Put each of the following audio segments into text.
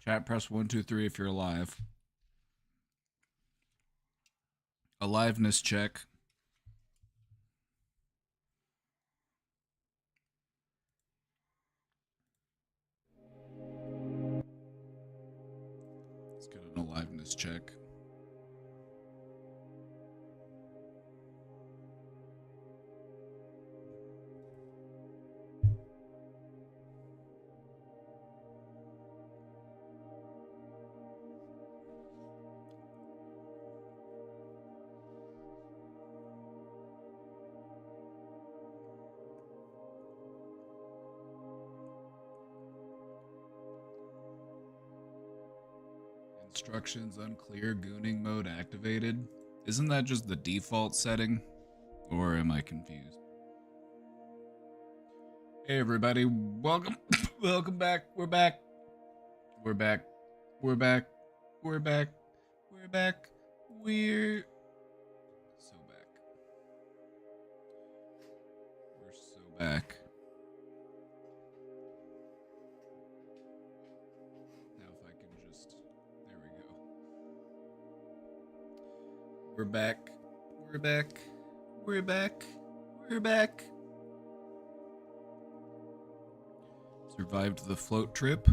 Chat, press 1, 2, 3 if you're alive. Aliveness check. Let's get an aliveness check. Instructions unclear, gooning mode activated. Isn't that just the default setting? Or am I confused? Hey everybody, welcome welcome back. We're back. We're back. We're back. We're back. We're back. We're so back. We're so back. Now if I can just there we go. We're back. We're back. We're back. We're back. Survived the float trip.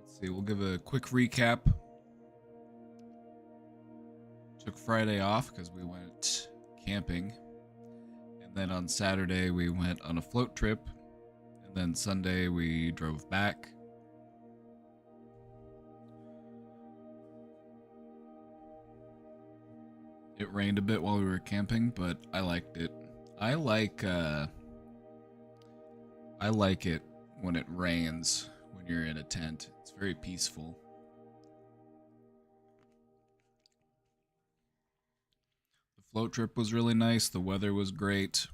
Let's see, we'll give a quick recap. Took Friday off because we went camping. And then on Saturday we went on a float trip. And then Sunday we drove back. It rained a bit while we were camping, but I liked it. I like it when it rains when you're in a tent. It's very peaceful. The float trip was really nice. The weather was great.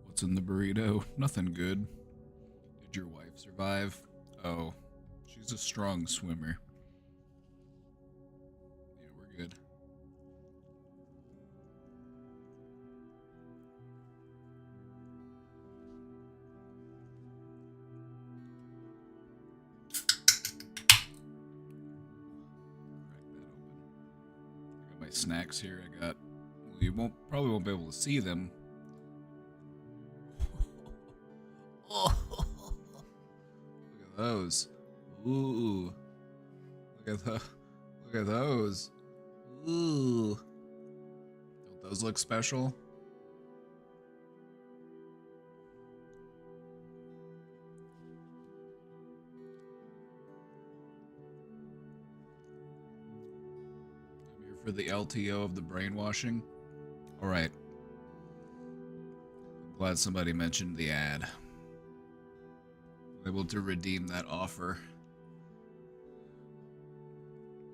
What's in the burrito? Nothing good. Did your wife survive? Oh, she's a strong swimmer. Yeah, we're good. I got my snacks here. Well, you probably won't be able to see them. Look at those. Ooh. Look at those. Ooh. Don't those look special? I'm here for the LTO of the brainwashing. All right. I'm glad somebody mentioned the ad. I'm able to redeem that offer.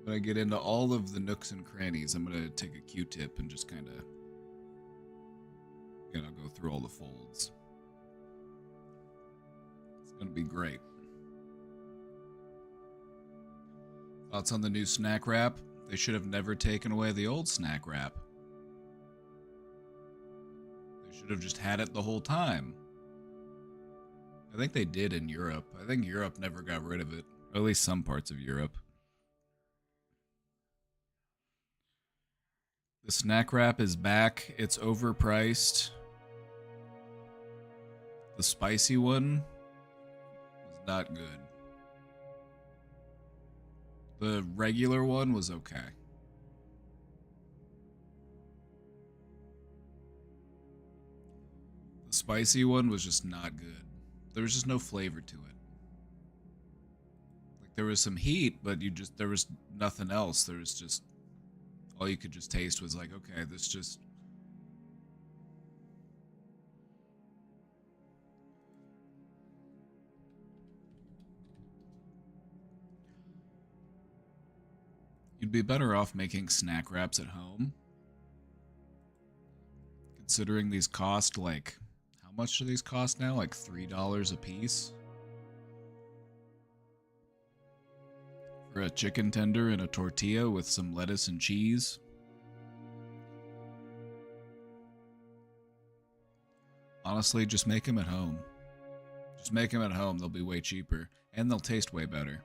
When I get into all of the nooks and crannies, I'm gonna take a Q-tip and just kind of, go through all the folds. It's gonna be great. Thoughts on the new snack wrap? They should have never taken away the old snack wrap. They should have just had it the whole time. I think they did in Europe. I think Europe never got rid of it. Or at least some parts of Europe. The snack wrap is back. It's overpriced. The spicy one was not good. The regular one was okay. The spicy one was just not good. There was just no flavor to it. Like there was some heat, but there was nothing else. There was just all you could just taste was like, okay, this just You'd be better off making snack wraps at home. Considering these cost like, how much do these cost now? Like $3 a piece? For a chicken tender and a tortilla with some lettuce and cheese. Honestly, just make them at home. Just make them at home. They'll be way cheaper. And they'll taste way better.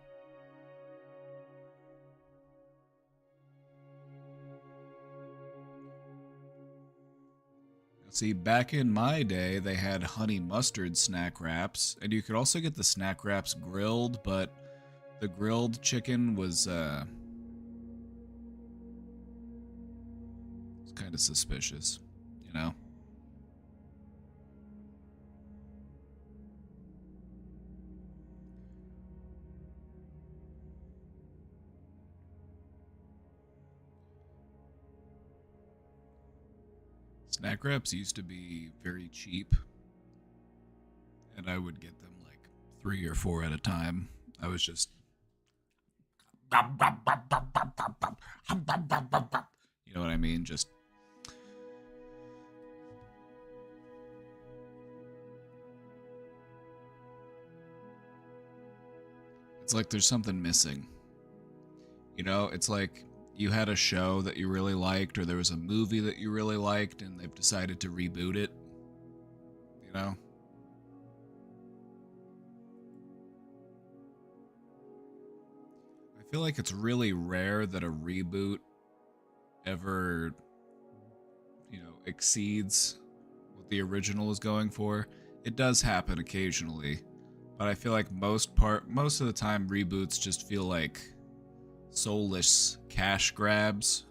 See, back in my day, they had honey mustard snack wraps. And you could also get the snack wraps grilled, but the grilled chicken was kind of suspicious, you know? Snack wraps used to be very cheap, and I would get them like 3 or 4 at a time. I was just, you know what I mean? Just it's like there's something missing. You know, it's like you had a show that you really liked, or there was a movie that you really liked, and they've decided to reboot it. You know? I feel like it's really rare that a reboot ever, you know, exceeds what the original is going for. It does happen occasionally, but I feel like most of the time reboots just feel like soulless cash grabs.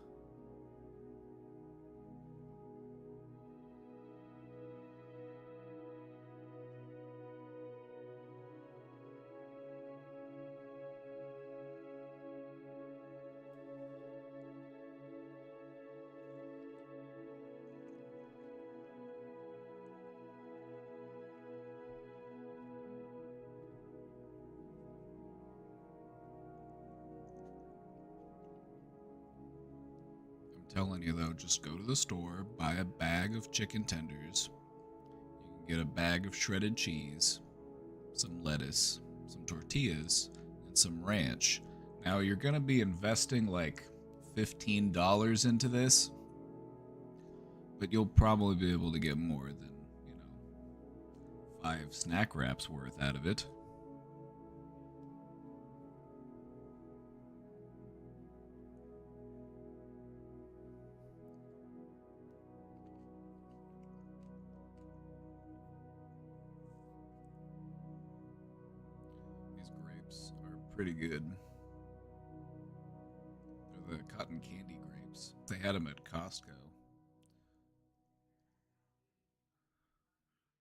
Telling you though, just go to the store, buy a bag of chicken tenders. You can get a bag of shredded cheese, some lettuce, some tortillas, and some ranch. Now you're gonna be investing like $15 into this, but you'll probably be able to get more than, you know, 5 snack wraps worth out of it. Pretty good. They're the cotton candy grapes. They had them at Costco.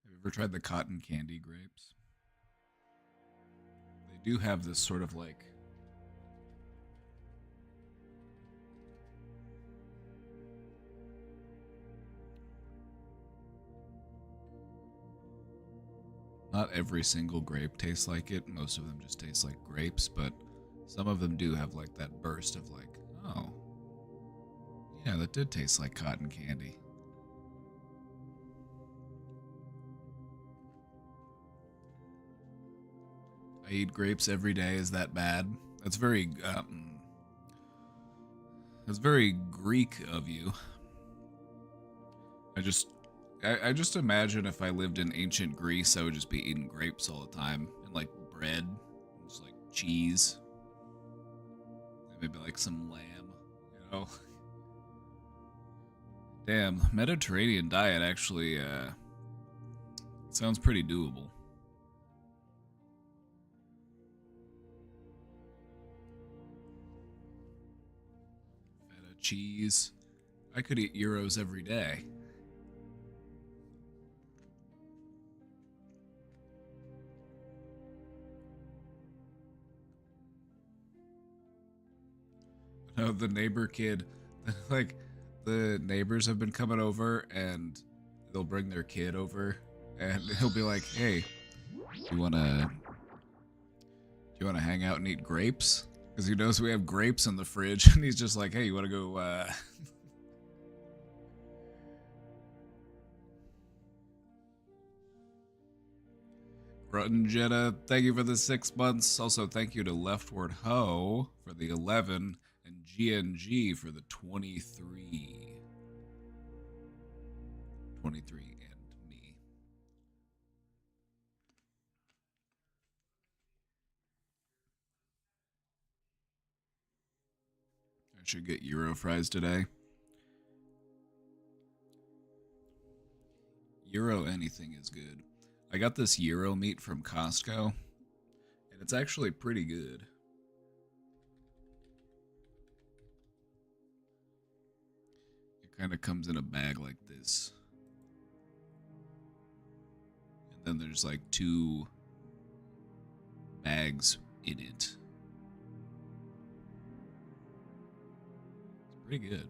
Have you ever tried the cotton candy grapes? They do have this sort of like not every single grape tastes like it. Most of them just taste like grapes, but some of them do have like that burst of like, oh, yeah, that did taste like cotton candy. I eat grapes every day. Is that bad? That's very Greek of you. I just imagine if I lived in ancient Greece, I would just be eating grapes all the time. And like bread, and just like cheese. And maybe like some lamb, you know? Damn, Mediterranean diet actually sounds pretty doable. Feta cheese. I could eat gyros every day. No, the neighbor kid, like, the neighbors have been coming over and they'll bring their kid over and he'll be like, hey, do you wanna hang out and eat grapes? Because he knows we have grapes in the fridge, and he's just like, hey, you want to go, Grutton Jetta, thank you for the 6 months. Also, thank you to Leftward Ho for the 11, and GNG for the 23. 23 and me. I should get Euro fries today. Euro anything is good. I got this Euro meat from Costco, and it's actually pretty good. It kind of comes in a bag like this. And then there's like 2 bags in it. It's pretty good.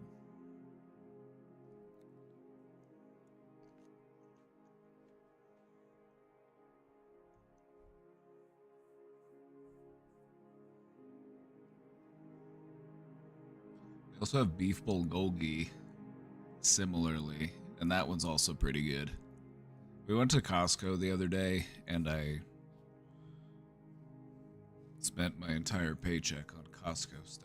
They also have beef bulgogi similarly, and that one's also pretty good. We went to Costco the other day, and I spent my entire paycheck on Costco stuff.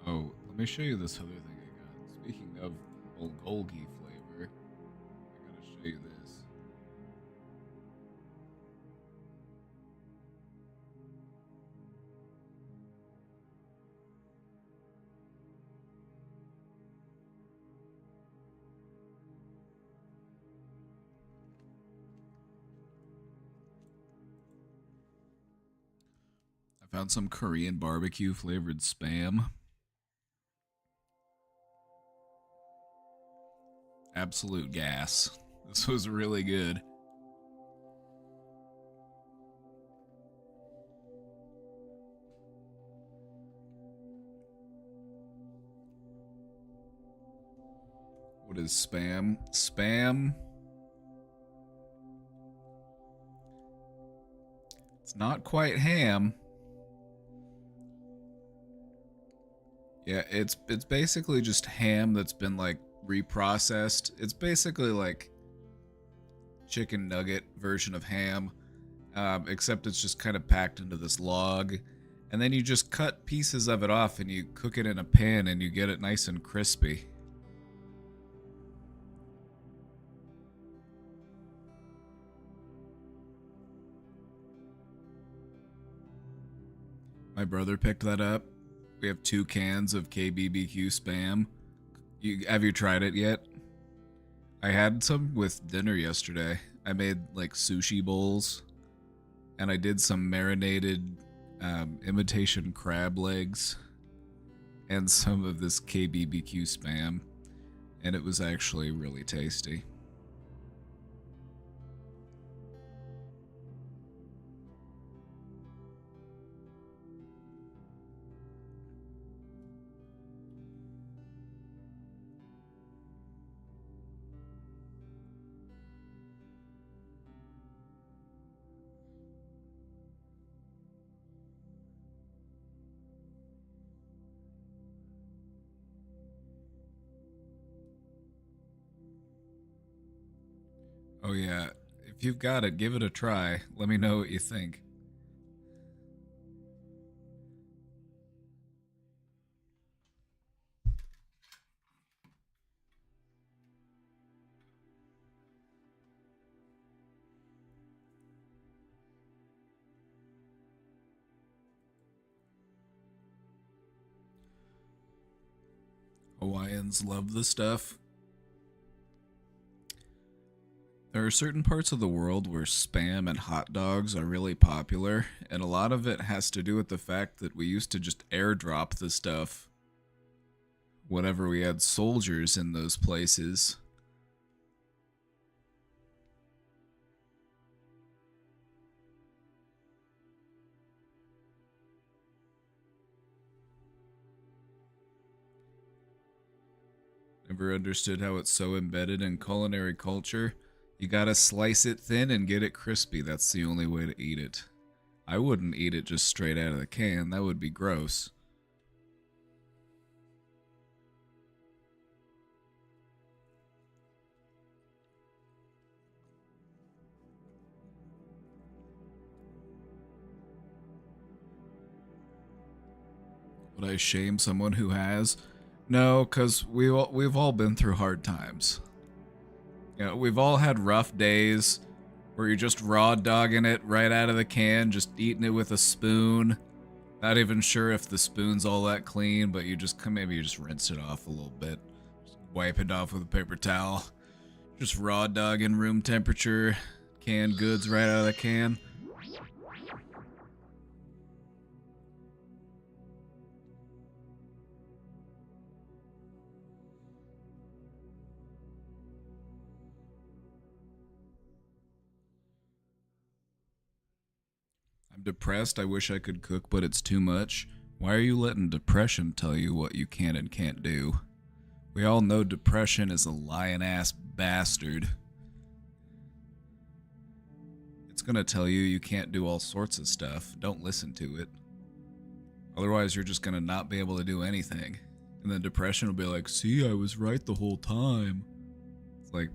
Oh, let me show you this other thing I got. Speaking of bulgogi flavor, I gotta show you this. I found some Korean barbecue flavored Spam. Absolute gas. This was really good. What is Spam? Spam. It's not quite ham. Yeah, it's basically just ham that's been like reprocessed. It's basically like chicken nugget version of ham, except it's just kind of packed into this log, and then you just cut pieces of it off and you cook it in a pan and you get it nice and crispy. My brother picked that up. We have 2 cans of KBBQ Spam. Have you tried it yet? I had some with dinner yesterday. I made like sushi bowls, and I did some marinated imitation crab legs and some of this KBBQ Spam, and it was actually really tasty. Oh yeah, if you've got it, give it a try. Let me know what you think. Hawaiians love the stuff. There are certain parts of the world where Spam and hot dogs are really popular, and a lot of it has to do with the fact that we used to just airdrop the stuff whenever we had soldiers in those places. never understood how it's so embedded in culinary culture. You gotta slice it thin and get it crispy. That's the only way to eat it. I wouldn't eat it just straight out of the can. That would be gross. Would I shame someone who has? No, because we've all been through hard times. You know, we've all had rough days where you're just raw dogging it right out of the can, just eating it with a spoon. Not even sure if the spoon's all that clean, but maybe you just rinse it off a little bit. Just wipe it off with a paper towel. Just raw dogging room temperature canned goods right out of the can. I'm depressed. I wish I could cook, but it's too much. Why are you letting depression tell you what you can and can't do? We all know depression is a lying-ass bastard. It's gonna tell you you can't do all sorts of stuff. Don't listen to it. Otherwise, you're just gonna not be able to do anything. And then depression will be like, see, I was right the whole time. It's like,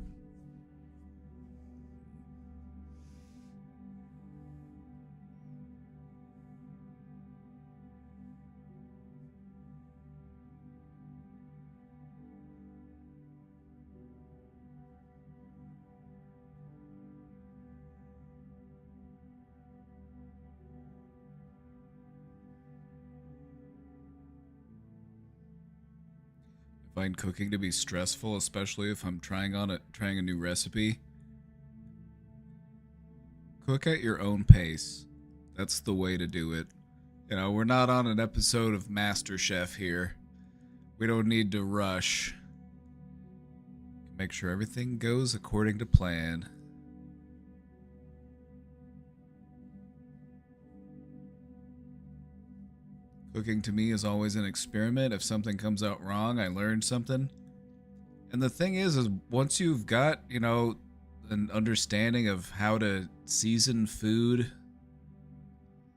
I find cooking to be stressful, especially if I'm trying a new recipe. Cook at your own pace. That's the way to do it. You know, we're not on an episode of MasterChef here. We don't need to rush. Make sure everything goes according to plan. Cooking to me is always an experiment. If something comes out wrong, I learned something. And the thing is once you've got, you know, an understanding of how to season food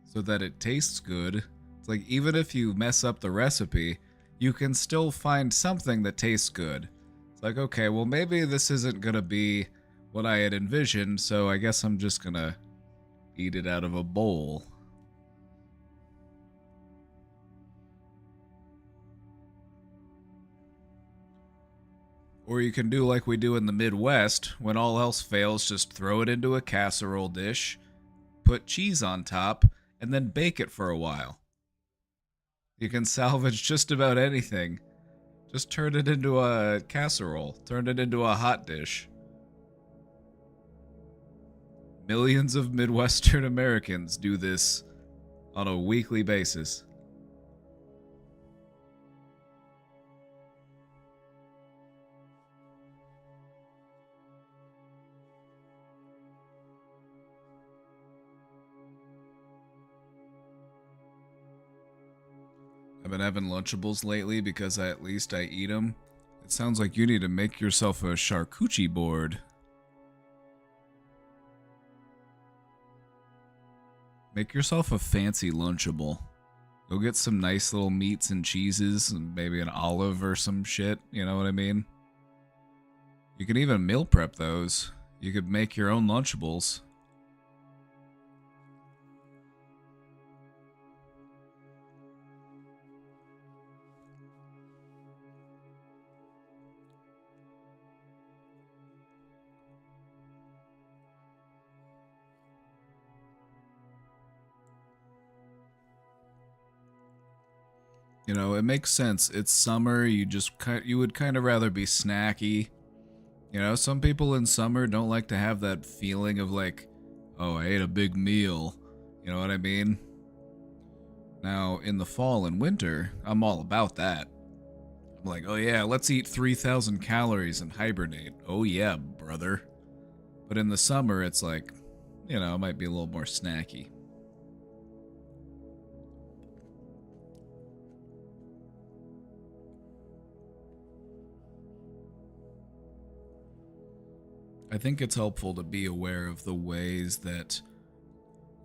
so that it tastes good, it's like even if you mess up the recipe, you can still find something that tastes good. It's like, okay, well, maybe this isn't gonna be what I had envisioned, so I guess I'm just gonna eat it out of a bowl. Or you can do like we do in the Midwest. When all else fails, just throw it into a casserole dish, put cheese on top, and then bake it for a while. You can salvage just about anything. Just turn it into a casserole. Turn it into a hot dish. Millions of Midwestern Americans do this on a weekly basis. I've been having Lunchables lately because at least I eat them. It sounds like you need to make yourself a charcuterie board. Make yourself a fancy Lunchable. Go get some nice little meats and cheeses and maybe an olive or some shit, you know what I mean? You can even meal prep those. You could make your own Lunchables. You know, it makes sense. It's summer. You would kind of rather be snacky. You know, some people in summer don't like to have that feeling of like, oh, I ate a big meal. You know what I mean? Now, in the fall and winter, I'm all about that. I'm like, oh yeah, let's eat 3,000 calories and hibernate. Oh yeah, brother. But in the summer, it's like, you know, it might be a little more snacky. I think it's helpful to be aware of the ways that,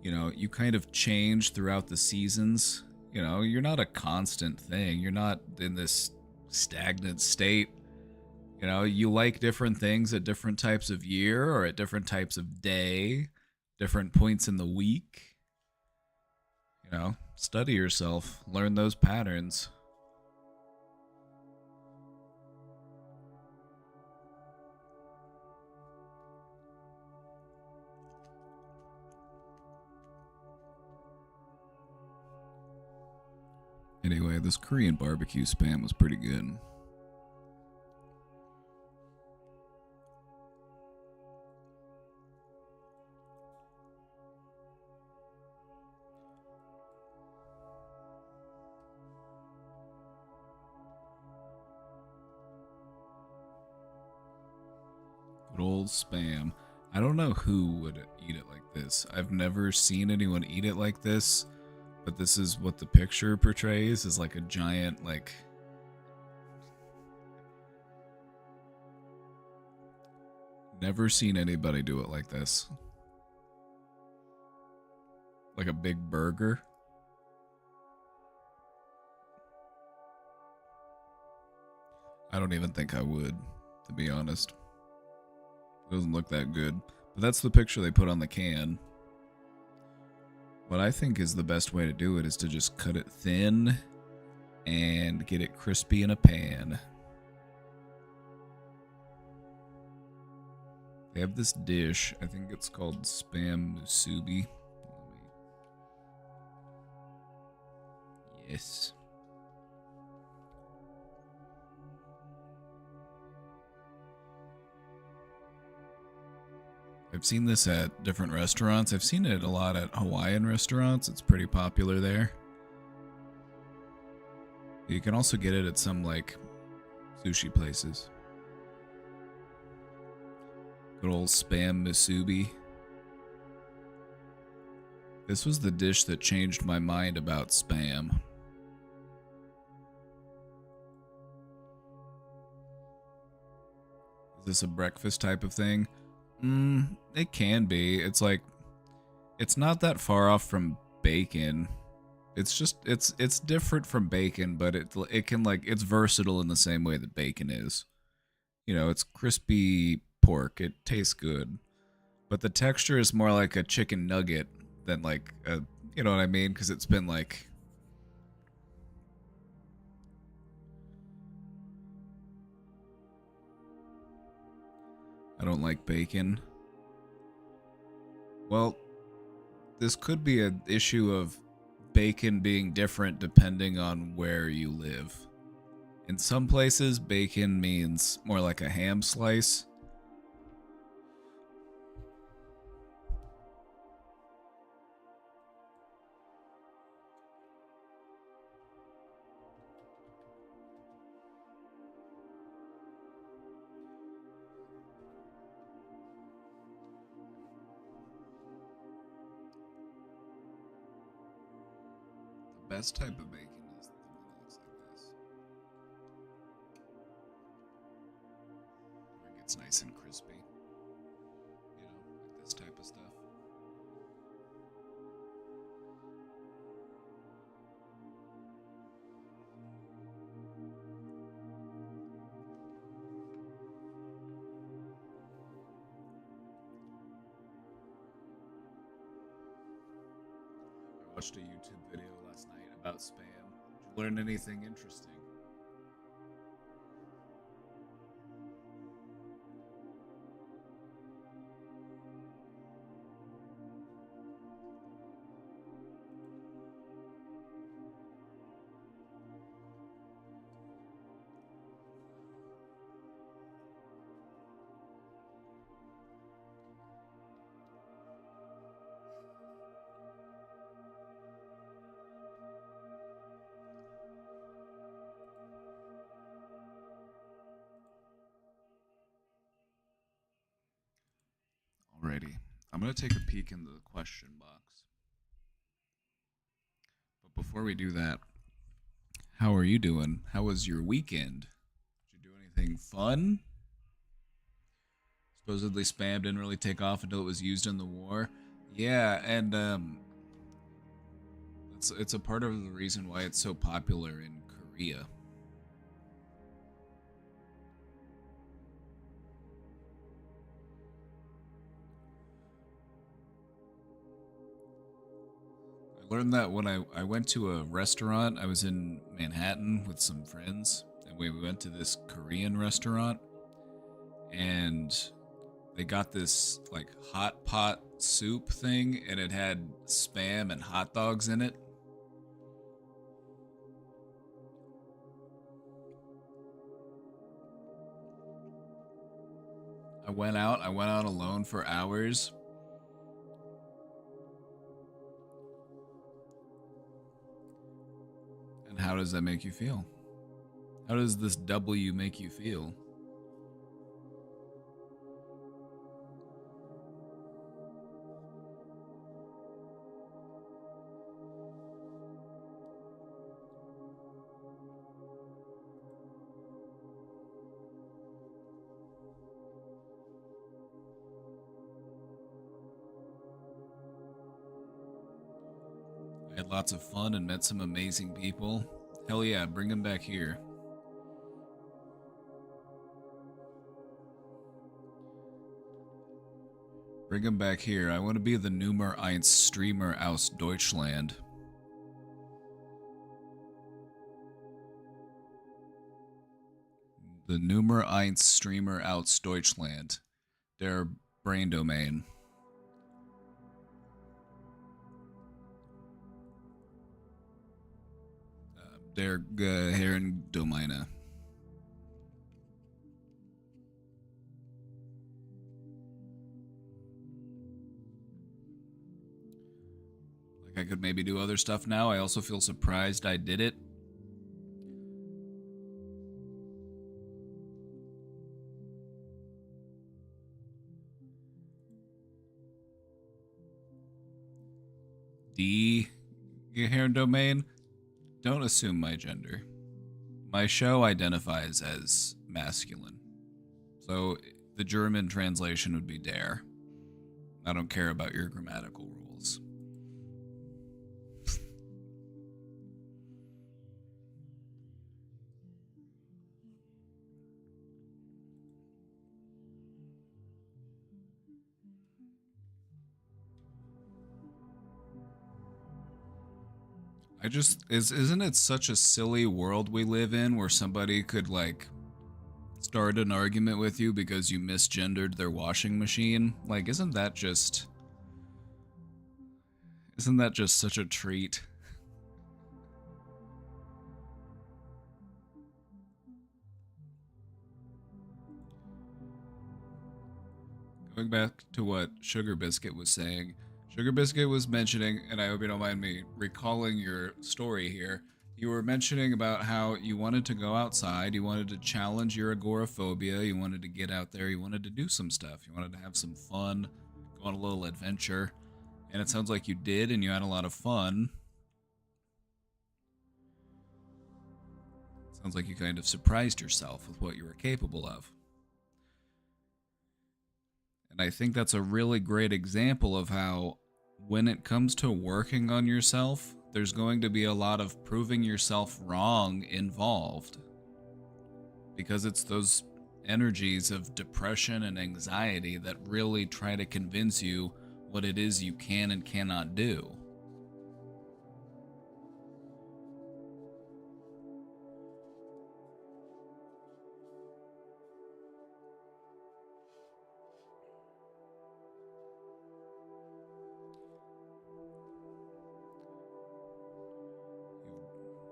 you kind of change throughout the seasons. You're not a constant thing. You're not in this stagnant state. You like different things at different types of year or at different types of day, different points in the week. Study yourself, learn those patterns. Anyway, this Korean barbecue spam was pretty good. Good old spam. I don't know who would eat it like this. I've never seen anyone eat it like this, but this is what the picture portrays, is like a giant, like... Never seen anybody do it like this. Like a big burger. I don't even think I would, to be honest. It doesn't look that good. But that's the picture they put on the can. What I think is the best way to do it is to just cut it thin and get it crispy in a pan. They have this dish, I think it's called spam musubi. Yes. I've seen this at different restaurants. I've seen it a lot at Hawaiian restaurants. It's pretty popular there. You can also get it at some, like, sushi places. Good old spam musubi. This was the dish that changed my mind about spam. Is this a breakfast type of thing? It can be. It's like, it's not that far off from bacon. It's just, it's different from bacon, but it can, like, it's versatile in the same way that bacon is. It's crispy pork. It tastes good. But the texture is more like a chicken nugget than like a, you know what I mean? Because it's been like... I don't like bacon. Well, this could be an issue of bacon being different depending on where you live. In some places, bacon means more like a ham slice. The best type of bacon is the one that looks like this. Where it gets nice and crispy. Like this type of stuff. I watched a YouTube video last night about spam. Did you learn anything interesting? Alrighty. I'm going to take a peek in the question box. But before we do that, how are you doing? How was your weekend? Did you do anything fun? Supposedly spam didn't really take off until it was used in the war. Yeah, and it's a part of the reason why it's so popular in Korea. I learned that when I went to a restaurant. I was in Manhattan with some friends, and we went to this Korean restaurant, and they got this like hot pot soup thing, and it had spam and hot dogs in it. I went out alone for hours. And how does that make you feel? How does this W make you feel? I had lots of fun and met some amazing people. Hell yeah, bring them back here. Bring them back here. I want to be the Nummer eins Streamer aus Deutschland. The Nummer eins Streamer aus Deutschland. Der brain domain. Der Herrendomäne. Like I could maybe do other stuff now. I also feel surprised I did it. D Herrendomain. Don't assume my gender. My show identifies as masculine. So the German translation would be der. I don't care about your grammatical rules. I just isn't it such a silly world we live in where somebody could like start an argument with you because you misgendered their washing machine? Like isn't that just such a treat? Going back to what Sugar Biscuit was saying, Sugar Biscuit was mentioning, and I hope you don't mind me recalling your story here. You were mentioning about how you wanted to go outside, you wanted to challenge your agoraphobia, you wanted to get out there, you wanted to do some stuff, you wanted to have some fun, go on a little adventure, and it sounds like you did, and you had a lot of fun. Sounds like you kind of surprised yourself with what you were capable of. And I think that's a really great example of how, when it comes to working on yourself, there's going to be a lot of proving yourself wrong involved. Because it's those energies of depression and anxiety that really try to convince you what it is you can and cannot do.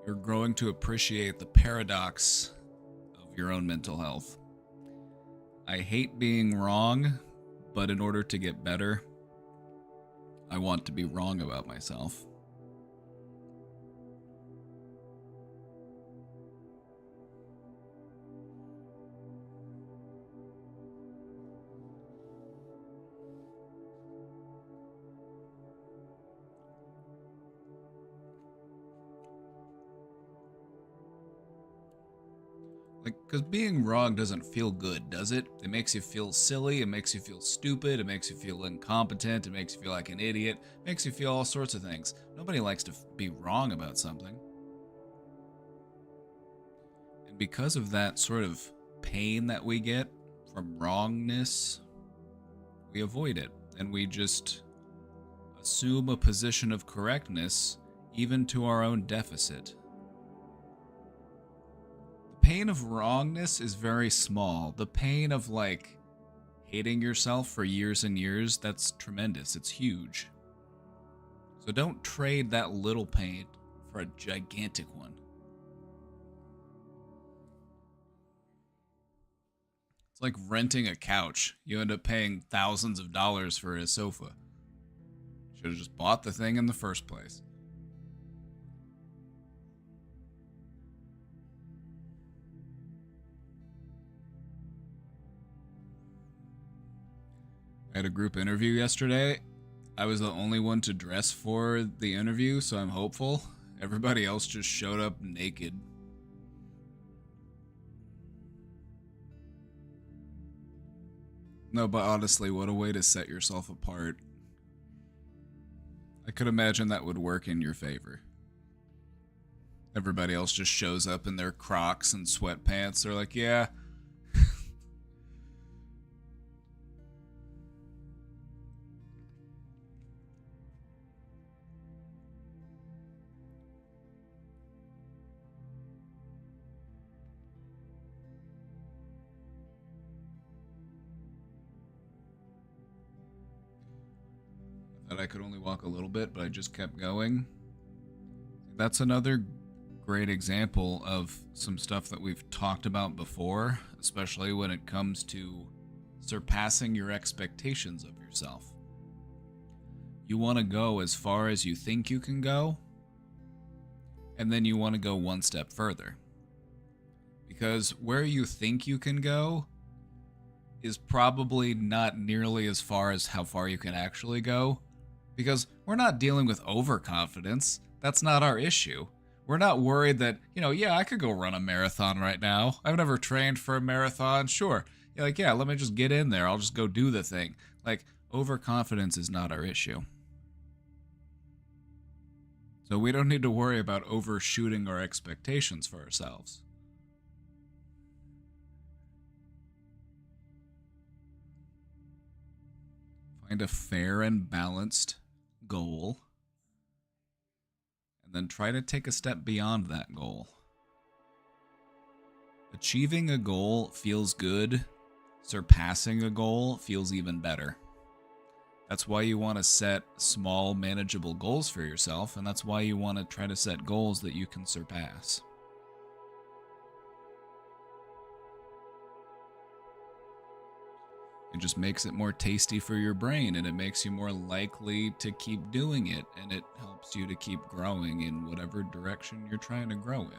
You're growing to appreciate the paradox of your own mental health. I hate being wrong, but in order to get better, I want to be wrong about myself. Like, because being wrong doesn't feel good, does it? It makes you feel silly, it makes you feel stupid, it makes you feel incompetent, it makes you feel like an idiot, it makes you feel all sorts of things. Nobody likes to be wrong about something. And because of that sort of pain that we get from wrongness, we avoid it, and we just assume a position of correctness, even to our own deficit. The pain of wrongness is very small. The pain of, like, hating yourself for years and years, that's tremendous. It's huge. So don't trade that little pain for a gigantic one. It's like renting a couch. You end up paying thousands of dollars for a sofa. Should have just bought the thing in the first place. I had a group interview yesterday. I was the only one to dress for the interview, so I'm hopeful. Everybody else just showed up naked. No, but honestly, what a way to set yourself apart. I could imagine that would work in your favor. Everybody else just shows up in their Crocs and sweatpants. They're like, yeah. I thought I could only walk a little bit, but I just kept going. That's another great example of some stuff that we've talked about before, especially when it comes to surpassing your expectations of yourself. You want to go as far as you think you can go, and then you want to go one step further. Because where you think you can go is probably not nearly as far as how far you can actually go, because we're not dealing with overconfidence. That's not our issue. We're not worried that, yeah, I could go run a marathon right now. I've never trained for a marathon. Sure. You're like, yeah, let me just get in there. I'll just go do the thing. Like, overconfidence is not our issue. So we don't need to worry about overshooting our expectations for ourselves. Find a fair and balanced goal, and then try to take a step beyond that goal. Achieving a goal feels good. Surpassing a goal feels even better. That's why you want to set small, manageable goals for yourself, and that's why you want to try to set goals that you can surpass. It just makes it more tasty for your brain, and it makes you more likely to keep doing it, and it helps you to keep growing in whatever direction you're trying to grow in.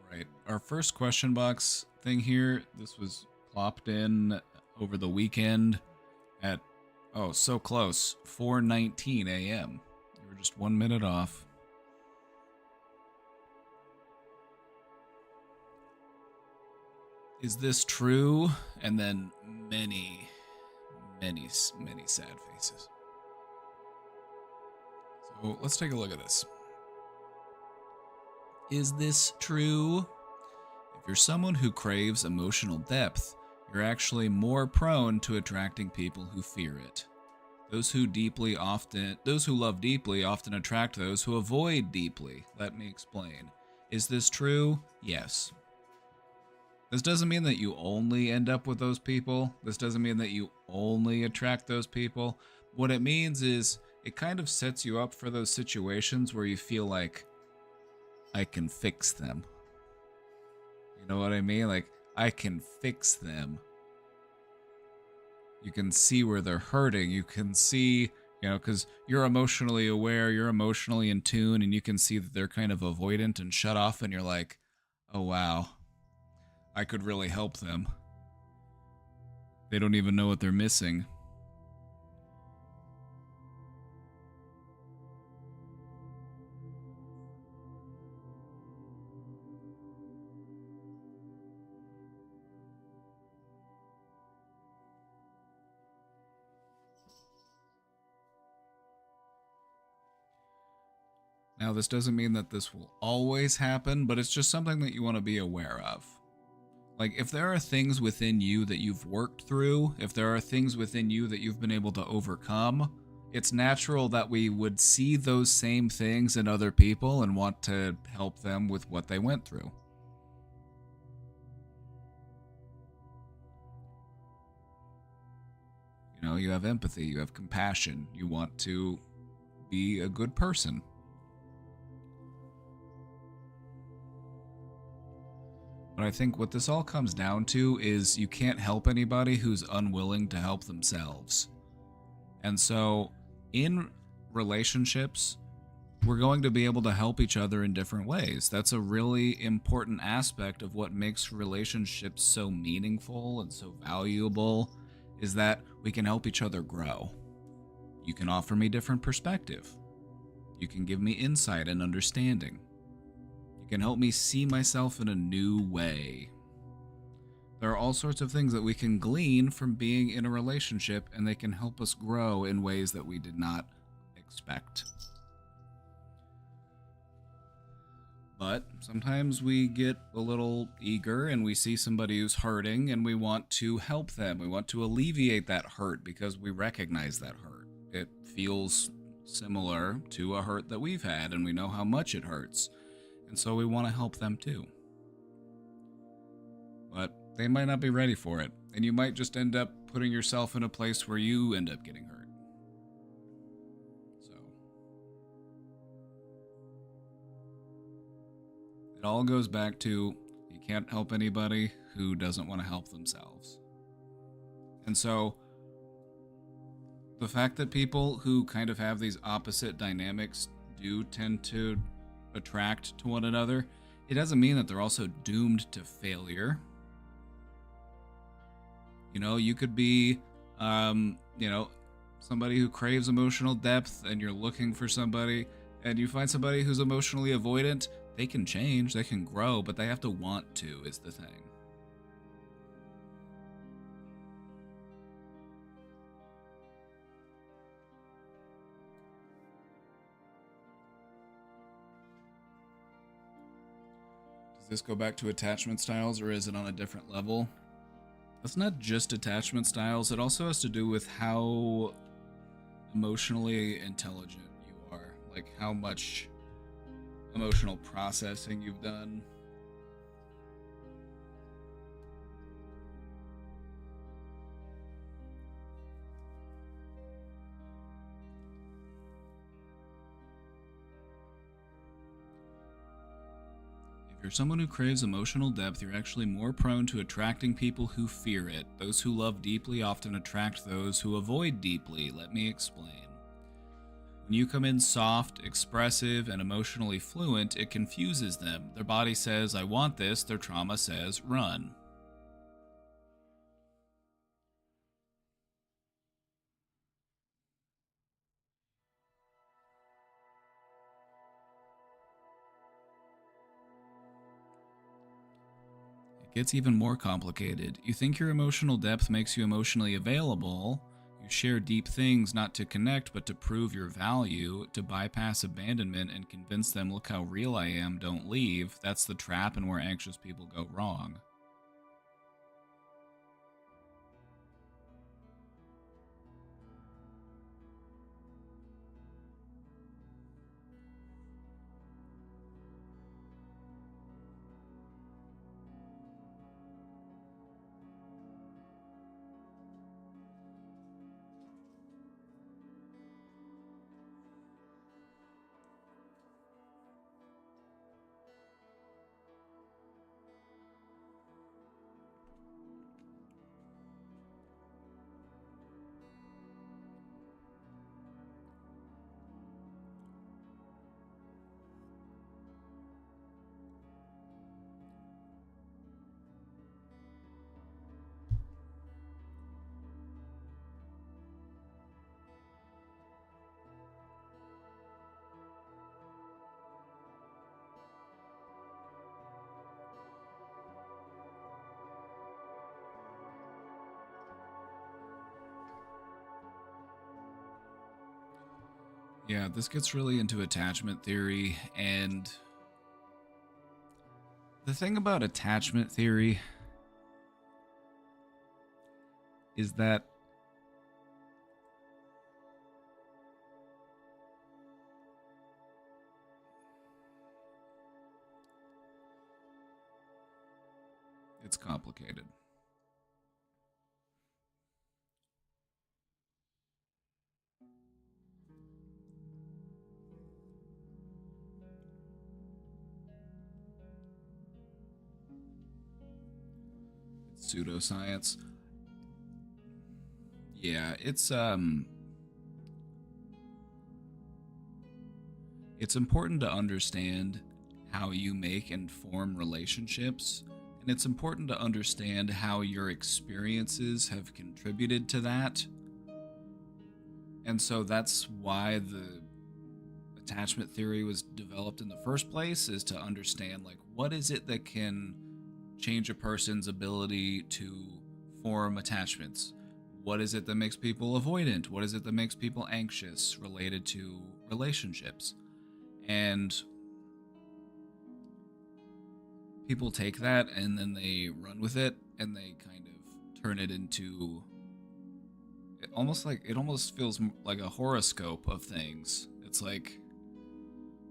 Alright, our first question box thing here, this was plopped in over the weekend at, so close, 4:19 a.m. You were just 1 minute off. Is this true? And then many, many, many sad faces. So let's take a look at this. Is this true? If you're someone who craves emotional depth, you're actually more prone to attracting people who fear it. Those who love deeply often attract those who avoid deeply. Let me explain. Is this true? Yes. This doesn't mean that you only end up with those people. This doesn't mean that you only attract those people. What it means is it kind of sets you up for those situations where you feel like, I can fix them. You know what I mean? Like, I can fix them. You can see where they're hurting. You can see, because you're emotionally aware, you're emotionally in tune, and you can see that they're kind of avoidant and shut off, and you're like, oh, wow. I could really help them. They don't even know what they're missing. Now, this doesn't mean that this will always happen, but it's just something that you want to be aware of. Like, if there are things within you that you've worked through, if there are things within you that you've been able to overcome, it's natural that we would see those same things in other people and want to help them with what they went through. You know, you have empathy, you have compassion, you want to be a good person. But I think what this all comes down to is you can't help anybody who's unwilling to help themselves. And so, in relationships, we're going to be able to help each other in different ways. That's a really important aspect of what makes relationships so meaningful and so valuable, is that we can help each other grow. You can offer me different perspective. You can give me insight and understanding. You can help me see myself in a new way. There are all sorts of things that we can glean from being in a relationship, and they can help us grow in ways that we did not expect. But sometimes we get a little eager and we see somebody who's hurting and we want to help them. We want to alleviate that hurt because we recognize that hurt. It feels similar to a hurt that we've had, and we know how much it hurts. And so we want to help them too. But they might not be ready for it, and you might just end up putting yourself in a place where you end up getting hurt. So it all goes back to you can't help anybody who doesn't want to help themselves. And so the fact that people who kind of have these opposite dynamics do tend to attract to one another, it doesn't mean that they're also doomed to failure. You know, you could be, somebody who craves emotional depth, and you're looking for somebody, and you find somebody who's emotionally avoidant. They can change, they can grow, but they have to want to, is the thing. Does this go back to attachment styles, or is it on a different level? It's not just attachment styles, it also has to do with how emotionally intelligent you are, like how much emotional processing you've done. If you're someone who craves emotional depth, you're actually more prone to attracting people who fear it. Those who love deeply often attract those who avoid deeply. Let me explain. When you come in soft, expressive, and emotionally fluent, it confuses them. Their body says, I want this. Their trauma says, run. It gets even more complicated. You think your emotional depth makes you emotionally available. You share deep things not to connect, but to prove your value, to bypass abandonment and convince them, look how real I am, don't leave. That's the trap and where anxious people go wrong. Yeah, this gets really into attachment theory, and the thing about attachment theory is that it's complicated. It's pseudoscience. Yeah, it's important to understand how you make and form relationships, and it's important to understand how your experiences have contributed to that. And so that's why the attachment theory was developed in the first place, is to understand like what is it that can change a person's ability to form attachments. What is it that makes people avoidant? What is it that makes people anxious related to relationships? And people take that and then they run with it and they kind of turn it into it almost feels like a horoscope of things. It's like,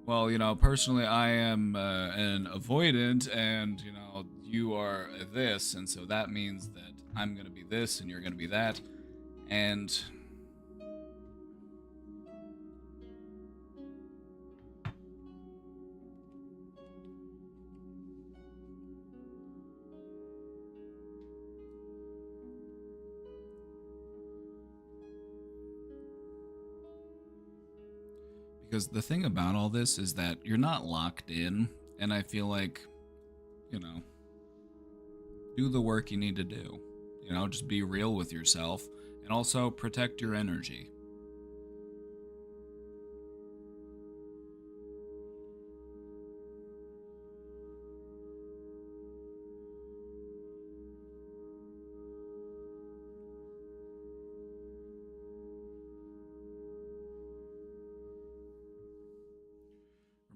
well, personally, I am an avoidant, and you are this, and so that means that I'm gonna be this, and you're gonna be that, and because the thing about all this is that you're not locked in, and I feel like, you know, do the work you need to do. Just be real with yourself, and also protect your energy.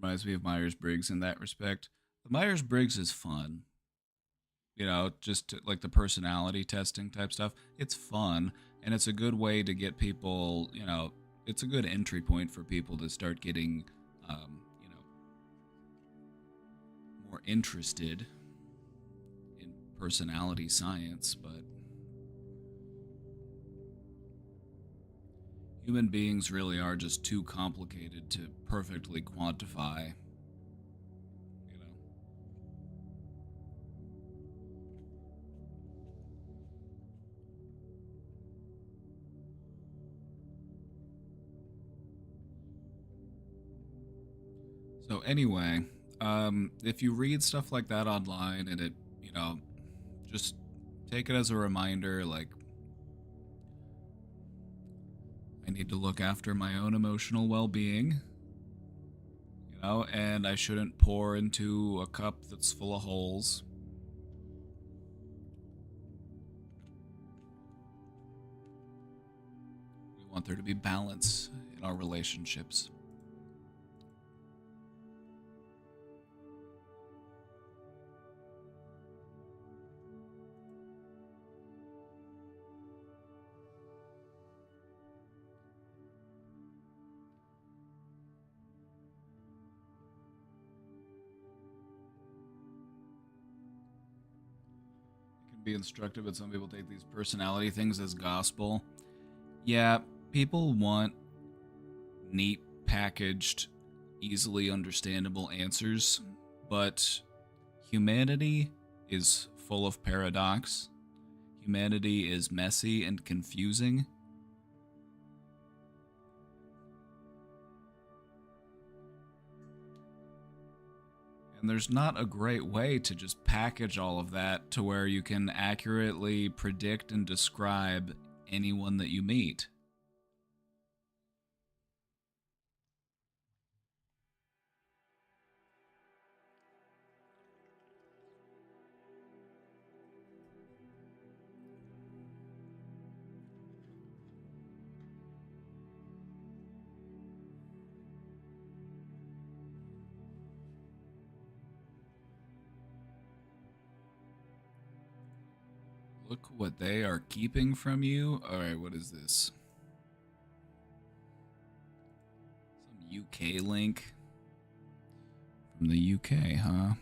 Reminds me of Myers-Briggs in that respect. The Myers-Briggs is fun. Like the personality testing type stuff. It's fun, and it's a good way to get people, it's a good entry point for people to start getting, more interested in personality science. But human beings really are just too complicated to perfectly quantify, you know. So anyway, if you read stuff like that online and it, just take it as a reminder, like, I need to look after my own emotional well-being, and I shouldn't pour into a cup that's full of holes. We want there to be balance in our relationships. It can be instructive, but some people take these personality things as gospel. Yeah, people want neat, packaged, easily understandable answers, but humanity is full of paradox. Humanity is messy and confusing. And there's not a great way to just package all of that to where you can accurately predict and describe anyone that you meet. Look what they are keeping from you. Alright, what is this? Some UK link. From the UK, huh?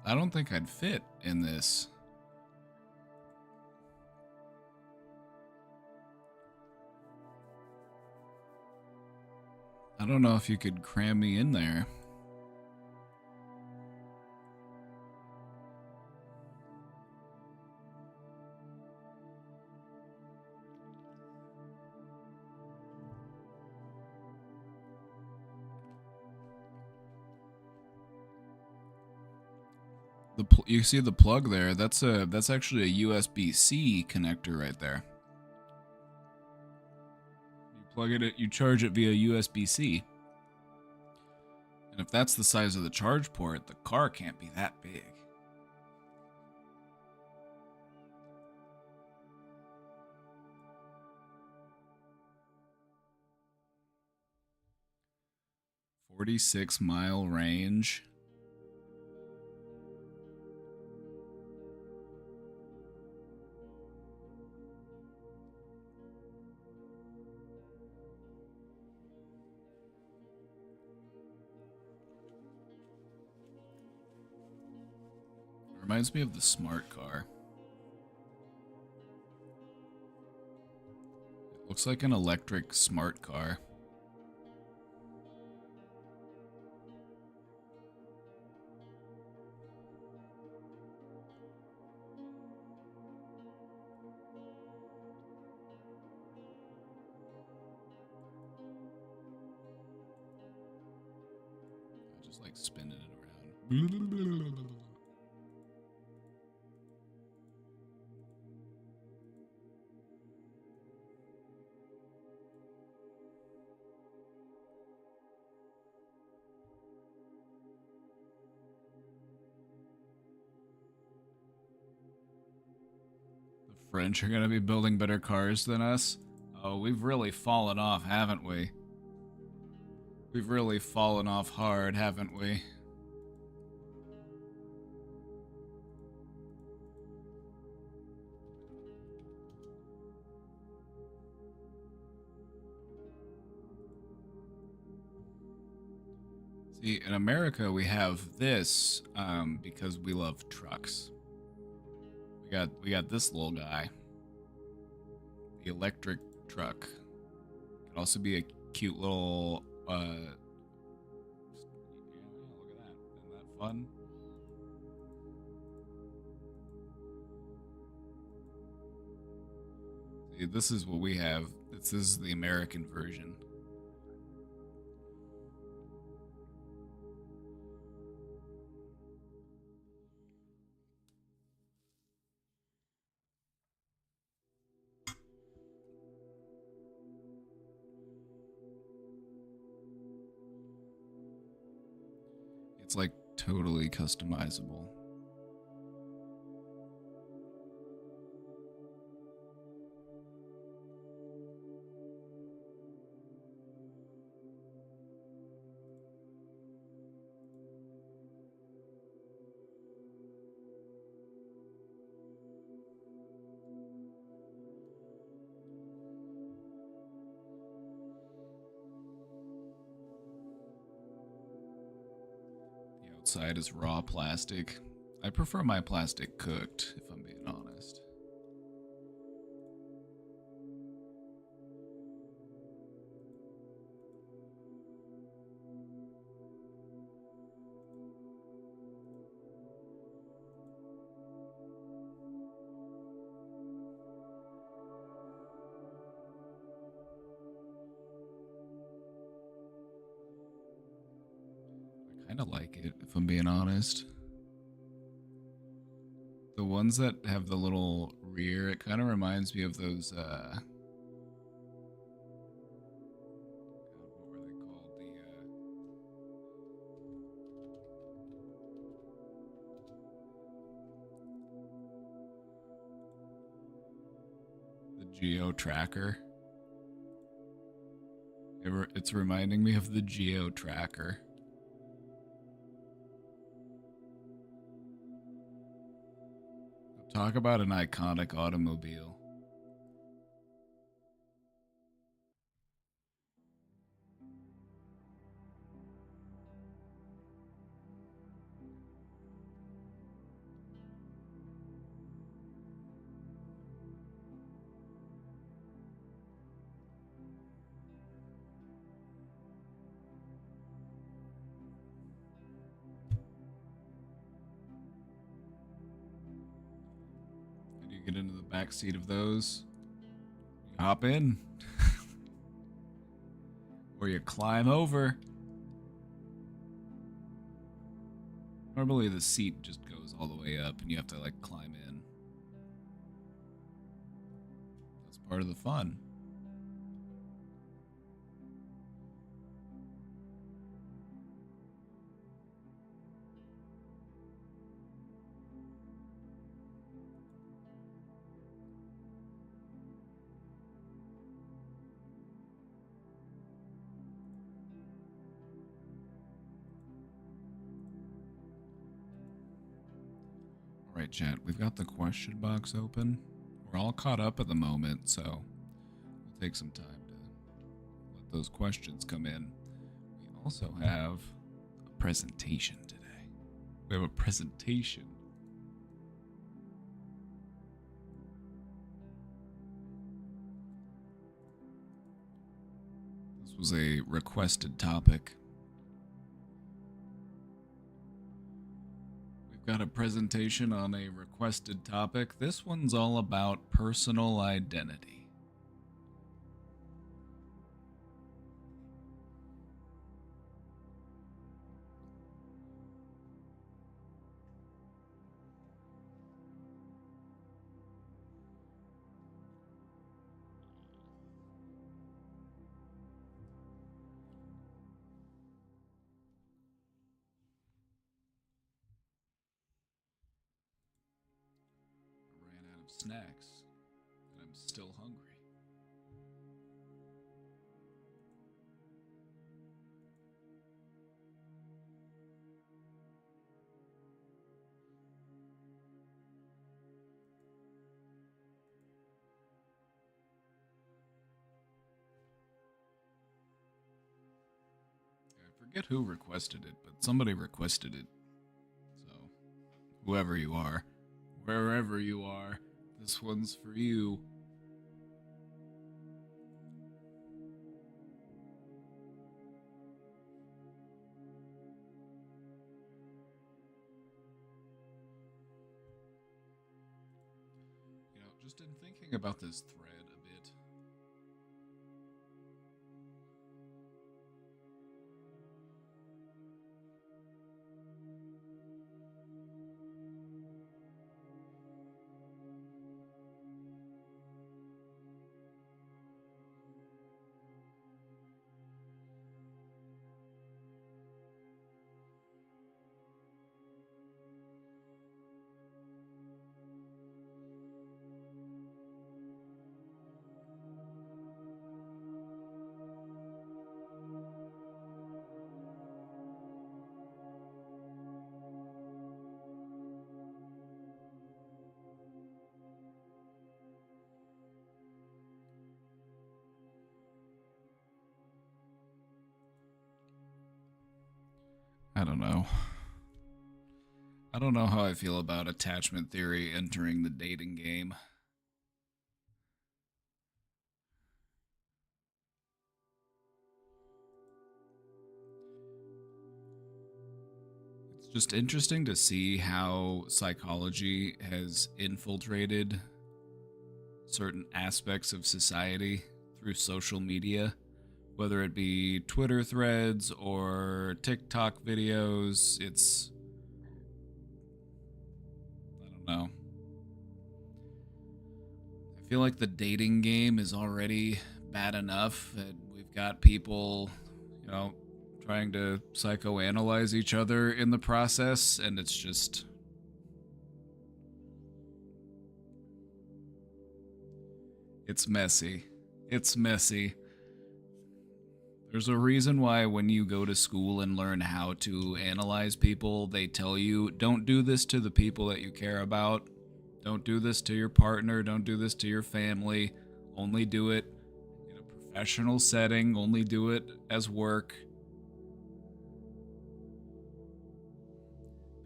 I don't think I'd fit in this. I don't know if you could cram me in there. You see the plug there? That's actually a USB-C connector right there. You plug it, you charge it via USB-C. And if that's the size of the charge port, the car can't be that big. "46-mile range." Reminds me of the smart car. It looks like an electric smart car. I just like spinning it around. French are gonna be building better cars than us. Oh, we've really fallen off, haven't we? We've really fallen off hard, haven't we? See, in America we have this because we love trucks. We got this little guy. The electric truck. Could also be a cute little yeah, look at that. Isn't that fun? See, this is what we have. This is the American version. It's like totally customizable. Outside is raw plastic. I prefer my plastic cooked, if I'm being honest. I kind of like it, if I'm being honest. The ones that have the little rear, it kind of reminds me of those, what were they called? Geo Tracker. It's reminding me of the Geo Tracker. Talk about an iconic automobile. Get into the back seat of those, you hop in, or you climb over. Normally the seat just goes all the way up and you have to like climb in. That's part of the fun. Alright, chat, we've got the question box open. We're all caught up at the moment, so we'll take some time to let those questions come in. We also have a presentation today. We have a presentation. This was a requested topic. Got a presentation on a requested topic. This one's all about personal identity. Snacks, and I'm still hungry. I forget who requested it, but somebody requested it. So, whoever you are, wherever you are, this one's for you. You know, just in thinking about this thread a bit, I don't know. I don't know how I feel about attachment theory entering the dating game. It's just interesting to see how psychology has infiltrated certain aspects of society through social media, whether it be Twitter threads or TikTok videos. I don't know. I feel like the dating game is already bad enough that we've got people, trying to psychoanalyze each other in the process, and it's just... It's messy. It's messy. There's a reason why when you go to school and learn how to analyze people, they tell you don't do this to the people that you care about. Don't do this to your partner. Don't do this to your family. Only do it in a professional setting. Only do it as work.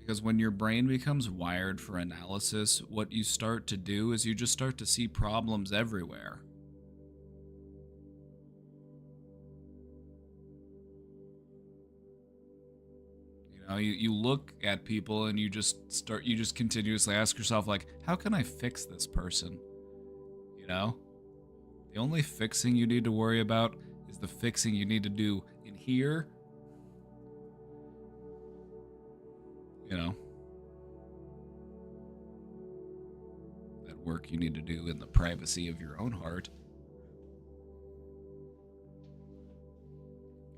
Because when your brain becomes wired for analysis, what you start to do is you just start to see problems everywhere. You look at people and you just continuously ask yourself, like, how can I fix this person? You know? The only fixing you need to worry about is the fixing you need to do in here. You know? That work you need to do in the privacy of your own heart.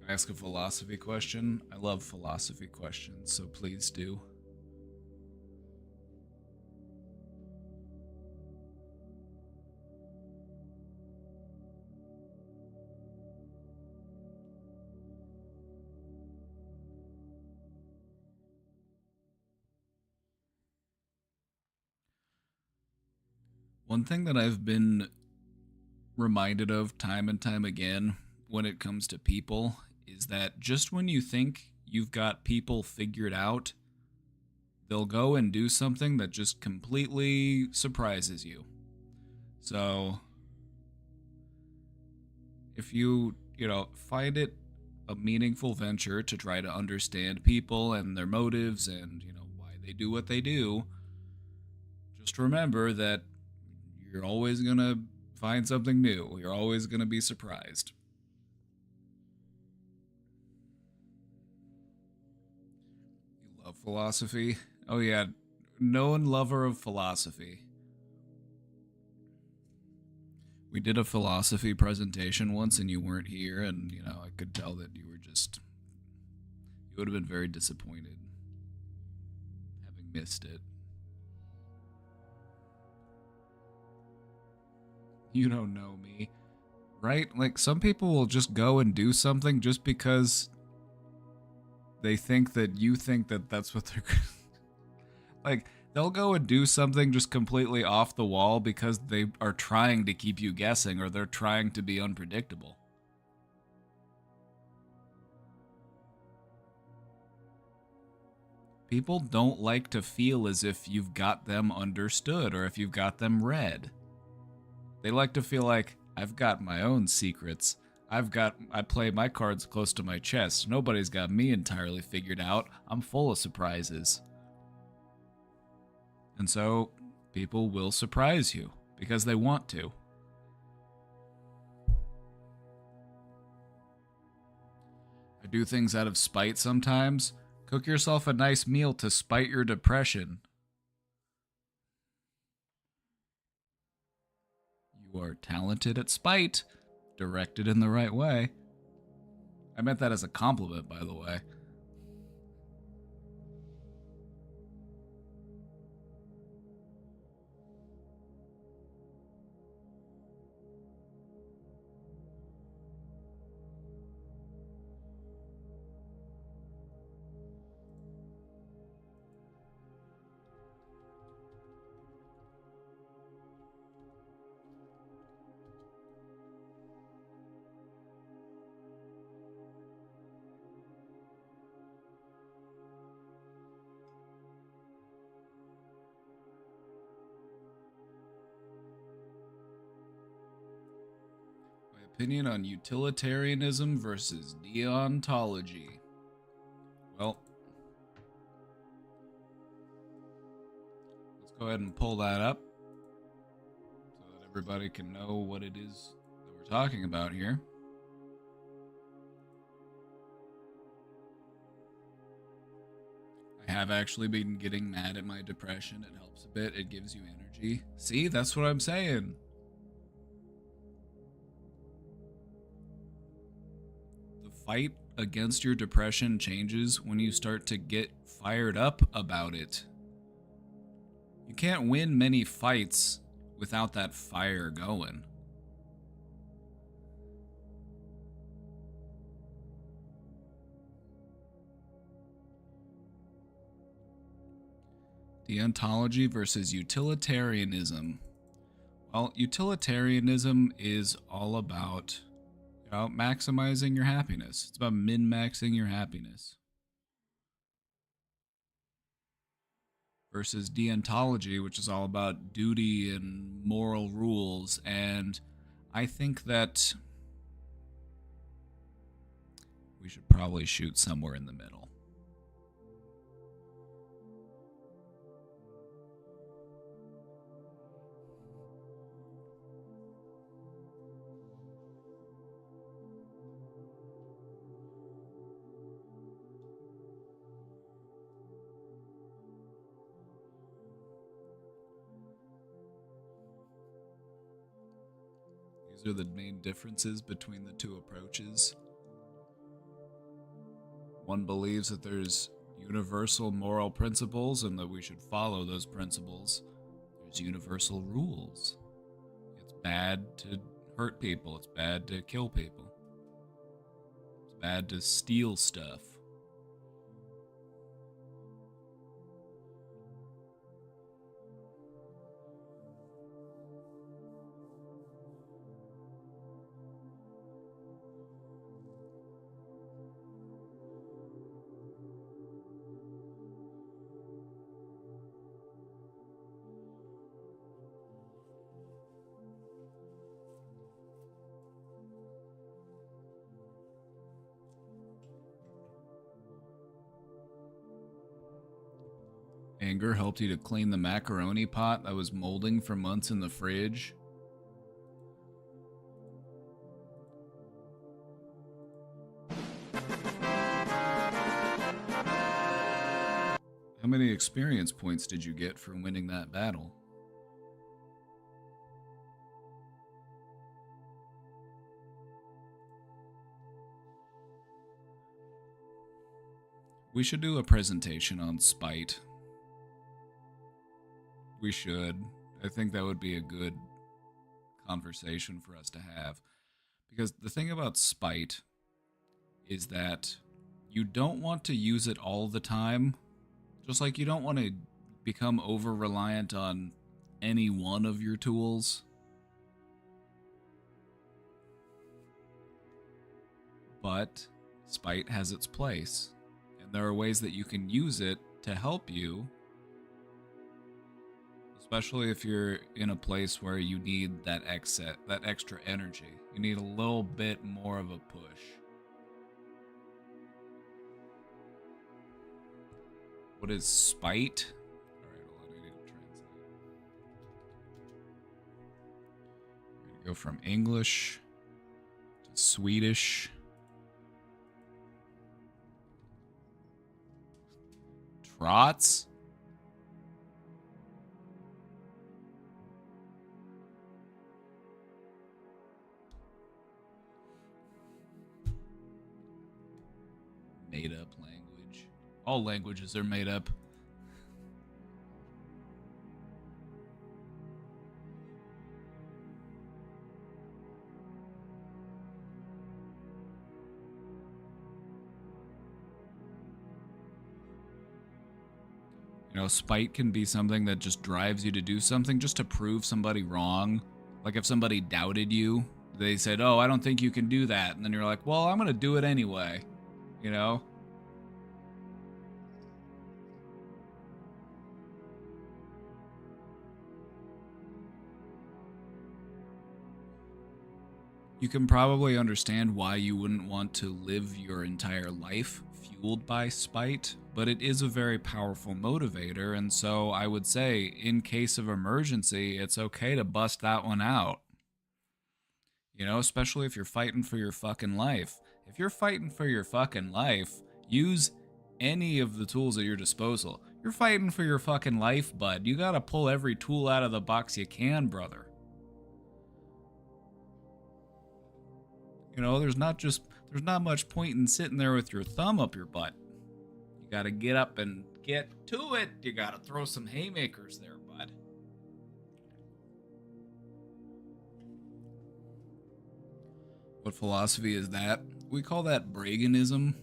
Ask a philosophy question. I love philosophy questions, so please do. One thing that I've been reminded of time and time again when it comes to people is that just when you think you've got people figured out, they'll go and do something that just completely surprises you. So, if you find it a meaningful venture to try to understand people and their motives and, why they do what they do, just remember that you're always going to find something new. You're always going to be surprised. You love philosophy? Oh, yeah. Known lover of philosophy. We did a philosophy presentation once and you weren't here, and, I could tell that you would have been very disappointed having missed it. You don't know me, right? Like, some people will just go and do something just because they think that you think that that's what they're like, they'll go and do something just completely off the wall because they are trying to keep you guessing, or they're trying to be unpredictable. People don't like to feel as if you've got them understood or if you've got them read. They like to feel like, I've got my own secrets. I play my cards close to my chest. Nobody's got me entirely figured out. I'm full of surprises. And so, people will surprise you because they want to. I do things out of spite sometimes. Cook yourself a nice meal to spite your depression. You are talented at spite, directed in the right way. I meant that as a compliment, by the way. Opinion on utilitarianism versus deontology. Well, let's go ahead and pull that up so that everybody can know what it is that we're talking about here. I have actually been getting mad at my depression. It helps a bit. It gives you energy. See, that's what I'm saying. Fight against your depression changes when you start to get fired up about it. You can't win many fights without that fire going. Deontology versus utilitarianism. Well, utilitarianism is all about, maximizing your happiness. It's about min-maxing your happiness. Versus deontology, which is all about duty and moral rules. And I think that we should probably shoot somewhere in the middle. These are the main differences between the two approaches. One believes that there's universal moral principles and that we should follow those principles. There's universal rules. It's bad to hurt people. It's bad to kill people. It's bad to steal stuff. Anger helped you to clean the macaroni pot that was molding for months in the fridge. How many experience points did you get for winning that battle? We should do a presentation on spite. We should. I think that would be a good conversation for us to have. Because the thing about spite is that you don't want to use it all the time. Just like you don't want to become over-reliant on any one of your tools. But spite has its place. And there are ways that you can use it to help you. Especially if you're in a place where you need that extra energy. You need a little bit more of a push. What is spite? Alright, hold on, I need to translate. We're gonna go from English to Swedish. Trots? Made up language. All languages are made up. Spite can be something that just drives you to do something just to prove somebody wrong. Like if somebody doubted you, they said, "Oh, I don't think you can do that." And then you're like, "Well, I'm going to do it anyway." You know? You can probably understand why you wouldn't want to live your entire life fueled by spite, but it is a very powerful motivator, and so I would say, in case of emergency, it's okay to bust that one out. Especially if you're fighting for your fucking life. If you're fighting for your fucking life, use any of the tools at your disposal. You're fighting for your fucking life, bud. You gotta pull every tool out of the box you can, brother. There's not much point in sitting there with your thumb up your butt. You gotta get up and get to it. You gotta throw some haymakers there, bud. What philosophy is that? We call that Reaganism.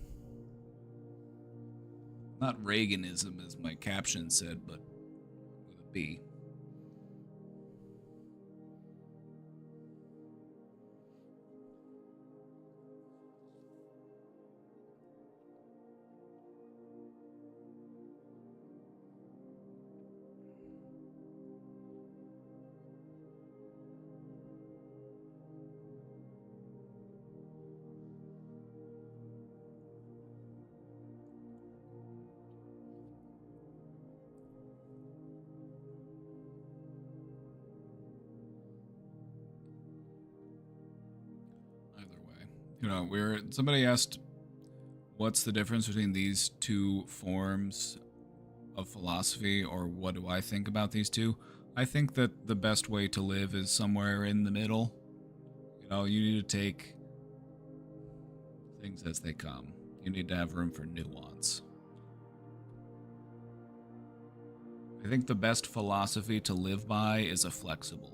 Not Reaganism, as my caption said, but be. Either way, somebody asked, what's the difference between these two forms of philosophy, or what do I think about these two? I think that the best way to live is somewhere in the middle. You need to take things as they come. You need to have room for nuance. I think the best philosophy to live by is a flexible one.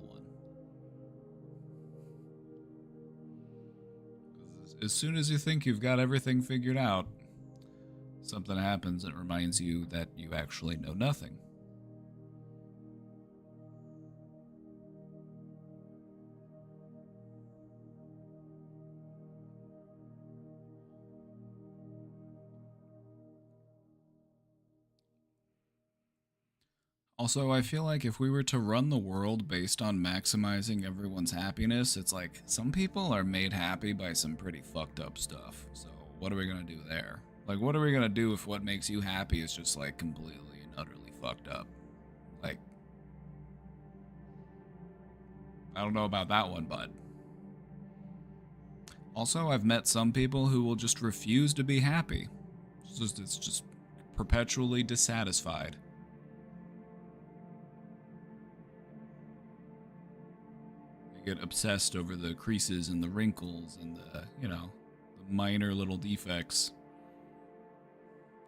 As soon as you think you've got everything figured out, something happens that reminds you that you actually know nothing. Also, I feel like if we were to run the world based on maximizing everyone's happiness, it's like some people are made happy by some pretty fucked up stuff. So, what are we gonna do there? Like, what are we gonna do if what makes you happy is just like completely and utterly fucked up? Like, I don't know about that one, bud. Also, I've met some people who will just refuse to be happy. It's just perpetually dissatisfied. They get obsessed over the creases and the wrinkles and the minor little defects.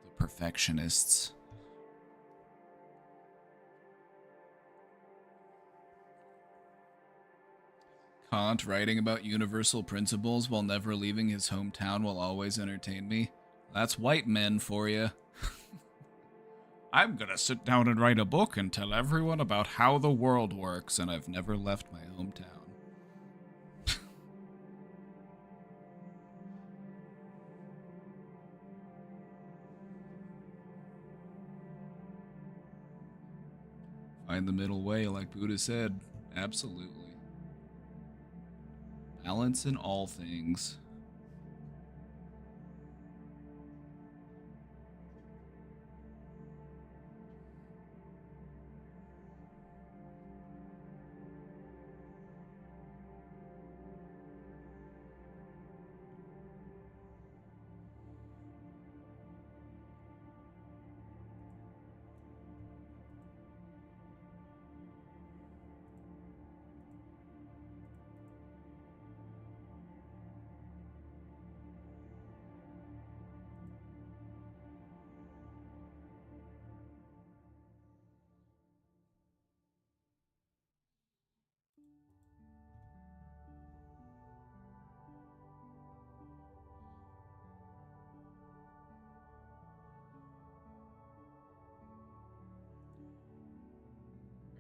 The perfectionists. Kant writing about universal principles while never leaving his hometown will always entertain me. That's white men for you. I'm gonna sit down and write a book and tell everyone about how the world works, and I've never left my hometown. Find the middle way, like Buddha said. Absolutely. Balance in all things.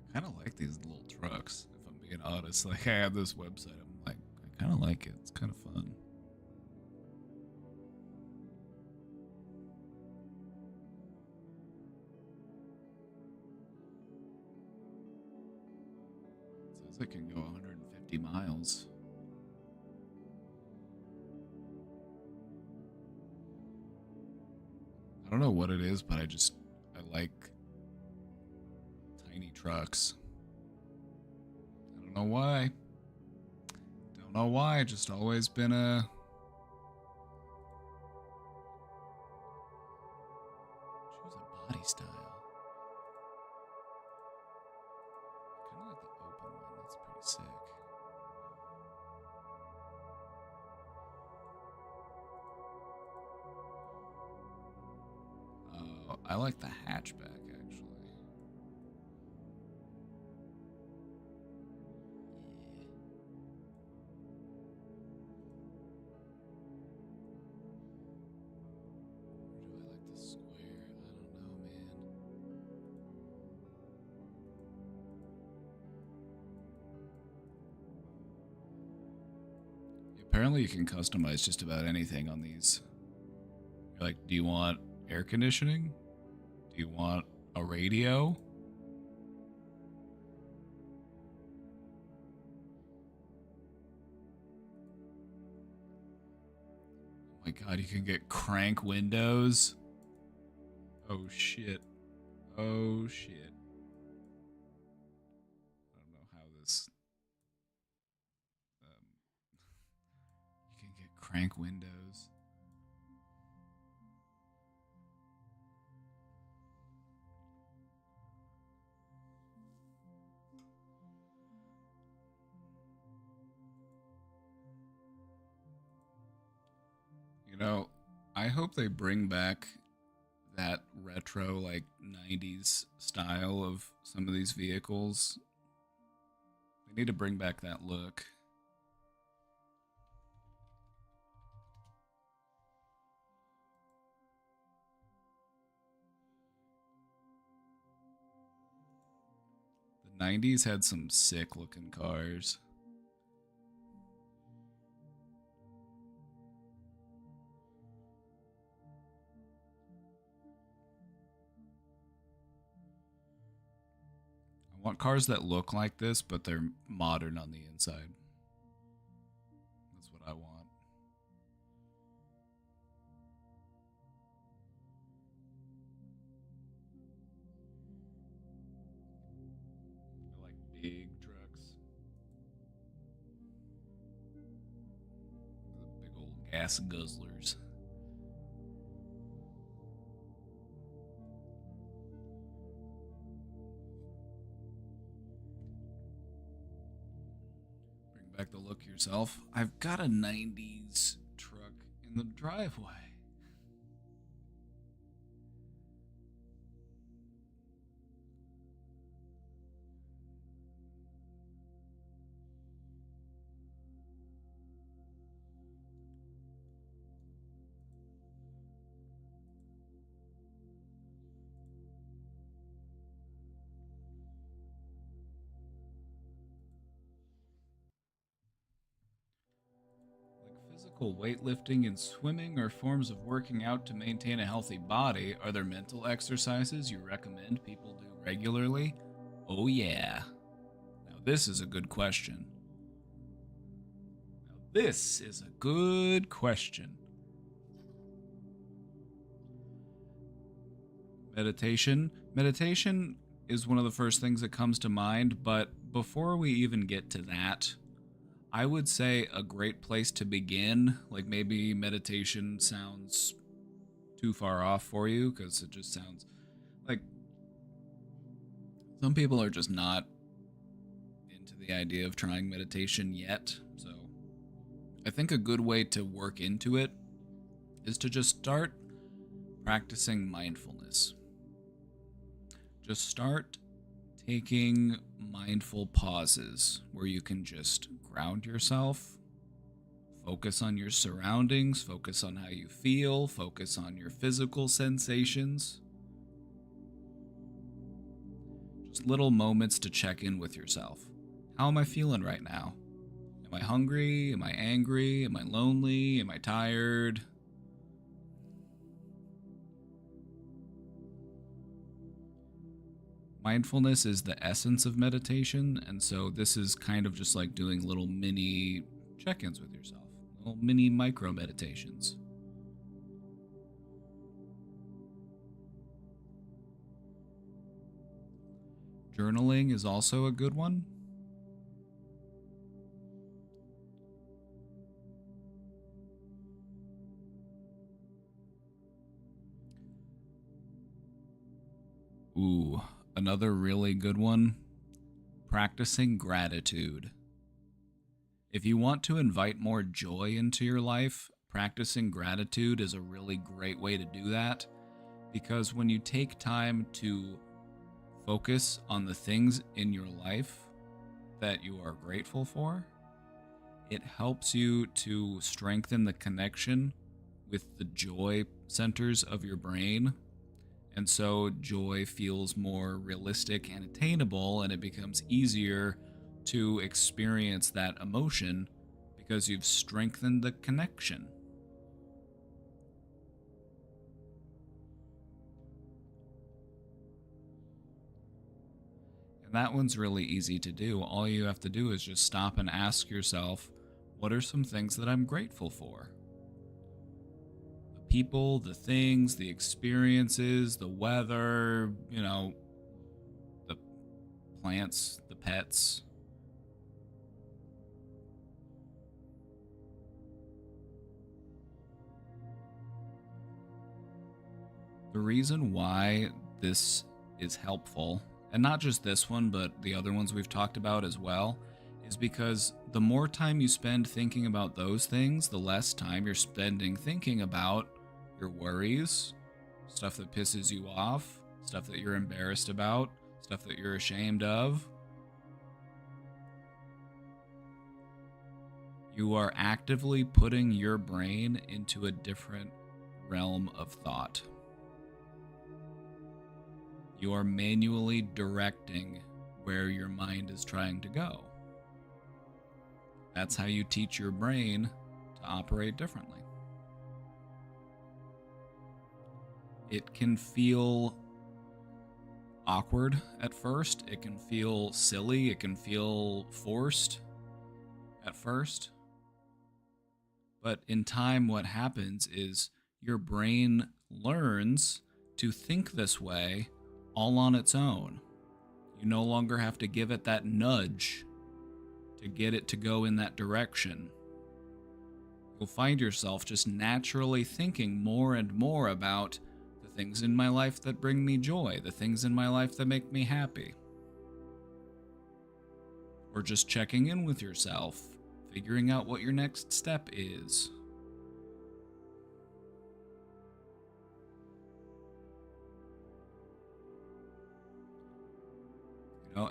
I kind of like these little trucks, if I'm being honest. Like, I have this website. I'm like, I kind of like it. It's kind of fun. It says it can go 150 miles. I don't know what it is, but I like tiny trucks. I don't know why. Don't know why. Just always been a. Choose a body style. Kind of like the open one. That's pretty sick. I like the hatchback, actually. Yeah. Or do I like the square? I don't know, man. apparently you can customize just about anything on these. Like, do you want air conditioning? Do you want a radio? Oh my god, you can get crank windows. Oh shit. Oh shit. I don't know how this... you can get crank windows. You know, I hope they bring back that retro, like, 90s style of some of these vehicles. They need to bring back that look. The 90s had some sick looking cars. I want cars that look like this, but they're modern on the inside. That's what I want. I like big trucks. The big old gas guzzlers. Bring back the look yourself. I've got a 90s truck in the driveway. Physical weightlifting and swimming are forms of working out to maintain a healthy body. Are there mental exercises you recommend people do regularly? Oh, yeah. Now, this is a good question. Meditation. Meditation is one of the first things that comes to mind, but before we even get to that, I would say a great place to begin, like maybe meditation sounds too far off for you because it just sounds like some people are just not into the idea of trying meditation yet. So I think a good way to work into it is to just start practicing mindfulness. Just start taking mindful pauses where you can just ground yourself, focus on your surroundings, focus on how you feel, focus on your physical sensations. Just little moments to check in with yourself. How am I feeling right now? Am I hungry? Am I angry? Am I lonely? Am I tired? Mindfulness is the essence of meditation, and so this is kind of just like doing little mini check-ins with yourself, little mini micro meditations. Journaling is also a good one. Ooh, another really good one. Practicing gratitude. If you want to invite more joy into your life, practicing gratitude is a really great way to do that, because when you take time to focus on the things in your life that you are grateful for, it helps you to strengthen the connection with the joy centers of your brain. And so joy feels more realistic and attainable, and it becomes easier to experience that emotion because you've strengthened the connection. And that one's really easy to do. All you have to do is just stop and ask yourself, what are some things that I'm grateful for? The people, the things, the experiences, the weather, the plants, the pets. The reason why this is helpful, and not just this one, but the other ones we've talked about as well, is because the more time you spend thinking about those things, the less time you're spending thinking about your worries, stuff that pisses you off, stuff that you're embarrassed about, stuff that you're ashamed of. You are actively putting your brain into a different realm of thought. You are manually directing where your mind is trying to go. That's how you teach your brain to operate differently. It can feel awkward at first. It can feel silly. It can feel forced at first. But in time, what happens is your brain learns to think this way all on its own. You no longer have to give it that nudge to get it to go in that direction. You'll find yourself just naturally thinking more and more about the things in my life that bring me joy, the things in my life that make me happy. Or just checking in with yourself, figuring out what your next step is.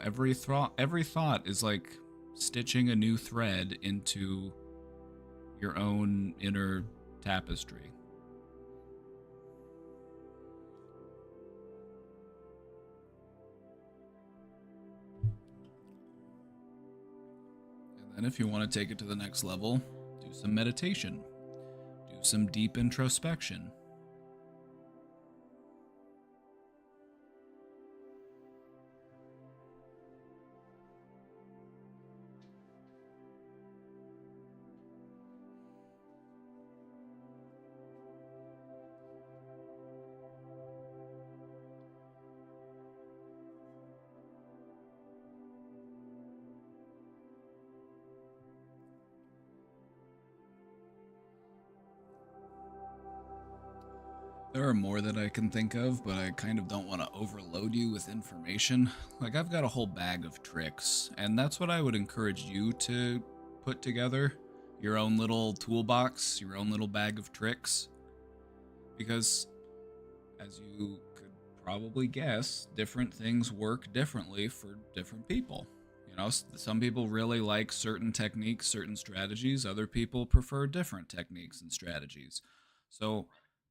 Every thought is like stitching a new thread into your own inner tapestry. And then if you want to take it to the next level, do some meditation. Do some deep introspection. There are more that I can think of, but I kind of don't want to overload you with information. Like, I've got a whole bag of tricks, and that's what I would encourage you to put together. Your own little toolbox, your own little bag of tricks. Because, as you could probably guess, different things work differently for different people. Some people really like certain techniques, certain strategies. Other people prefer different techniques and strategies. So,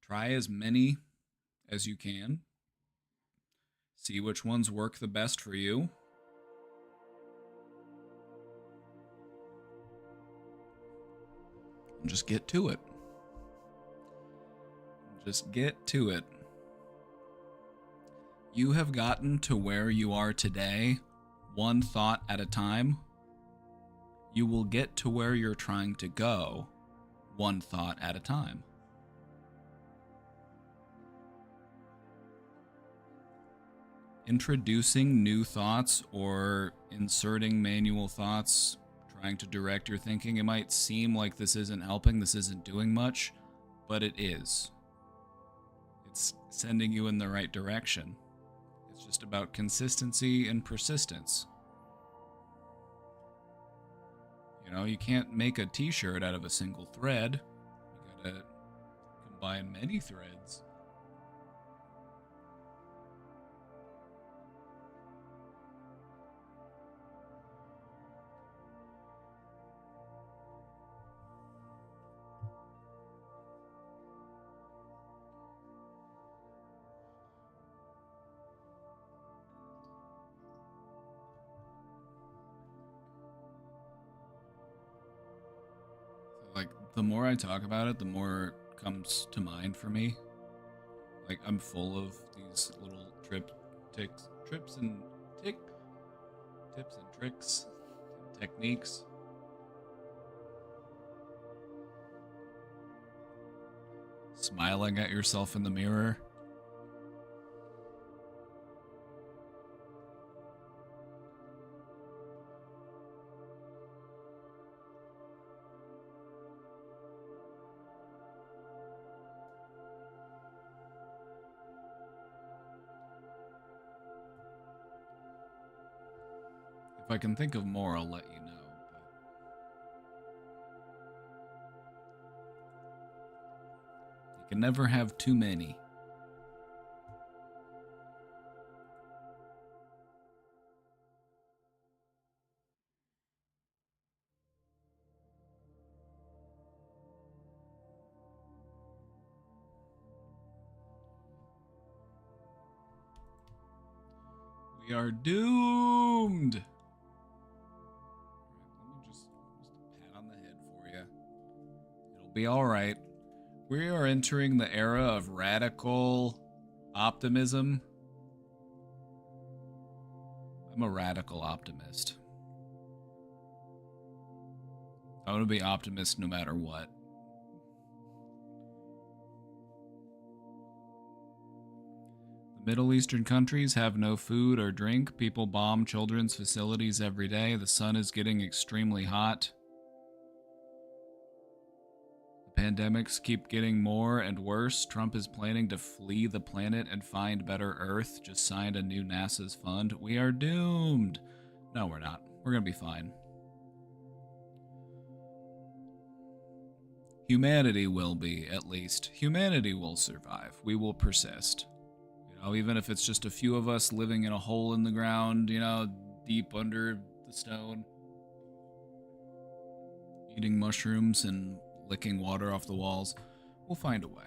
try as many as you can. See which ones work the best for you. And just get to it. Just get to it. You have gotten to where you are today, one thought at a time. You will get to where you're trying to go, one thought at a time. Introducing new thoughts or inserting manual thoughts, trying to direct your thinking, it might seem like this isn't helping, this isn't doing much, but it is. It's sending you in the right direction. It's just about consistency and persistence. You can't make a t-shirt out of a single thread. You gotta combine many threads. The more I talk about it, the more it comes to mind for me. Like, I'm full of these little tips and tricks and techniques. Smiling at yourself in the mirror. If I can think of more, I'll let you know. But you can never have too many. We are doomed! Let me just a pat on the head for you. It'll be alright. We are entering the era of radical optimism. I'm a radical optimist. I want to be optimist no matter what. The Middle Eastern countries have no food or drink. People bomb children's facilities every day. The sun is getting extremely hot. The pandemics keep getting more and worse. Trump is planning to flee the planet and find better Earth. Just signed a new NASA's fund. We are doomed. No, we're not. We're going to be fine. Humanity will be, at least. Humanity will survive. We will persist. You know, even if it's just a few of us living in a hole in the ground, you know, deep under the stone, eating mushrooms and licking water off the walls, we'll find a way.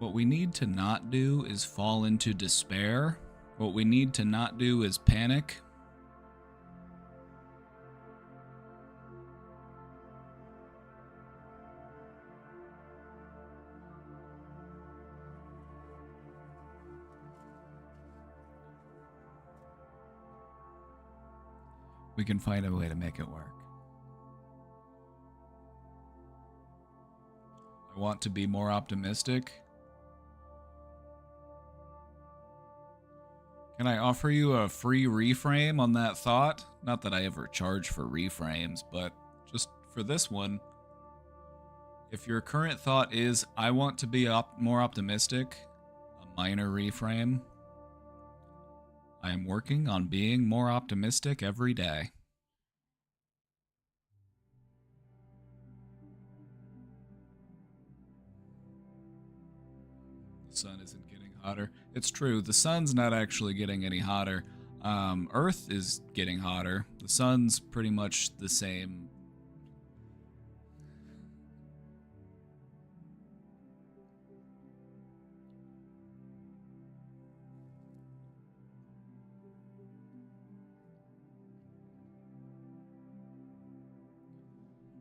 What we need to not do is fall into despair. What we need to not do is panic. We can find a way to make it work. I want to be more optimistic. Can I offer you a free reframe on that thought? Not that I ever charge for reframes, but just for this one. If your current thought is, I want to be more optimistic, a minor reframe. I am working on being more optimistic every day. The sun isn't getting hotter. It's true, the sun's not actually getting any hotter. Earth is getting hotter. The sun's pretty much the same.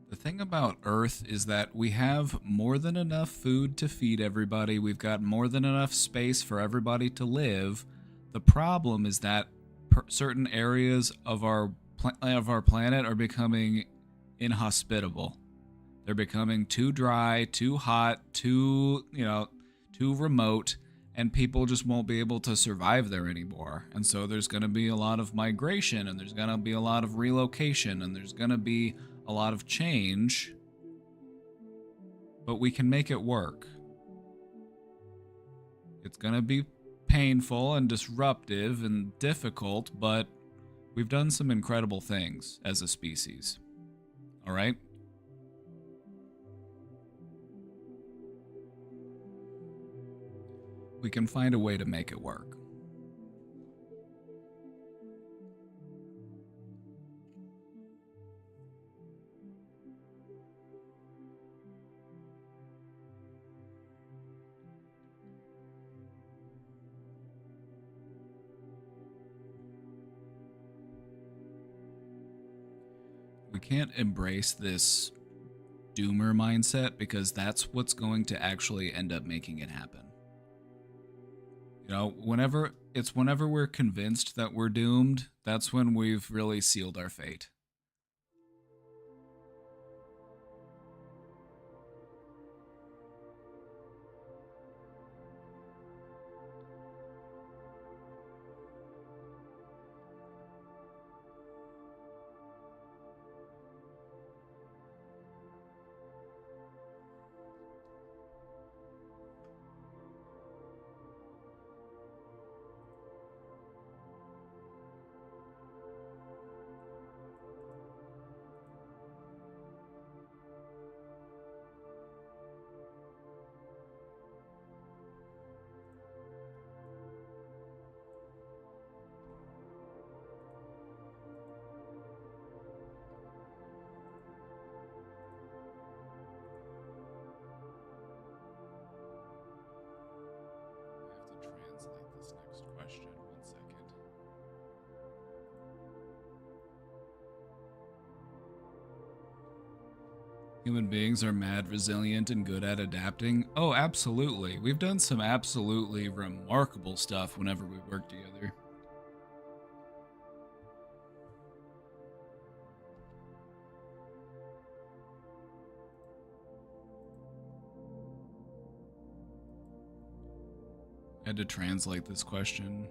The thing about Earth is that we have more than enough food to feed everybody. We've got more than enough space for everybody to live. The problem is that certain areas of our planet are becoming inhospitable. They're becoming too dry, too hot, too remote, and people just won't be able to survive there anymore. And so there's going to be a lot of migration, and there's going to be a lot of relocation, and there's going to be a lot of change, but we can make it work. It's going to be painful and disruptive and difficult, but we've done some incredible things as a species. All right? We can find a way to make it work. can't embrace this doomer mindset, because that's what's going to actually end up making it happen. You know, whenever we're convinced that we're doomed, that's when we've really sealed our fate. Human beings are mad resilient and good at adapting. Oh, absolutely. We've done some absolutely remarkable stuff whenever we work together. I had to translate this question.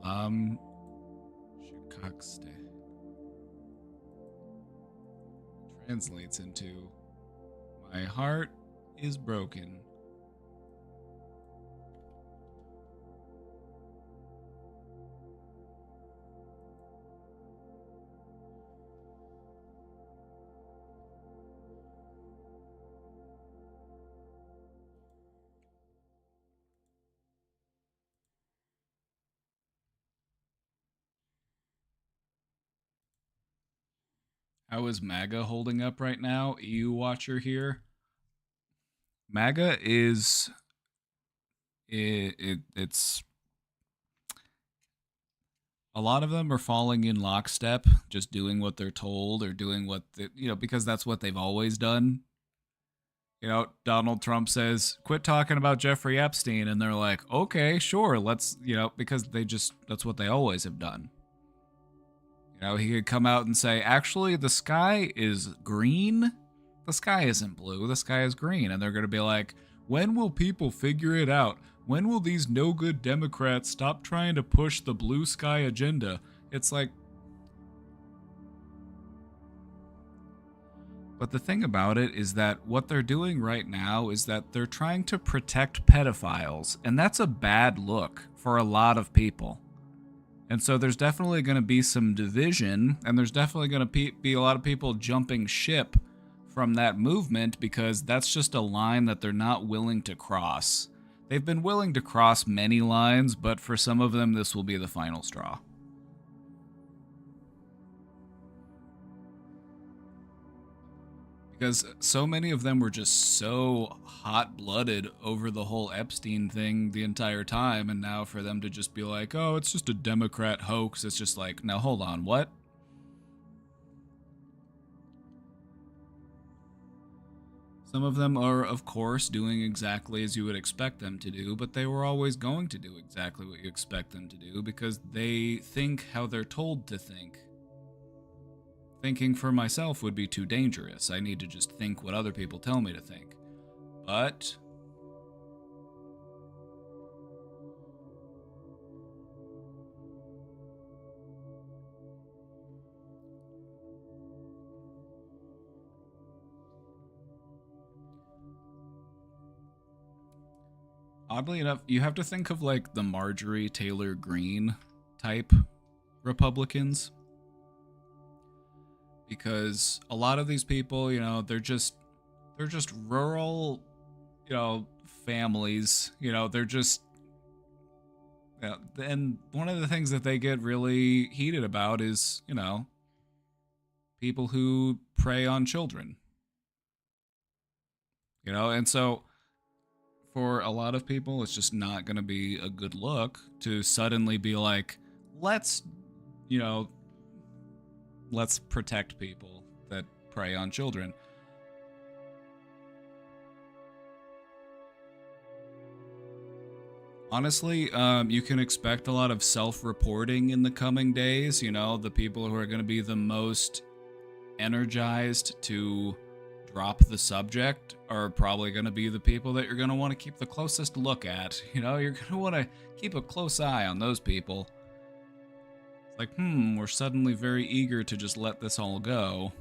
Shikakste. Translates into, my heart is broken. How is MAGA holding up right now? EU Watcher here. MAGA is it's a lot of them are falling in lockstep, just doing what they're told or doing what because that's what they've always done. You know, Donald Trump says, "Quit talking about Jeffrey Epstein," and they're like, "Okay, sure, let's," because that's what they always have done. He could come out and say, actually, the sky is green. The sky isn't blue. The sky is green. And they're going to be like, when will people figure it out? When will these no good Democrats stop trying to push the blue sky agenda? It's like... But the thing about it is that what they're doing right now is that they're trying to protect pedophiles. And that's a bad look for a lot of people. And so there's definitely going to be some division, and there's definitely going to be a lot of people jumping ship from that movement, because that's just a line that they're not willing to cross. They've been willing to cross many lines, but for some of them, this will be the final straw. Because so many of them were just so hot-blooded over the whole Epstein thing the entire time, and now for them to just be like, oh, it's just a Democrat hoax, it's just like, now hold on, what? Some of them are, of course, doing exactly as you would expect them to do, but they were always going to do exactly what you expect them to do, because they think how they're told to think. Thinking for myself would be too dangerous. I need to just think what other people tell me to think. But... oddly enough, you have to think of like the Marjorie Taylor Greene type Republicans. Because a lot of these people, they're just rural, families, they're just, and one of the things that they get really heated about is, people who prey on children. And so for a lot of people, it's just not going to be a good look to suddenly be like, let's, let's protect people that prey on children. Honestly, you can expect a lot of self-reporting in the coming days. You know, the people who are going to be the most energized to drop the subject are probably going to be the people that you're going to want to keep the closest look at. You know, you're going to want to keep a close eye on those people. It's like, we're suddenly very eager to just let this all go.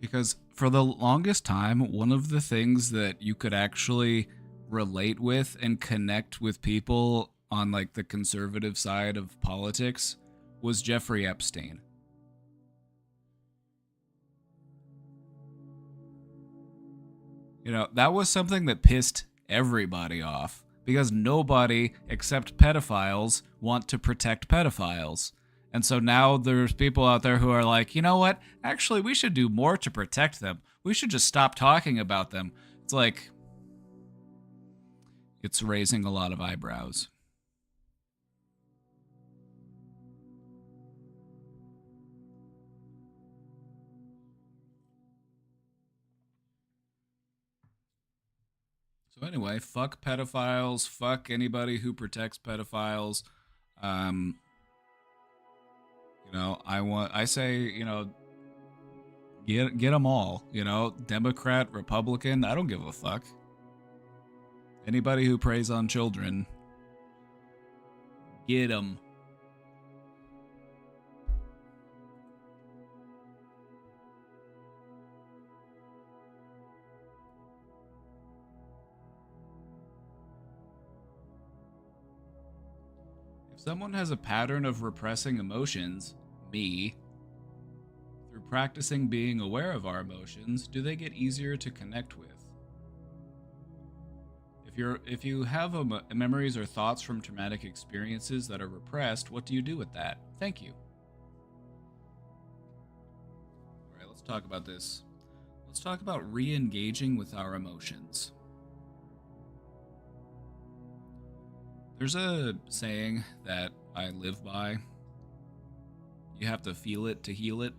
Because for the longest time, one of the things that you could actually relate with and connect with people on like the conservative side of politics was Jeffrey Epstein. You know, that was something that pissed everybody off because nobody except pedophiles want to protect pedophiles. And so now there's people out there who are like, you know what? Actually, we should do more to protect them. We should just stop talking about them. It's like, it's raising a lot of eyebrows. So anyway, fuck pedophiles. Fuck anybody who protects pedophiles. Um, I say, get them all. You know, Democrat, Republican. I don't give a fuck. Anybody who preys on children, get them. If someone has a pattern of repressing emotions, me, through practicing being aware of our emotions, do they get easier to connect with? If you have memories or thoughts from traumatic experiences that are repressed, what do you do with that? Thank you. All right, let's talk about this. Let's talk about re-engaging with our emotions. There's a saying that I live by. You have to feel it to heal it.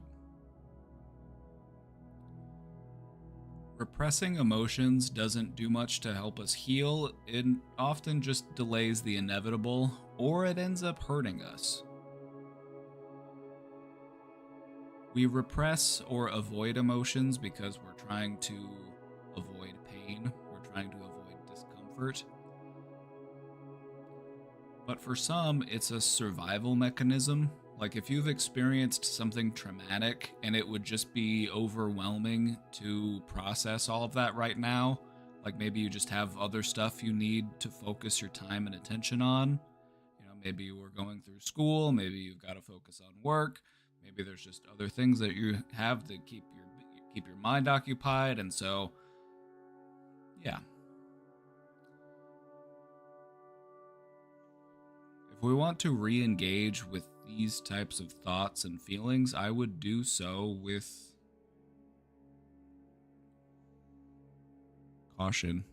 Repressing emotions doesn't do much to help us heal. It often just delays the inevitable, or it ends up hurting us. We repress or avoid emotions because we're trying to avoid pain, we're trying to avoid discomfort. But for some, it's a survival mechanism. Like if you've experienced something traumatic and it would just be overwhelming to process all of that right now, like maybe you just have other stuff you need to focus your time and attention on. You know, maybe you were going through school, maybe you've got to focus on work, maybe there's just other things that you have to keep your mind occupied, and so yeah. If we want to re-engage with these types of thoughts and feelings, I would do so with caution.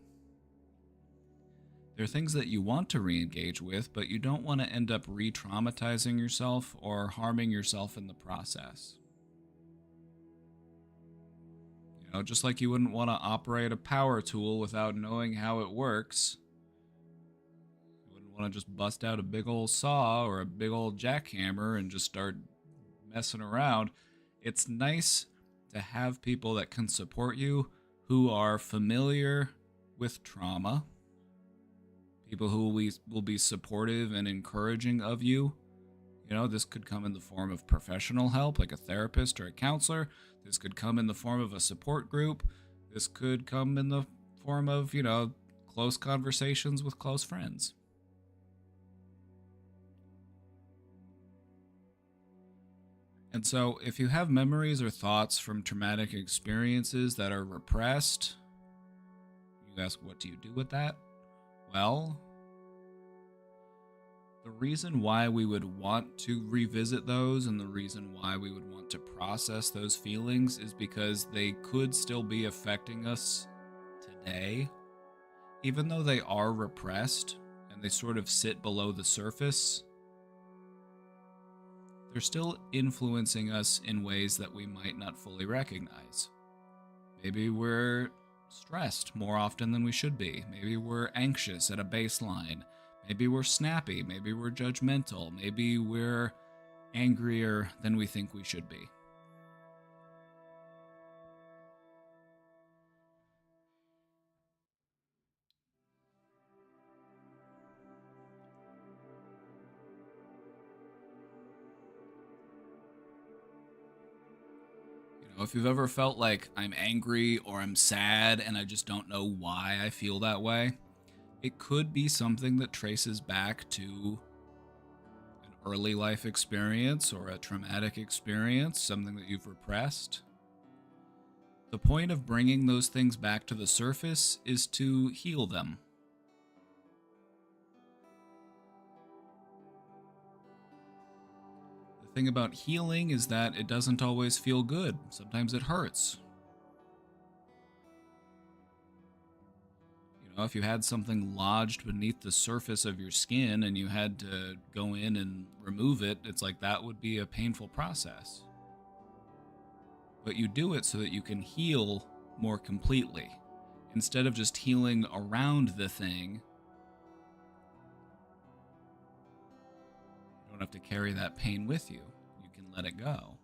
There are things that you want to re-engage with, but you don't want to end up re-traumatizing yourself or harming yourself in the process. You know, just like you wouldn't want to operate a power tool without knowing how it works. Want to just bust out a big old saw or a big old jackhammer and just start messing around. It's nice to have people that can support you who are familiar with trauma, people who will be supportive and encouraging of you. You know, this could come in the form of professional help, like a therapist or a counselor. This could come in the form of a support group. This could come in the form of, close conversations with close friends. And so, if you have memories or thoughts from traumatic experiences that are repressed, you ask, what do you do with that? Well, the reason why we would want to revisit those and the reason why we would want to process those feelings is because they could still be affecting us today. Even though they are repressed and they sort of sit below the surface, they're still influencing us in ways that we might not fully recognize. Maybe we're stressed more often than we should be. Maybe we're anxious at a baseline. Maybe we're snappy. Maybe we're judgmental. Maybe we're angrier than we think we should be. If you've ever felt like I'm angry or I'm sad and I just don't know why I feel that way, it could be something that traces back to an early life experience or a traumatic experience, something that you've repressed. The point of bringing those things back to the surface is to heal them. The thing about healing is that it doesn't always feel good. Sometimes it hurts. If you had something lodged beneath the surface of your skin and you had to go in and remove it, it's like that would be a painful process. But you do it so that you can heal more completely. Instead of just healing around the thing, you don't have to carry that pain with you. You can let it go.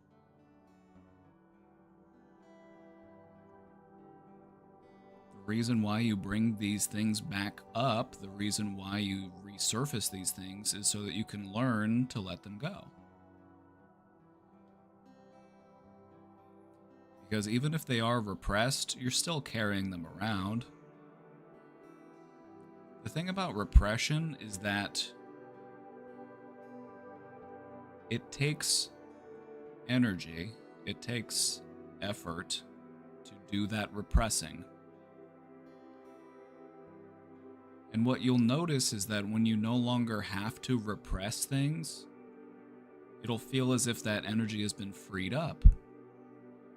The reason why you bring these things back up, the reason why you resurface these things is so that you can learn to let them go. Because even if they are repressed, you're still carrying them around. The thing about repression is that it takes energy, it takes effort to do that repressing. And what you'll notice is that when you no longer have to repress things, it'll feel as if that energy has been freed up.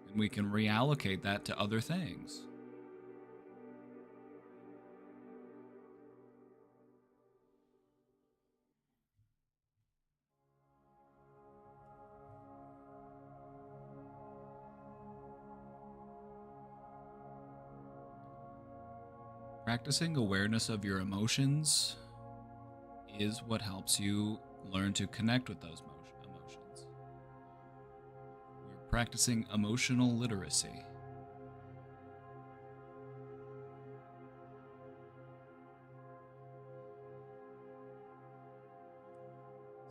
And we can reallocate that to other things. Practicing awareness of your emotions is what helps you learn to connect with those emotions. We're practicing emotional literacy.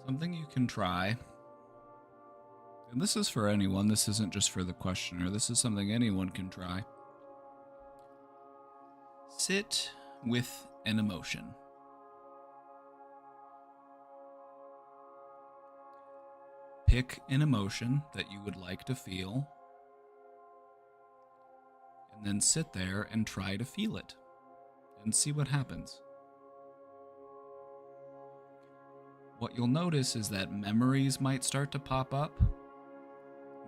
Something you can try, and this is for anyone, this isn't just for the questioner, this is something anyone can try. Sit with an emotion. Pick an emotion that you would like to feel, and then sit there and try to feel it, and see what happens. What you'll notice is that memories might start to pop up,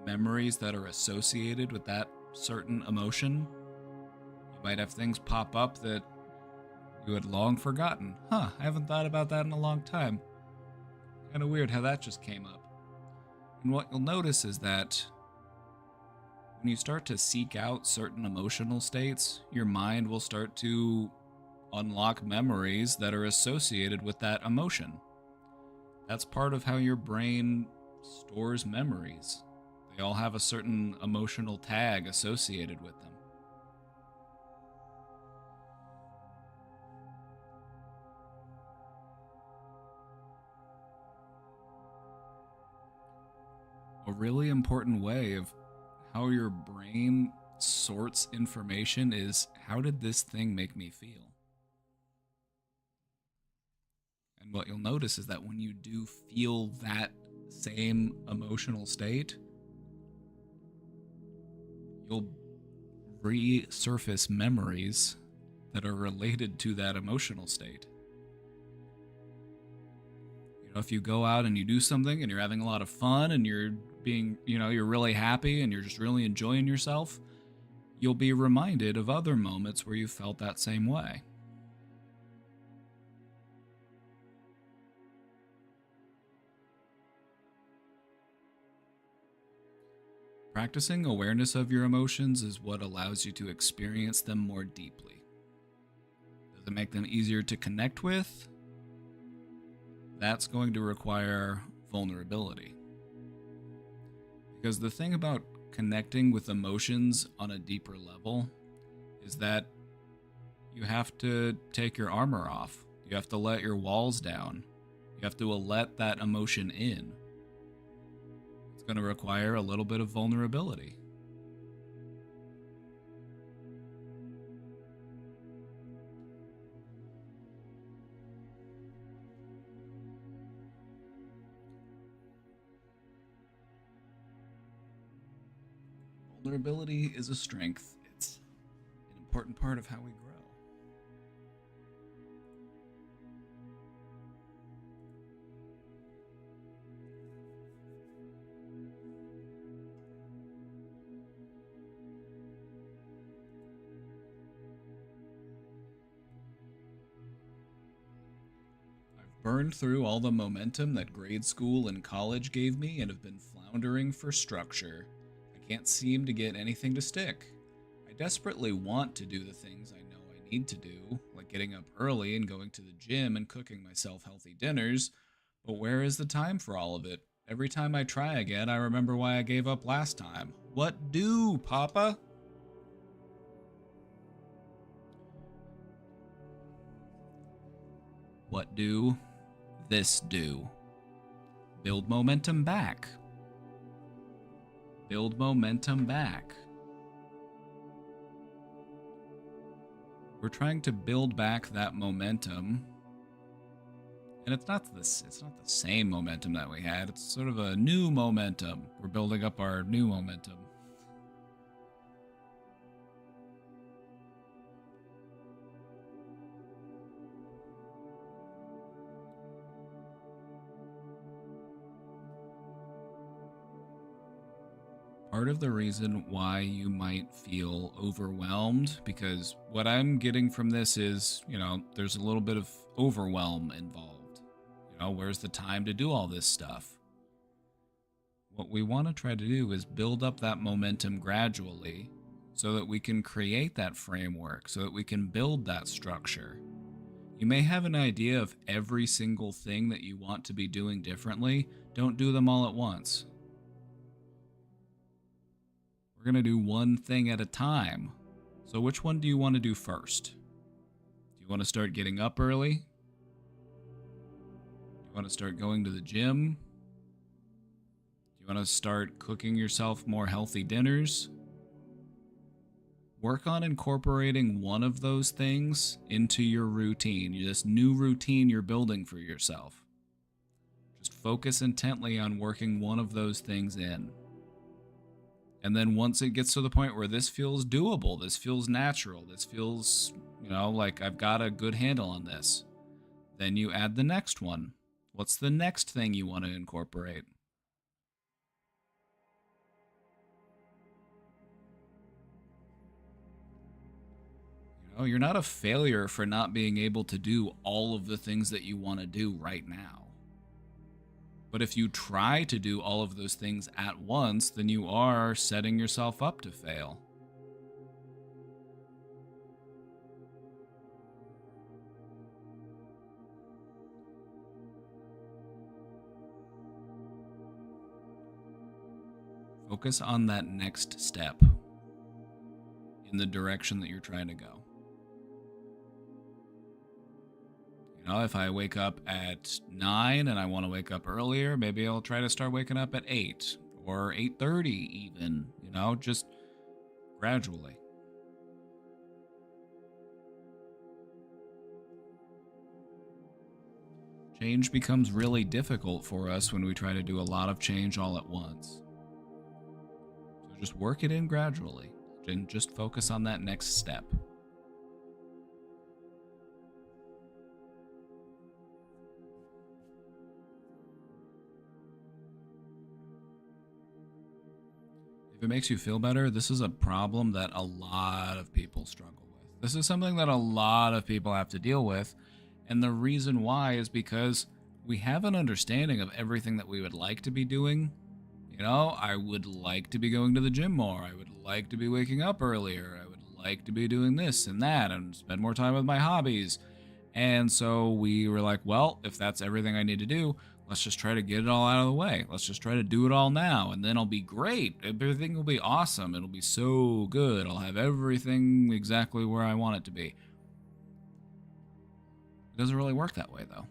memories that are associated with that certain emotion. You might have things pop up that you had long forgotten. I haven't thought about that in a long time. Kind of weird how that just came up. And what you'll notice is that when you start to seek out certain emotional states, your mind will start to unlock memories that are associated with that emotion. That's part of how your brain stores memories. They all have a certain emotional tag associated with them. A really important way of how your brain sorts information is, how did this thing make me feel? And what you'll notice is that when you do feel that same emotional state, you'll resurface memories that are related to that emotional state. You know, if you go out and you do something and you're having a lot of fun and you're being, you're really happy and you're just really enjoying yourself, you'll be reminded of other moments where you felt that same way. Practicing awareness of your emotions is what allows you to experience them more deeply. Does it make them easier to connect with? That's going to require vulnerability. Because the thing about connecting with emotions on a deeper level is that you have to take your armor off. You have to let your walls down. You have to let that emotion in. It's going to require a little bit of vulnerability. Vulnerability is a strength. It's an important part of how we grow. I've burned through all the momentum that grade school and college gave me and have been floundering for structure. I can't seem to get anything to stick. I desperately want to do the things I know I need to do, like getting up early and going to the gym and cooking myself healthy dinners, but where is the time for all of it? Every time I try again, I remember why I gave up last time. What do, Papa? What do this do? Build momentum back. Build momentum back. We're trying to build back that momentum. And it's not the same momentum that we had. It's sort of a new momentum. We're building up our new momentum. Part of the reason why you might feel overwhelmed, because what I'm getting from this is, there's a little bit of overwhelm involved. Where's the time to do all this stuff? What we want to try to do is build up that momentum gradually so that we can create that framework, so that we can build that structure. You may have an idea of every single thing that you want to be doing differently. Don't do them all at once. We're going to do one thing at a time. So which one do you want to do first? Do you want to start getting up early? Do you want to start going to the gym? Do you want to start cooking yourself more healthy dinners? Work on incorporating one of those things into your routine, this new routine you're building for yourself. Just focus intently on working one of those things in. And then once it gets to the point where this feels doable, this feels natural, this feels, like I've got a good handle on this, then you add the next one. What's the next thing you want to incorporate? You're not a failure for not being able to do all of the things that you want to do right now. But if you try to do all of those things at once, then you are setting yourself up to fail. Focus on that next step in the direction that you're trying to go. If I wake up at 9 and I want to wake up earlier, maybe I'll try to start waking up at 8 or 8:30 even, just gradually. Change becomes really difficult for us when we try to do a lot of change all at once. So just work it in gradually. and just focus on that next step. If it makes you feel better, this is a problem that a lot of people struggle with. This is something that a lot of people have to deal with. And the reason why is because we have an understanding of everything that we would like to be doing. You know, I would like to be going to the gym more. I would like to be waking up earlier. I would like to be doing this and that and spend more time with my hobbies. And so we were like, well, if that's everything I need to do, let's just try to get it all out of the way. Let's just try to do it all now, and then it'll be great. Everything will be awesome. It'll be so good. I'll have everything exactly where I want it to be. It doesn't really work that way, though.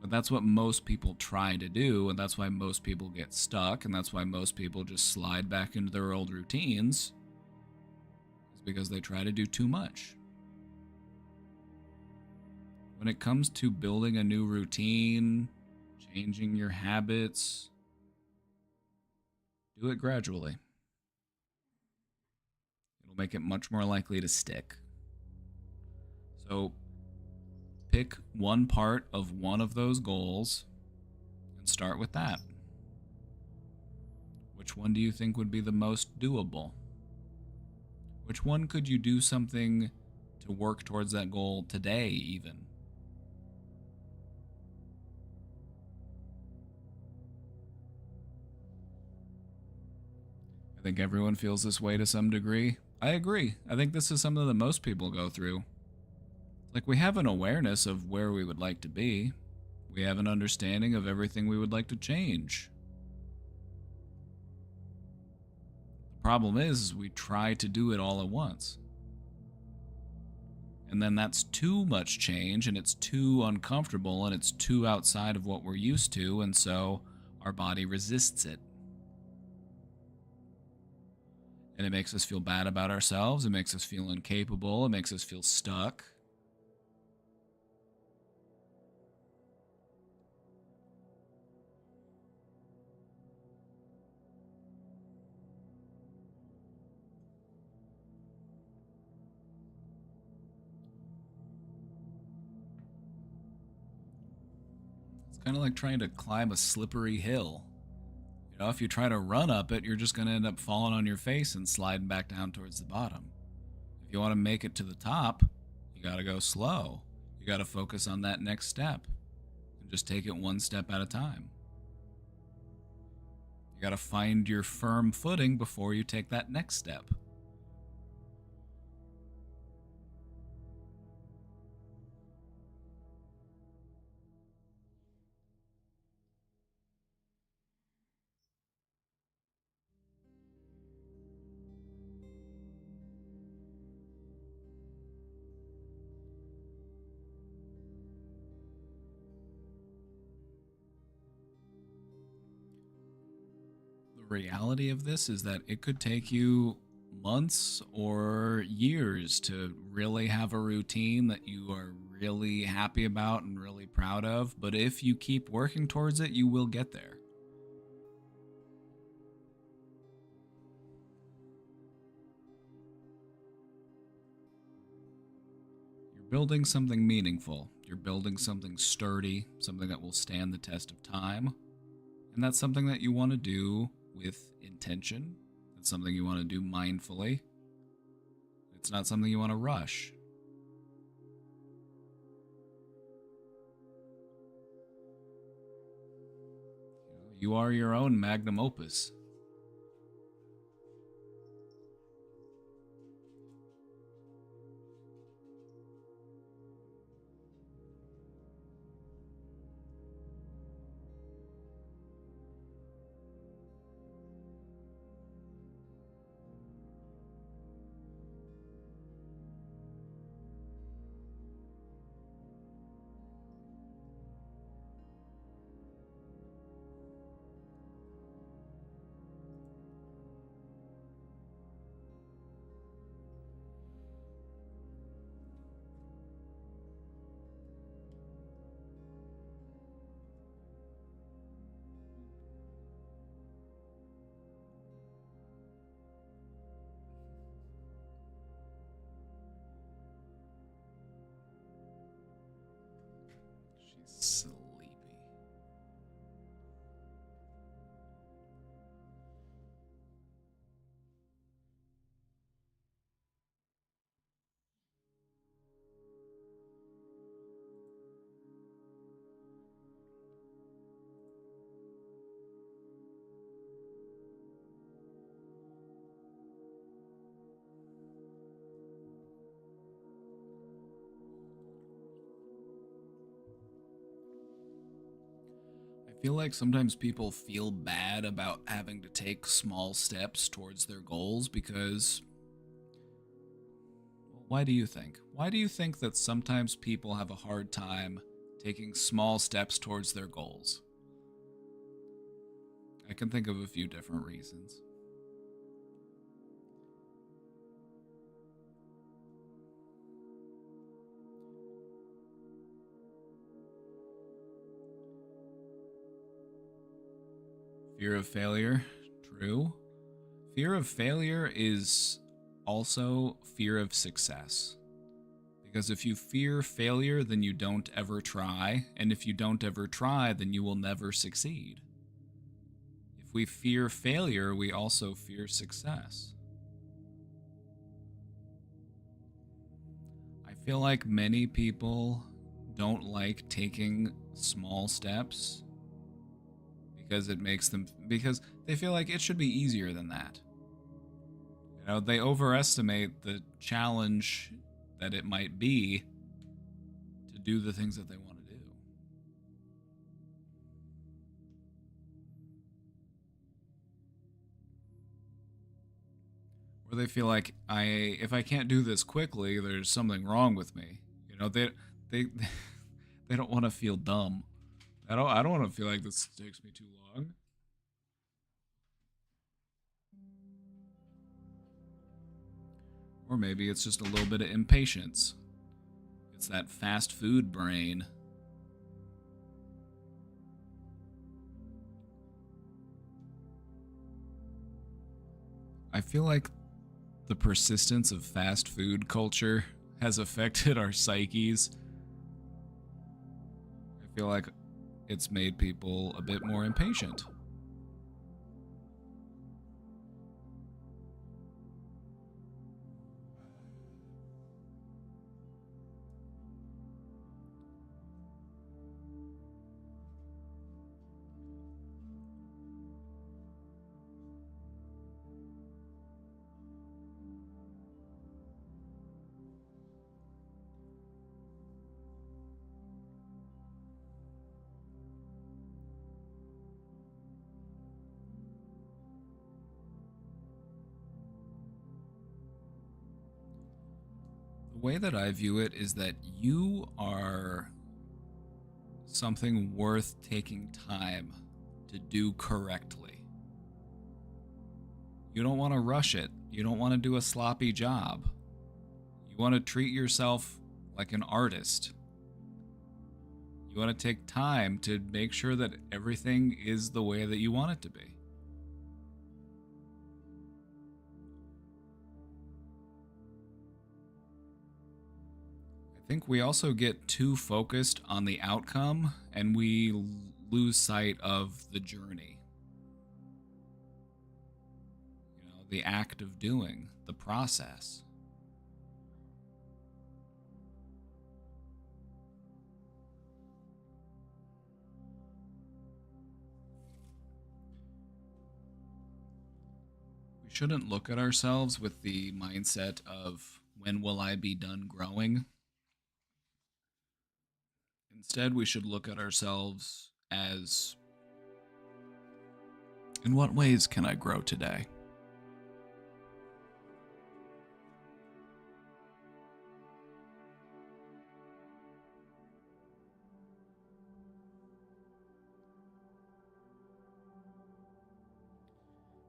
But that's what most people try to do, and that's why most people get stuck, and that's why most people just slide back into their old routines. It's because they try to do too much. When it comes to building a new routine, changing your habits, do it gradually. It'll make it much more likely to stick. So pick one part of one of those goals and start with that. Which one do you think would be the most doable? Which one could you do something to work towards that goal today, even? I think everyone feels this way to some degree. I agree. I think this is something that most people go through. Like, we have an awareness of where we would like to be. We have an understanding of everything we would like to change. The problem is we try to do it all at once. And then that's too much change, and it's too uncomfortable, and it's too outside of what we're used to, and so our body resists it. And it makes us feel bad about ourselves. It makes us feel incapable. It makes us feel stuck. It's kind of like trying to climb a slippery hill. You know, if you try to run up it, you're just going to end up falling on your face and sliding back down towards the bottom. If you want to make it to the top, you got to go slow. You got to focus on that next step and just take it one step at a time. You got to find your firm footing before you take that next step. The reality of this is that it could take you months or years to really have a routine that you are really happy about and really proud of. But if you keep working towards it, you will get there. You're building something meaningful. You're building something sturdy, something that will stand the test of time. And that's something that you want to do with intention. It's something you want to do mindfully. It's not something you want to rush. You are your own magnum opus. Sleepy. I feel like sometimes people feel bad about having to take small steps towards their goals because, well, why do you think? Why do you think that sometimes people have a hard time taking small steps towards their goals? I can think of a few different reasons. Fear of failure, true. Fear of failure is also fear of success. Because if you fear failure, then you don't ever try. And if you don't ever try, then you will never succeed. If we fear failure, we also fear success. I feel like many people don't like taking small steps because it makes them, because they feel like it should be easier than that. You know, they overestimate the challenge that it might be to do the things that they want to do. Or they feel like if I can't do this quickly, there's something wrong with me. You know, they they don't want to feel dumb. I don't want to feel like this takes me too long. Or maybe it's just a little bit of impatience. It's that fast food brain. I feel like the persistence of fast food culture has affected our psyches. I feel like it's made people a bit more impatient. The way that I view it is that you are something worth taking time to do correctly. You don't want to rush it. You don't want to do a sloppy job. You want to treat yourself like an artist. You want to take time to make sure that everything is the way that you want it to be. I think we also get too focused on the outcome and we lose sight of the journey. You know, the act of doing, the process. We shouldn't look at ourselves with the mindset of when will I be done growing? Instead, we should look at ourselves as in what ways can I grow today?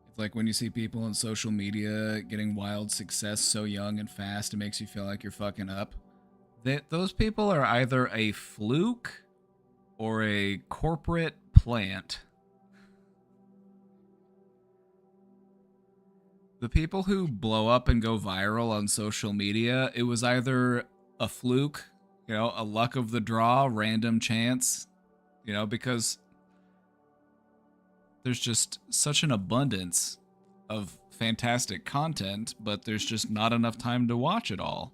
It's like when you see people on social media getting wild success so young and fast, it makes you feel like you're fucking up. Those people are either a fluke or a corporate plant. The people who blow up and go viral on social media, it was either a fluke You know, a luck of the draw, random chance, you know, because there's just such an abundance of fantastic content, but there's just not enough time to watch it all.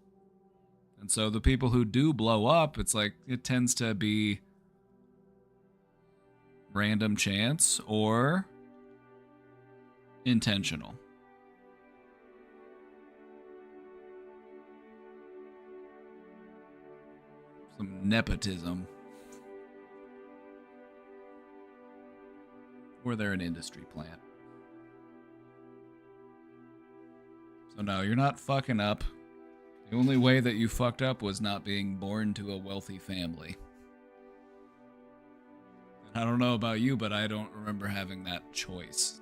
And so the people who do blow up, it's like it tends to be random chance or intentional. Some nepotism. Or they're an industry plant. So no, you're not fucking up. The only way that you fucked up was not being born to a wealthy family. And I don't know about you, but I don't remember having that choice.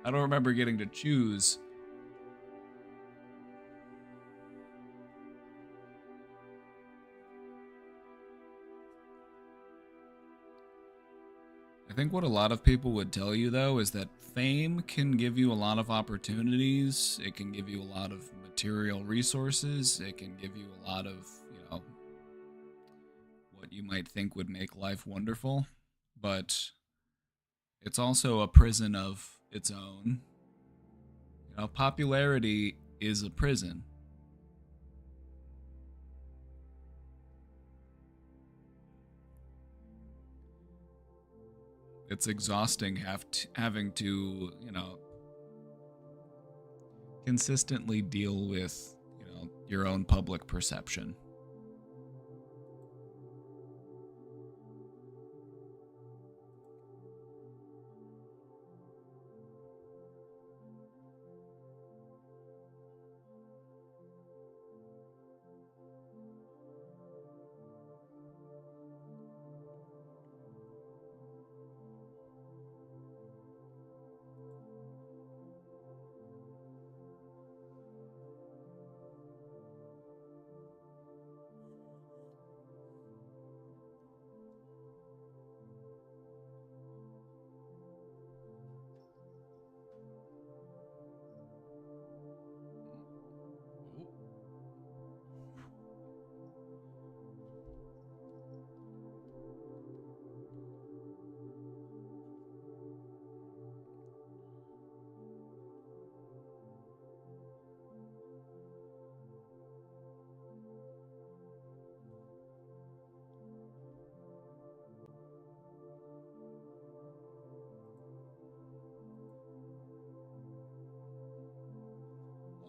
I don't remember getting to choose. I think what a lot of people would tell you, though, is that fame can give you a lot of opportunities. It can give you a lot of material resources. It can give you a lot of, you know, what you might think would make life wonderful. But it's also a prison of its own. You know, popularity is a prison. It's exhausting having to, you know, consistently deal with, you know, your own public perception.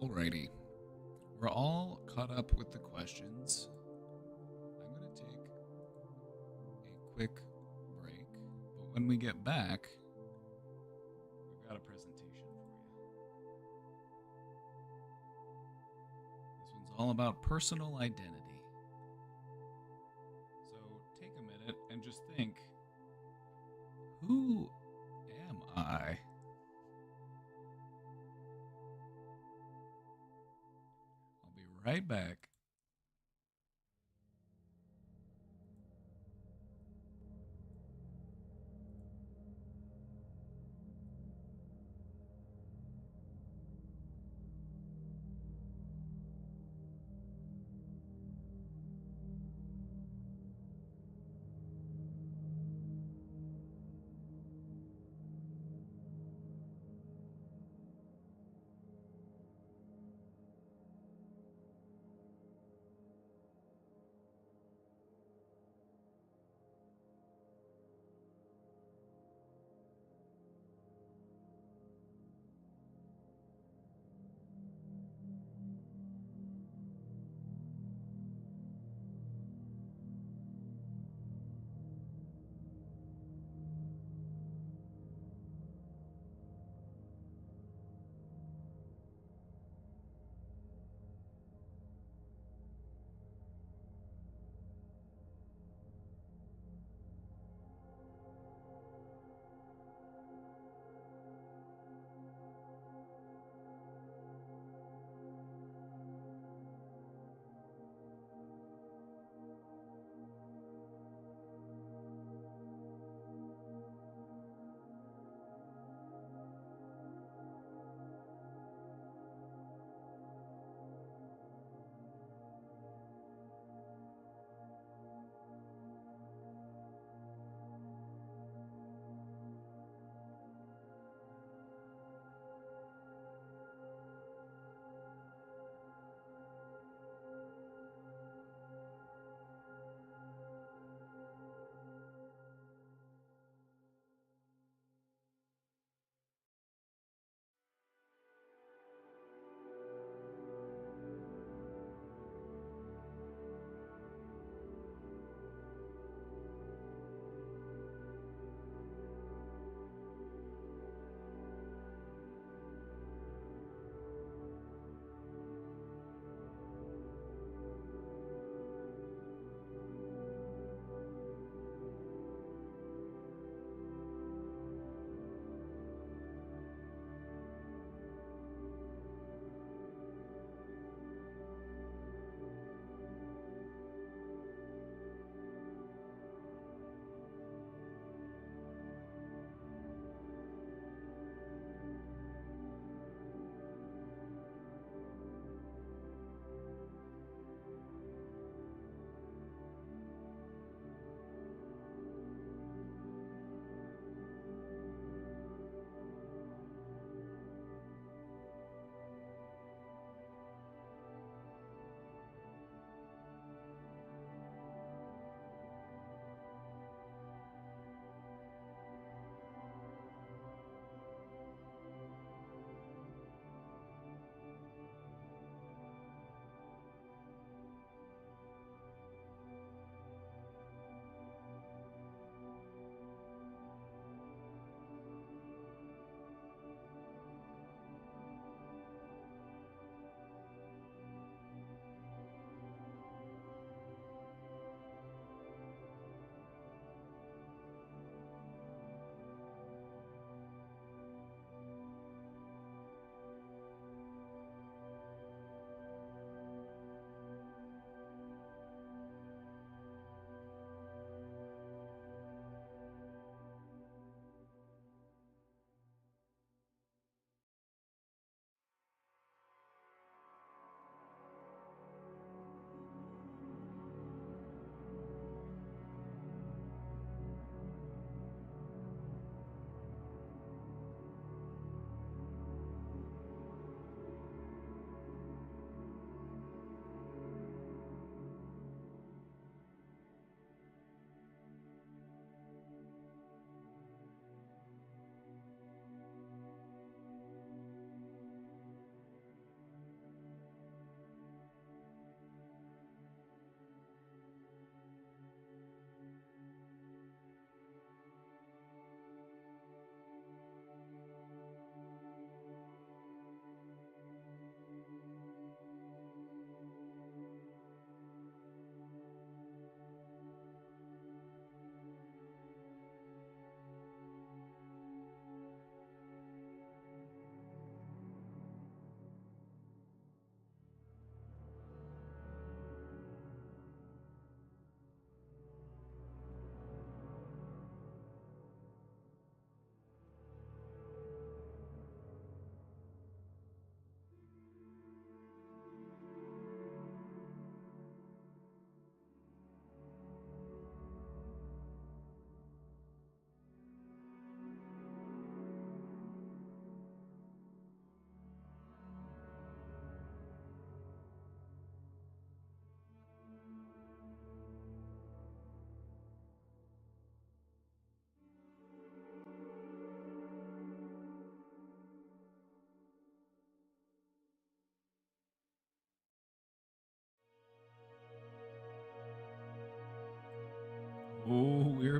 Alrighty. We're all caught up with the questions. I'm going to take a quick break, but when we get back, we've got a presentation for you. This one's all about personal identity. So take a minute and just think, who am I? I'll be right back.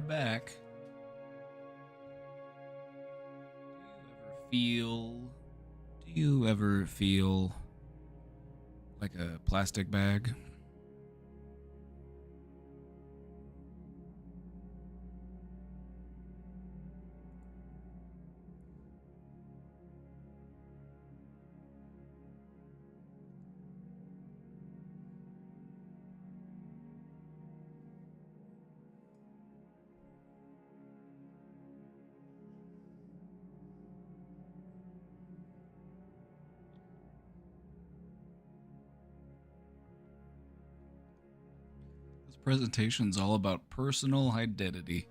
back. Do you ever feel like a plastic bag? This presentation's all about personal identity.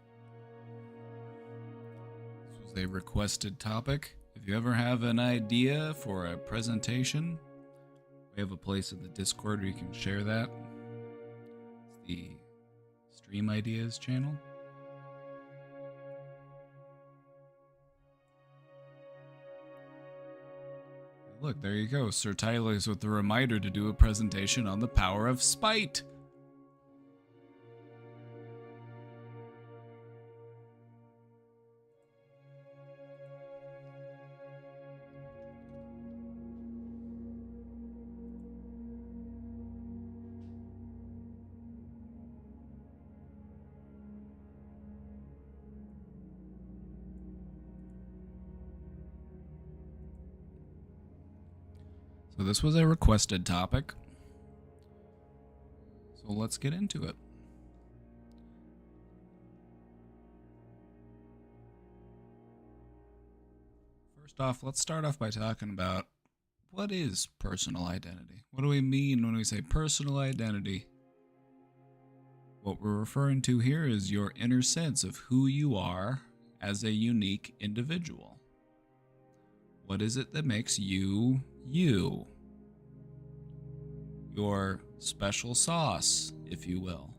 This was a requested topic. If you ever have an idea for a presentation, we have a place in the Discord where you can share that. It's the Stream Ideas channel. Look, there you go. Sir Tyler's with the reminder to do a presentation on the power of spite. So this was a requested topic. So let's get into it. First off, let's start off by talking about what is personal identity? What do we mean when we say personal identity? What we're referring to here is your inner sense of who you are as a unique individual. What is it that makes you, you? Your special sauce, if you will.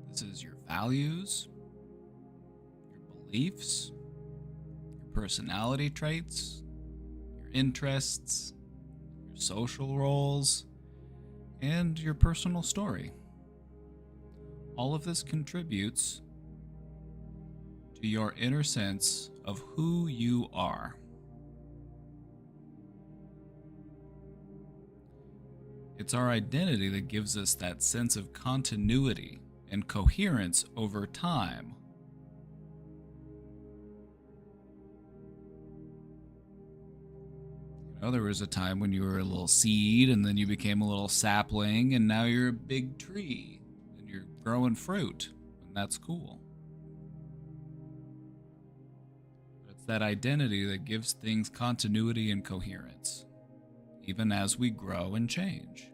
This is your values, your beliefs, your personality traits, your interests, your social roles, and your personal story. All of this contributes to your inner sense of who you are. It's our identity that gives us that sense of continuity and coherence over time. You know, there was a time when you were a little seed, and then you became a little sapling, and now you're a big tree, and you're growing fruit, and that's cool. It's that identity that gives things continuity and coherence, even as we grow and change.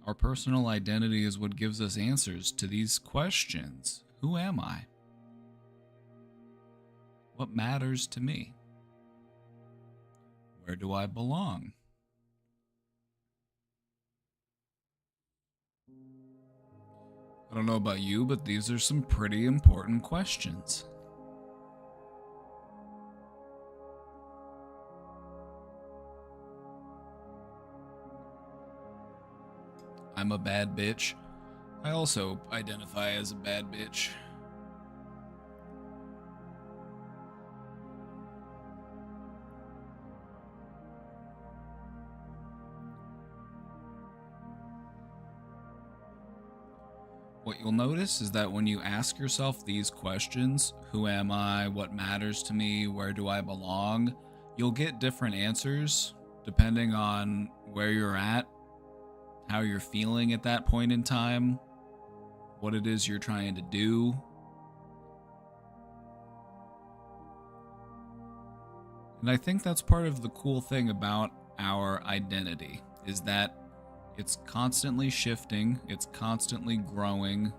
Our personal identity is what gives us answers to these questions. Who am I? What matters to me? Where do I belong? I don't know about you, but these are some pretty important questions. I'm a bad bitch. I also identify as a bad bitch. What you'll notice is that when you ask yourself these questions, who am I, what matters to me, where do I belong, you'll get different answers depending on where you're at, how you're feeling at that point in time, what it is you're trying to do. And I think that's part of the cool thing about our identity, is that it's constantly shifting, it's constantly growing.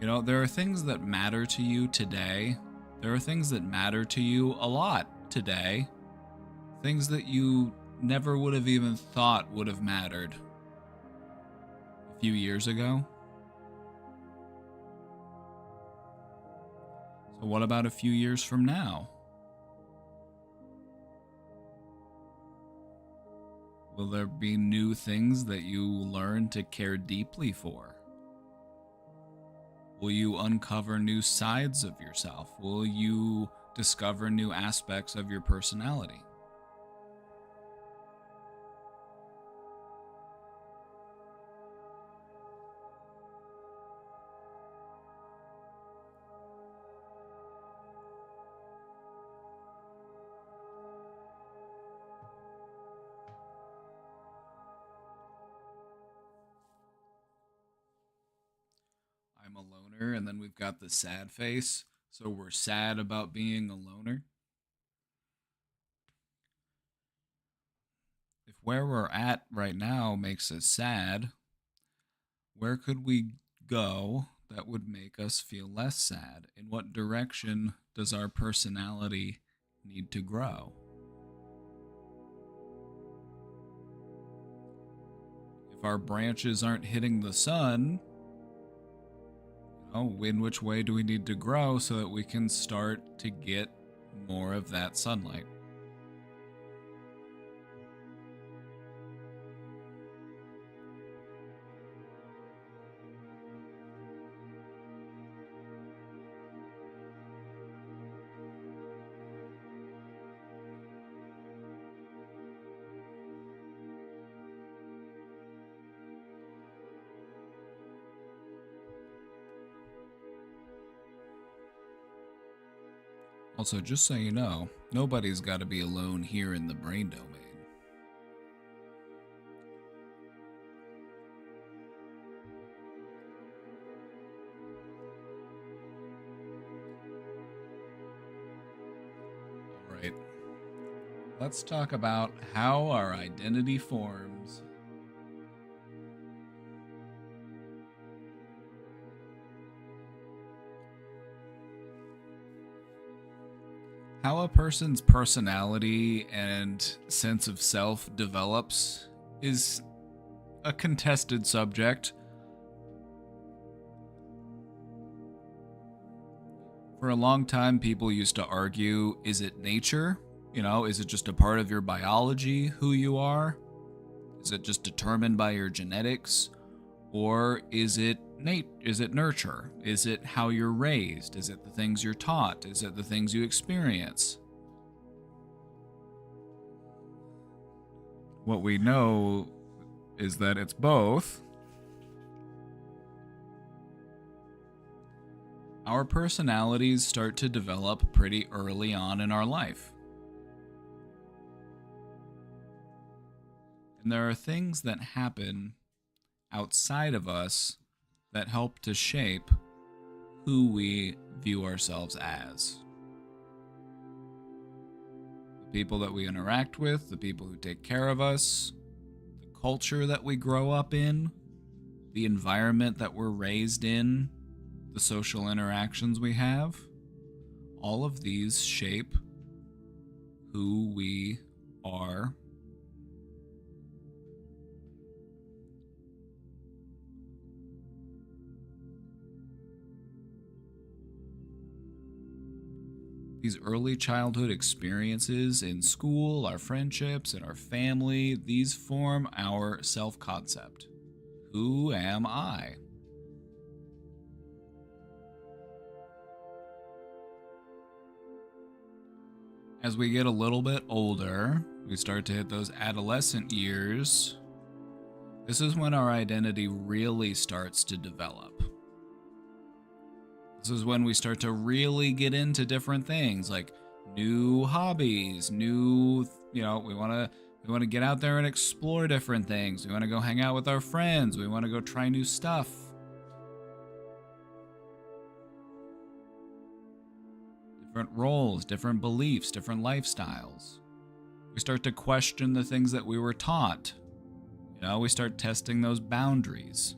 You know, there are things that matter to you today. There are things that matter to you a lot today. Things that you never would have even thought would have mattered a few years ago. So what about a few years from now? Will there be new things that you learn to care deeply for? Will you uncover new sides of yourself? Will you discover new aspects of your personality? I'm a loner, and then we've got the sad face. So we're sad about being a loner. If where we're at right now makes us sad, where could we go that would make us feel less sad? In what direction does our personality need to grow? If our branches aren't hitting the sun, in which way do we need to grow so that we can start to get more of that sunlight? Also, just so you know, nobody's got to be alone here in the brain domain. Alright, let's talk about how our identity forms. How a person's personality and sense of self develops is a contested subject. For a long time, people used to argue, is it nature? Is it just a part of your biology, who you are? Is it just determined by your genetics? Or is it nurture? Is it how you're raised? Is it the things you're taught? Is it the things you experience? What we know is that it's both. Our personalities start to develop pretty early on in our life. And there are things that happen outside of us that help to shape who we view ourselves as. The people that we interact with, the people who take care of us, the culture that we grow up in, the environment that we're raised in, the social interactions we have, all of these shape who we are. These early childhood experiences in school, our friendships, and our family, these form our self-concept. Who am I? As we get a little bit older, we start to hit those adolescent years. This is when our identity really starts to develop. This is when we start to really get into different things, like new hobbies, we want to get out there and explore different things. We want to go hang out with our friends. We want to go try new stuff. Different roles, different beliefs, different lifestyles. We start to question the things that we were taught. We start testing those boundaries.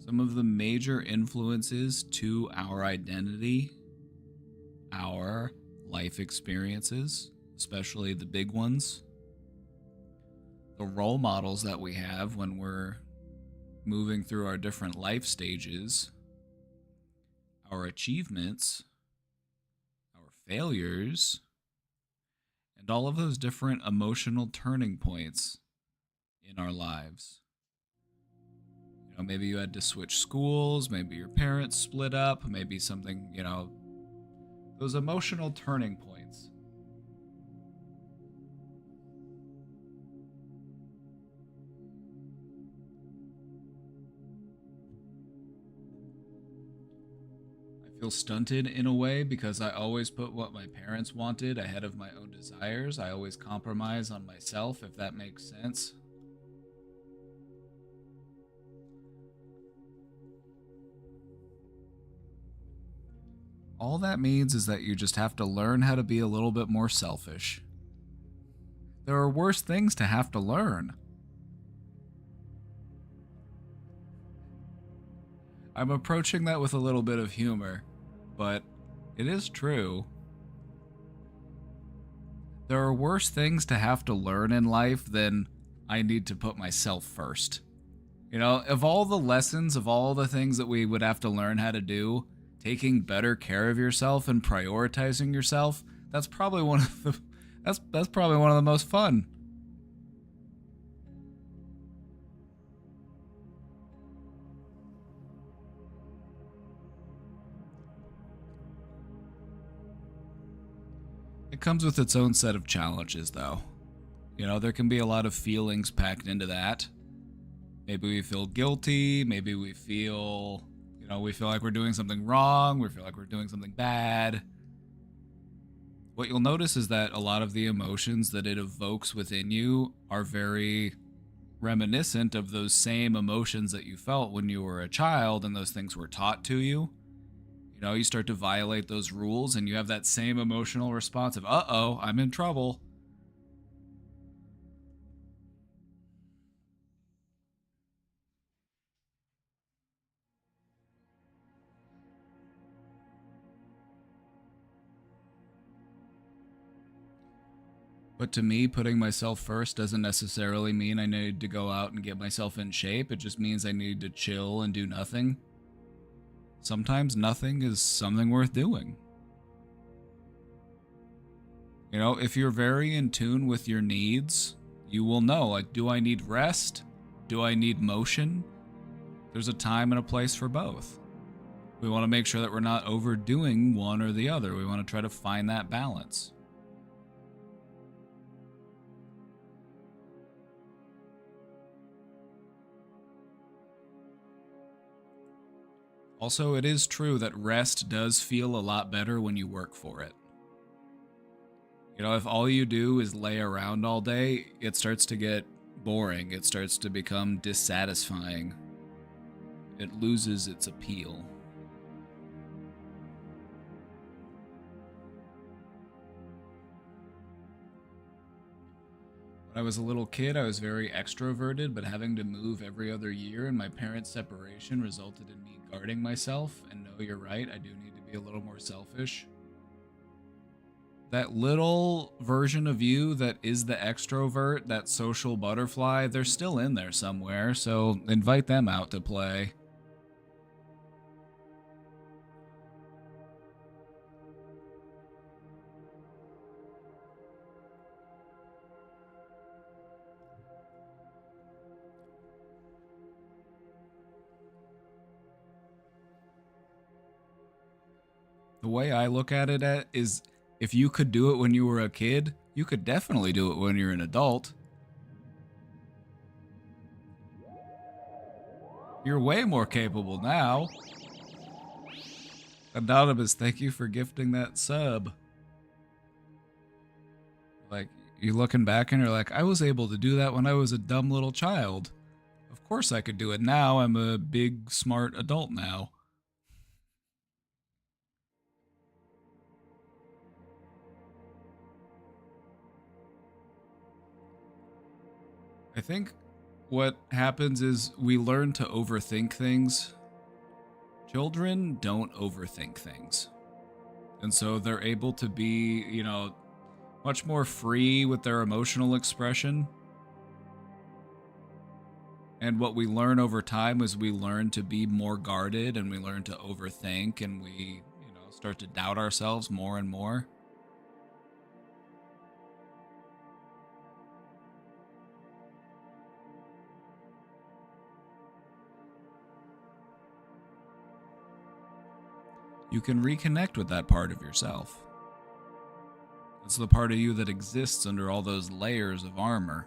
Some of the major influences to our identity, our life experiences, especially the big ones, the role models that we have when we're moving through our different life stages, our achievements, our failures, and all of those different emotional turning points in our lives. You know, maybe you had to switch schools, maybe your parents split up, maybe something, those emotional turning points. I feel stunted in a way because I always put what my parents wanted ahead of my own desires. I always compromise on myself, if that makes sense. All that means is that you just have to learn how to be a little bit more selfish. There are worse things to have to learn. I'm approaching that with a little bit of humor, but it is true. There are worse things to have to learn in life than I need to put myself first. You know, of all the lessons, of all the things that we would have to learn how to do, taking better care of yourself and prioritizing yourself, that's probably one of the that's probably one of the most fun. It comes with its own set of challenges though. You know, there can be a lot of feelings packed into that. Maybe we feel guilty, maybe we feel, we feel like we're doing something wrong, we feel like we're doing something bad. What you'll notice is that a lot of the emotions that it evokes within you are very reminiscent of those same emotions that you felt when you were a child and those things were taught to you. You know, you start to violate those rules and you have that same emotional response of, uh-oh, I'm in trouble. But to me, putting myself first doesn't necessarily mean I need to go out and get myself in shape. It just means I need to chill and do nothing. Sometimes nothing is something worth doing. You know, if you're very in tune with your needs, you will know, like, do I need rest? Do I need motion? There's a time and a place for both. We want to make sure that we're not overdoing one or the other. We want to try to find that balance. Also, it is true that rest does feel a lot better when you work for it. You know, if all you do is lay around all day, it starts to get boring. It starts to become dissatisfying. It loses its appeal. When I was a little kid, I was very extroverted, but having to move every other year and my parents' separation resulted in me guarding myself. And no, you're right, I do need to be a little more selfish. That little version of you that is the extrovert, that social butterfly, they're still in there somewhere, so invite them out to play. The way I look at it is if you could do it when you were a kid, you could definitely do it when you're an adult. You're way more capable now. Anonymous, thank you for gifting that sub. Like, you're looking back and you're like, I was able to do that when I was a dumb little child. Of course I could do it now. I'm a big, smart adult now. I think what happens is we learn to overthink things. Children don't overthink things. And so they're able to be, much more free with their emotional expression. And what we learn over time is we learn to be more guarded and we learn to overthink and we, start to doubt ourselves more and more. You can reconnect with that part of yourself. It's the part of you that exists under all those layers of armor.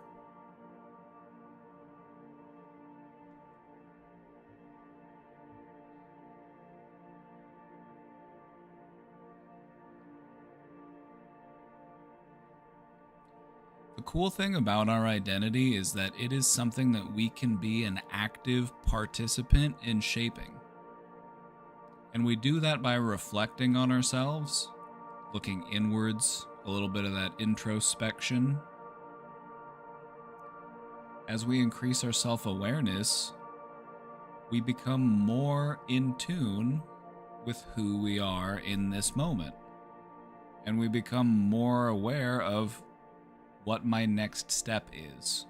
The cool thing about our identity is that it is something that we can be an active participant in shaping. And we do that by reflecting on ourselves, looking inwards, a little bit of that introspection. As we increase our self-awareness, we become more in tune with who we are in this moment. And we become more aware of what my next step is.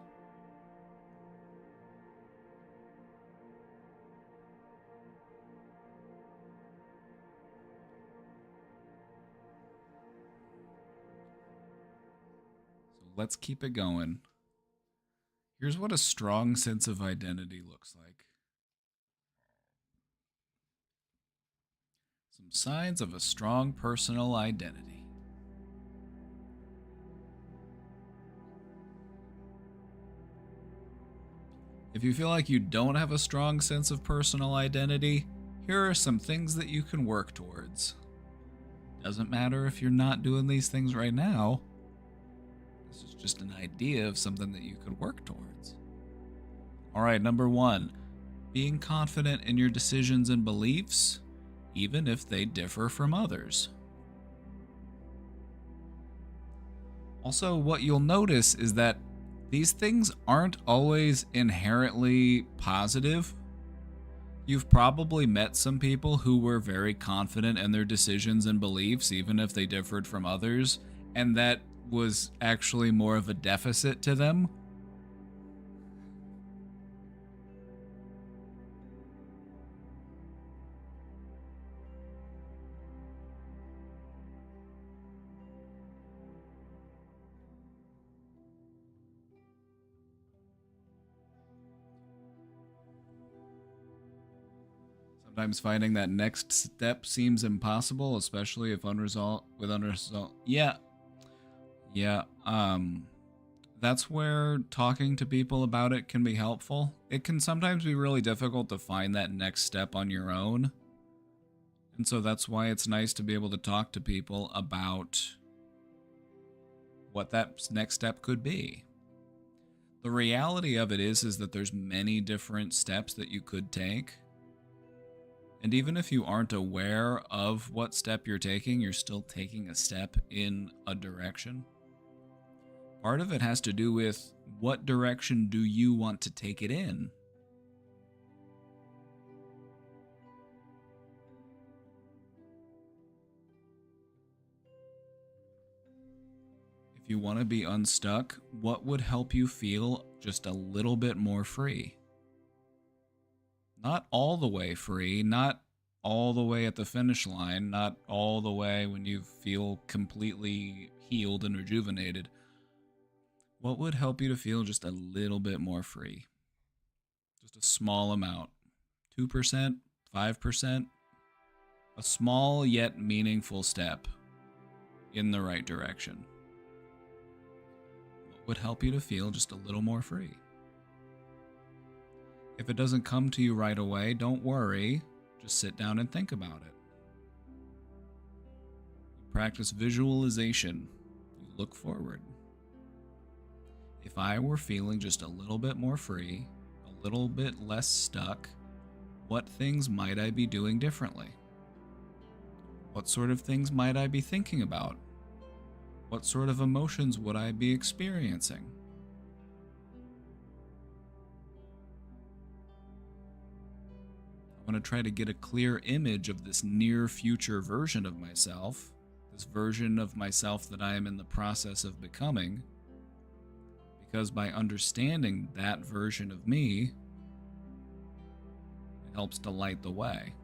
Let's keep it going. Here's what a strong sense of identity looks like. Some signs of a strong personal identity. If you feel like you don't have a strong sense of personal identity, here are some things that you can work towards. Doesn't matter if you're not doing these things right now. This is just an idea of something that you could work towards. All right, number 1, being confident in your decisions and beliefs, even if they differ from others. Also, what you'll notice is that these things aren't always inherently positive. You've probably met some people who were very confident in their decisions and beliefs, even if they differed from others, and that was actually more of a deficit to them. Sometimes finding that next step seems impossible, especially if unresolved. Yeah. That's where talking to people about it can be helpful. It can sometimes be really difficult to find that next step on your own. And so that's why it's nice to be able to talk to people about what that next step could be. The reality of it is that there's many different steps that you could take. And even if you aren't aware of what step you're taking, you're still taking a step in a direction. Part of it has to do with what direction do you want to take it in? If you want to be unstuck, what would help you feel just a little bit more free? Not all the way free, not all the way at the finish line, not all the way when you feel completely healed and rejuvenated. What would help you to feel just a little bit more free? Just a small amount. 2%, 5%. A small yet meaningful step in the right direction. What would help you to feel just a little more free? If it doesn't come to you right away, don't worry. Just sit down and think about it. Practice visualization. You look forward. If I were feeling just a little bit more free, a little bit less stuck, what things might I be doing differently? What sort of things might I be thinking about? What sort of emotions would I be experiencing? I want to try to get a clear image of this near future version of myself, this version of myself that I am in the process of becoming, because by understanding that version of me, it helps to light the way.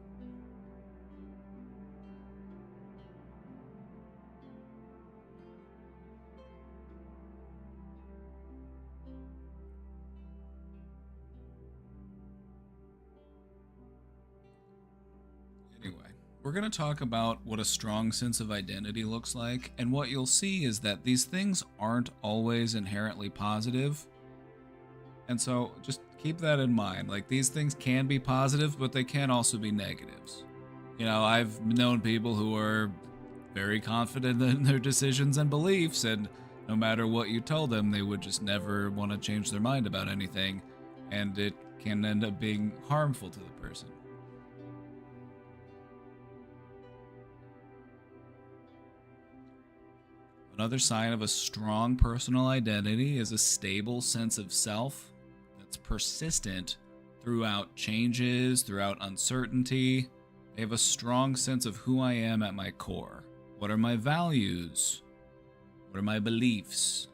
Anyway, we're going to talk about what a strong sense of identity looks like, and what you'll see is that these things aren't always inherently positive. And so just keep that in mind. Like, these things can be positive, but they can also be negatives. You know, I've known people who are very confident in their decisions and beliefs, and no matter what you told them, they would just never want to change their mind about anything, and it can end up being harmful to the person. Another sign of a strong personal identity is a stable sense of self that's persistent throughout changes, throughout uncertainty. They have a strong sense of who I am at my core. What are my values? What are my beliefs?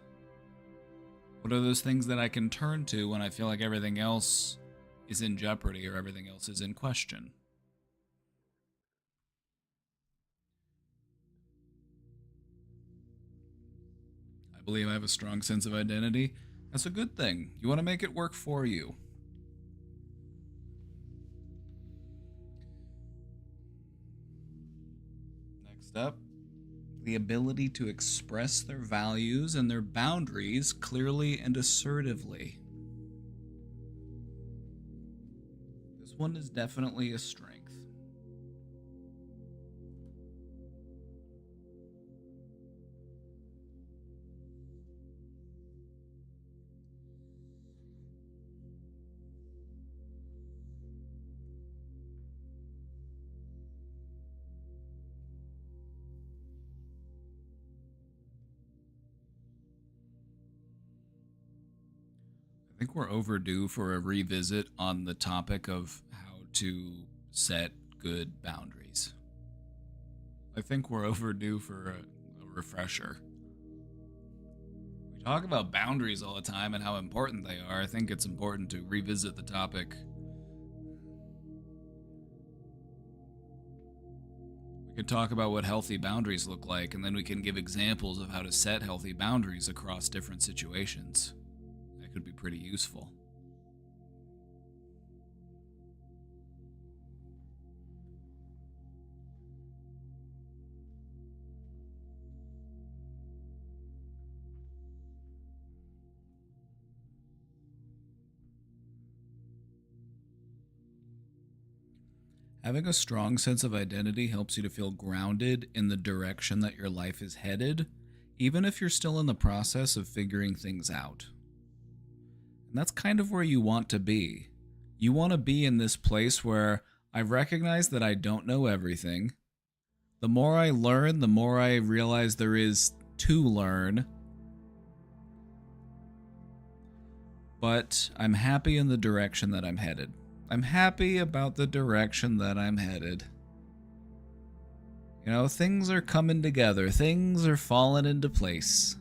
What are those things that I can turn to when I feel like everything else is in jeopardy or everything else is in question? I believe I have a strong sense of identity. That's a good thing. You want to make it work for you. Next up, the ability to express their values and their boundaries clearly and assertively. This one is definitely a strength. I think we're overdue for a revisit on the topic of how to set good boundaries. I think we're overdue for a refresher. We talk about boundaries all the time and how important they are. I think it's important to revisit the topic. We could talk about what healthy boundaries look like, and then we can give examples of how to set healthy boundaries across different situations. That could be pretty useful. Having a strong sense of identity helps you to feel grounded in the direction that your life is headed, even if you're still in the process of figuring things out. And that's kind of where you want to be. You want to be in this place where I recognize that I don't know everything. The more I learn, the more I realize there is to learn. But I'm happy in the direction that I'm headed. I'm happy about the direction that I'm headed. You know, things are coming together. Things are falling into place.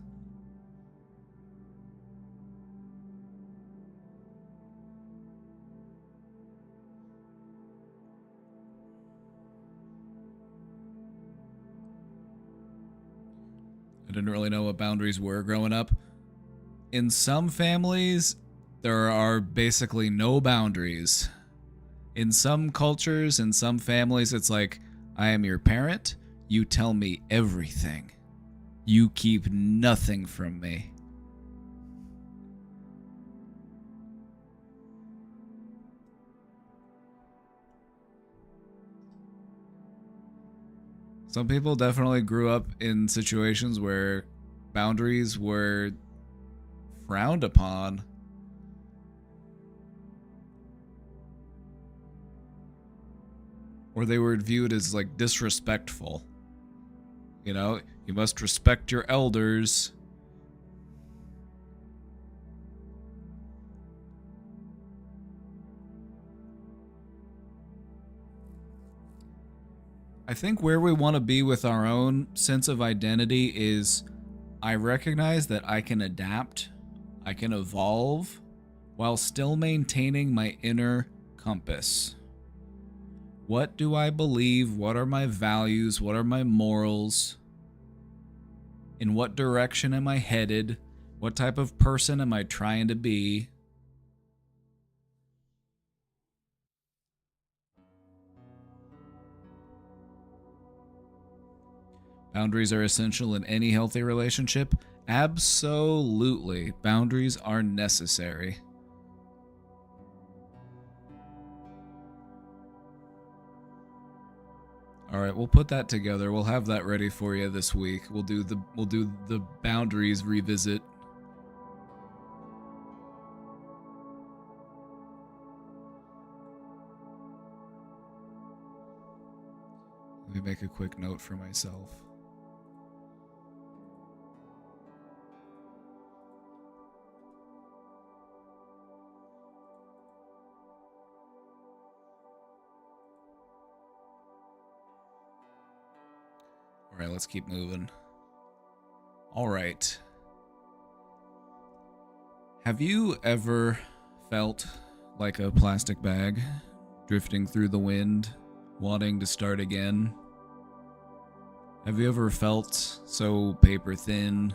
I didn't really know what boundaries were growing up. In some families, there are basically no boundaries. In some cultures, in some families, it's like, I am your parent, you tell me everything. You keep nothing from me. Some people definitely grew up in situations where boundaries were frowned upon. Or they were viewed as like disrespectful. You know, you must respect your elders. I think where we want to be with our own sense of identity is I recognize that I can adapt, I can evolve, while still maintaining my inner compass. What do I believe? What are my values? What are my morals? In what direction am I headed? What type of person am I trying to be? Boundaries are essential in any healthy relationship. Absolutely. Boundaries are necessary. All right, we'll put that together. We'll have that ready for you this week. We'll do the boundaries revisit. Let me make a quick note for myself. All right, let's keep moving. All right. Have you ever felt like a plastic bag drifting through the wind, wanting to start again? Have you ever felt so paper thin,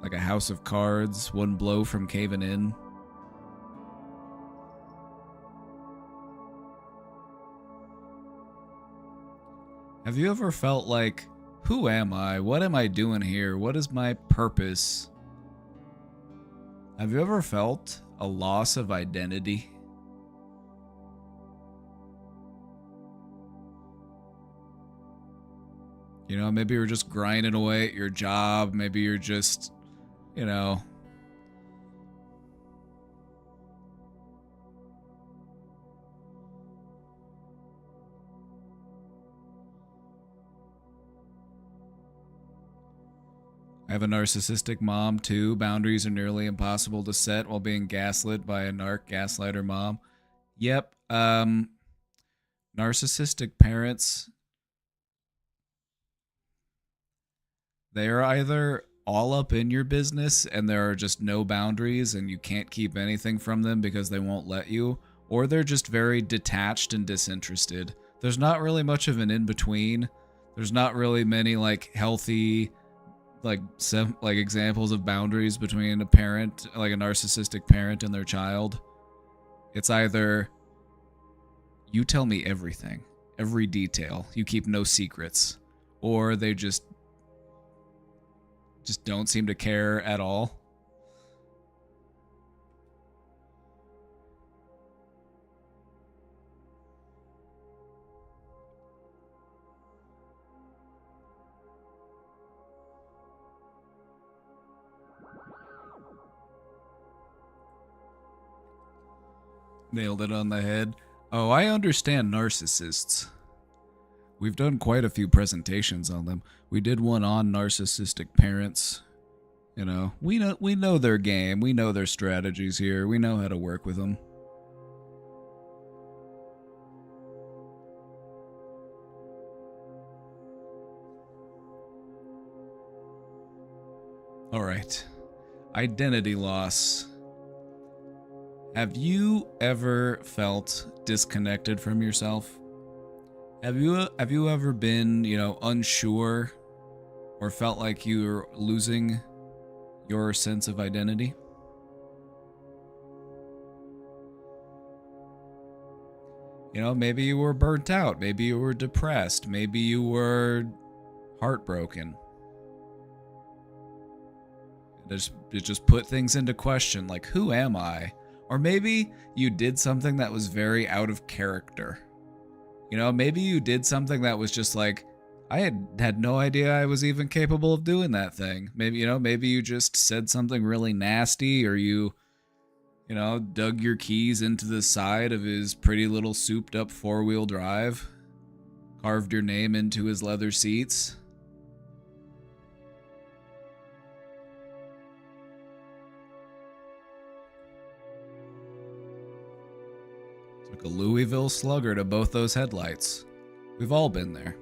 like a house of cards, one blow from caving in? Have you ever felt like, who am I? What am I doing here? What is my purpose? Have you ever felt a loss of identity? You know, maybe you're just grinding away at your job. Maybe you're just, you know, I have a narcissistic mom too. Boundaries are nearly impossible to set while being gaslit by a narc gaslighter mom. Yep. Narcissistic parents, they are either all up in your business and there are just no boundaries and you can't keep anything from them because they won't let you, or they're just very detached and disinterested. There's not really much of an in-between. There's not really many like healthy like examples of boundaries between a parent, like a narcissistic parent and their child. It's either you tell me everything, every detail, you keep no secrets, or they just don't seem to care at all. Nailed it on the head. Oh, I understand narcissists. We've done quite a few presentations on them. We did one on narcissistic parents. You know, we know their game. We know their strategies here. We know how to work with them. All right. Identity loss. Have you ever felt disconnected from yourself? Have you ever been, unsure or felt like you're losing your sense of identity? You know, maybe you were burnt out, maybe you were depressed, maybe you were heartbroken. It just put things into question, like, who am I? Or maybe you did something that was very out of character. You know, maybe you did something that was just like, I had no idea I was even capable of doing that thing. Maybe, maybe you just said something really nasty, or you dug your keys into the side of his pretty little souped up 4-wheel drive, carved your name into his leather seats. Took a Louisville Slugger to both those headlights. We've all been there.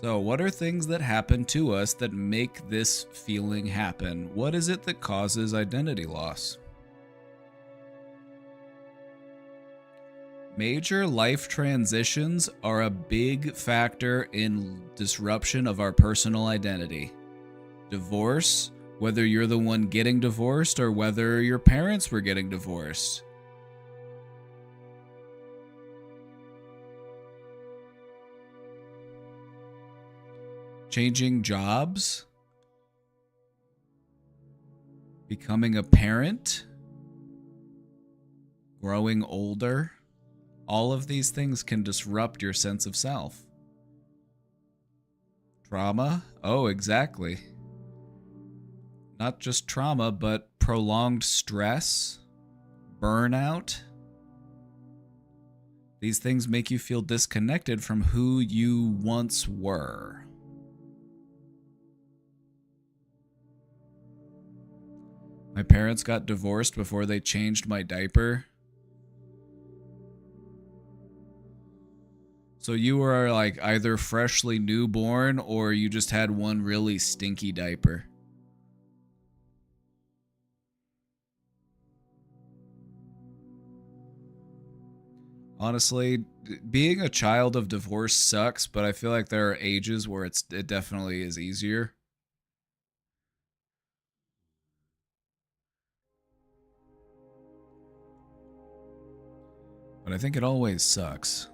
So, what are things that happen to us that make this feeling happen? What is it that causes identity loss? Major life transitions are a big factor in disruption of our personal identity. Divorce, whether you're the one getting divorced or whether your parents were getting divorced. Changing jobs, becoming a parent, growing older. All of these things can disrupt your sense of self. Trauma? Oh, exactly. Not just trauma, but prolonged stress, burnout. These things make you feel disconnected from who you once were. My parents got divorced before they changed my diaper. So you were like either freshly newborn or you just had one really stinky diaper. Honestly, being a child of divorce sucks, but I feel like there are ages where it definitely is easier. But I think it always sucks.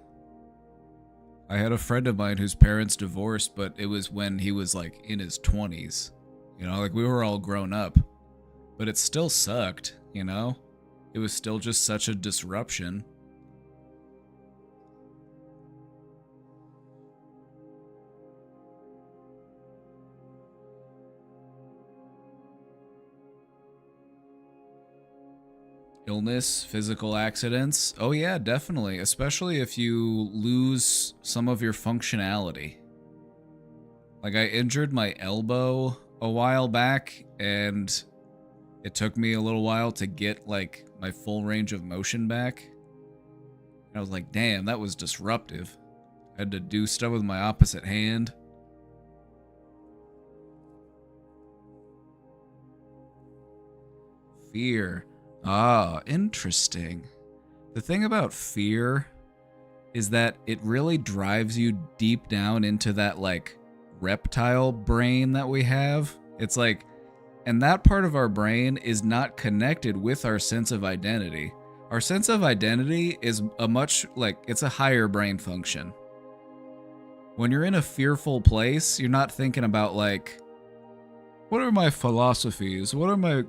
I had a friend of mine whose parents divorced, but it was when he was like in his 20s. You know, like we were all grown up. But it still sucked, you know? It was still just such a disruption. Illness, physical accidents. Oh yeah, definitely. Especially if you lose some of your functionality. Like I injured my elbow a while back and it took me a little while to get like my full range of motion back. And I was like, damn, that was disruptive. I had to do stuff with my opposite hand. Fear. Ah, interesting. The thing about fear is that it really drives you deep down into that like reptile brain that we have. It's like, and that part of our brain is not connected with our sense of identity. Our sense of identity is a much like, it's a higher brain function. When you're in a fearful place, you're not thinking about like, what are my philosophies? What are my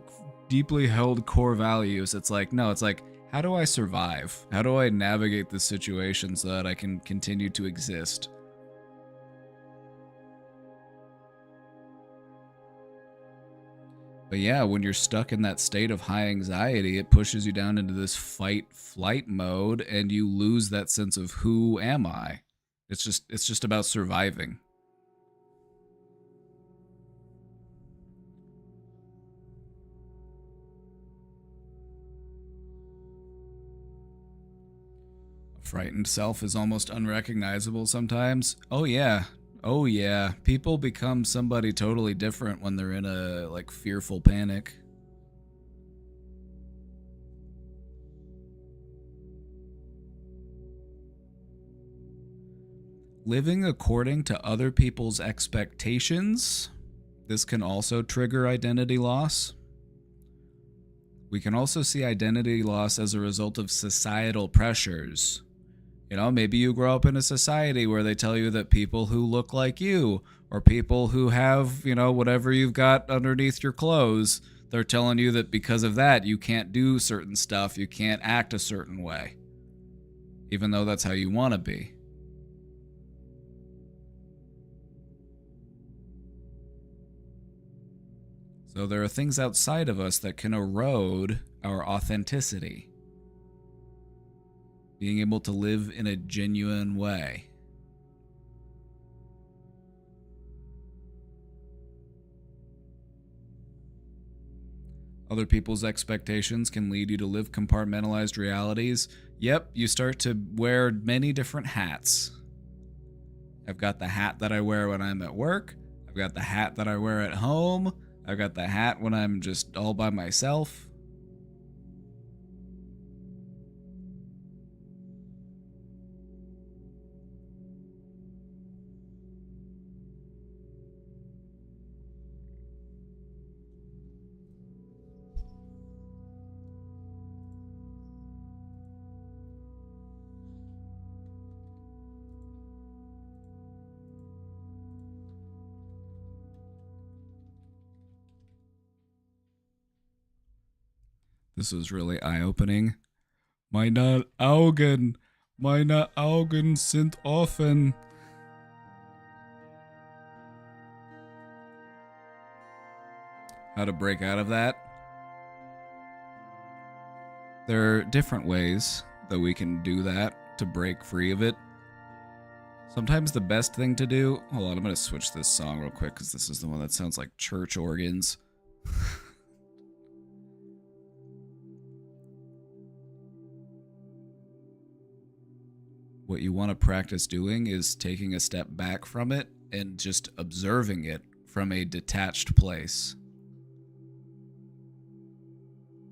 deeply held core values? It's like, no, it's like, how do I survive? How do I navigate this situation so that I can continue to exist? But yeah, when you're stuck in that state of high anxiety, it pushes you down into this fight-flight mode and you lose that sense of who am I? It's just about surviving. A frightened self is almost unrecognizable sometimes. Oh yeah. Oh yeah. People become somebody totally different when they're in a like fearful panic. Living according to other people's expectations. This can also trigger identity loss. We can also see identity loss as a result of societal pressures. You know, maybe you grow up in a society where they tell you that people who look like you, or people who have, you know, whatever you've got underneath your clothes, they're telling you that because of that, you can't do certain stuff, you can't act a certain way, even though that's how you want to be. So there are things outside of us that can erode our authenticity. Being able to live in a genuine way. Other people's expectations can lead you to live compartmentalized realities. Yep, you start to wear many different hats. I've got the hat that I wear when I'm at work. I've got the hat that I wear at home. I've got the hat when I'm just all by myself. This was really eye-opening. Meine Augen sind offen. How to break out of that? There are different ways that we can do that to break free of it. Sometimes the best thing to do... Hold on, I'm going to switch this song real quick because this is the one that sounds like church organs. What you want to practice doing is taking a step back from it and just observing it from a detached place.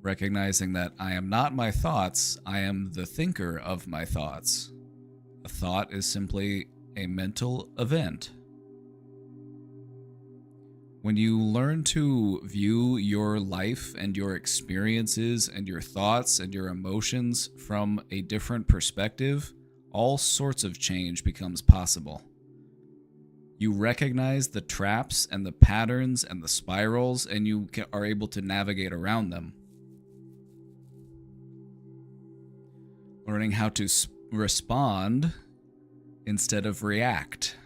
Recognizing that I am not my thoughts, I am the thinker of my thoughts. A thought is simply a mental event. When you learn to view your life and your experiences and your thoughts and your emotions from a different perspective, all sorts of change becomes possible. You recognize the traps and the patterns and the spirals, and you are able to navigate around them. Learning how to respond instead of react.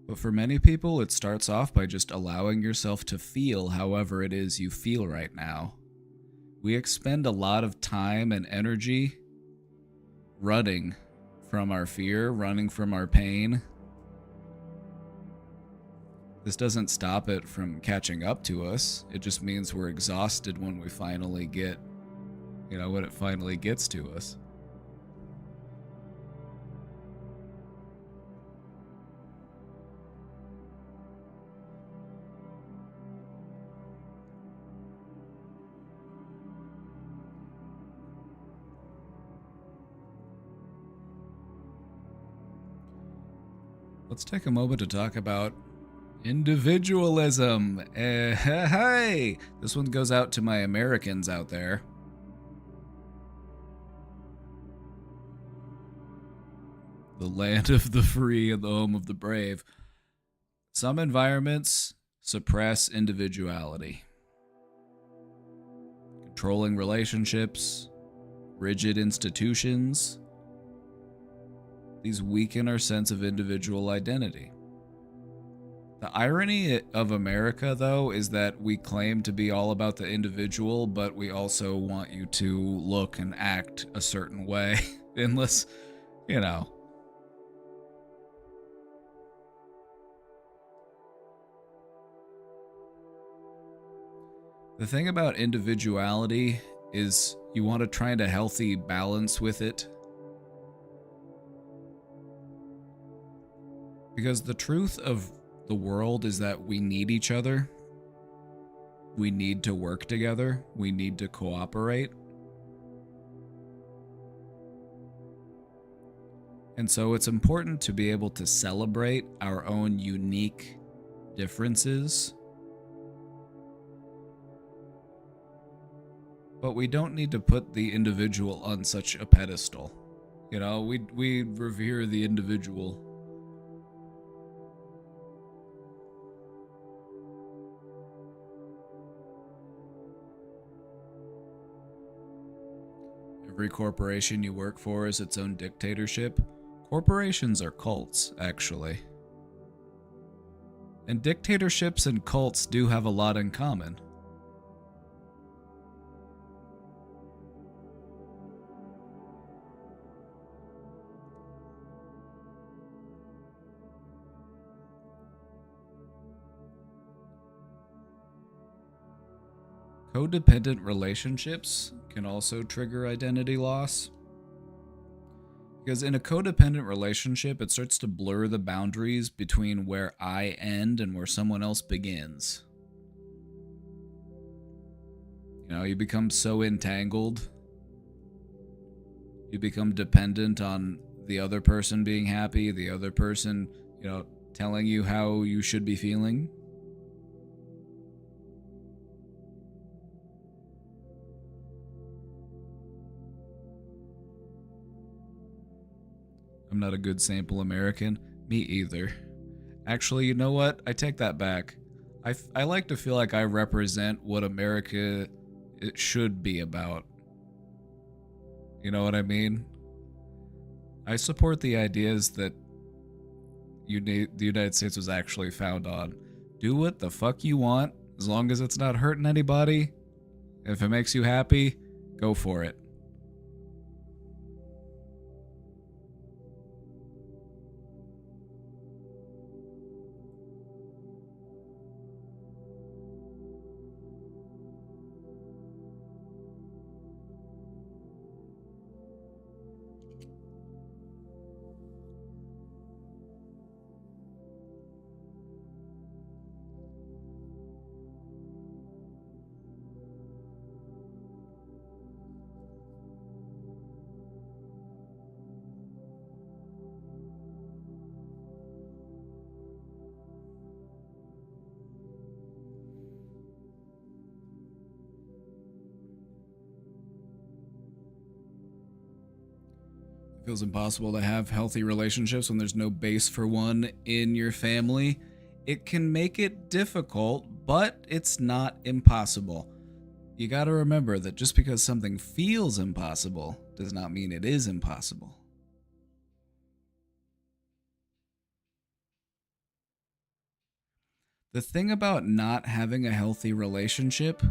But for many people, it starts off by just allowing yourself to feel however it is you feel right now. We expend a lot of time and energy running from our fear, running from our pain. This doesn't stop it from catching up to us. It just means we're exhausted when we finally get, when it finally gets to us. Let's take a moment to talk about individualism. Hey! This one goes out to my Americans out there. The land of the free and the home of the brave. Some environments suppress individuality. Controlling relationships, rigid institutions. These weaken our sense of individual identity. The irony of America, though, is that we claim to be all about the individual, but we also want you to look and act a certain way, unless, The thing about individuality is you want to try a healthy balance with it. Because the truth of the world is that we need each other. We need to work together. We need to cooperate. And so it's important to be able to celebrate our own unique differences. But we don't need to put the individual on such a pedestal. We revere the individual. Every corporation you work for is its own dictatorship. Corporations are cults, actually. And dictatorships and cults do have a lot in common. Codependent relationships can also trigger identity loss. Because in a codependent relationship, it starts to blur the boundaries between where I end and where someone else begins. You know, you become so entangled. You become dependent on the other person being happy, the other person, you know, telling you how you should be feeling. I'm not a good sample American. Me either. Actually, you know what? I take that back. I like to feel like I represent what America it should be about. You know what I mean? I support the ideas that the United States was actually found on. Do what the fuck you want, as long as it's not hurting anybody. If it makes you happy, go for it. It feels impossible to have healthy relationships when there's no base for one in your family. It can make it difficult, but it's not impossible. You gotta remember that just because something feels impossible does not mean it is impossible. The thing about not having a healthy relationship,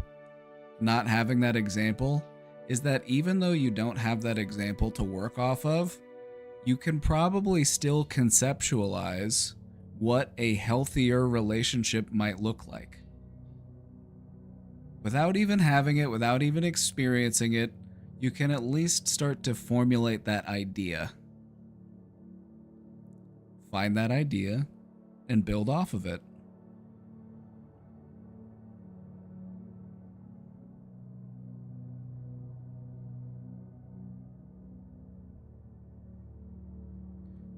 not having that example, is that even though you don't have that example to work off of, you can probably still conceptualize what a healthier relationship might look like. Without even having it, without even experiencing it, you can at least start to formulate that idea. Find that idea and build off of it.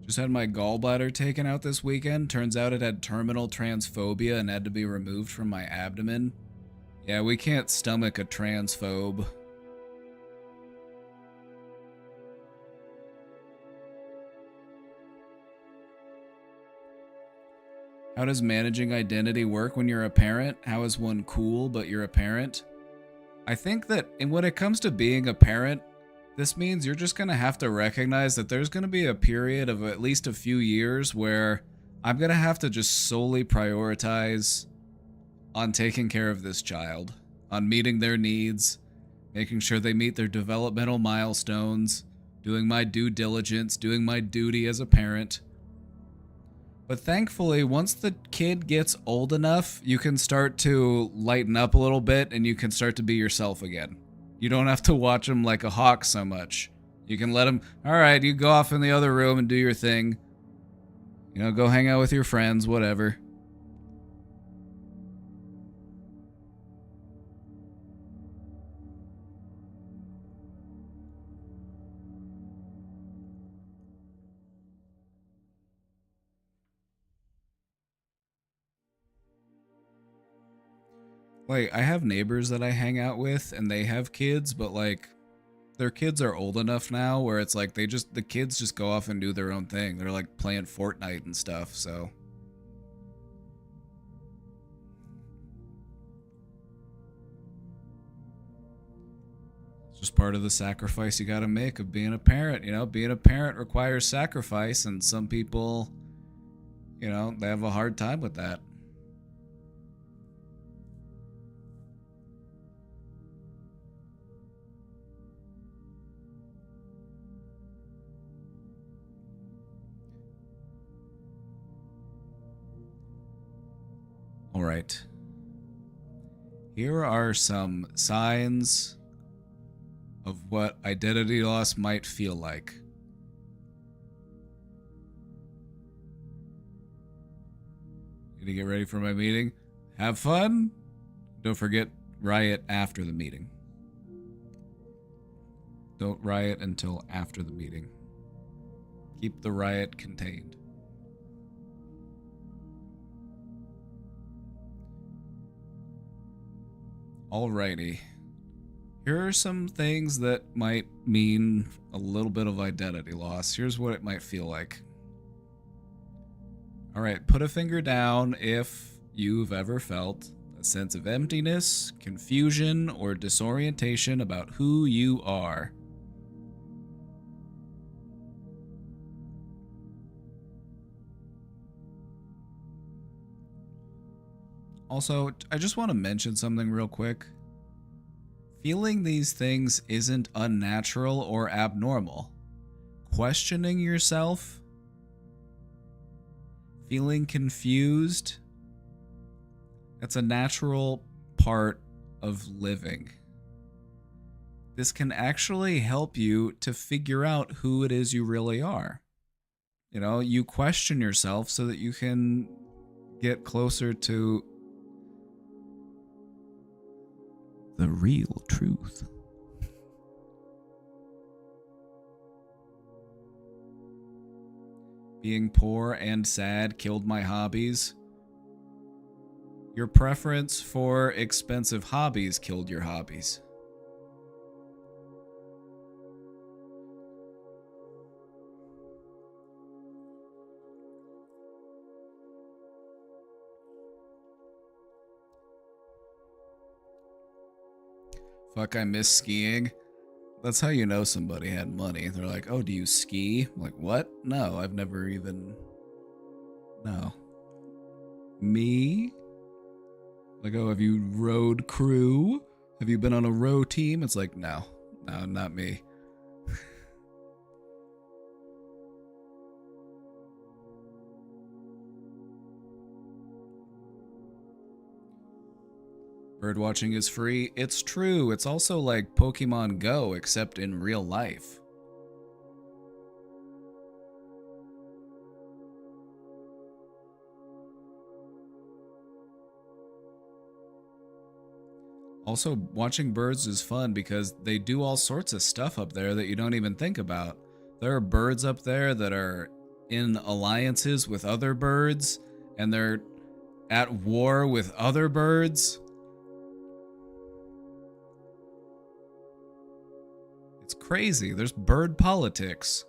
Just had my gallbladder taken out this weekend. Turns out it had terminal transphobia and had to be removed from my abdomen. Yeah, we can't stomach a transphobe. How does managing identity work when you're a parent? How is one cool but you're a parent? I think that when it comes to being a parent, this means you're just going to have to recognize that there's going to be a period of at least a few years where I'm going to have to just solely prioritize on taking care of this child, on meeting their needs, making sure they meet their developmental milestones, doing my due diligence, doing my duty as a parent. But thankfully, once the kid gets old enough, you can start to lighten up a little bit and you can start to be yourself again. You don't have to watch him like a hawk so much. You can let him, all right, you go off in the other room and do your thing. You know, go hang out with your friends, whatever. Like, I have neighbors that I hang out with and they have kids, but like, their kids are old enough now where it's like the kids just go off and do their own thing. They're like playing Fortnite and stuff, so. It's just part of the sacrifice you gotta make of being a parent, you know? Being a parent requires sacrifice, and some people, you know, they have a hard time with that. All right. Here are some signs of what identity loss might feel like. Gonna get ready for my meeting. Have fun. Don't forget, riot after the meeting. Don't riot until after the meeting. Keep the riot contained. Alrighty. Here are some things that might mean a little bit of identity loss. Here's what it might feel like. Alright, put a finger down if you've ever felt a sense of emptiness, confusion, or disorientation about who you are. Also, I just want to mention something real quick. Feeling these things isn't unnatural or abnormal. Questioning yourself, feeling confused, that's a natural part of living. This can actually help you to figure out who it is you really are. You know, you question yourself so that you can get closer to the real truth. Being poor and sad killed my hobbies. Your preference for expensive hobbies killed your hobbies. Fuck, I miss skiing. That's how you know somebody had money. They're like, oh, do you ski? I'm like, what? No, I've never even... No. Me? Like, oh, have you rowed crew? Have you been on a row team? It's like, no. No, not me. Birdwatching is free. It's true. It's also like Pokemon Go, except in real life. Also, watching birds is fun because they do all sorts of stuff up there that you don't even think about. There are birds up there that are in alliances with other birds, and they're at war with other birds. It's crazy. There's bird politics.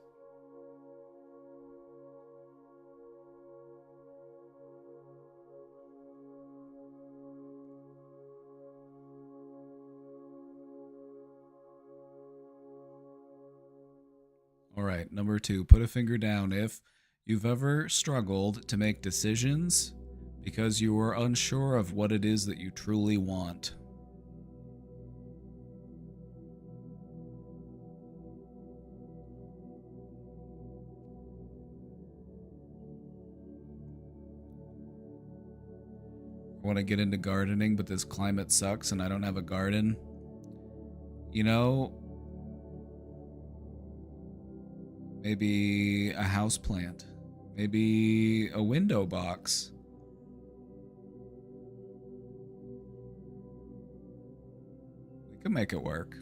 All right, number 2, put a finger down if you've ever struggled to make decisions because you were unsure of what it is that you truly want. I want to get into gardening, but this climate sucks and I don't have a garden. You know, maybe a house plant, maybe a window box. We could make it work.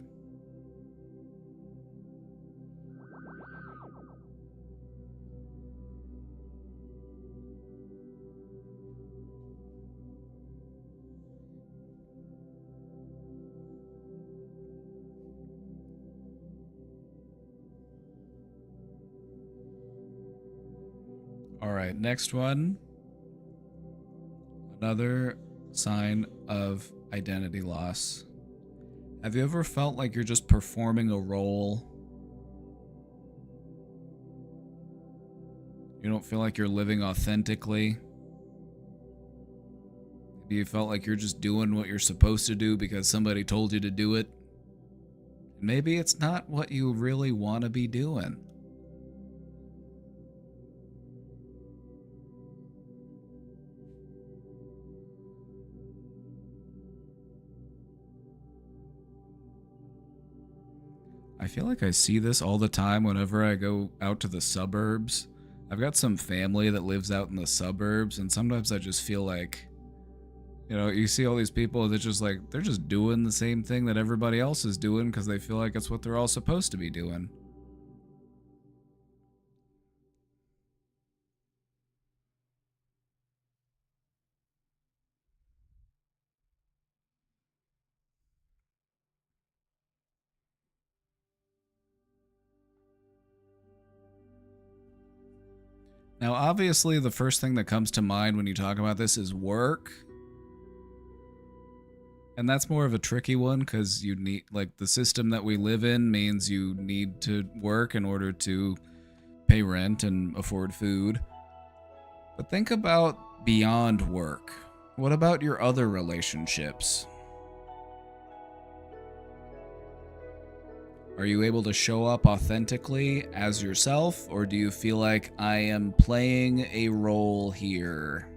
All right, next one. Another sign of identity loss. Have you ever felt like you're just performing a role? You don't feel like you're living authentically? Maybe you felt like you're just doing what you're supposed to do because somebody told you to do it? Maybe it's not what you really want to be doing. I feel like I see this all the time whenever I go out to the suburbs. I've got some family that lives out in the suburbs, and sometimes I just feel like, you know, you see all these people that just like, they're just doing the same thing that everybody else is doing because they feel like it's what they're all supposed to be doing. Now, obviously, the first thing that comes to mind when you talk about this is work. And that's more of a tricky one because you need, like, the system that we live in means you need to work in order to pay rent and afford food. But think about beyond work. What about your other relationships? Are you able to show up authentically as yourself, or do you feel like I am playing a role here?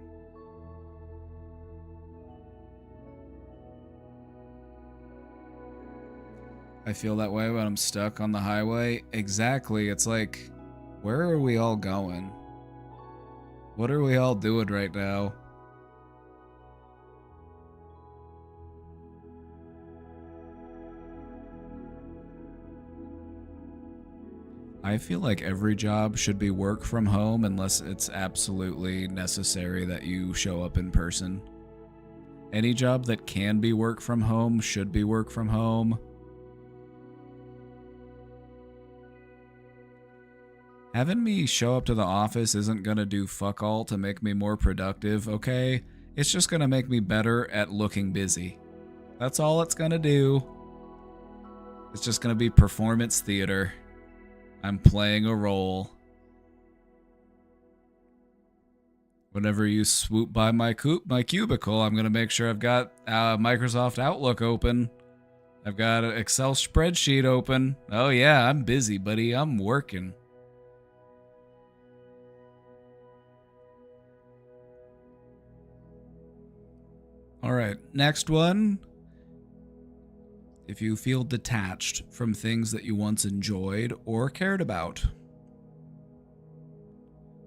I feel that way when I'm stuck on the highway. Exactly. It's like, where are we all going? What are we all doing right now? I feel like every job should be work from home unless it's absolutely necessary that you show up in person. Any job that can be work from home should be work from home. Having me show up to the office isn't gonna do fuck all to make me more productive, okay? It's just gonna make me better at looking busy. That's all it's gonna do. It's just gonna be performance theater. I'm playing a role. Whenever you swoop by my cubicle, I'm gonna make sure I've got Microsoft Outlook open. I've got an Excel spreadsheet open. Oh yeah, I'm busy, buddy. I'm working. All right, next one. If you feel detached from things that you once enjoyed or cared about.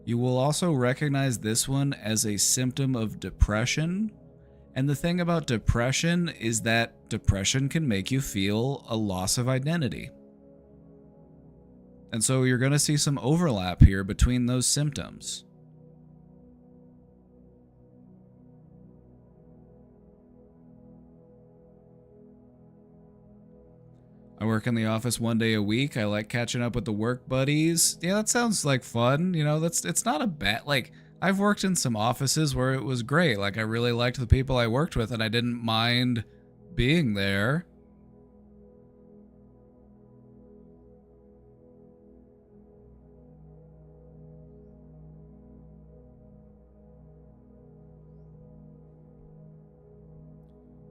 You will also recognize this one as a symptom of depression. And the thing about depression is that depression can make you feel a loss of identity. And so you're going to see some overlap here between those symptoms. I work in the office 1 day a week. I like catching up with the work buddies. Yeah, that sounds like fun. You know, it's not a bad, like, I've worked in some offices where it was great. Like, I really liked the people I worked with and I didn't mind being there.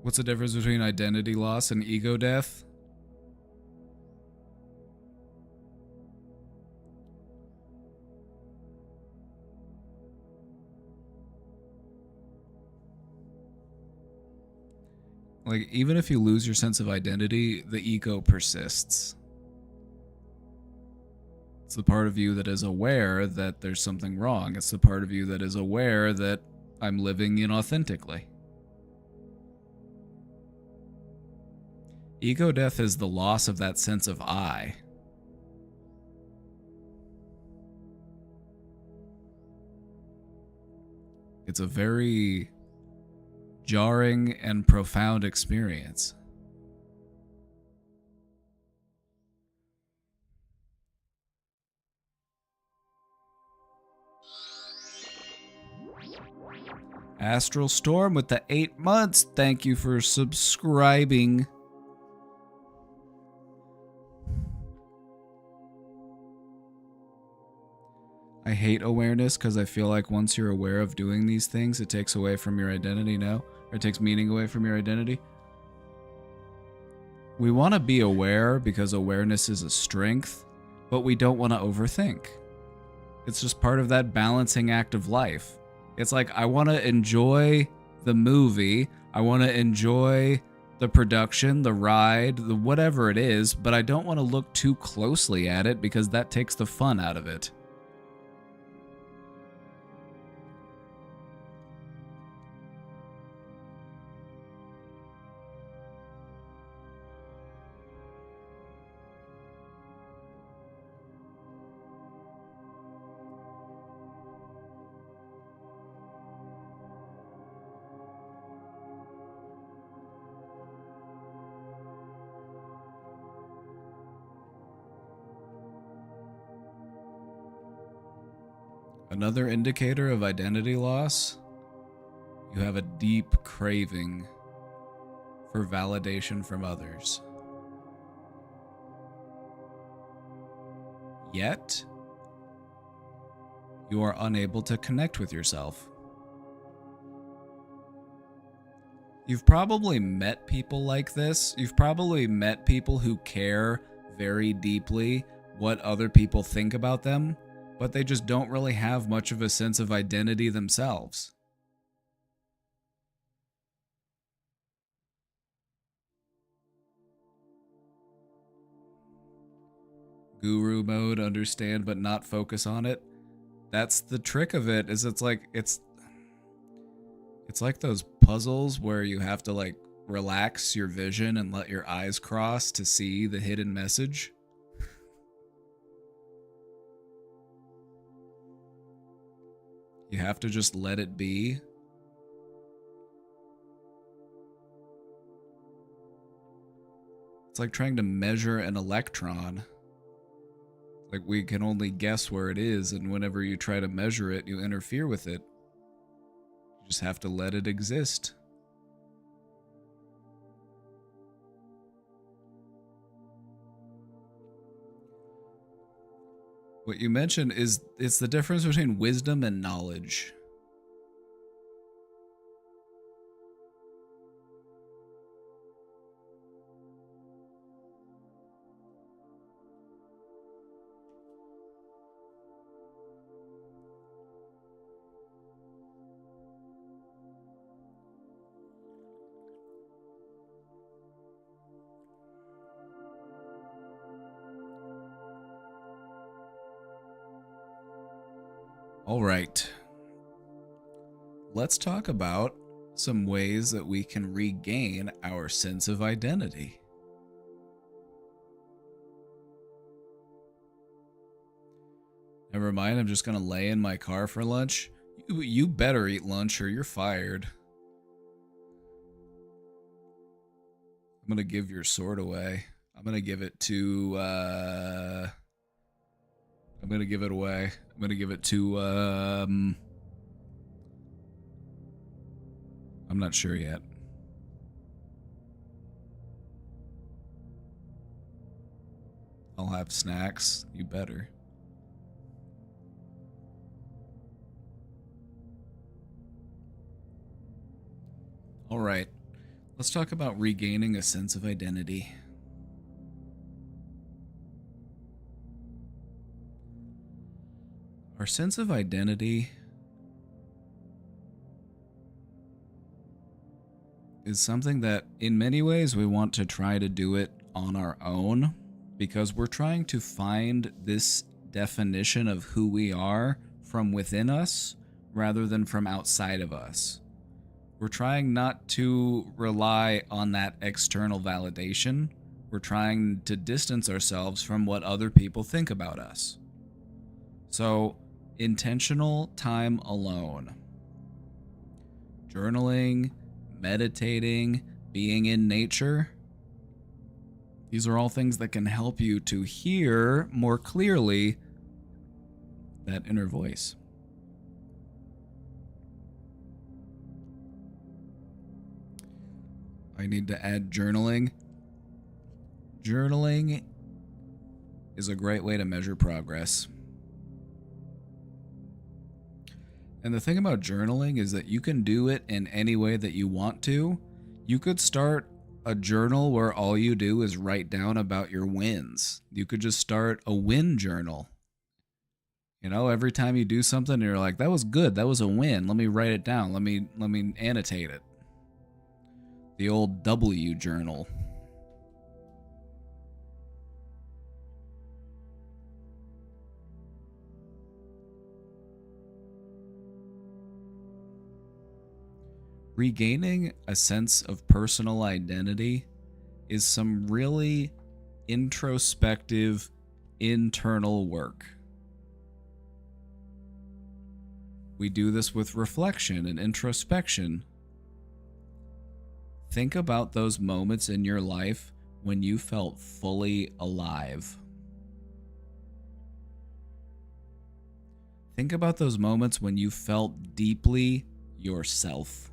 What's the difference between identity loss and ego death? Like, even if you lose your sense of identity, the ego persists. It's the part of you that is aware that there's something wrong. It's the part of you that is aware that I'm living inauthentically. Ego death is the loss of that sense of I. It's a very jarring and profound experience. Astral Storm with the 8 months. Thank you for subscribing. I hate awareness because I feel like once you're aware of doing these things, it takes away from your identity now. Or it takes meaning away from your identity. We want to be aware because awareness is a strength, but we don't want to overthink. It's just part of that balancing act of life. It's like, I want to enjoy the movie. I want to enjoy the production, the ride, the whatever it is, but I don't want to look too closely at it because that takes the fun out of it. Another indicator of identity loss, you have a deep craving for validation from others. Yet, you are unable to connect with yourself. You've probably met people like this. You've probably met people who care very deeply what other people think about them, but they just don't really have much of a sense of identity themselves. Guru mode, understand but not focus on it. That's the trick of it, is it's like those puzzles where you have to like relax your vision and let your eyes cross to see the hidden message. You have to just let it be. It's like trying to measure an electron. Like, we can only guess where it is, and whenever you try to measure it, you interfere with it. You just have to let it exist. What you mentioned is it's the difference between wisdom and knowledge. All right. Let's talk about some ways that we can regain our sense of identity. Never mind, I'm just going to lay in my car for lunch. You better eat lunch or you're fired. I'm going to give your sword away. I'm going to give it to, I'm going to give it away. I'm going to give it to, I'm not sure yet. I'll have snacks. You better. All right. Let's talk about regaining a sense of identity. Our sense of identity is something that in many ways we want to try to do it on our own, because we're trying to find this definition of who we are from within us rather than from outside of us. We're trying not to rely on that external validation. We're trying to distance ourselves from what other people think about us. So, intentional time alone. Journaling, meditating, being in nature. These are all things that can help you to hear more clearly that inner voice. I need to add journaling. Journaling is a great way to measure progress. And the thing about journaling is that you can do it in any way that you want to. You could start a journal where all you do is write down about your wins. You could just start a win journal. You know, every time you do something, you're like, that was good. That was a win. Let me write it down. Let me annotate it. The old W journal. Regaining a sense of personal identity is some really introspective, internal work. We do this with reflection and introspection. Think about those moments in your life when you felt fully alive. Think about those moments when you felt deeply yourself.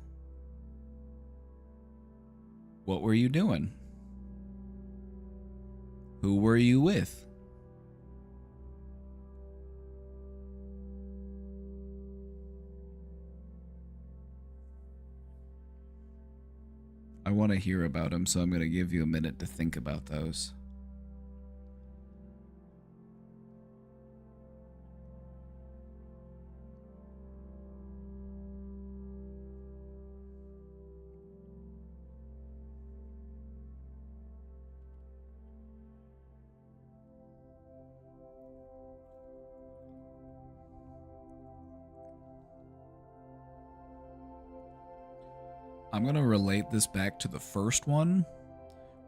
What were you doing? Who were you with? I want to hear about them, so I'm going to give you a minute to think about those. I'm going to relate this back to the first one.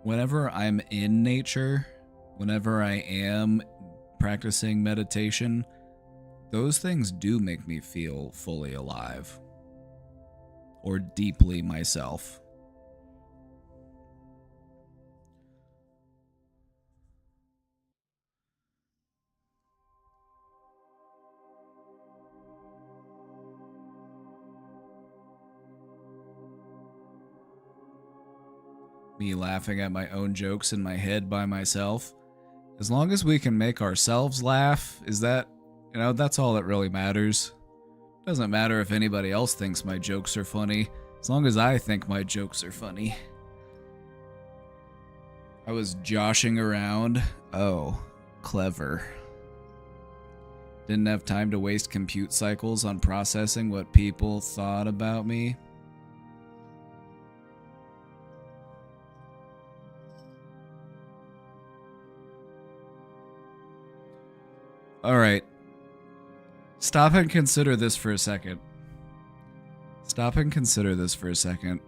Whenever I'm in nature, whenever I am practicing meditation, those things do make me feel fully alive or deeply myself. Me laughing at my own jokes in my head by myself. As long as we can make ourselves laugh, that's all that really matters. Doesn't matter if anybody else thinks my jokes are funny, as long as I think my jokes are funny. I was joshing around. Oh, clever. Didn't have time to waste compute cycles on processing what people thought about me. Alright. Stop and consider this for a second. Stop and consider this for a second.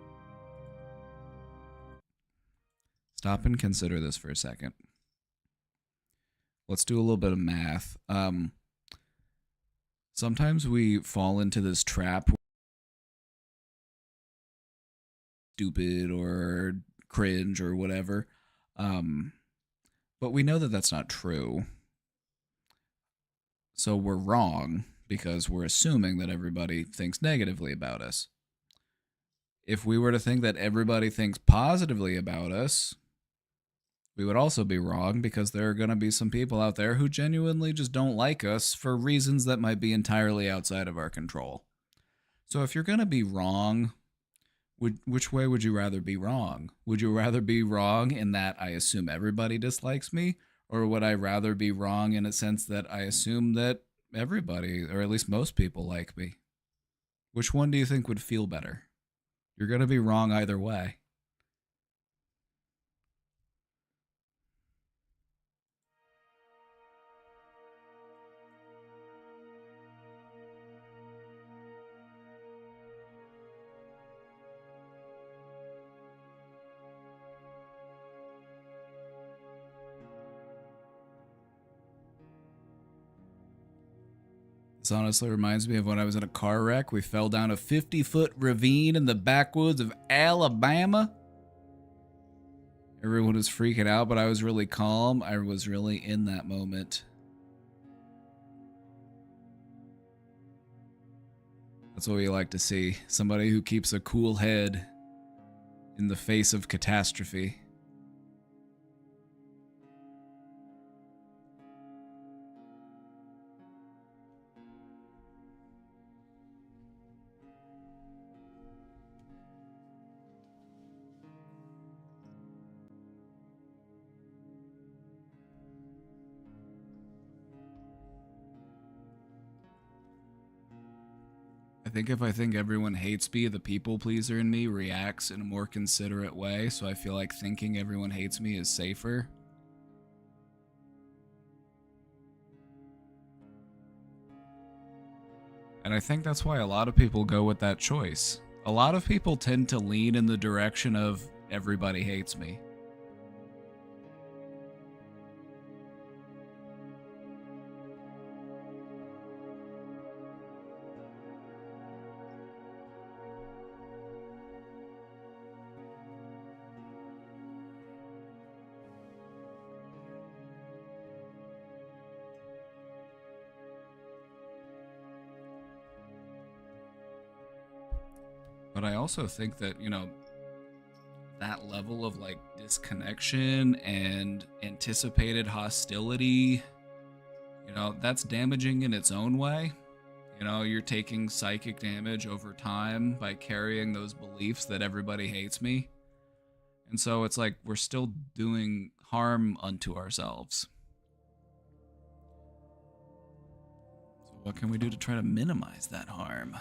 Stop and consider this for a second. Let's do a little bit of math. Sometimes we fall into this trap, stupid or cringe or whatever. But we know that that's not true. So we're wrong because we're assuming that everybody thinks negatively about us. If we were to think that everybody thinks positively about us, we would also be wrong because there are going to be some people out there who genuinely just don't like us for reasons that might be entirely outside of our control. So if you're going to be wrong, which way would you rather be wrong? Would you rather be wrong in that I assume everybody dislikes me? Or would I rather be wrong in a sense that I assume that everybody, or at least most people, like me? Which one do you think would feel better? You're going to be wrong either way. This honestly reminds me of when I was in a car wreck. We fell down a 50-foot ravine in the backwoods of Alabama. Everyone was freaking out, but I was really calm. I was really in that moment. That's what we like to see. Somebody who keeps a cool head in the face of catastrophe. I think if I think everyone hates me, the people pleaser in me reacts in a more considerate way, so I feel like thinking everyone hates me is safer. And I think that's why a lot of people go with that choice. A lot of people tend to lean in the direction of everybody hates me. But I also think that, that level of like disconnection and anticipated hostility, that's damaging in its own way. You're taking psychic damage over time by carrying those beliefs that everybody hates me. And so it's like we're still doing harm unto ourselves. So what can we do to try to minimize that harm?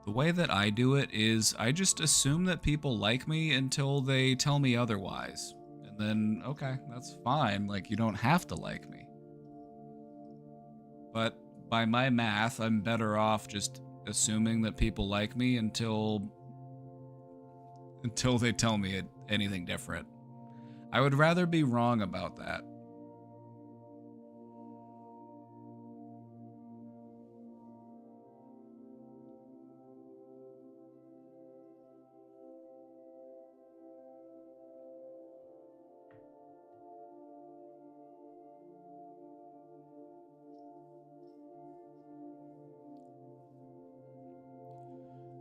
The way that I do it is I just assume that people like me until they tell me otherwise. And then, okay, that's fine. Like, you don't have to like me. But by my math, I'm better off just assuming that people like me until they tell me anything different. I would rather be wrong about that.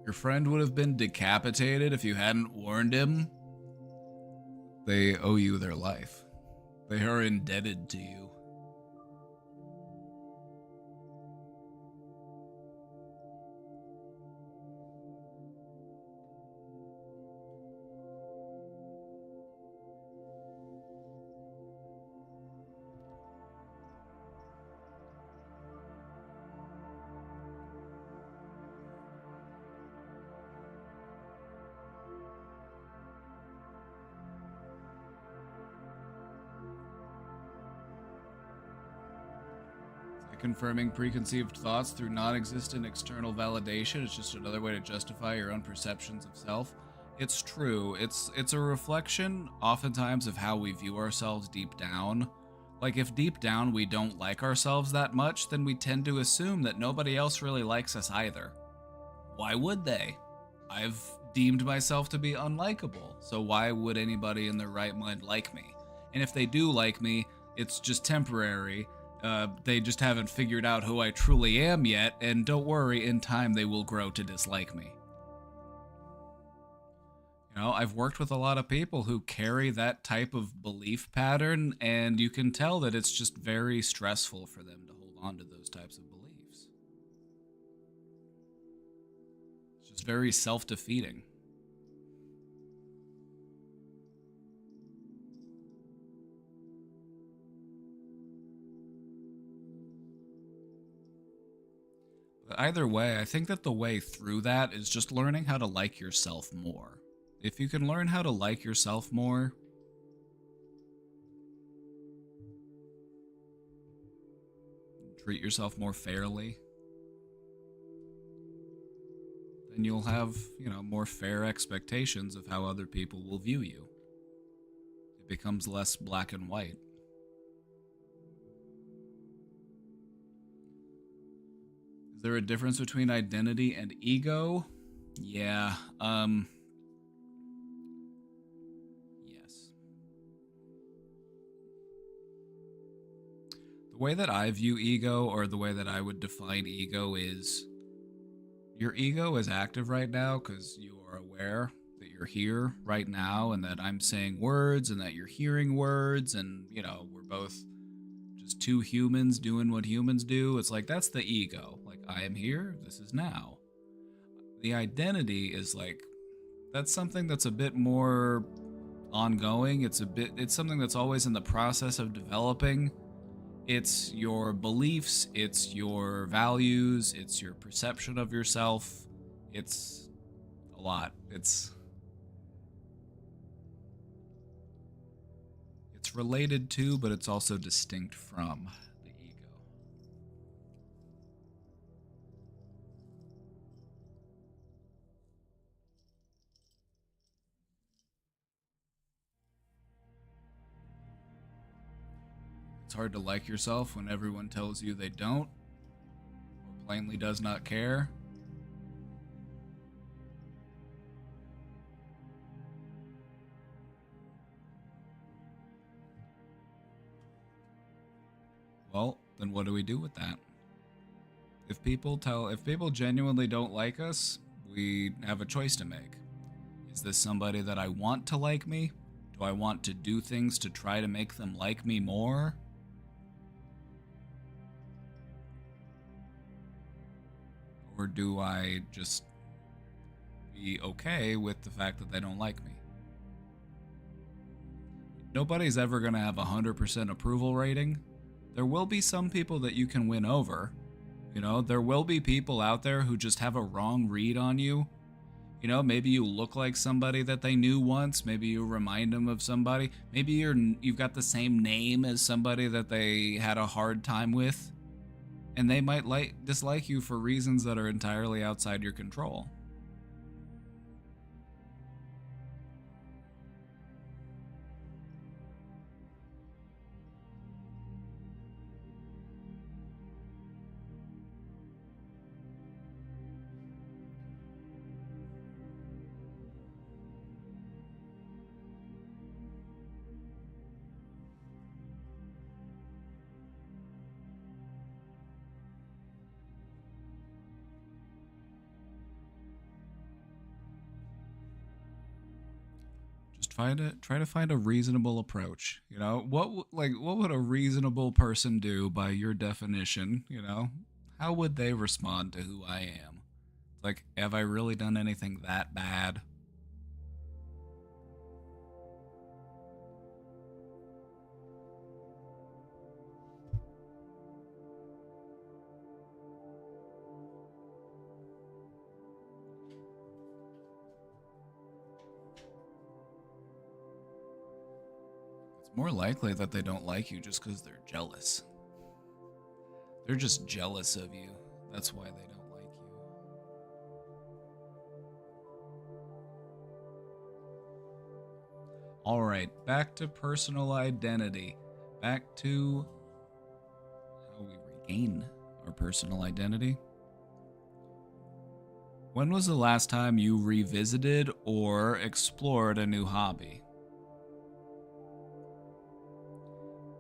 Your friend would have been decapitated if you hadn't warned him. They owe you their life. They are indebted to you. Confirming preconceived thoughts through non-existent external validation is just another way to justify your own perceptions of self. It's true. It's a reflection oftentimes of how we view ourselves deep down. Like, if deep down we don't like ourselves that much, then we tend to assume that nobody else really likes us either. Why would they? I've deemed myself to be unlikable, so why would anybody in their right mind like me? And if they do like me, it's just temporary. They just haven't figured out who I truly am yet, and don't worry, in time they will grow to dislike me. I've worked with a lot of people who carry that type of belief pattern, and you can tell that it's just very stressful for them to hold on to those types of beliefs. It's just very self-defeating. Either way, I think that the way through that is just learning how to like yourself more. If you can learn how to like yourself more, treat yourself more fairly, then you'll have, more fair expectations of how other people will view you. It becomes less black and white. Is there a difference between identity and ego? Yeah, yes. The way that I view ego, or the way that I would define ego, is your ego is active right now because you are aware that you're here right now and that I'm saying words and that you're hearing words, and, we're both just two humans doing what humans do. It's like, that's the ego. I am here, this is now. The identity is that's something that's a bit more ongoing. It's something that's always in the process of developing. It's your beliefs, it's your values, it's your perception of yourself. It's a lot. It's related to, but it's also distinct from the ego. It's hard to like yourself when everyone tells you they don't, or plainly does not care. Well, then what do we do with that? If people genuinely don't like us, we have a choice to make. Is this somebody that I want to like me? Do I want to do things to try to make them like me more? Or do I just be okay with the fact that they don't like me? Nobody's ever going to have a 100% approval rating. There will be some people that you can win over. There will be people out there who just have a wrong read on you. Maybe you look like somebody that they knew once. Maybe you remind them of somebody. Maybe you've got the same name as somebody that they had a hard time with. And they might dislike you for reasons that are entirely outside your control. Try to find a reasonable approach. What would a reasonable person do by your definition? How would they respond to who I am? Like, have I really done anything that bad? It's more likely that they don't like you just because they're jealous. They're just jealous of you. That's why they don't like you. All right, back to personal identity. Back to how we regain our personal identity. When was the last time you revisited or explored a new hobby?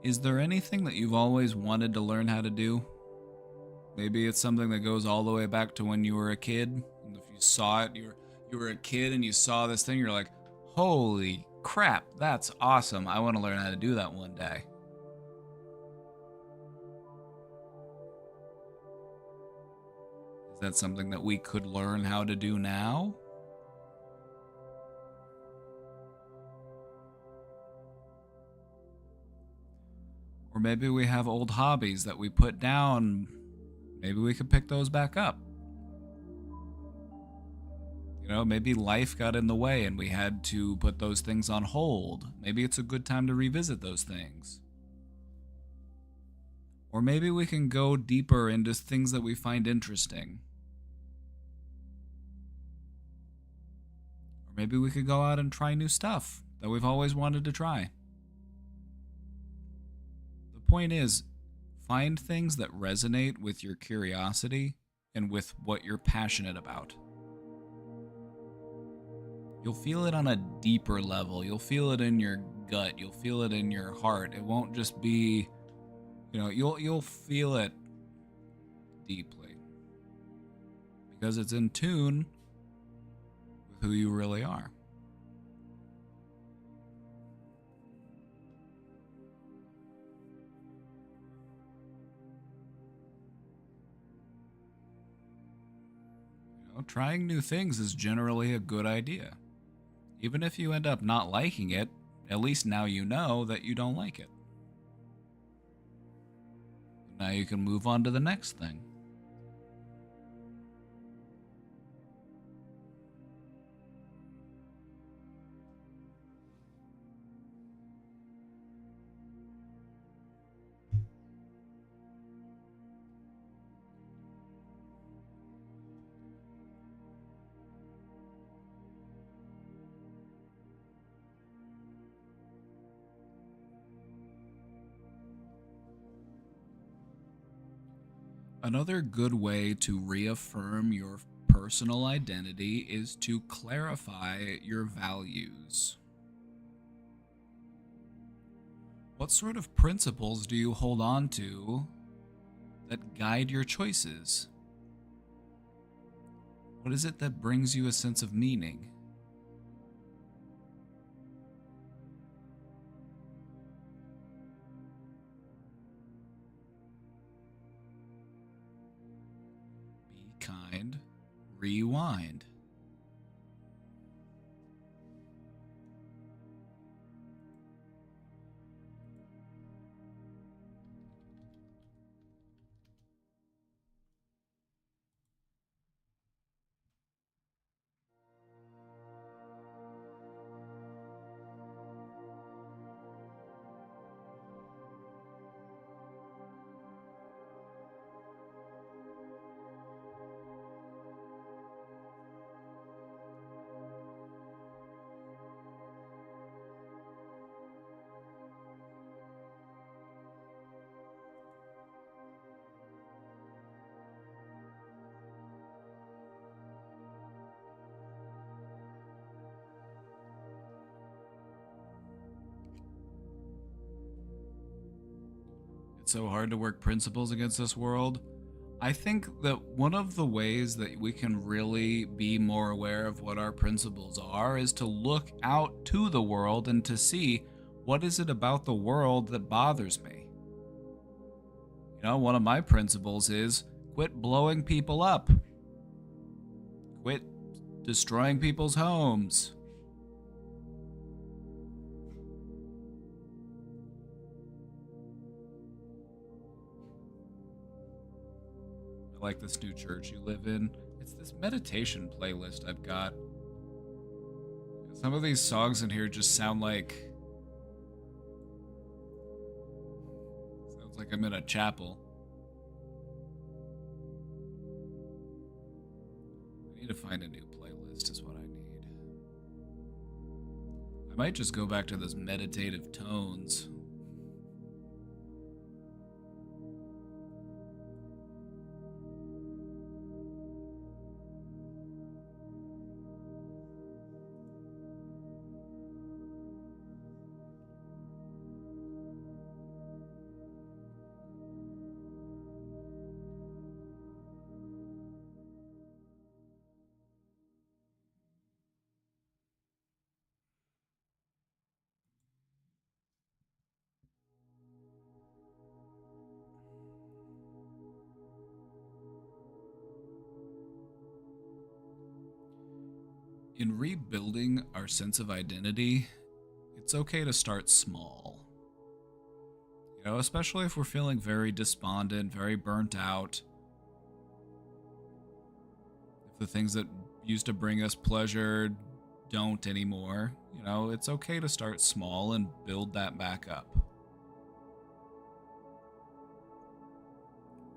Is there anything that you've always wanted to learn how to do? Maybe it's something that goes all the way back to when you were a kid. And if you saw it, you were a kid and you saw this thing, you're like, holy crap, that's awesome. I want to learn how to do that one day. Is that something that we could learn how to do now? Or maybe we have old hobbies that we put down. Maybe we could pick those back up. Maybe life got in the way and we had to put those things on hold. Maybe it's a good time to revisit those things. Or maybe we can go deeper into things that we find interesting. Or maybe we could go out and try new stuff that we've always wanted to try. The point is, find things that resonate with your curiosity and with what you're passionate about. You'll feel it on a deeper level. You'll feel it in your gut. You'll feel it in your heart. It won't just be, you'll feel it deeply. Because it's in tune with who you really are. Trying new things is generally a good idea. Even if you end up not liking it, at least now you know that you don't like it. Now you can move on to the next thing. Another good way to reaffirm your personal identity is to clarify your values. What sort of principles do you hold on to that guide your choices? What is it that brings you a sense of meaning? Be kind. Rewind. It's so hard to work principles against this world. I think that one of the ways that we can really be more aware of what our principles are is to look out to the world and to see what is it about the world that bothers me. One of my principles is quit blowing people up. Quit destroying people's homes. I like this new church you live in. It's this meditation playlist I've got. Some of these songs in here just sounds like I'm in a chapel. I need to find a new playlist is what I need. I might just go back to those meditative tones. In rebuilding our sense of identity, it's okay to start small. Especially if we're feeling very despondent, very burnt out. If the things that used to bring us pleasure don't anymore, it's okay to start small and build that back up.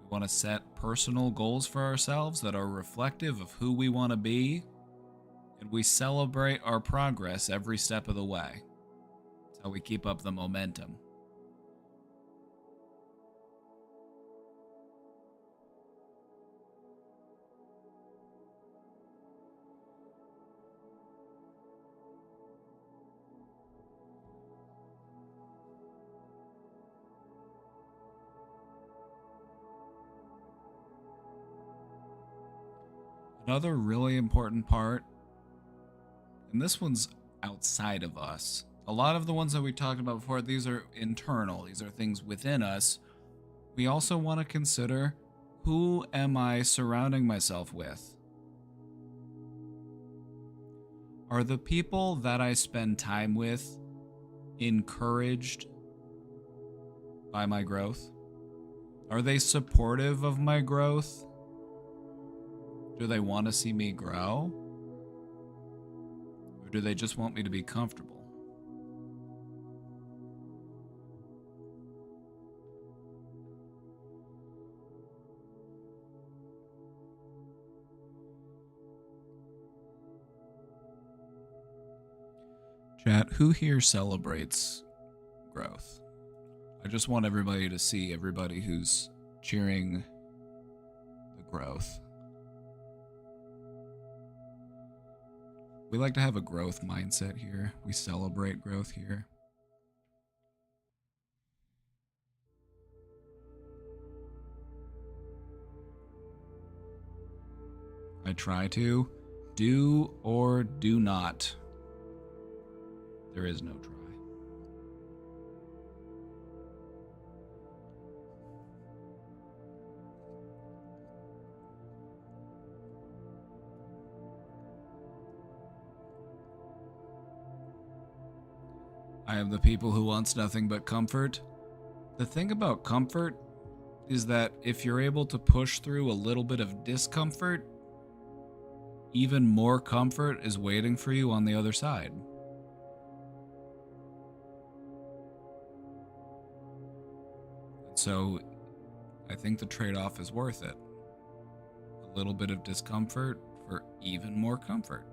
We want to set personal goals for ourselves that are reflective of who we want to be. And we celebrate our progress every step of the way. That's how we keep up the momentum. Another really important part, and this one's outside of us. A lot of the ones that we talked about before, these are internal. These are things within us. We also want to consider, who am I surrounding myself with? Are the people that I spend time with encouraged by my growth? Are they supportive of my growth? Do they want to see me grow? Or do they just want me to be comfortable? Chat, who here celebrates growth? I just want everybody to see everybody who's cheering the growth. We like to have a growth mindset here. We celebrate growth here. I try to. Do or do not. There is no try. I am the people who wants nothing but comfort. The thing about comfort is that if you're able to push through a little bit of discomfort, even more comfort is waiting for you on the other side. So I think the trade-off is worth it. A little bit of discomfort for even more comfort.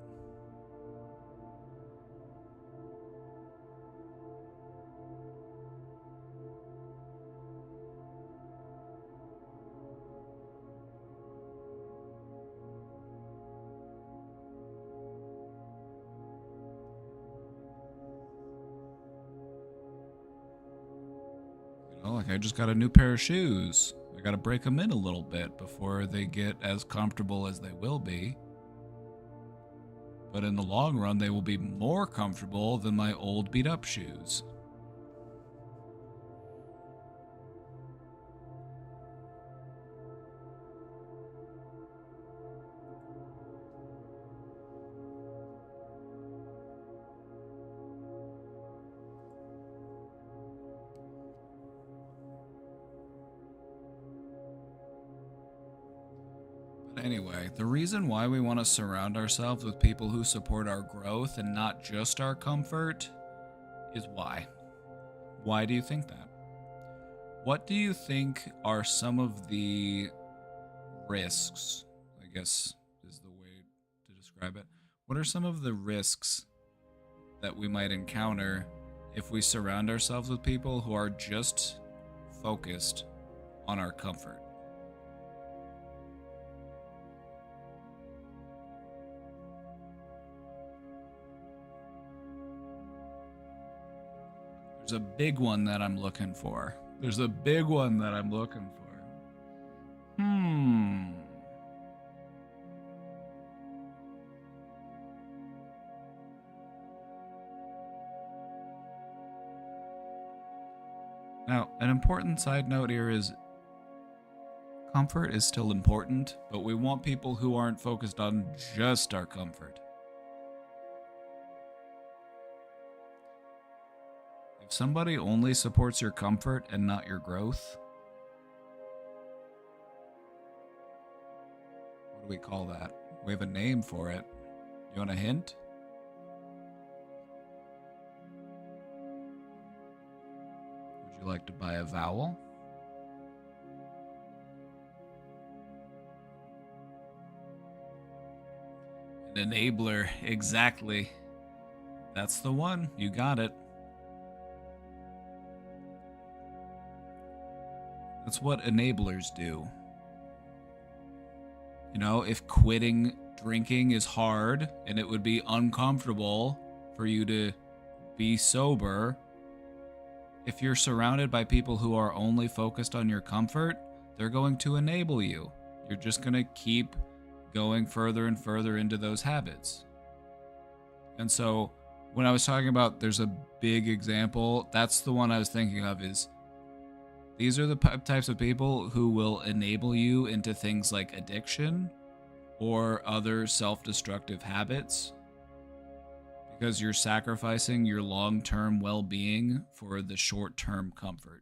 Like I just got a new pair of shoes. I gotta break them in a little bit before they get as comfortable as they will be. But in the long run, they will be more comfortable than my old beat up shoes. Anyway, the reason why we want to surround ourselves with people who support our growth and not just our comfort is why. Why do you think that? What do you think are some of the risks, I guess is the way to describe it. What are some of the risks that we might encounter if we surround ourselves with people who are just focused on our comfort? There's a big one that I'm looking for. Now, an important side note here is comfort is still important, but we want people who aren't focused on just our comfort. If somebody only supports your comfort and not your growth, what do we call that? We have a name for it. You want a hint? Would you like to buy a vowel? An enabler, exactly. That's the one. You got it. That's what enablers do. You know, if quitting drinking is hard and it would be uncomfortable for you to be sober, if you're surrounded by people who are only focused on your comfort, they're going to enable you. You're just going to keep going further and further into those habits. And so when I was talking about there's a big example, that's the one I was thinking of is these are the types of people who will enable you into things like addiction or other self-destructive habits because you're sacrificing your long-term well-being for the short-term comfort.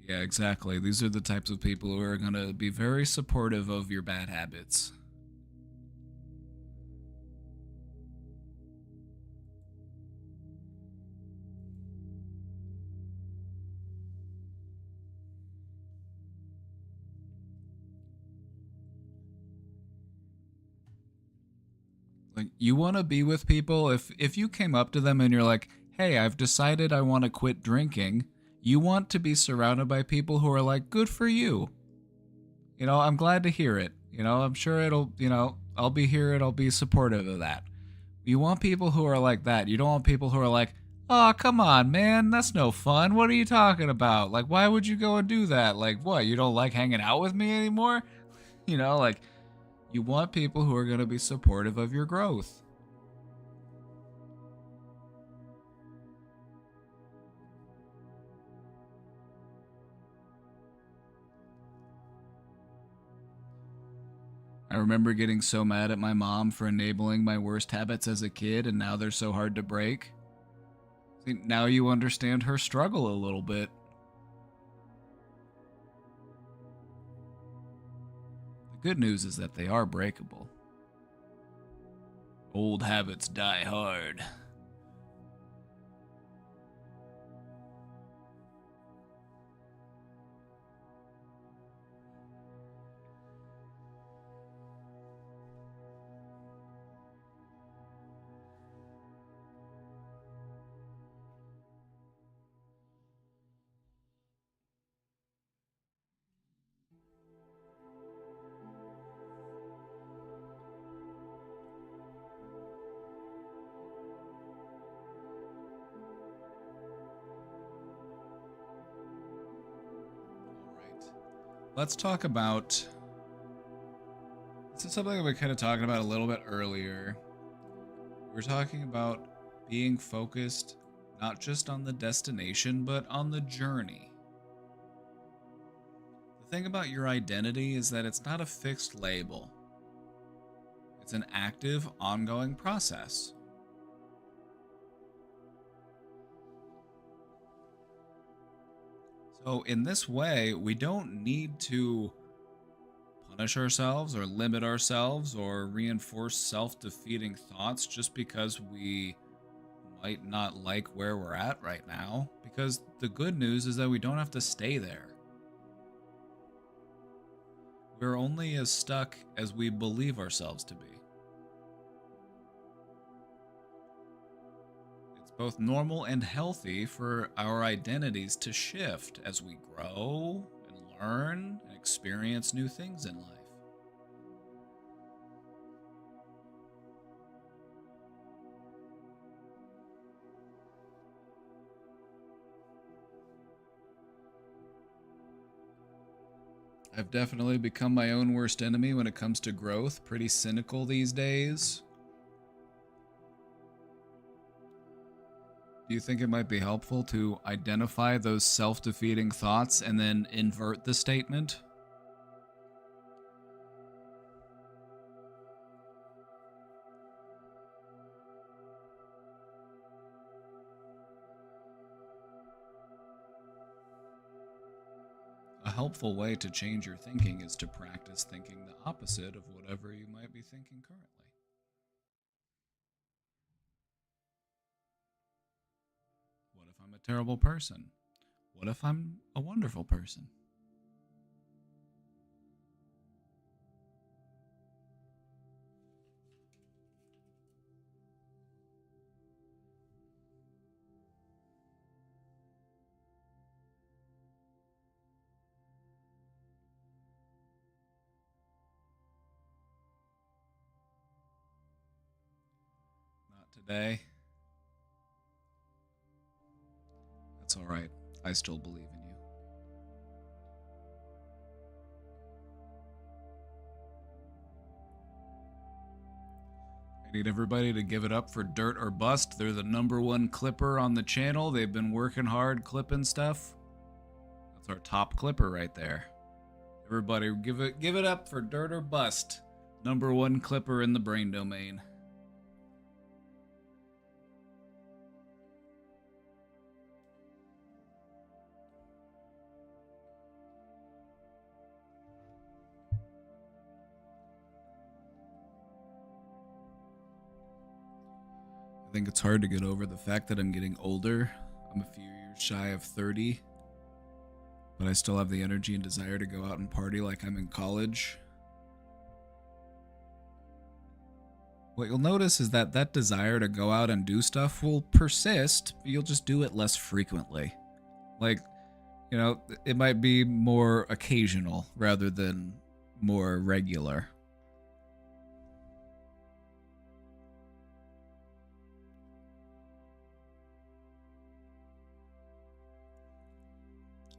Yeah, exactly. These are the types of people who are going to be very supportive of your bad habits. Like, you want to be with people, if you came up to them and you're like, "Hey, I've decided I want to quit drinking." You want to be surrounded by people who are like, "Good for you." I'm glad to hear it. I'm sure I'll be here and I'll be supportive of that. You want people who are like that. You don't want people who are like, "Oh, come on, man, that's no fun. What are you talking about? Like, why would you go and do that? Like, what? You don't like hanging out with me anymore?" Like, you want people who are going to be supportive of your growth. I remember getting so mad at my mom for enabling my worst habits as a kid, and now they're so hard to break. See, now you understand her struggle a little bit. The good news is that they are breakable. Old habits die hard. All right. Let's talk about. This is something that we kind of talked about a little bit earlier. We're talking about being focused not just on the destination, but on the journey. The thing about your identity is that it's not a fixed label, it's an active, ongoing process. So, in this way, we don't need to punish ourselves or limit ourselves or reinforce self defeating thoughts just because we might not like where we're at right now. Because the good news is that we don't have to stay there. We're only as stuck as we believe ourselves to be. It's both normal and healthy for our identities to shift as we grow and learn and experience new things in life. I've definitely become my own worst enemy when it comes to growth, pretty cynical these days. Do you think it might be helpful to identify those self defeating thoughts and then invert the statement? A helpful way to change your thinking is to practice thinking the opposite of whatever you might be thinking currently. What if I'm a terrible person? What if I'm a wonderful person? Not today. That's alright. I still believe in you. I need everybody to give it up for Dirt or Bust. They're the #1 clipper on the channel. They've been working hard clipping stuff. That's our top clipper right there. Everybody give it up for Dirt or Bust. #1 clipper in the brain domain. think it's hard to get over the fact that I'm getting older. I'm a few years shy of 30, but I still have the energy and desire to go out and party like I'm in college. What you'll notice is that that desire to go out and do stuff will persist, but you'll just do it less frequently. Like, you know, it might be more occasional rather than more regular.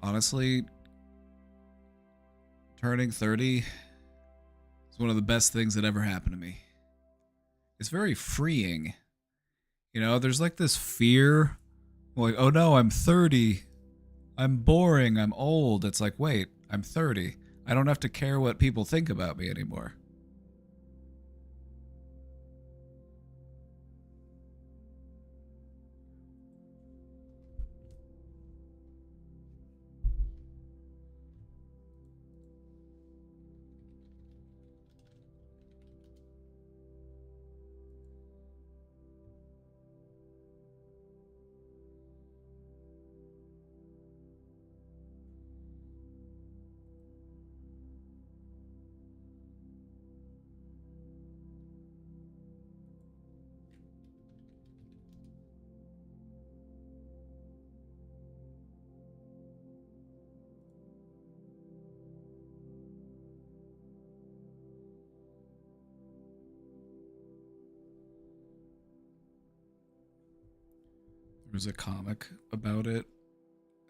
Honestly, turning 30 is one of the best things that ever happened to me. It's very freeing. You know, there's like this fear, like, oh no, I'm 30. I'm boring, I'm old. It's like, wait, I'm 30. I don't have to care what people think about me anymore. There's a comic about it,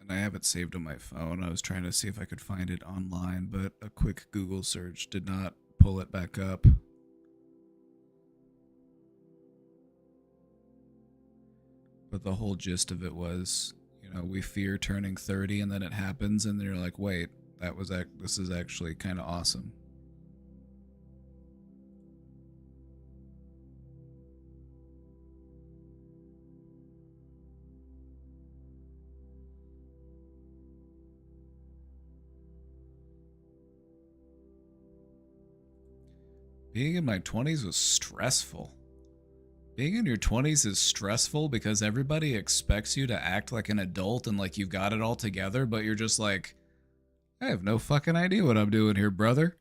and I have it saved on my phone. I was trying to see if I could find it online, but a quick Google search did not pull it back up. But the whole gist of it was, you know, we fear turning 30 and then it happens and then you're like, wait, this is actually kind of awesome. Being in my 20s was stressful. Being in your 20s is stressful because everybody expects you to act like an adult and like you've got it all together, but you're just like, I have no fucking idea what I'm doing here, brother.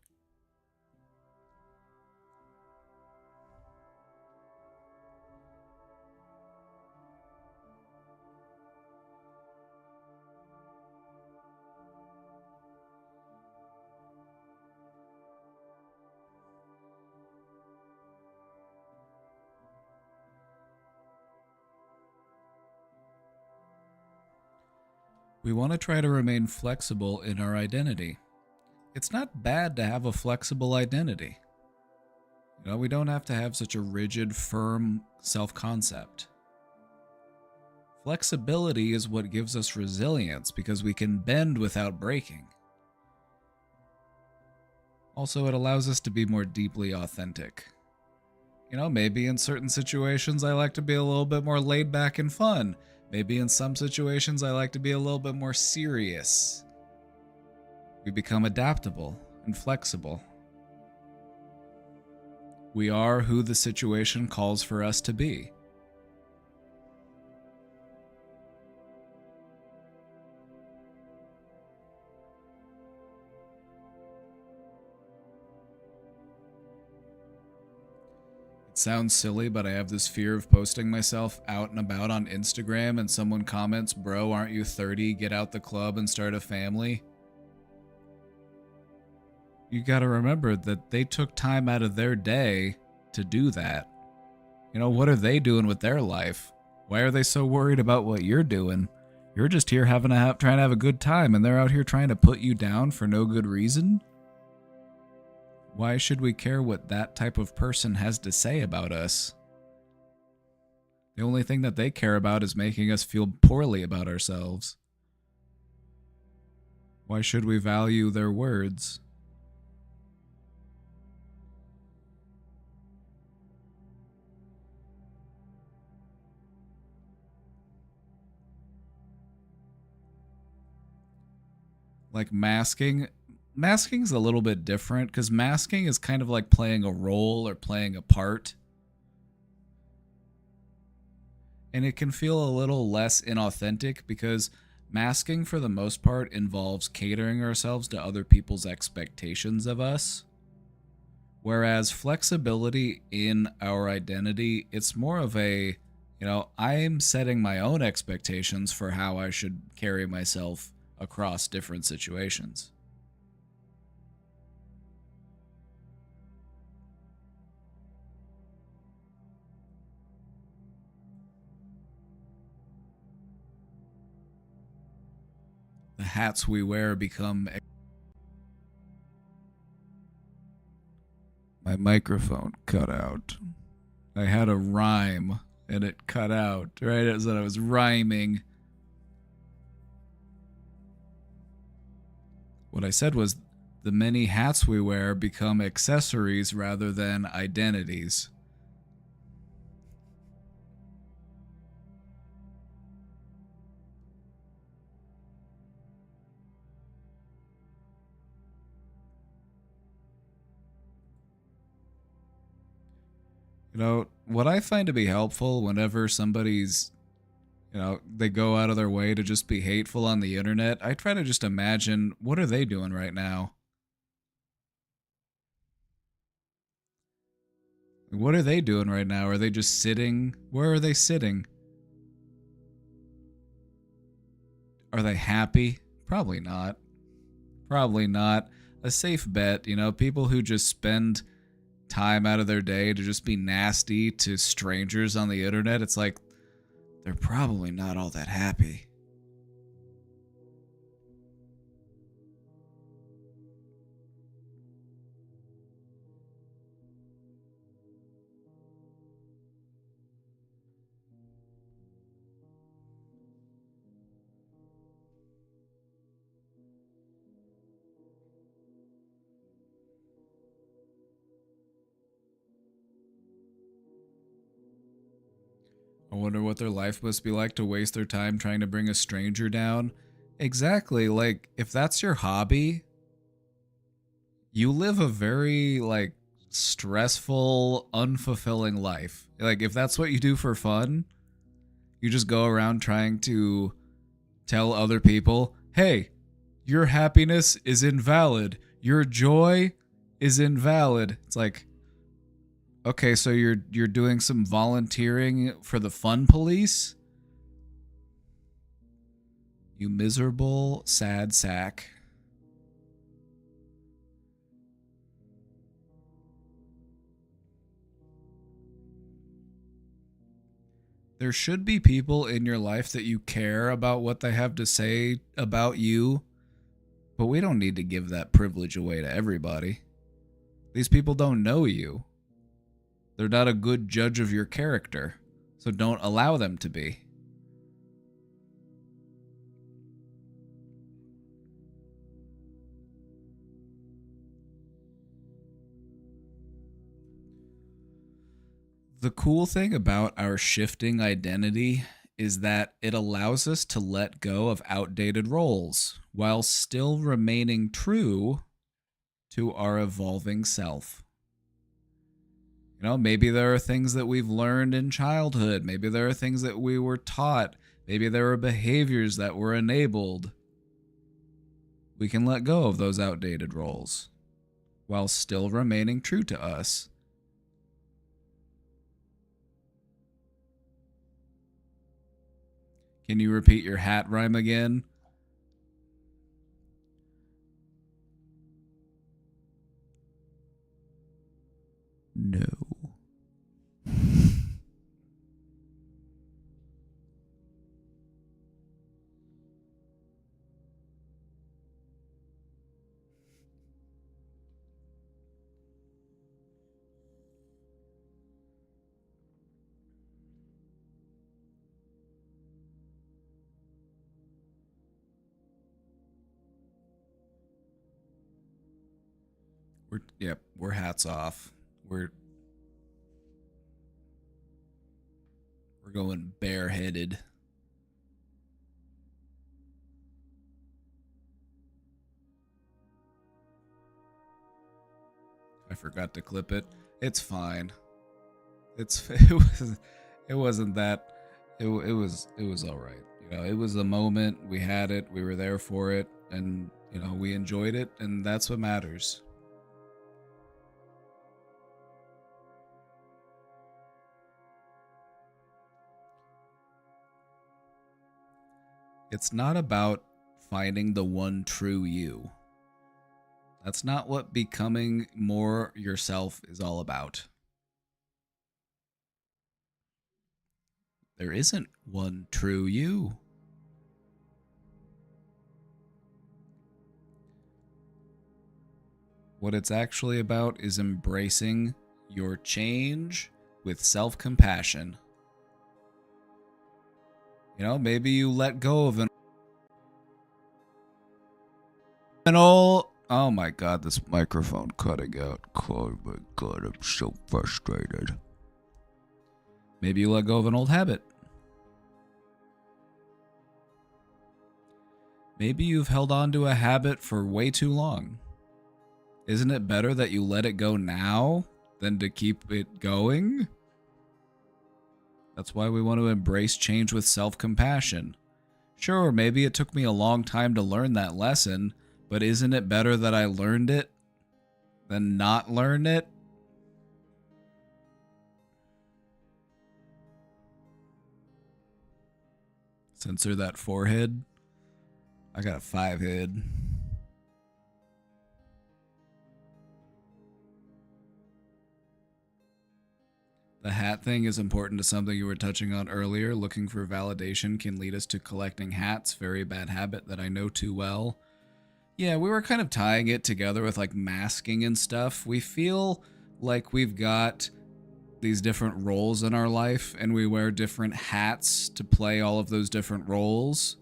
We want to try to remain flexible in our identity. It's not bad to have a flexible identity. You know, we don't have to have such a rigid, firm self-concept. Flexibility is what gives us resilience because we can bend without breaking. Also, it allows us to be more deeply authentic. You know, maybe in certain situations I like to be a little bit more laid back and fun. Maybe in some situations I like to be a little bit more serious. We become adaptable and flexible. We are who the situation calls for us to be. Sounds silly, but I have this fear of posting myself out and about on Instagram and someone comments, bro, aren't you 30? Get out the club and start a family. You gotta remember that they took time out of their day to do that. You know, what are they doing with their life? Why are they so worried about what you're doing? You're just here trying to have a good time, and they're out here trying to put you down for no good reason? Why should we care what that type of person has to say about us? The only thing that they care about is making us feel poorly about ourselves. Why should we value their words? Like Masking's a little bit different because masking is kind of like playing a role or playing a part. And it can feel a little less inauthentic because masking for the most part involves catering ourselves to other people's expectations of us. Whereas flexibility in our identity, it's more of a, I'm setting my own expectations for how I should carry myself across different situations. The hats we wear become. My microphone cut out. I had a rhyme and it cut out right as I was rhyming. What I said was the many hats we wear become accessories rather than identities. What I find to be helpful whenever somebody's, they go out of their way to just be hateful on the internet, I try to just imagine what are they doing right now? What are they doing right now? Are they just sitting? Where are they sitting? Are they happy? Probably not. Probably not. A safe bet, people who just spend time out of their day to just be nasty to strangers on the internet, it's like they're probably not all that happy. I wonder what their life must be like to waste their time trying to bring a stranger down. Exactly, like, if that's your hobby, you live a very, stressful, unfulfilling life. Like, if that's what you do for fun, you just go around trying to tell other people, hey, your happiness is invalid. Your joy is invalid. It's like, okay, so you're doing some volunteering for the fun police? You miserable, sad sack. There should be people in your life that you care about what they have to say about you, but we don't need to give that privilege away to everybody. These people don't know you. They're not a good judge of your character, so don't allow them to be. The cool thing about our shifting identity is that it allows us to let go of outdated roles while still remaining true to our evolving self. Maybe there are things that we've learned in childhood. Maybe there are things that we were taught. Maybe there are behaviors that were enabled. We can let go of those outdated roles while still remaining true to us. Can you repeat your hat rhyme again? No. We're hats off. We're going bareheaded. I forgot to clip it. It's fine. It wasn't that it was all right. You know, it was a moment. We had it. We were there for it, and you know, we enjoyed it, and that's what matters. It's not about finding the one true you. That's not what becoming more yourself is all about. There isn't one true you. What it's actually about is embracing your change with self compassion. You know, maybe you let go of an old. Oh my god, this microphone cutting out. Oh my god, I'm so frustrated. Maybe you let go of an old habit. Maybe you've held on to a habit for way too long. Isn't it better that you let it go now than to keep it going? That's why we want to embrace change with self-compassion. Sure, maybe it took me a long time to learn that lesson, but isn't it better that I learned it than not learn it? Censor that forehead. I got a 5 head. The hat thing is important to something you were touching on earlier. Looking for validation can lead us to collecting hats. Very bad habit that I know too well. Yeah, we were kind of tying it together with like masking and stuff. We feel like we've got these different roles in our life and we wear different hats to play all of those different roles.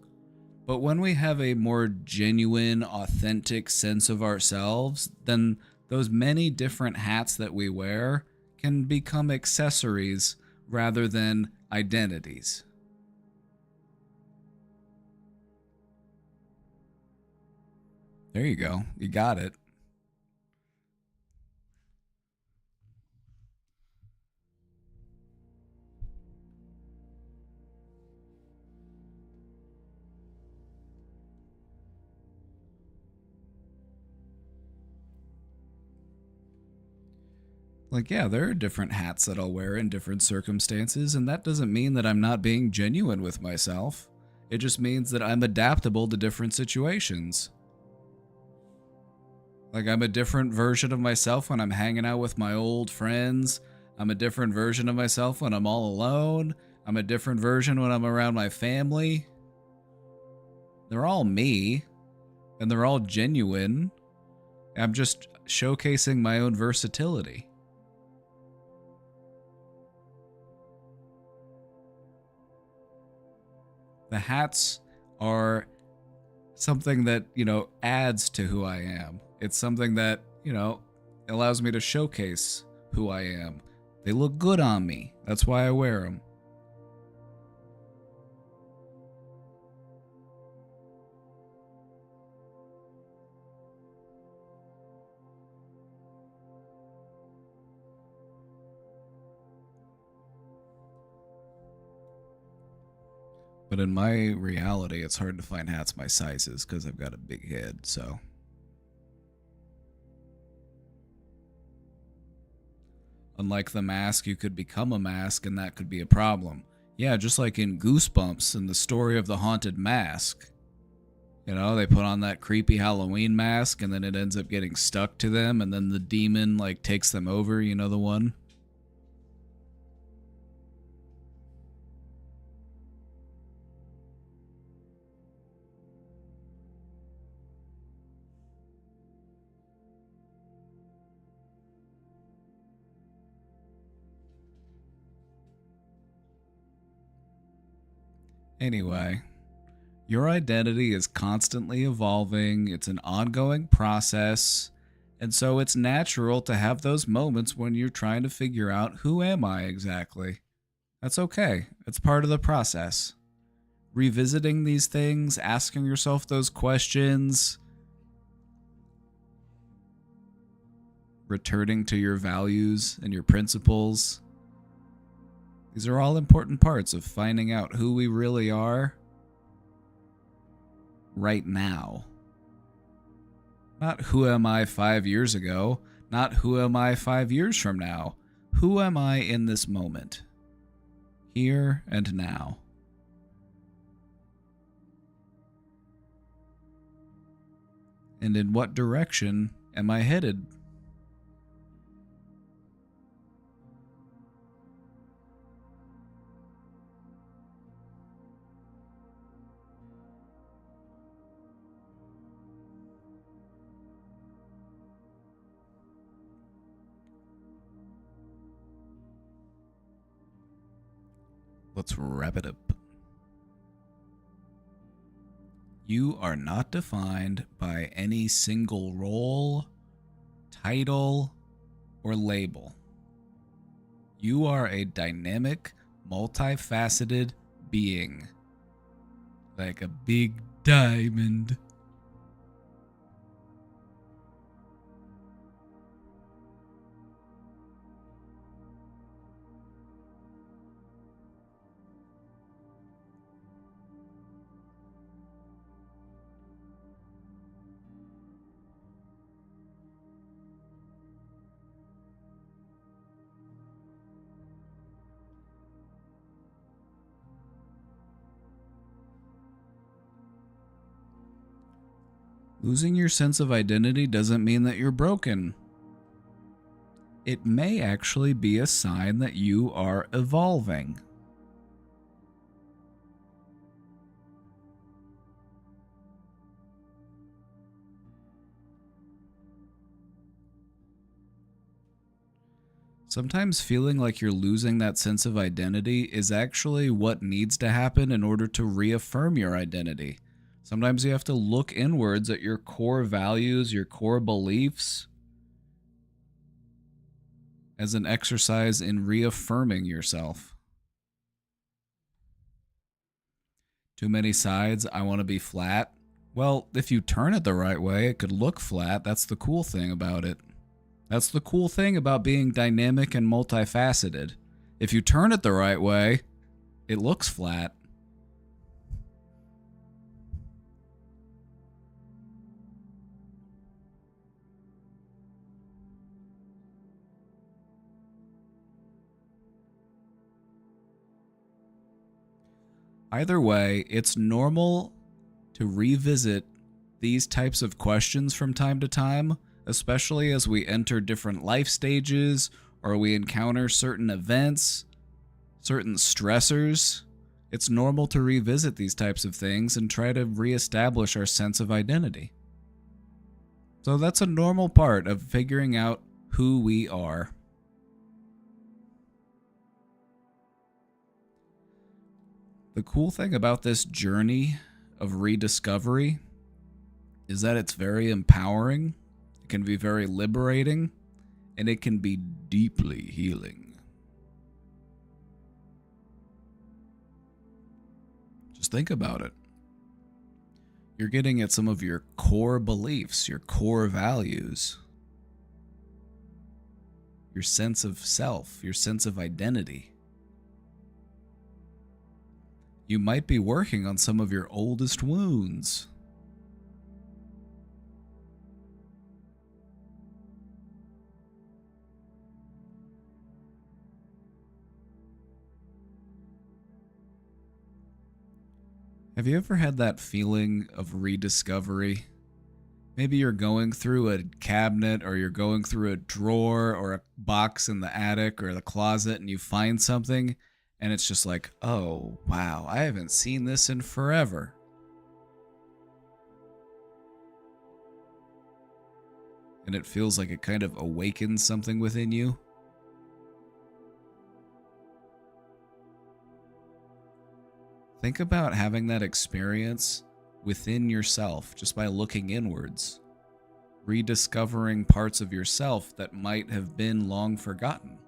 But when we have a more genuine, authentic sense of ourselves, then those many different hats that we wear can become accessories rather than identities. There you go. You got it. Like, yeah, there are different hats that I'll wear in different circumstances, and that doesn't mean that I'm not being genuine with myself. It just means that I'm adaptable to different situations. Like, I'm a different version of myself when I'm hanging out with my old friends. I'm a different version of myself when I'm all alone. I'm a different version when I'm around my family. They're all me, and they're all genuine. I'm just showcasing my own versatility. The hats are something that, you know, adds to who I am. It's something that, you know, allows me to showcase who I am. They look good on me. That's why I wear them. But in my reality, it's hard to find hats my sizes because I've got a big head, so. Unlike the mask, you could become a mask and that could be a problem. Yeah, just like in Goosebumps and the story of the haunted mask. You know, they put on that creepy Halloween mask and then it ends up getting stuck to them and then the demon like takes them over, you know the one? Anyway, your identity is constantly evolving, it's an ongoing process, and so it's natural to have those moments when you're trying to figure out who am I exactly. That's okay, it's part of the process. Revisiting these things, asking yourself those questions, returning to your values and your principles. These are all important parts of finding out who we really are right now. Not who am I 5 years ago, not who am I 5 years from now. Who am I in this moment? Here and now. And in what direction am I headed? Let's wrap it up. You are not defined by any single role, title, or label. You are a dynamic, multifaceted being. Like a big diamond. Losing your sense of identity doesn't mean that you're broken. It may actually be a sign that you are evolving. Sometimes feeling like you're losing that sense of identity is actually what needs to happen in order to reaffirm your identity. Sometimes you have to look inwards at your core values, your core beliefs, as an exercise in reaffirming yourself. Too many sides, I want to be flat. Well, if you turn it the right way, it could look flat. That's the cool thing about it. That's the cool thing about being dynamic and multifaceted. If you turn it the right way, it looks flat. Either way, it's normal to revisit these types of questions from time to time, especially as we enter different life stages or we encounter certain events, certain stressors. It's normal to revisit these types of things and try to reestablish our sense of identity. So that's a normal part of figuring out who we are. The cool thing about this journey of rediscovery is that it's very empowering, it can be very liberating, and it can be deeply healing. Just think about it. You're getting at some of your core beliefs, your core values, your sense of self, your sense of identity. You might be working on some of your oldest wounds. Have you ever had that feeling of rediscovery? Maybe you're going through a cabinet or you're going through a drawer or a box in the attic or the closet and you find something and it's just like, oh, wow, I haven't seen this in forever. And it feels like it kind of awakens something within you. Think about having that experience within yourself just by looking inwards, rediscovering parts of yourself that might have been long forgotten.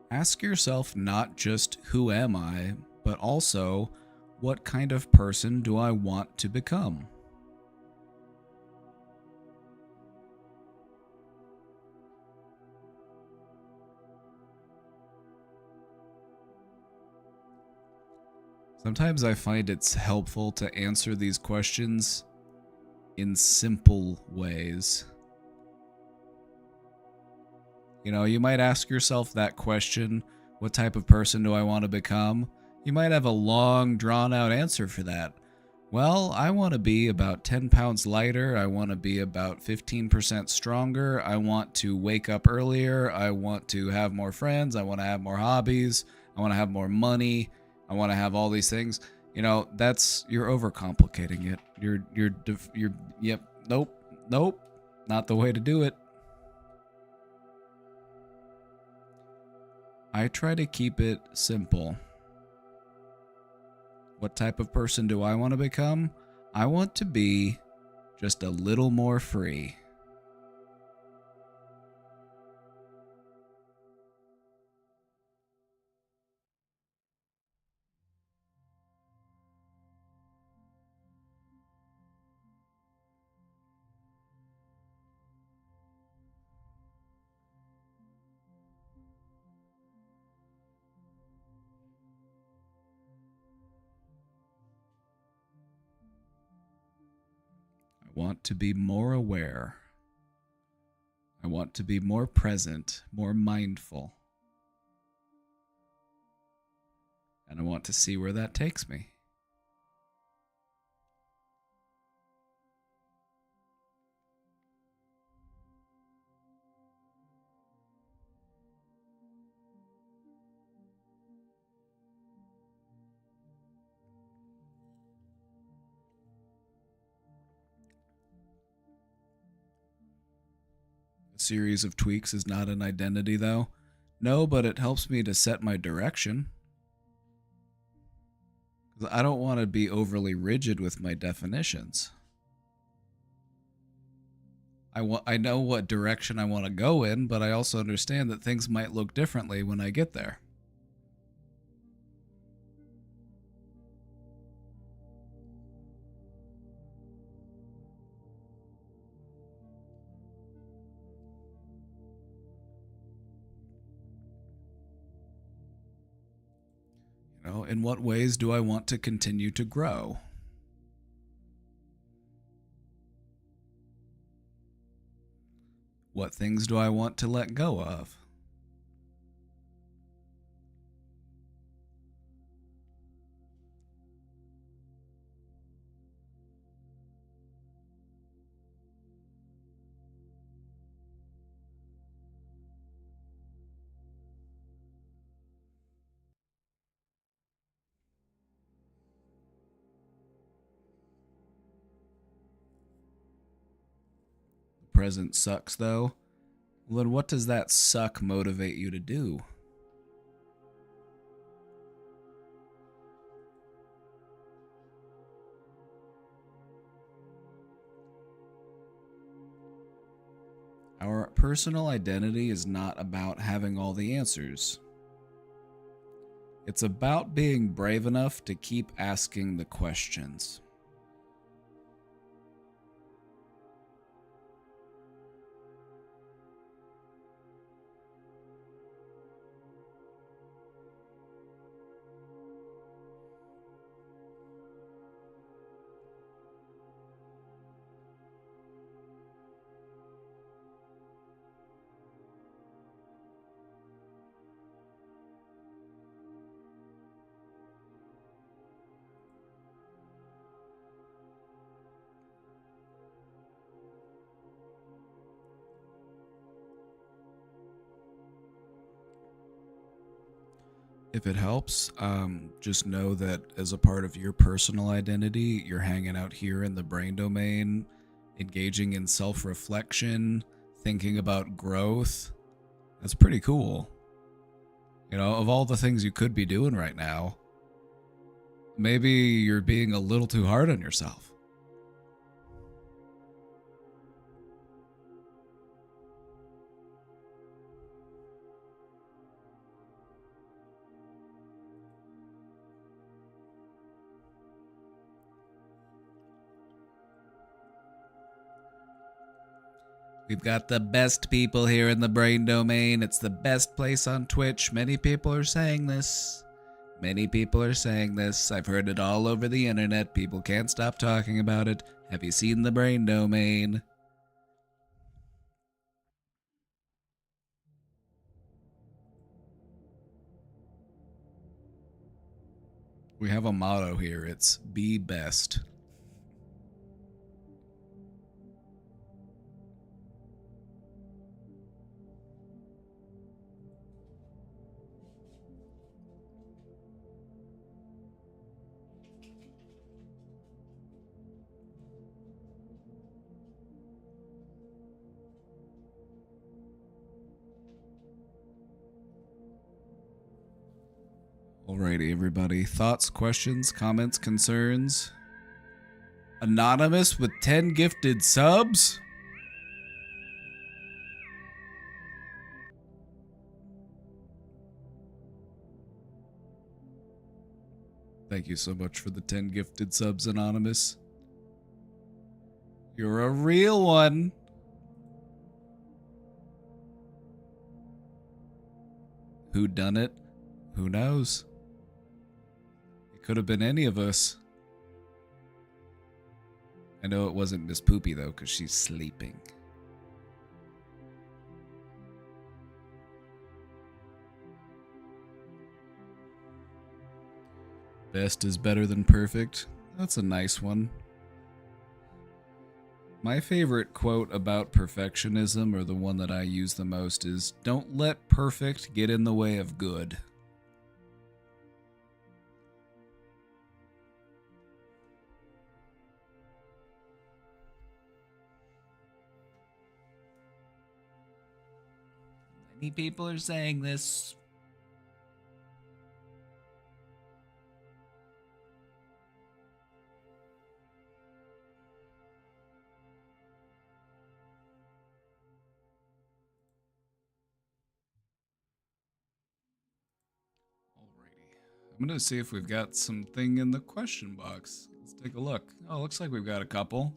Ask yourself not just who am I, but also what kind of person do I want to become? Sometimes I find it's helpful to answer these questions in simple ways. You know, you might ask yourself that question, what type of person do I want to become? You might have a long, drawn out answer for that. Well, I want to be about 10 pounds lighter. I want to be about 15% stronger. I want to wake up earlier. I want to have more friends. I want to have more hobbies. I want to have more money. I want to have all these things. You know, you're overcomplicating it. Yep, nope, not the way to do it. I try to keep it simple. What type of person do I want to become? I want to be just a little more free. I want to be more aware. I want to be more present, more mindful. And I want to see where that takes me. A series of tweaks is not an identity, though. No, but it helps me to set my direction. I don't want to be overly rigid with my definitions. I know what direction I want to go in, but I also understand that things might look differently when I get there. You know, in what ways do I want to continue to grow? What things do I want to let go of? The present sucks, though. Well, then what does that suck motivate you to do? Our personal identity is not about having all the answers. It's about being brave enough to keep asking the questions. If it helps, just know that as a part of your personal identity, you're hanging out here in the brain domain, engaging in self reflection, thinking about growth. That's pretty cool. You know, of all the things you could be doing right now, maybe you're being a little too hard on yourself. We've got the best people here in the brain domain. It's the best place on Twitch. Many people are saying this. Many people are saying this. I've heard it all over the internet. People can't stop talking about it. Have you seen the brain domain? We have a motto here. It's be best. Alrighty, everybody. Thoughts, questions, comments, concerns? Anonymous with 10 gifted subs? Thank you so much for the 10 gifted subs, Anonymous. You're a real one. Who done it? Who knows? It could have been any of us. I know it wasn't Miss Poopy, though, because she's sleeping. Best is better than perfect. That's a nice one. My favorite quote about perfectionism, or the one that I use the most, is don't let perfect get in the way of good. Many people are saying this. I'm going to see if we've got something in the question box. Let's take a look. Oh, looks like we've got a couple.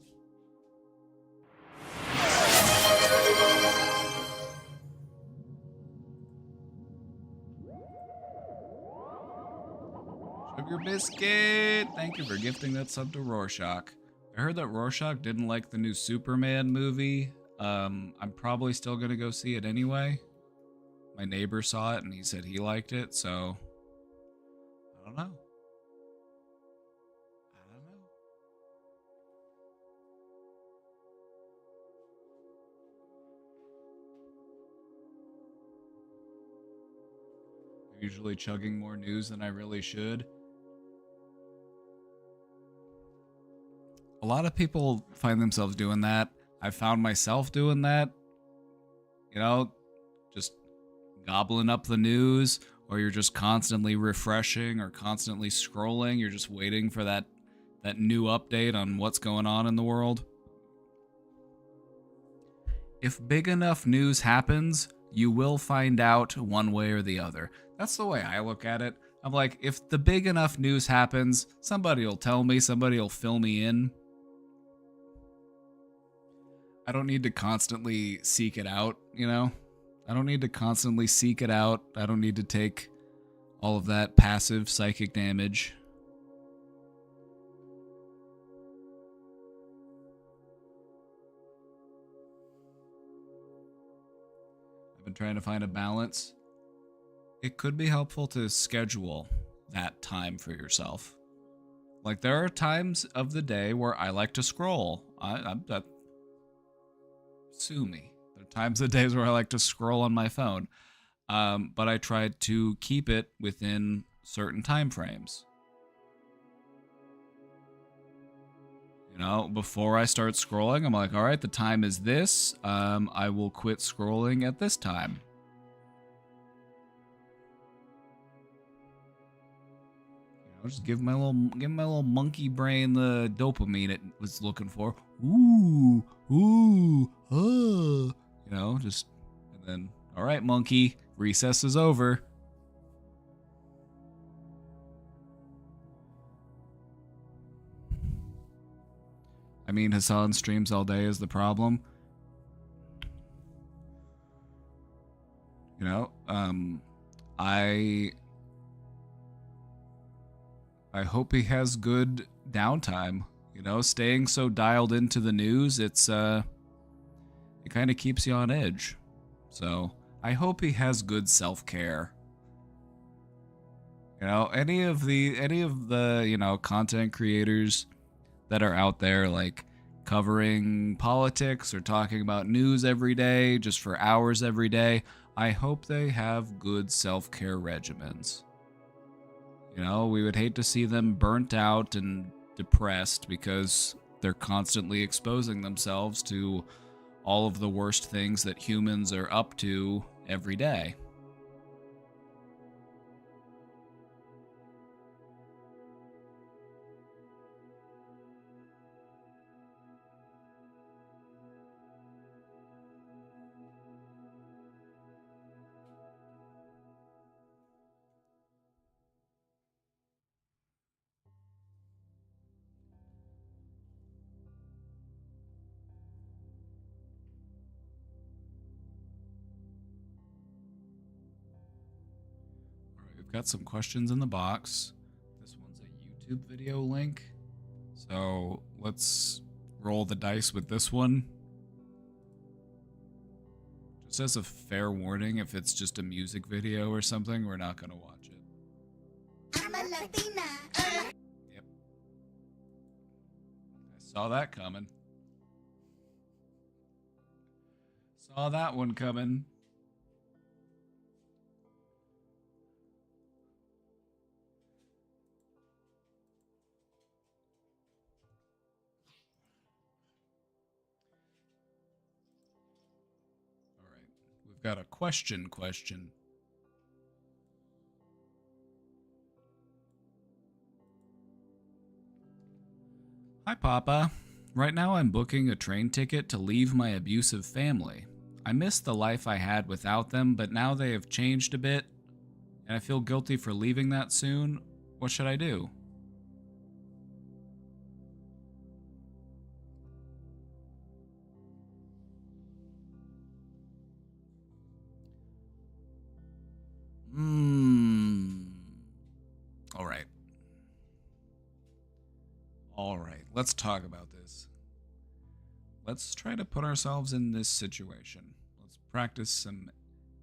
Sugar Biscuit! Thank you for gifting that sub to Rorschach. I heard that Rorschach didn't like the new Superman movie. I'm probably still going to go see it anyway. My neighbor saw it and he said he liked it, so I don't know. I'm usually chugging more news than I really should. A lot of people find themselves doing that. I found myself doing that. You know, just gobbling up the news, or you're just constantly refreshing or constantly scrolling. You're just waiting for that new update on what's going on in the world. If big enough news happens, you will find out one way or the other. That's the way I look at it. I'm like, if the big enough news happens, somebody will tell me, somebody will fill me in. I don't need to constantly seek it out, you know? I don't need to constantly seek it out. I don't need to take all of that passive psychic damage. I've been trying to find a balance. It could be helpful to schedule that time for yourself. Like, there are times of the day where I like to scroll. Sue me. There are times of days where I like to scroll on my phone. But I try to keep it within certain time frames. You know, before I start scrolling, I'm like, all right, the time is this. I will quit scrolling at this time. You know, just give my little monkey brain the dopamine it was looking for. Ooh, you know, just, and then, all right, monkey, recess is over. I mean, Hassan streams all day is the problem. You know, I hope he has good downtime. You know, staying so dialed into the news, it kind of keeps you on edge. So I hope he has good self-care. You know, any of the content creators that are out there like covering politics or talking about news every day just for hours every day, I hope they have good self-care regimens. You know, we would hate to see them burnt out and depressed because they're constantly exposing themselves to all of the worst things that humans are up to every day. All right, we've got some questions in the box. This one's a YouTube video link. So let's roll the dice with this one. Just as a fair warning, if it's just a music video or something, we're not going to watch it. I'm a Latina. Yep. I saw that coming. Saw that one coming. All right. We've got a question. Hi, Papa. Right now I'm booking a train ticket to leave my abusive family. I miss the life I had without them, but now they have changed a bit, and I feel guilty for leaving that soon. What should I do? All right. All right. Let's talk about this. Let's try to put ourselves in this situation. Let's practice some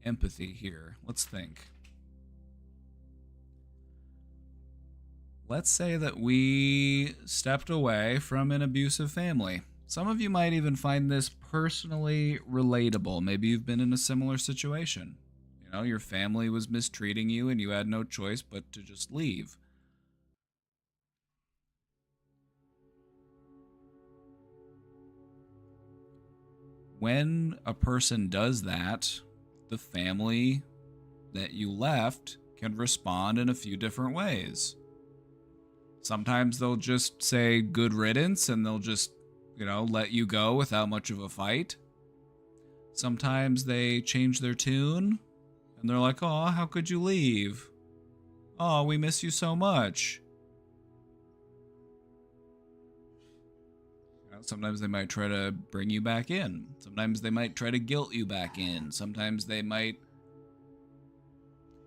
empathy here. Let's think. Let's say that we stepped away from an abusive family. Some of you might even find this personally relatable. Maybe you've been in a similar situation. You know, your family was mistreating you and you had no choice but to just leave. When a person does that, the family that you left can respond in a few different ways. Sometimes they'll just say good riddance and they'll just, let you go without much of a fight. Sometimes they change their tune and they're like, "Oh, how could you leave? Oh, we miss you so much." Sometimes they might try to bring you back in. Sometimes they might try to guilt you back in. Sometimes they might...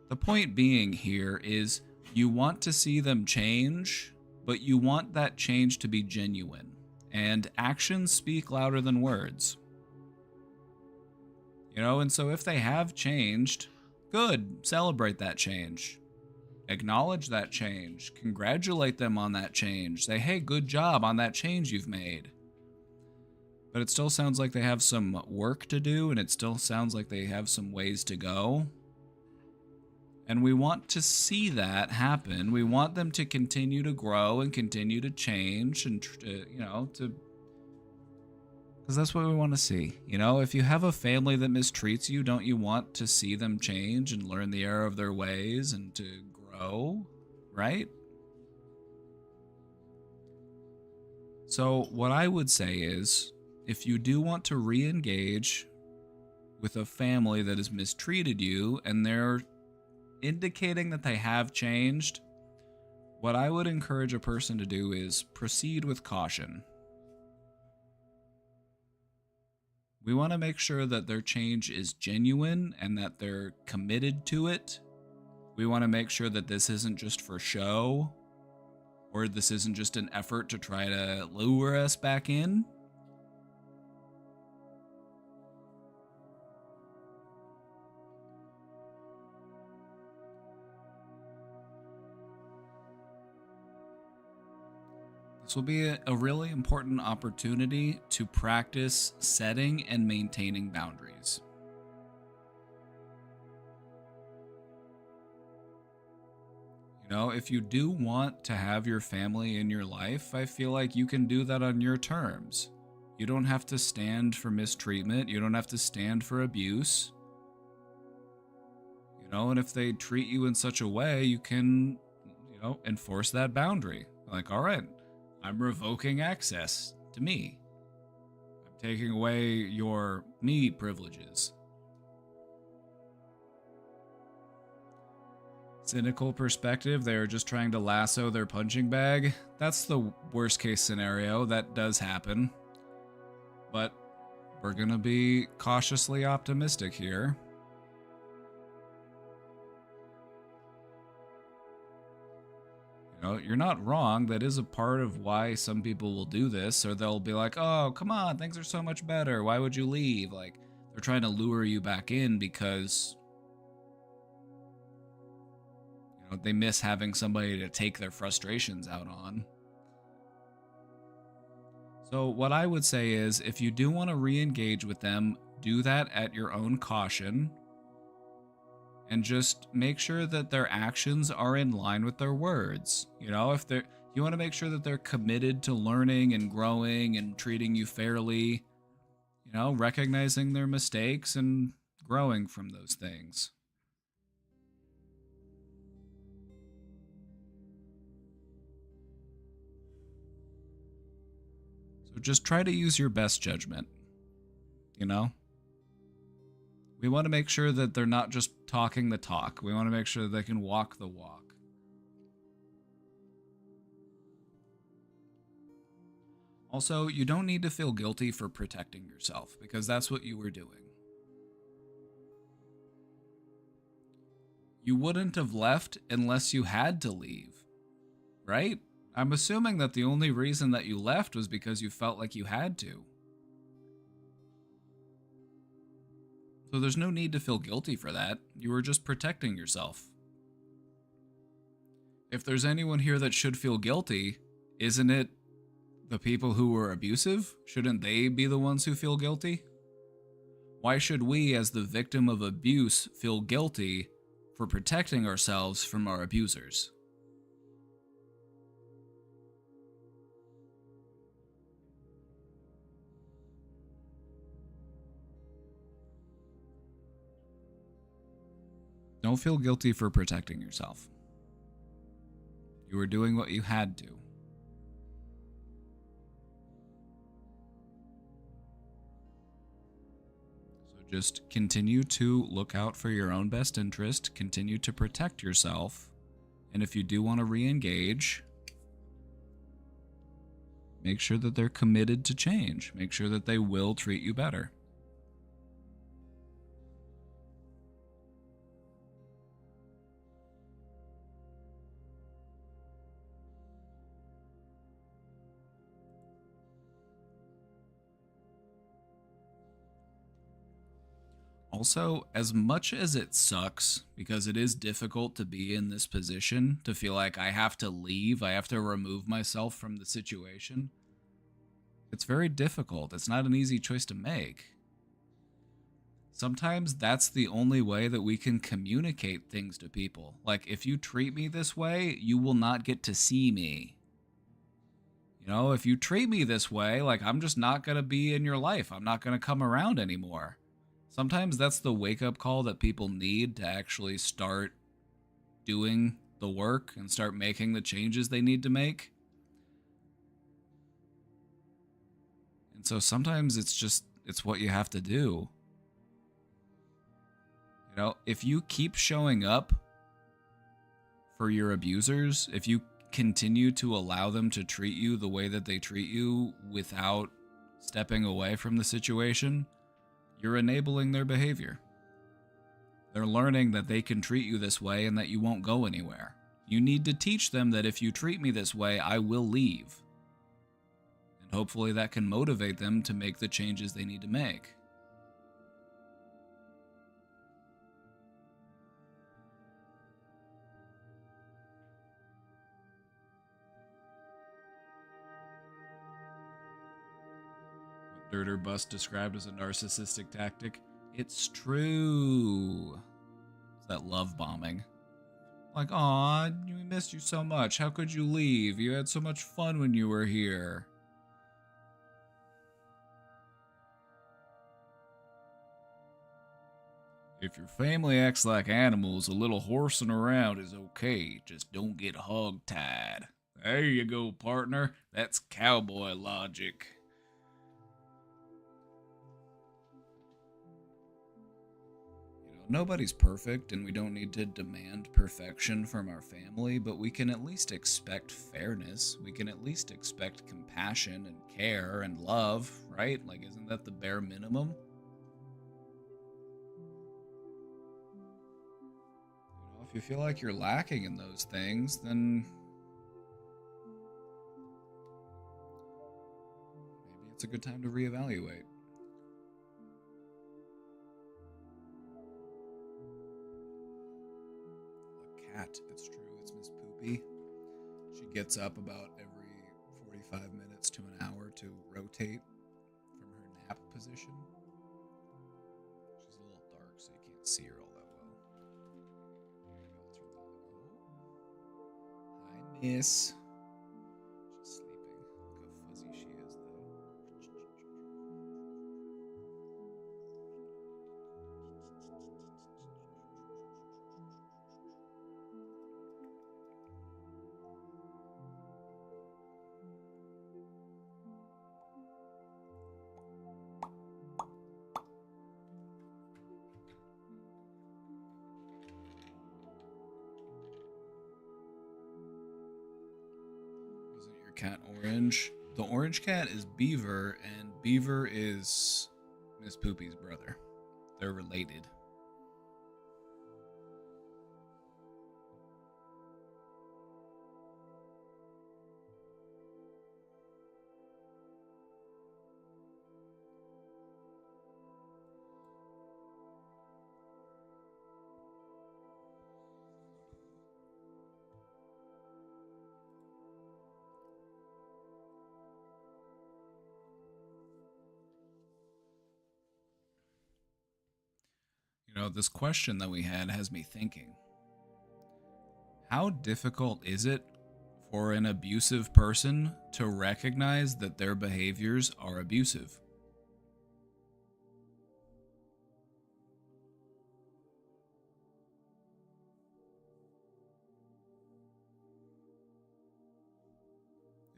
The point being here is you want to see them change, but you want that change to be genuine. And actions speak louder than words. And so if they have changed, good, celebrate that change. Acknowledge that change. Congratulate them on that change. Say, hey, good job on that change you've made. But it still sounds like they have some work to do, and it still sounds like they have some ways to go. And we want to see that happen. We want them to continue to grow and continue to change and, because that's what we want to see. If you have a family that mistreats you, don't you want to see them change and learn the error of their ways and to grow, right? So what I would say is, if you do want to re-engage with a family that has mistreated you and they're indicating that they have changed, what I would encourage a person to do is proceed with caution. We want to make sure that their change is genuine and that they're committed to it. We want to make sure that this isn't just for show, or this isn't just an effort to try to lure us back in. This will be a really important opportunity to practice setting and maintaining boundaries. You know, if you do want to have your family in your life, I feel like you can do that on your terms. You don't have to stand for mistreatment. You don't have to stand for abuse. You know, and if they treat you in such a way, you can, enforce that boundary. Like, all right, I'm revoking access to me. I'm taking away your me privileges. Cynical perspective, they're just trying to lasso their punching bag. That's the worst case scenario. That does happen. But we're going to be cautiously optimistic here. You know, you're not wrong. That is a part of why some people will do this, or they'll be like, oh, come on, things are so much better. Why would you leave? Like, they're trying to lure you back in because they miss having somebody to take their frustrations out on. So what I would say is, if you do want to re-engage with them, do that at your own caution. And just make sure that their actions are in line with their words. You know, you want to make sure that they're committed to learning and growing and treating you fairly. You know, recognizing their mistakes and growing from those things. So just try to use your best judgment, you know? We want to make sure that they're not just talking the talk. We want to make sure that they can walk the walk. Also, you don't need to feel guilty for protecting yourself, because that's what you were doing. You wouldn't have left unless you had to leave, right? I'm assuming that the only reason that you left was because you felt like you had to. So there's no need to feel guilty for that. You were just protecting yourself. If there's anyone here that should feel guilty, isn't it the people who were abusive? Shouldn't they be the ones who feel guilty? Why should we, as the victim of abuse, feel guilty for protecting ourselves from our abusers? Don't feel guilty for protecting yourself. You were doing what you had to. So just continue to look out for your own best interest, continue to protect yourself, and if you do want to re-engage, make sure that they're committed to change. Make sure that they will treat you better. Also, as much as it sucks, because it is difficult to be in this position, to feel like I have to leave, I have to remove myself from the situation, it's very difficult. It's not an easy choice to make. Sometimes that's the only way that we can communicate things to people. Like, if you treat me this way, you will not get to see me. You know, if you treat me this way, like, I'm just not going to be in your life. I'm not going to come around anymore. Sometimes that's the wake-up call that people need to actually start doing the work and start making the changes they need to make. And so sometimes it's what you have to do. You know, if you keep showing up for your abusers, if you continue to allow them to treat you the way that they treat you without stepping away from the situation, you're enabling their behavior. They're learning that they can treat you this way and that you won't go anywhere. You need to teach them that if you treat me this way, I will leave. And hopefully that can motivate them to make the changes they need to make. What Dirter Bus described as a narcissistic tactic, it's true. It's that love bombing. Like, aw, we missed you so much. How could you leave? You had so much fun when you were here. If your family acts like animals, a little horsing around is okay. Just don't get hog-tied. There you go, partner. That's cowboy logic. Nobody's perfect, and we don't need to demand perfection from our family, but we can at least expect fairness. We can at least expect compassion and care and love, right? Like, isn't that the bare minimum? If you feel like you're lacking in those things, then maybe it's a good time to reevaluate. It's true, it's Miss Poopy. She gets up about every 45 minutes to an hour to rotate from her nap position. She's a little dark, so you can't see her all that well. Hi, Miss. She's sleeping. Look how fuzzy she is, though. Cat Orange. The orange cat is Beaver, and Beaver is Miss Poopy's brother. They're related. This question that we had has me thinking. How difficult is it for an abusive person to recognize that their behaviors are abusive?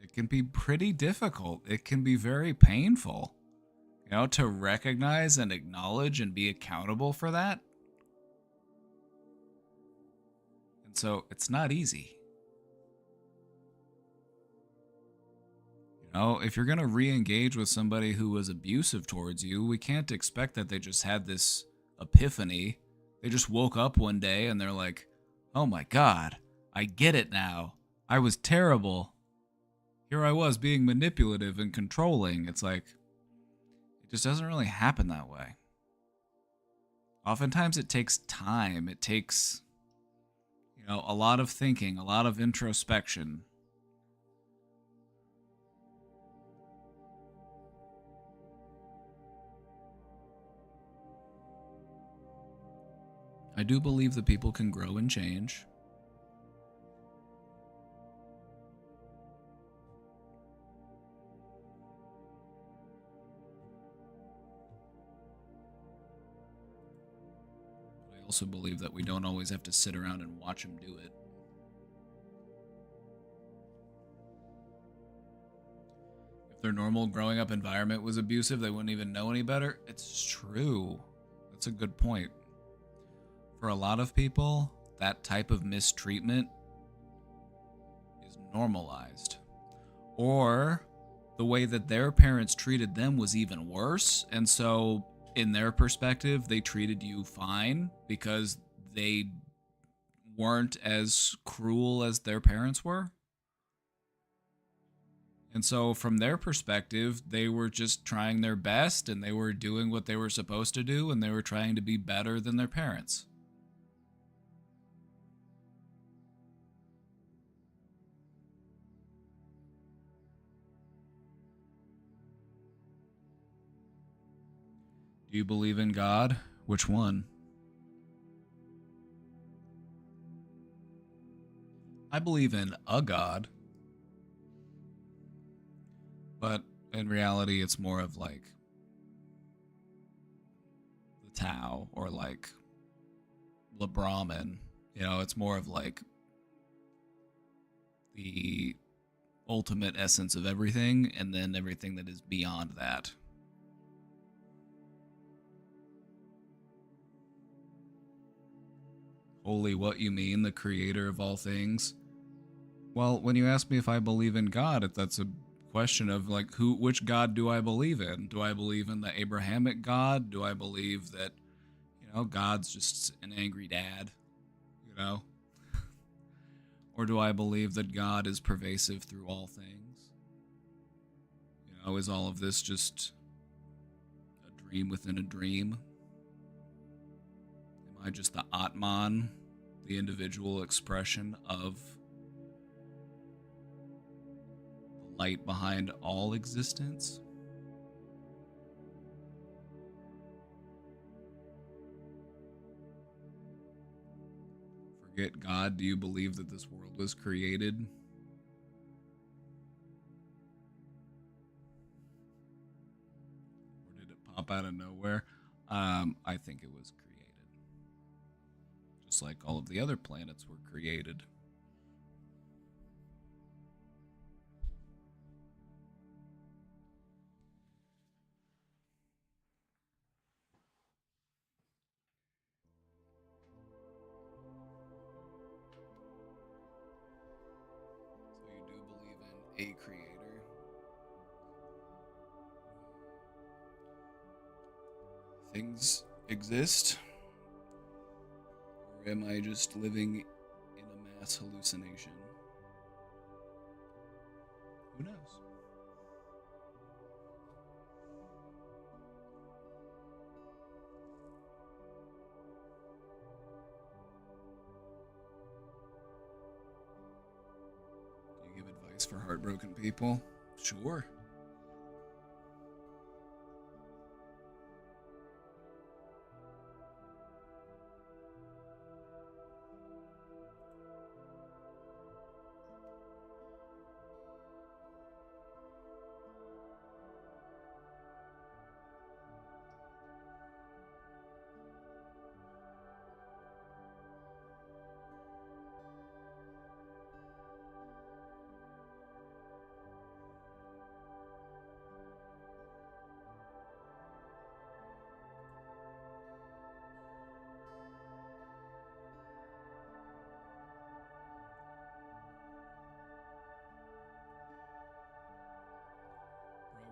It can be pretty difficult. It can be very painful. To recognize and acknowledge and be accountable for that. And so it's not easy. If you're going to re-engage with somebody who was abusive towards you, we can't expect that they just had this epiphany. They just woke up one day and they're like, oh my God, I get it now. I was terrible. Here I was being manipulative and controlling. It's like, just doesn't really happen that way. Oftentimes it takes time. It takes, a lot of thinking, a lot of introspection. I do believe that people can grow and change. I also believe that we don't always have to sit around and watch them do it. If their normal growing up environment was abusive, they wouldn't even know any better. It's true. That's a good point. For a lot of people, that type of mistreatment is normalized. Or the way that their parents treated them was even worse, and so in their perspective, they treated you fine because they weren't as cruel as their parents were. And so, from their perspective, they were just trying their best and they were doing what they were supposed to do and they were trying to be better than their parents. Do you believe in God? Which one? I believe in a God, but in reality, it's more of like the Tao or like La Brahman. It's more of like the ultimate essence of everything and then everything that is beyond that. Holy, what you mean, the creator of all things? Well, when you ask me if I believe in God, that's a question of like which God do I believe in? Do I believe in the Abrahamic God? Do I believe that, God's just an angry dad, you know? Or do I believe that God is pervasive through all things? Is all of this just a dream within a dream? Am I just the Atman, the individual expression of the light behind all existence? Forget God, do you believe that this world was created? Or did it pop out of nowhere? I think it was created. Just like all of the other planets were created. So you do believe in a creator? Things exist? Or am I just living in a mass hallucination? Who knows? Do you give advice for heartbroken people? Sure.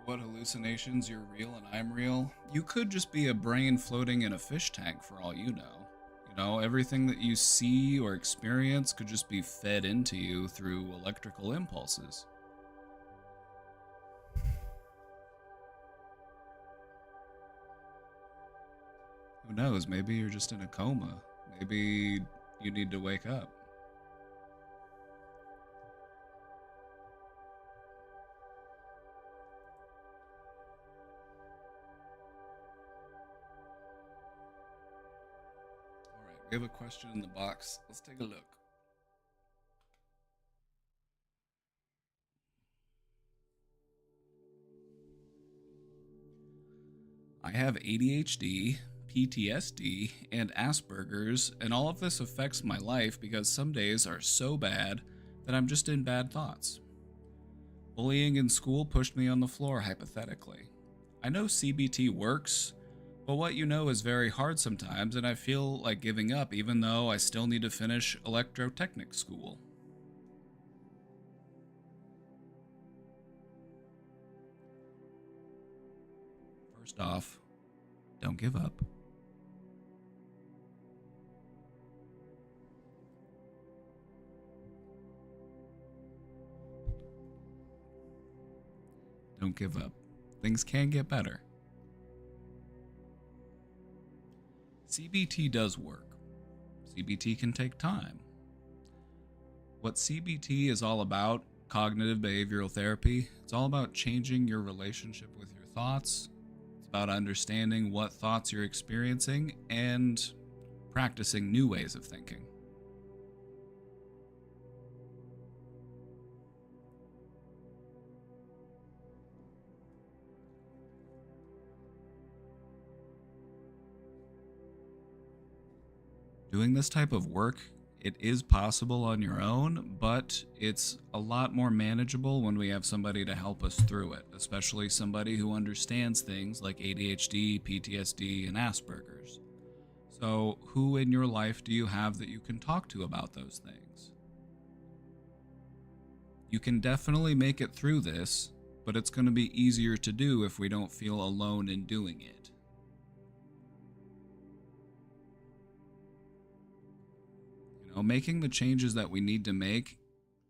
What hallucinations? You're real and I'm real? You could just be a brain floating in a fish tank for all you know. Everything that you see or experience could just be fed into you through electrical impulses. Who knows? Maybe you're just in a coma. Maybe you need to wake up. Alright, we have a question in the box. Let's take a look. I have ADHD, PTSD, and Asperger's, and all of this affects my life because some days are so bad that I'm just in bad thoughts. Bullying in school pushed me on the floor, hypothetically. I know CBT works, but what you know is very hard sometimes, and I feel like giving up even though I still need to finish electrotechnic school. First off, Don't give up. Don't give up. Things can get better. CBT does work. CBT can take time. What CBT is all about, cognitive behavioral therapy, it's all about changing your relationship with your thoughts. It's about understanding what thoughts you're experiencing and practicing new ways of thinking. Doing this type of work, it is possible on your own, but it's a lot more manageable when we have somebody to help us through it, especially somebody who understands things like ADHD, PTSD, and Asperger's. So, who in your life do you have that you can talk to about those things? You can definitely make it through this, but it's going to be easier to do if we don't feel alone in doing it. Making the changes that we need to make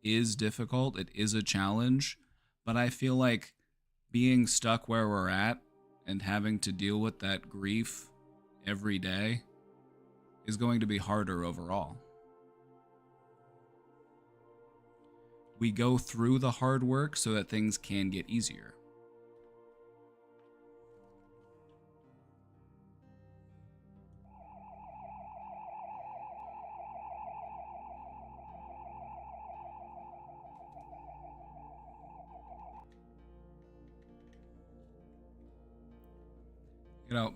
is difficult. It is a challenge, but I feel like being stuck where we're at and having to deal with that grief every day is going to be harder overall. We go through the hard work so that things can get easier.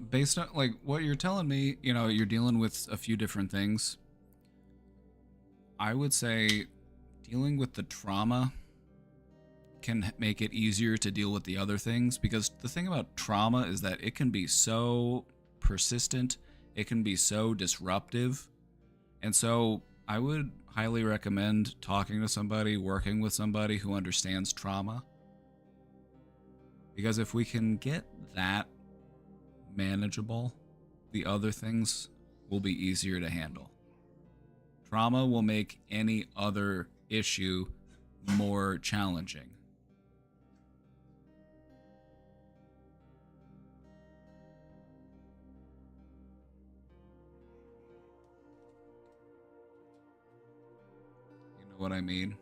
Based on like what you're telling me, you're dealing with a few different things. I would say dealing with the trauma can make it easier to deal with the other things, because the thing about trauma is that it can be so persistent, it can be so disruptive. And so I would highly recommend talking to somebody, working with somebody who understands trauma. Because if we can get that manageable, the other things will be easier to handle. Trauma will make any other issue more challenging. You know what I mean?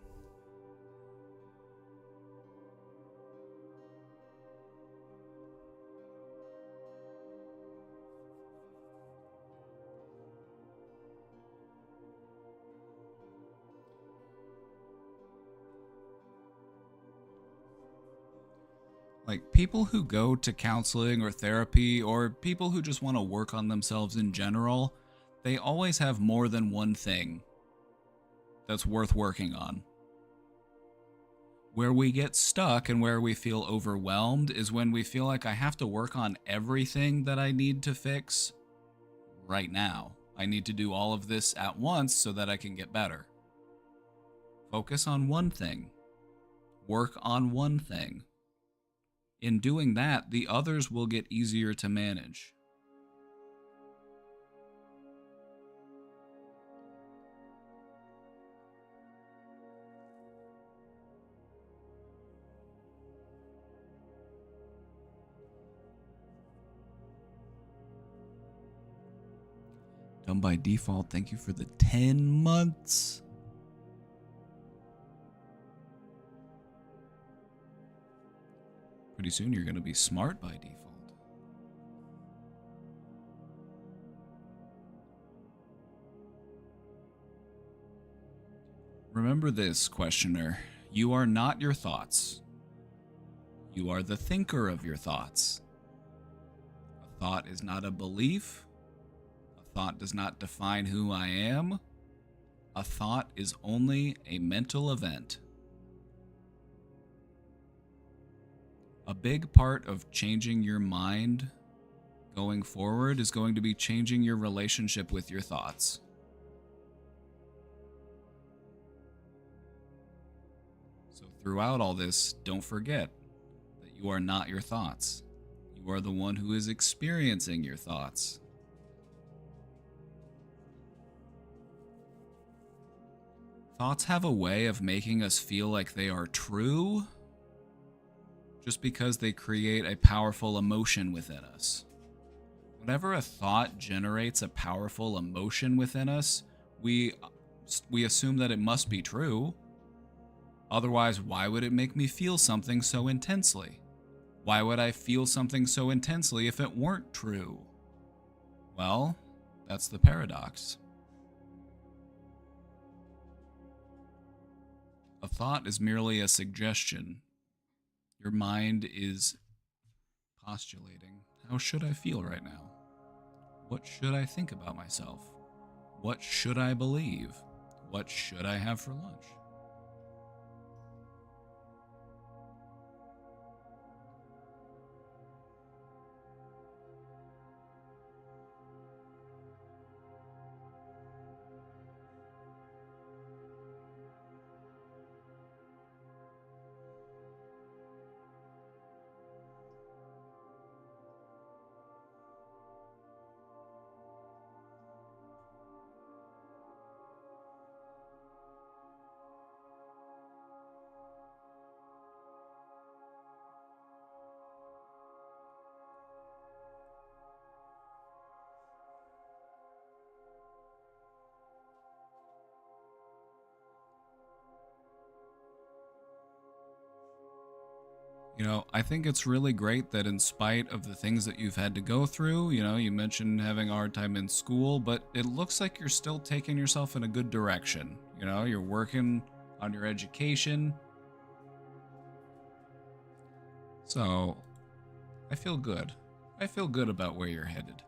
Like, people who go to counseling or therapy, or people who just want to work on themselves in general, they always have more than one thing that's worth working on. Where we get stuck and where we feel overwhelmed is when we feel like I have to work on everything that I need to fix right now. I need to do all of this at once so that I can get better. Focus on one thing. Work on one thing. In doing that, the others will get easier to manage. Done by default. Thank you for the 10 months. Pretty soon you're going to be smart by default. Remember this, questioner. You are not your thoughts. You are the thinker of your thoughts. A thought is not a belief. A thought does not define who I am. A thought is only a mental event. A big part of changing your mind going forward is going to be changing your relationship with your thoughts. So throughout all this, don't forget that you are not your thoughts. You are the one who is experiencing your thoughts. Thoughts have a way of making us feel like they are true just because they create a powerful emotion within us. Whenever a thought generates a powerful emotion within us, we assume that it must be true. Otherwise, why would it make me feel something so intensely? Why would I feel something so intensely if it weren't true? Well, that's the paradox. A thought is merely a suggestion. Your mind is postulating, how should I feel right now? What should I think about myself? What should I believe? What should I have for lunch? I think it's really great that in spite of the things that you've had to go through, you mentioned having a hard time in school, but it looks like you're still taking yourself in a good direction. You're working on your education. So, I feel good. I feel good about where you're headed.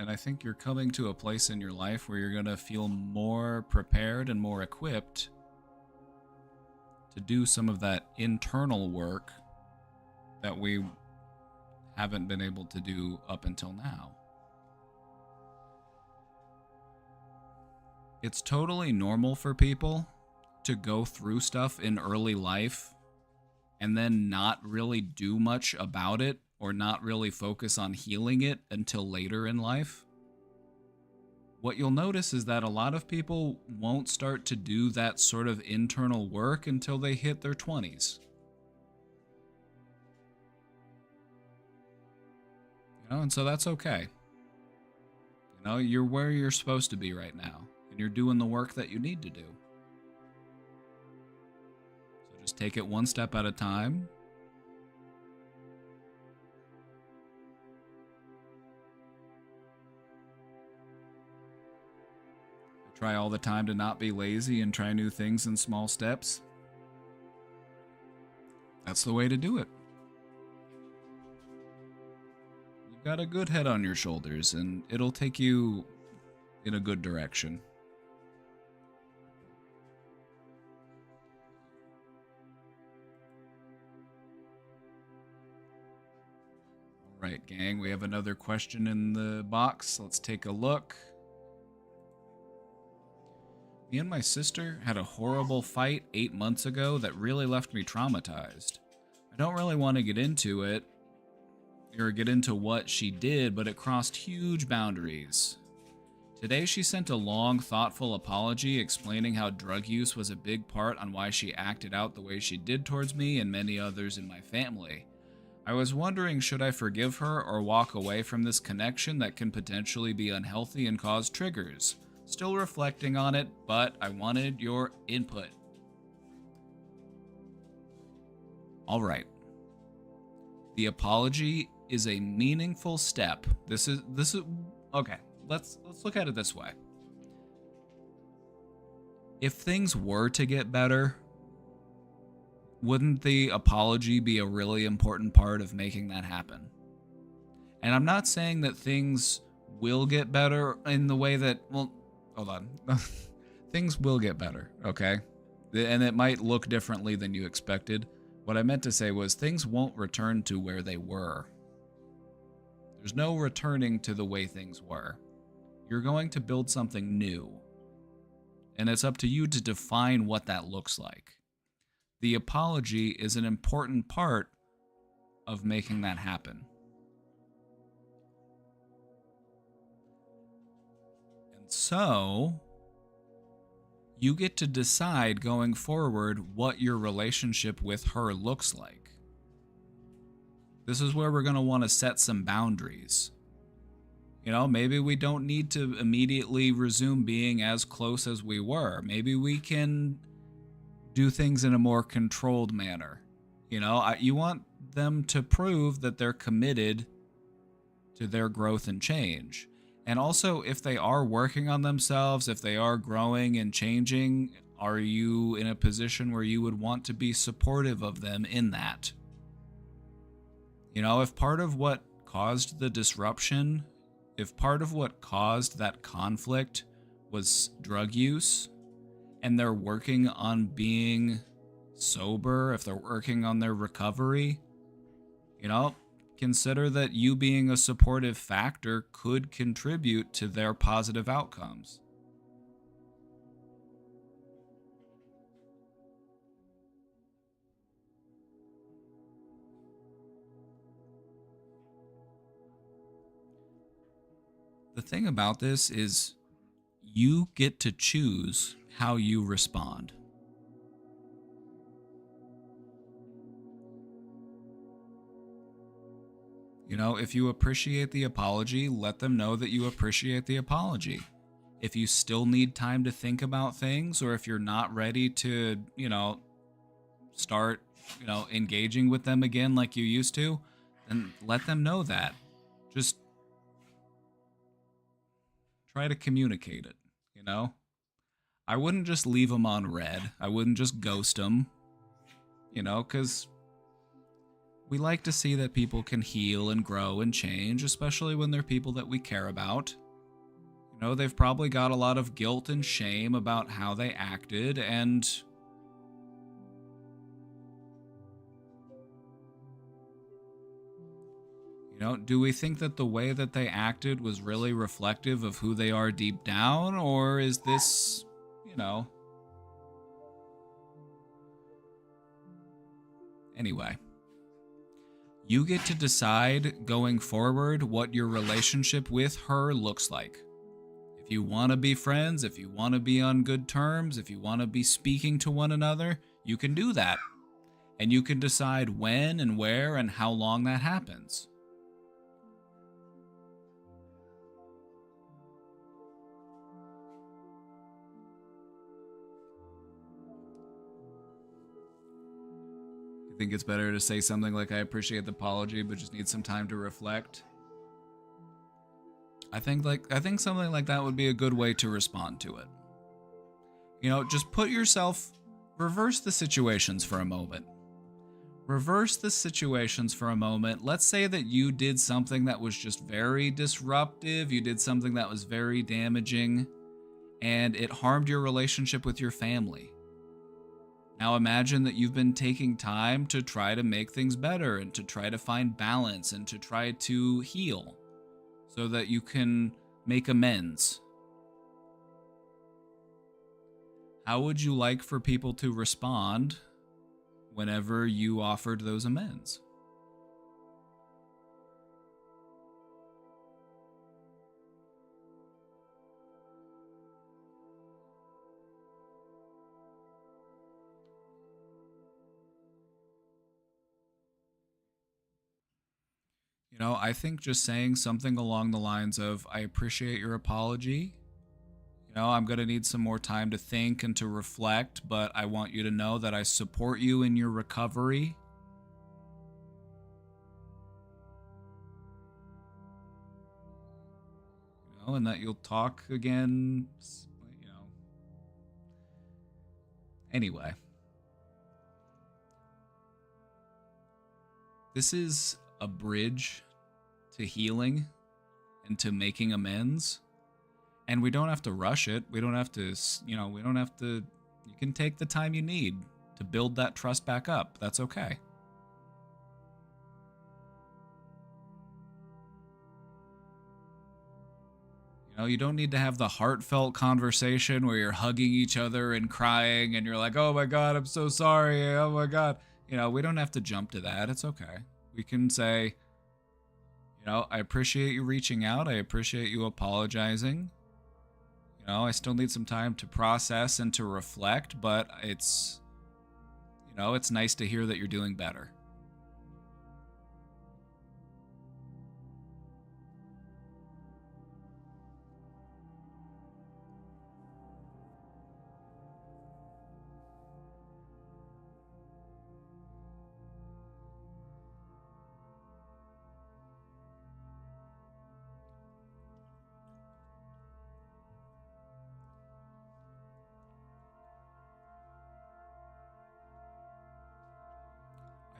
And I think you're coming to a place in your life where you're going to feel more prepared and more equipped to do some of that internal work that we haven't been able to do up until now. It's totally normal for people to go through stuff in early life and then not really do much about it or not really focus on healing it until later in life. What you'll notice is that a lot of people won't start to do that sort of internal work until they hit their 20s. And so that's okay. You're where you're supposed to be right now, and you're doing the work that you need to do. So just take it one step at a time. Try all the time to not be lazy and try new things in small steps. That's the way to do it. You've got a good head on your shoulders, and it'll take you in a good direction. All right, gang, we have another question in the box. Let's take a look. Me and my sister had a horrible fight 8 months ago that really left me traumatized. I don't really want to get into it, or get into what she did, but it crossed huge boundaries. Today she sent a long, thoughtful apology explaining how drug use was a big part on why she acted out the way she did towards me and many others in my family. I was wondering, should I forgive her or walk away from this connection that can potentially be unhealthy and cause triggers? Still reflecting on it, but I wanted your input. All right. The apology is a meaningful step. This is okay. Let's look at it this way. If things were to get better, wouldn't the apology be a really important part of making that happen? And I'm not saying that things will get better in the way that, well, hold on. Things will get better, okay? And it might look differently than you expected. What I meant to say was things won't return to where they were. There's no returning to the way things were. You're going to build something new. And it's up to you to define what that looks like. The apology is an important part of making that happen. And so, you get to decide going forward what your relationship with her looks like. This is where we're going to want to set some boundaries. You know, maybe we don't need to immediately resume being as close as we were. Maybe we can do things in a more controlled manner. You know, you want them to prove that they're committed to their growth and change. And also, if they are working on themselves, if they are growing and changing, are you in a position where you would want to be supportive of them in that? You know, if part of what caused the disruption, if part of what caused that conflict was drug use, and they're working on being sober, if they're working on their recovery, you know, consider that you being a supportive factor could contribute to their positive outcomes. The thing about this is you get to choose how you respond. You know, if you appreciate the apology, let them know that you appreciate the apology. If you still need time to think about things, or if you're not ready to, you know, start, you know, engaging with them again like you used to, then let them know that. Just try to communicate it, you know? I wouldn't just leave them on red. I wouldn't just ghost them, you know, because we like to see that people can heal and grow and change, especially when they're people that we care about. You know, they've probably got a lot of guilt and shame about how they acted, and you know, do we think that the way that they acted was really reflective of who they are deep down, or is this, you know... Anyway. You get to decide going forward what your relationship with her looks like. If you want to be friends, if you want to be on good terms, if you want to be speaking to one another, you can do that. And you can decide when and where and how long that happens. Think it's better to say something like, I appreciate the apology, but just need some time to reflect? I think something like that would be a good way to respond to it. You know, just reverse the situations for a moment. Reverse the situations for a moment. Let's say that you did something that was just very disruptive, you did something that was very damaging, and it harmed your relationship with your family. Now imagine that you've been taking time to try to make things better and to try to find balance and to try to heal so that you can make amends. How would you like for people to respond whenever you offered those amends? You know, I think just saying something along the lines of, I appreciate your apology. You know, I'm going to need some more time to think and to reflect, but I want you to know that I support you in your recovery. You know, and that you'll talk again, you know. Anyway. This is a bridge to healing and to making amends. And we don't have to rush it. We don't have to, you can take the time you need to build that trust back up. That's okay. You You don't need to have the heartfelt conversation where you're hugging each other and crying and you're like, oh my God, I'm so sorry. Oh my God. We don't have to jump to that. It's okay. We can say, I appreciate you reaching out. I appreciate you apologizing. I still need some time to process and to reflect, but it's nice to hear that you're doing better.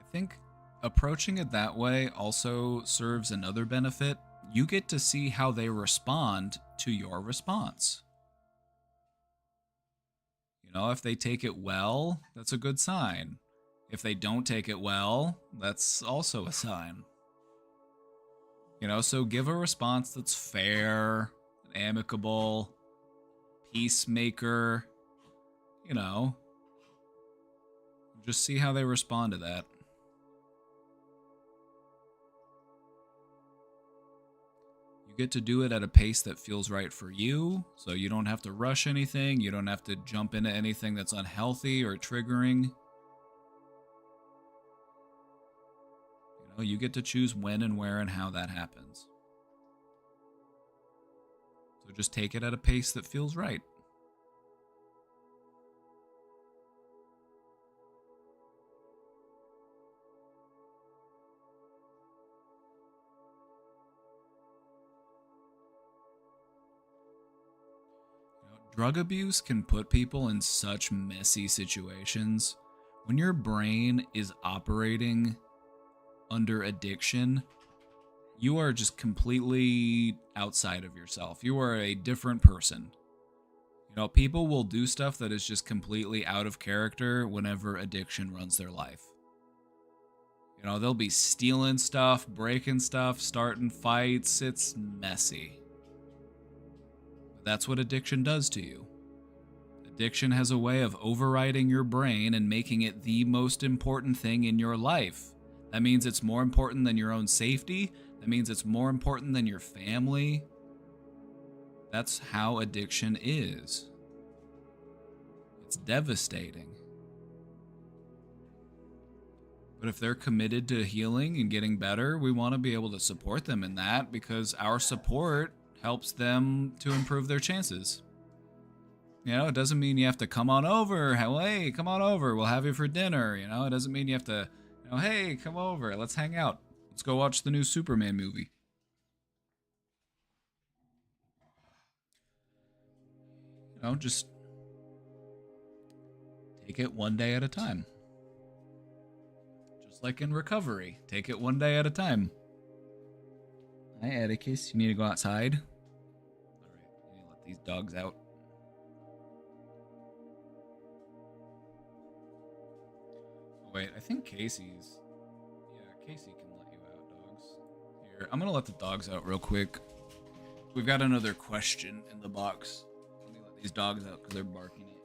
I think approaching it that way also serves another benefit. You get to see how they respond to your response. If they take it well, that's a good sign. If they don't take it well, that's also a sign. So give a response that's fair, amicable, peacemaker, just see how they respond to that. You get to do it at a pace that feels right for you, so you don't have to rush anything, you don't have to jump into anything that's unhealthy or triggering. You get to choose when and where and how that happens. So just take it at a pace that feels right. Drug abuse can put people in such messy situations. When your brain is operating under addiction, you are just completely outside of yourself. You are a different person. People will do stuff that is just completely out of character whenever addiction runs their life. They'll be stealing stuff, breaking stuff, starting fights. It's messy. But that's what addiction does to you. Addiction has a way of overriding your brain and making it the most important thing in your life. That means it's more important than your own safety. That means it's more important than your family. That's how addiction is. It's devastating. But if they're committed to healing and getting better, we want to be able to support them in that because our support helps them to improve their chances. It doesn't mean you have to come on over. Hey, come on over. We'll have you for dinner. It doesn't mean you have to, hey, come over. Let's hang out. Let's go watch the new Superman movie. Just take it one day at a time. Just like in recovery, take it one day at a time. Hi, Atticus. You need to go outside? Alright, I need to let these dogs out. Oh, wait, I think Casey's... Yeah, Casey can let you out, dogs. Here, I'm gonna let the dogs out real quick. We've got another question in the box. Let me let these dogs out because they're barking at me.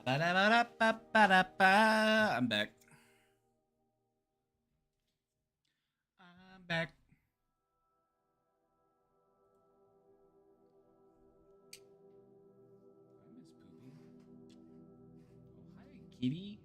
I'm back. I'm back. I miss Poopy. Oh, hi, kitty.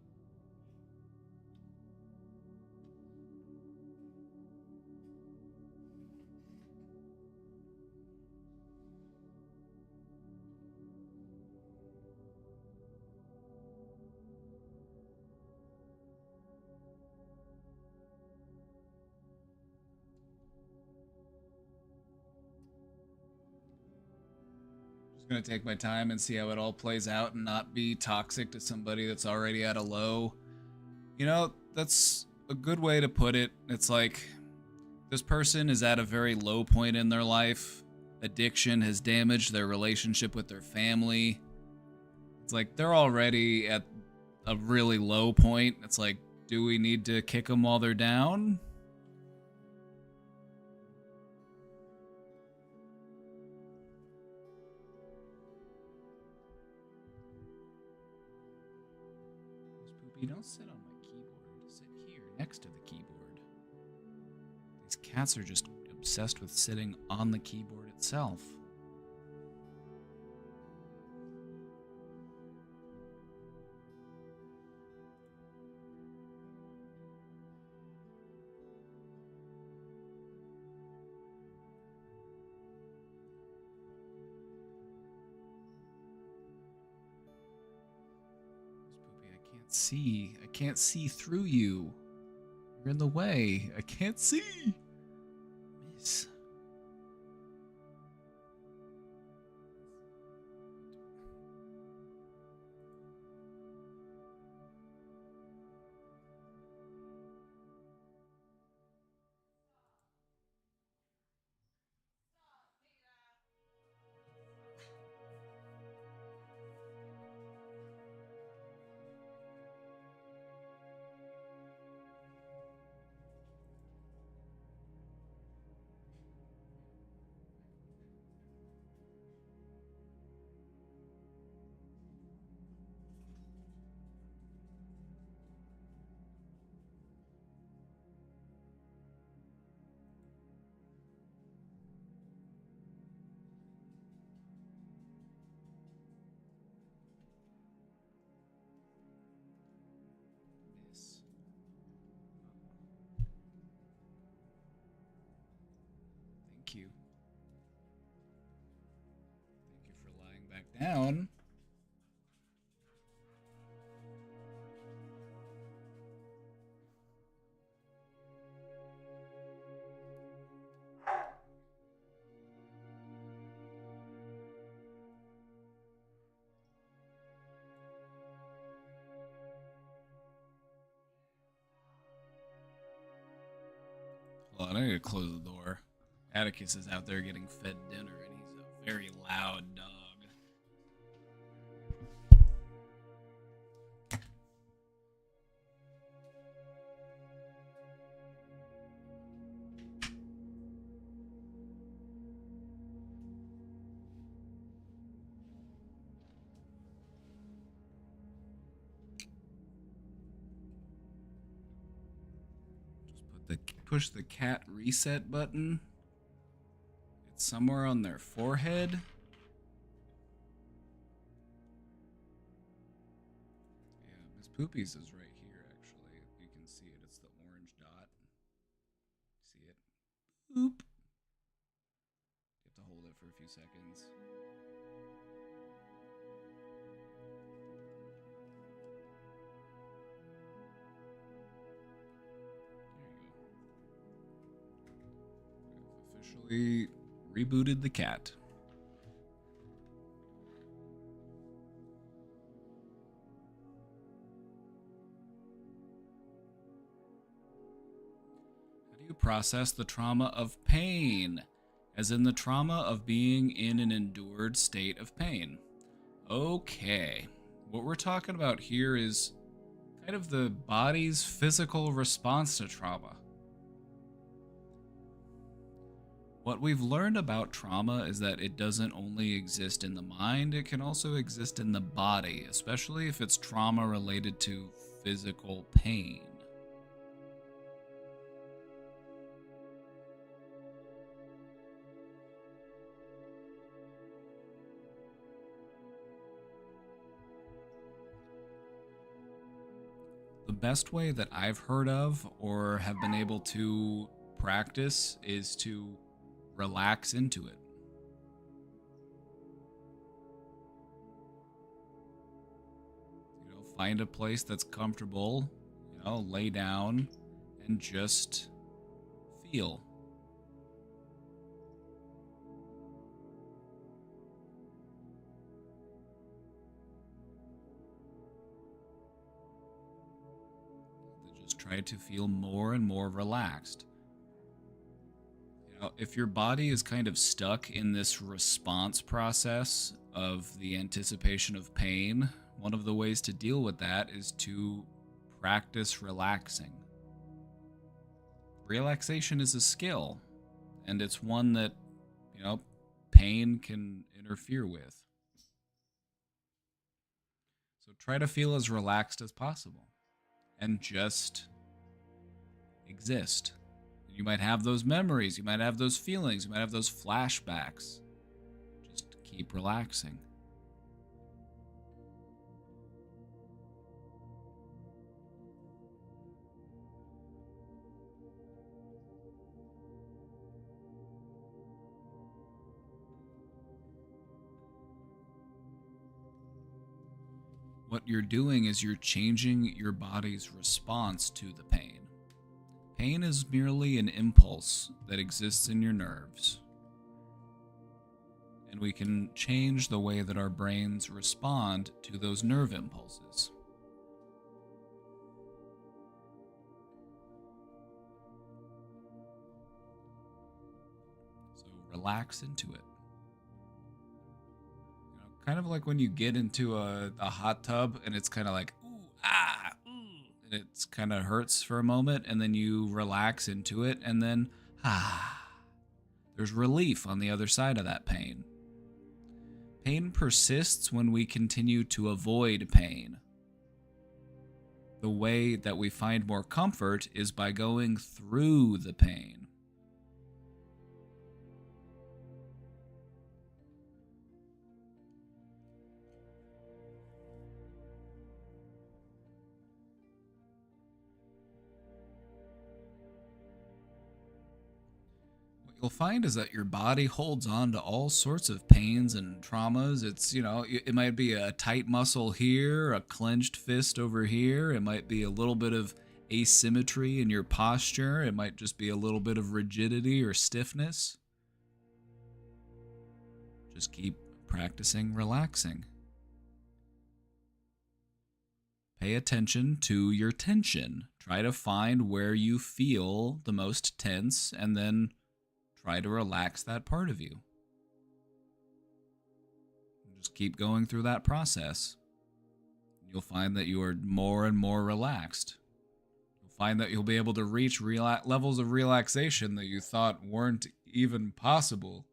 Gonna take my time and see how it all plays out and not be toxic to somebody that's already at a low. You know, that's a good way to put it. It's like this person is at a very low point in their life. Addiction has damaged their relationship with their family. It's like they're already at a really low point. It's like, do we need to kick them while they're down? You don't sit on my keyboard. Sit here next to the keyboard. These cats are just obsessed with sitting on the keyboard itself. I can't see through you. You're in the way. I can't see. Miss. Thank you. Thank you for lying back down. Hold on, I need to close the door. Atticus is out there getting fed dinner, and he's a very loud dog. Push the cat reset button. It's somewhere on their forehead. Yeah, Miss Poopies is right here, actually. You can see it. It's the orange dot. See it? Boop. You have to hold it for a few seconds. Officially rebooted the cat. How do you process the trauma of pain? As in the trauma of being in an endured state of pain. Okay. What we're talking about here is kind of the body's physical response to trauma. What we've learned about trauma is that it doesn't only exist in the mind, it can also exist in the body, especially if it's trauma related to physical pain. The best way that I've heard of or have been able to practice is to relax into it. Find a place that's comfortable, lay down and just feel. Just try to feel more and more relaxed. If your body is kind of stuck in this response process of the anticipation of pain, one of the ways to deal with that is to practice relaxing. Relaxation is a skill, and it's one that, pain can interfere with. So try to feel as relaxed as possible and just exist. You might have those memories, you might have those feelings, you might have those flashbacks. Just keep relaxing. What you're doing is you're changing your body's response to the pain. Pain is merely an impulse that exists in your nerves. And we can change the way that our brains respond to those nerve impulses. So relax into it. Kind of like when you get into a hot tub and it's kind of like, ooh, ah, ooh, and it's kind of hurts for a moment, and then you relax into it, and then, there's relief on the other side of that pain. Pain persists when we continue to avoid pain. The way that we find more comfort is by going through the pain. You'll find is that your body holds on to all sorts of pains and traumas. It's, it might be a tight muscle here, a clenched fist over here. It might be a little bit of asymmetry in your posture. It might just be a little bit of rigidity or stiffness. Just keep practicing relaxing. Pay attention to your tension. Try to find where you feel the most tense, and then try to relax that part of you. Just keep going through that process. You'll find that you are more and more relaxed. You'll find that you'll be able to reach levels of relaxation that you thought weren't even possible.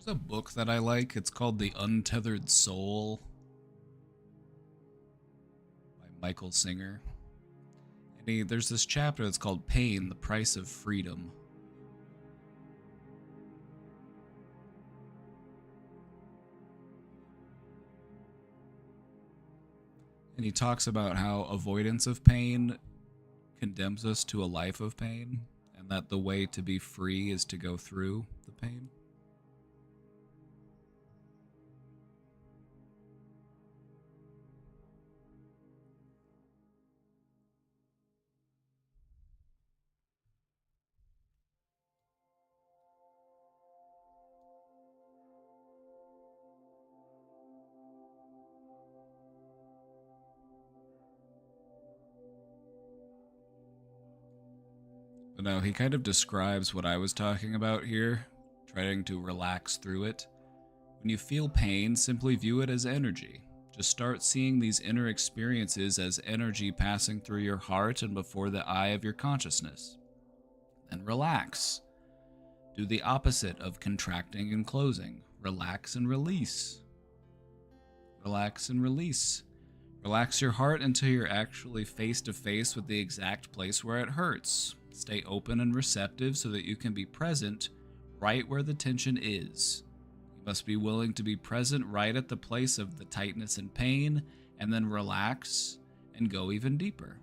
There's a book that I like. It's called The Untethered Soul by Michael Singer. And there's this chapter that's called Pain, the Price of Freedom. And he talks about how avoidance of pain condemns us to a life of pain, and that the way to be free is to go through the pain. But no, he kind of describes what I was talking about here, trying to relax through it. When you feel pain, simply view it as energy. Just start seeing these inner experiences as energy passing through your heart and before the eye of your consciousness. Then relax. Do the opposite of contracting and closing. Relax and release. Relax and release. Relax your heart until you're actually face to face with the exact place where it hurts. Stay open and receptive so that you can be present right where the tension is. You must be willing to be present right at the place of the tightness and pain, and then relax and go even deeper.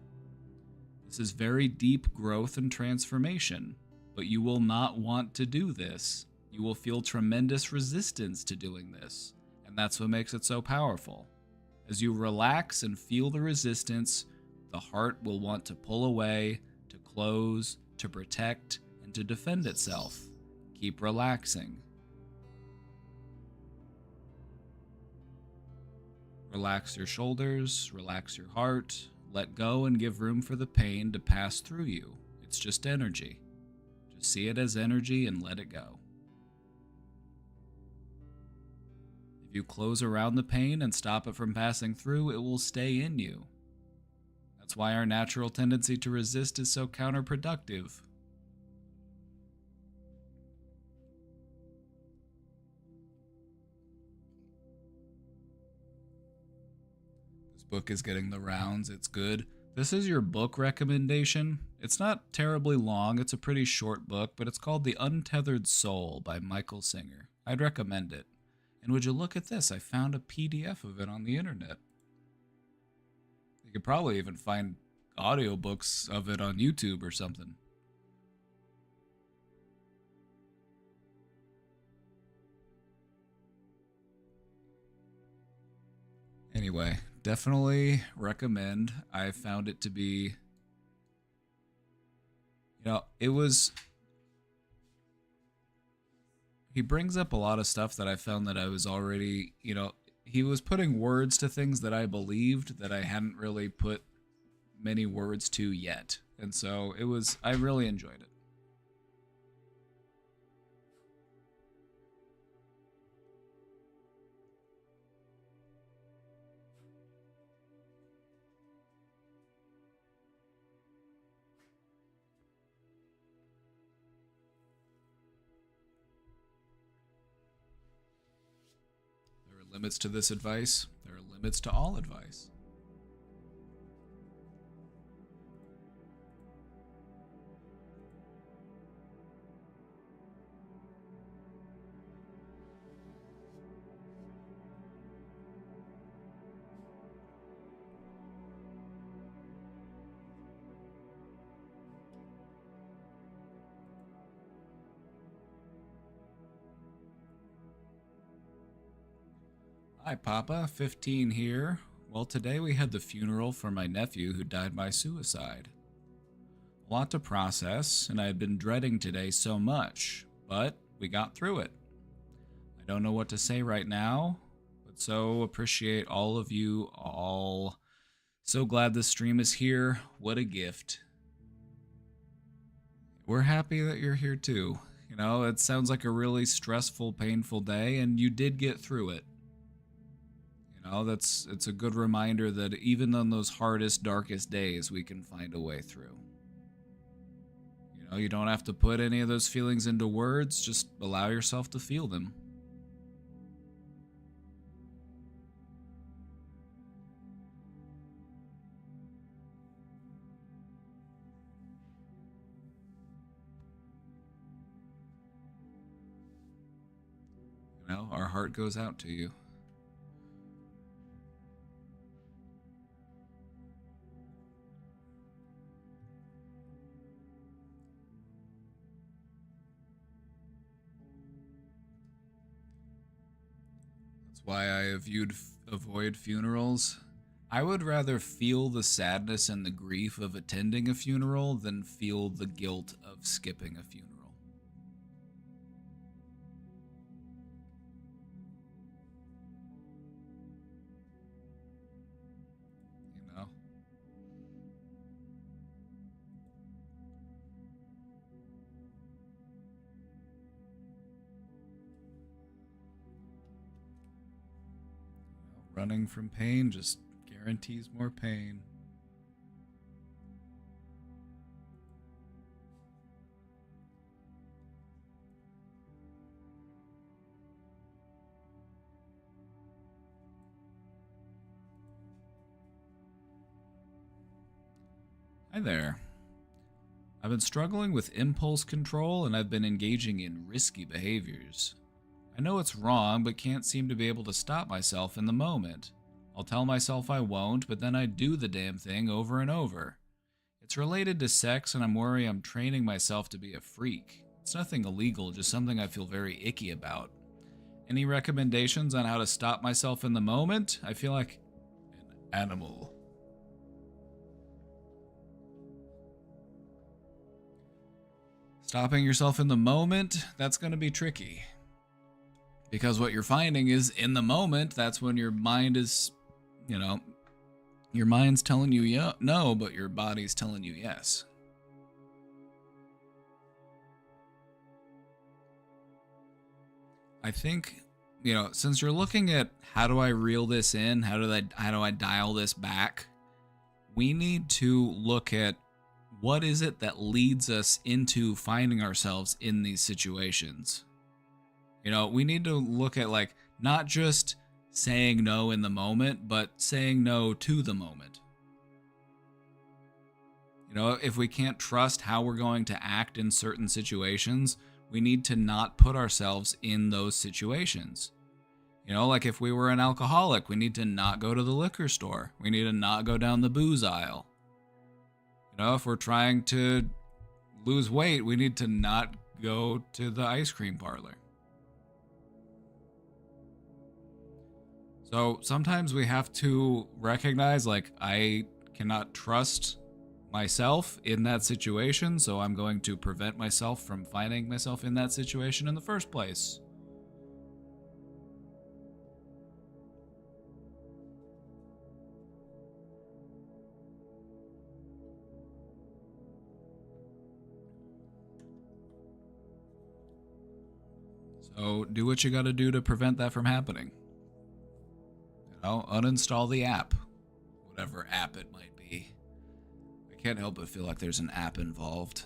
This is very deep growth and transformation, but you will not want to do this. You will feel tremendous resistance to doing this, and that's what makes it so powerful. As you relax and feel the resistance, the heart will want to pull away, to close, to protect, and to defend itself. Keep relaxing. Relax your shoulders, relax your heart, let go and give room for the pain to pass through you. It's just energy. Just see it as energy and let it go. If you close around the pain and stop it from passing through, it will stay in you. That's why our natural tendency to resist is so counterproductive. This book is getting the rounds. It's good. This is your book recommendation. It's not terribly long. It's a pretty short book, but it's called The Untethered Soul by Michael Singer. I'd recommend it. And would you look at this? I found a PDF of it on the internet. You could probably even find audiobooks of it on YouTube or something. Anyway, definitely recommend. I found it to be, it was, he brings up a lot of stuff that I found that I was already, he was putting words to things that I believed that I hadn't really put many words to yet. And so I really enjoyed it. There are limits to this advice. There are limits to all advice. Hi, Papa. 15 here. Well, today we had the funeral for my nephew who died by suicide. A lot to process, and I had been dreading today so much, but we got through it. I don't know what to say right now, but so appreciate all of you all. So glad this stream is here. What a gift. We're happy that you're here too. It sounds like a really stressful, painful day, and you did get through it. It's a good reminder that even on those hardest, darkest days, we can find a way through. You don't have to put any of those feelings into words, just allow yourself to feel them. Our heart goes out to you. That's why I avoid funerals. I would rather feel the sadness and the grief of attending a funeral than feel the guilt of skipping a funeral. You know? Running from pain just guarantees more pain. Hi there. I've been struggling with impulse control and I've been engaging in risky behaviors. I know it's wrong, but can't seem to be able to stop myself in the moment. I'll tell myself I won't, but then I do the damn thing over and over. It's related to sex, and I'm worried I'm training myself to be a freak. It's nothing illegal, just something I feel very icky about. Any recommendations on how to stop myself in the moment? I feel like an animal. Stopping yourself in the moment, that's going to be tricky. Because what you're finding is in the moment, that's when your mind is, your mind's telling you no, but your body's telling you yes. I think, since you're looking at how do I reel this in, how do I dial this back, we need to look at what is it that leads us into finding ourselves in these situations. We need to look at not just saying no in the moment, but saying no to the moment. If we can't trust how we're going to act in certain situations, we need to not put ourselves in those situations. If we were an alcoholic, we need to not go to the liquor store. We need to not go down the booze aisle. If we're trying to lose weight, we need to not go to the ice cream parlor. So sometimes we have to recognize, I cannot trust myself in that situation, so I'm going to prevent myself from finding myself in that situation in the first place. So do what you gotta do to prevent that from happening. Uninstall the app. Whatever app it might be. I can't help but feel like there's an app involved.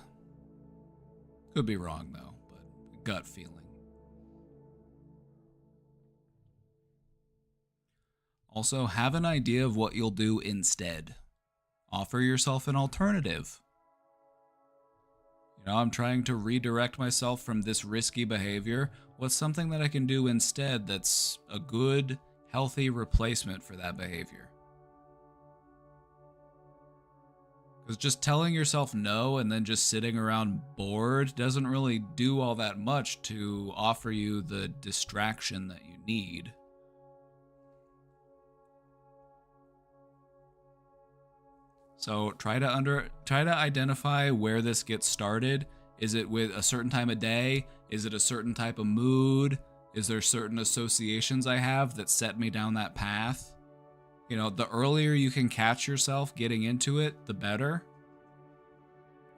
Could be wrong though, but gut feeling. Also, have an idea of what you'll do instead. Offer yourself an alternative. I'm trying to redirect myself from this risky behavior. What's something that I can do instead that's a good, healthy replacement for that behavior? Because just telling yourself no and then just sitting around bored doesn't really do all that much to offer you the distraction that you need. So try to identify where this gets started. Is it with a certain time of day? Is it a certain type of mood? Is there certain associations I have that set me down that path? The earlier you can catch yourself getting into it, the better.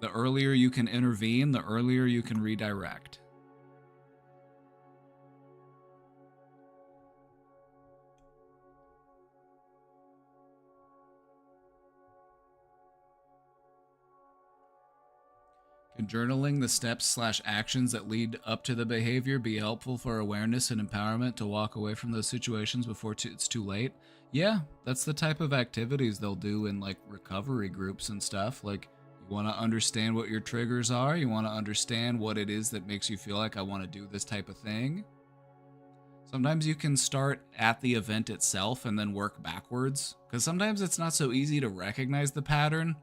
The earlier you can intervene, the earlier you can redirect. Can journaling the steps/actions that lead up to the behavior be helpful for awareness and empowerment to walk away from those situations before it's too late? Yeah, that's the type of activities they'll do in recovery groups and stuff. You want to understand what your triggers are. You want to understand what it is that makes you feel like I want to do this type of thing. Sometimes you can start at the event itself and then work backwards, because sometimes it's not so easy to recognize the pattern.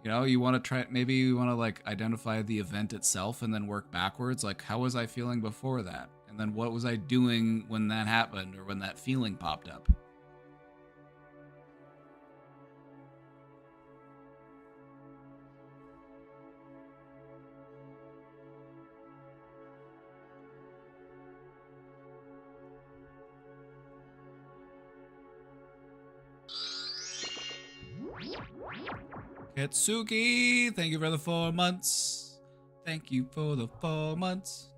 You want to maybe you want to identify the event itself and then work backwards. How was I feeling before that? And then what was I doing when that happened or when that feeling popped up? Ketsuki, thank you for the 4 months. Thank you for the 4 months.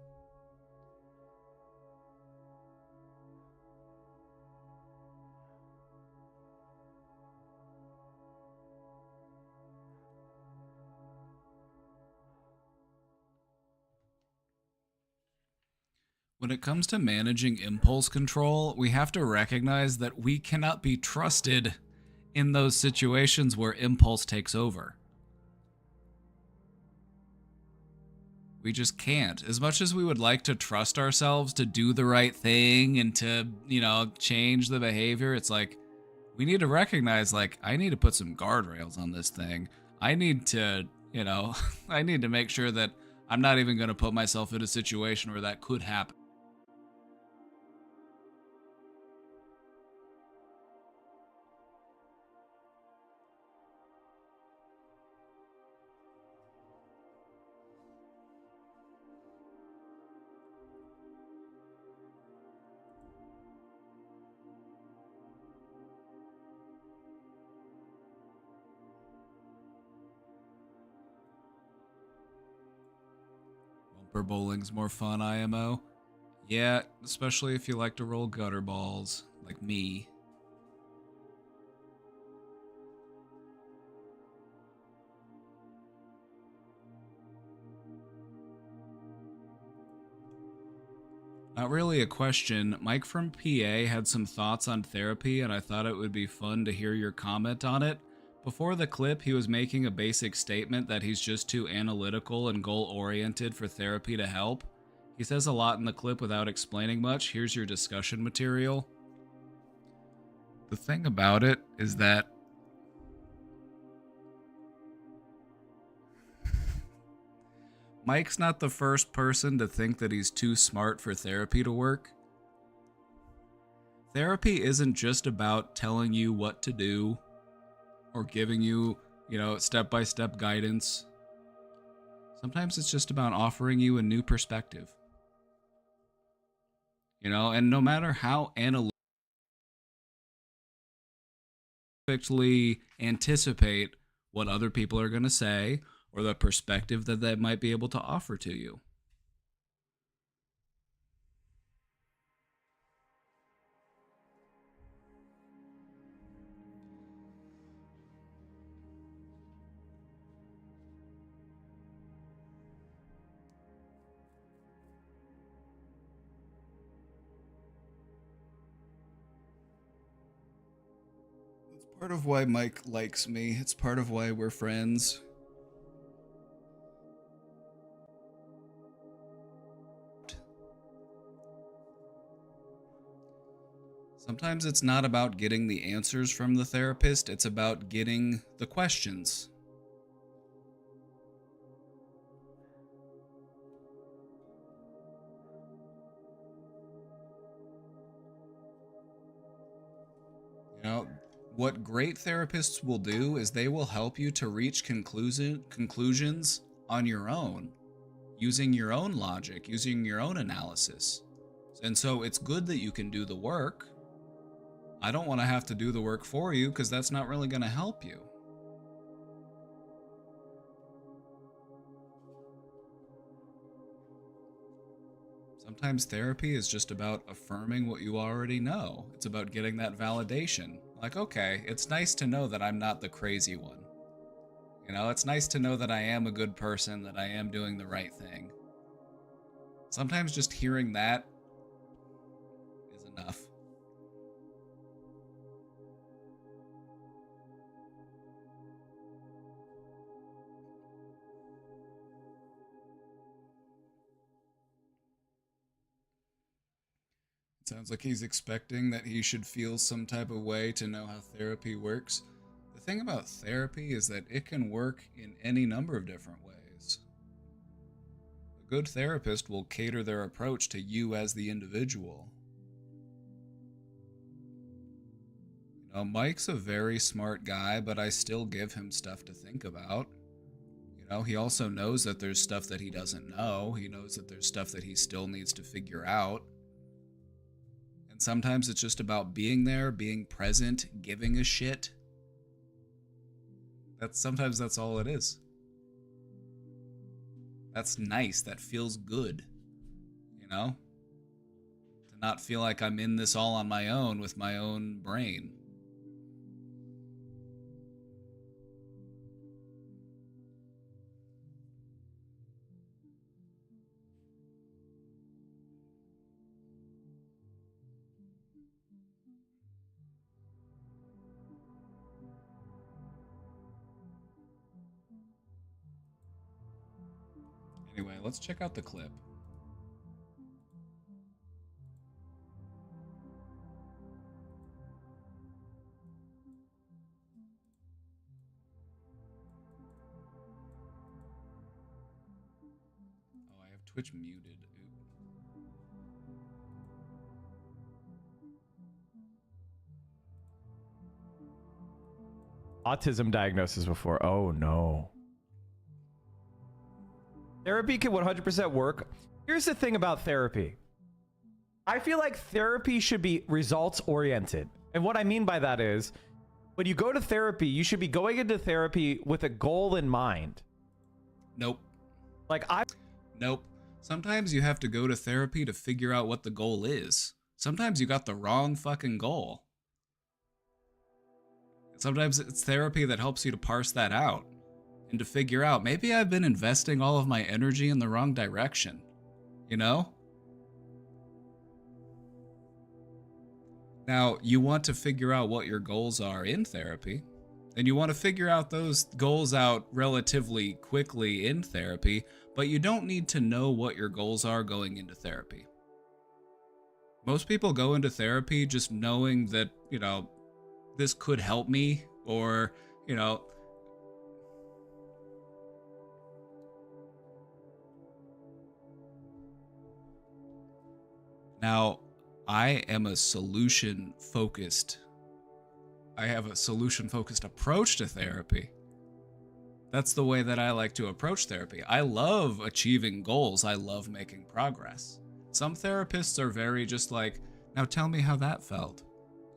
When it comes to managing impulse control, we have to recognize that we cannot be trusted in those situations where impulse takes over. We just can't. As much as we would like to trust ourselves to do the right thing and to, change the behavior, it's like we need to recognize, like, I need to put some guardrails on this thing. I need to, I need to make sure that I'm not even going to put myself in a situation where that could happen. Bumper bowling's more fun, IMO. Yeah, especially if you like to roll gutter balls, like me. Not really a question. Mike from PA had some thoughts on therapy, and I thought it would be fun to hear your comment on it. Before the clip, he was making a basic statement that he's just too analytical and goal-oriented for therapy to help. He says a lot in the clip without explaining much. Here's your discussion material. The thing about it is that Mike's not the first person to think that he's too smart for therapy to work. Therapy isn't just about telling you what to do or giving you, step-by-step guidance. Sometimes it's just about offering you a new perspective. And no matter how analytically anticipate what other people are going to say or the perspective that they might be able to offer to you. It's part of why Mike likes me. It's part of why we're friends. Sometimes it's not about getting the answers from the therapist, it's about getting the questions. What great therapists will do is they will help you to reach conclusions on your own, using your own logic, using your own analysis. And so it's good that you can do the work. I don't want to have to do the work for you because that's not really going to help you. Sometimes therapy is just about affirming what you already know. It's about getting that validation. Like, okay, it's nice to know that I'm not the crazy one. It's nice to know that I am a good person, that I am doing the right thing. Sometimes just hearing that is enough. Sounds like he's expecting that he should feel some type of way to know how therapy works. The thing about therapy is that it can work in any number of different ways. A good therapist will cater their approach to you as the individual. You know, Mike's a very smart guy, but I still give him stuff to think about. You know, he also knows that there's stuff that he doesn't know. He knows that there's stuff that he still needs to figure out. And sometimes it's just about being there, being present, giving a shit. Sometimes that's all it is. That's nice. That feels good. You know? To not feel like I'm in this all on my own with my own brain. Anyway, let's check out the clip. Oh, I have Twitch muted. Autism diagnosis before. Oh no. Therapy can 100% work. Here's the thing about therapy. I feel like therapy should be results oriented. And what I mean by that is, when you go to therapy, you should be going into therapy with a goal in mind. Nope. Nope. Sometimes you have to go to therapy to figure out what the goal is. Sometimes you got the wrong fucking goal. Sometimes it's therapy that helps you to parse that out and to figure out, maybe I've been investing all of my energy in the wrong direction, you know? Now, you want to figure out what your goals are in therapy, and you want to figure out those goals out relatively quickly in therapy, but you don't need to know what your goals are going into therapy. Most people go into therapy just knowing that, you know, this could help me, or, you know, now, I have a solution-focused approach to therapy. That's the way that I like to approach therapy. I love achieving goals. I love making progress. Some therapists are very just like, now tell me how that felt.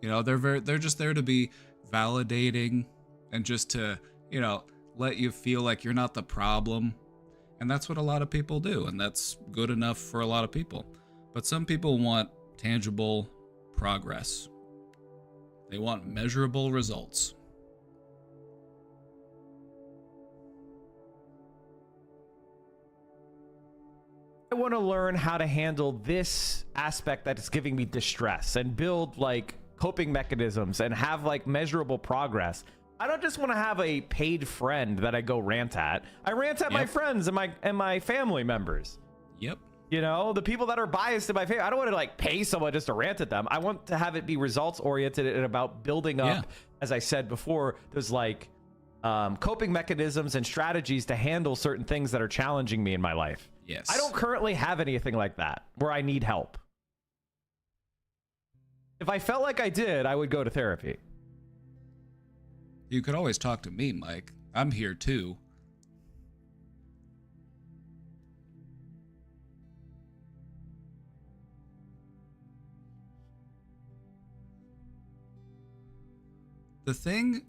You know, they're just there to be validating and just to, you know, let you feel like you're not the problem. And that's what a lot of people do, and that's good enough for a lot of people. But some people want tangible progress. They want measurable results. I want to learn how to handle this aspect that is giving me distress and build like coping mechanisms and have like measurable progress. I don't just want to have a paid friend that I go rant at. I rant at my friends and my family members. Yep. You know, the people that are biased in my favor. I don't want to like pay someone just to rant at them. I want to have it be results oriented and about building up, as I said before, there's like coping mechanisms and strategies to handle certain things that are challenging me in my life. Yes. I don't currently have anything like that where I need help. If I felt like I did, I would go to therapy. You could always talk to me, Mike. I'm here too. The thing...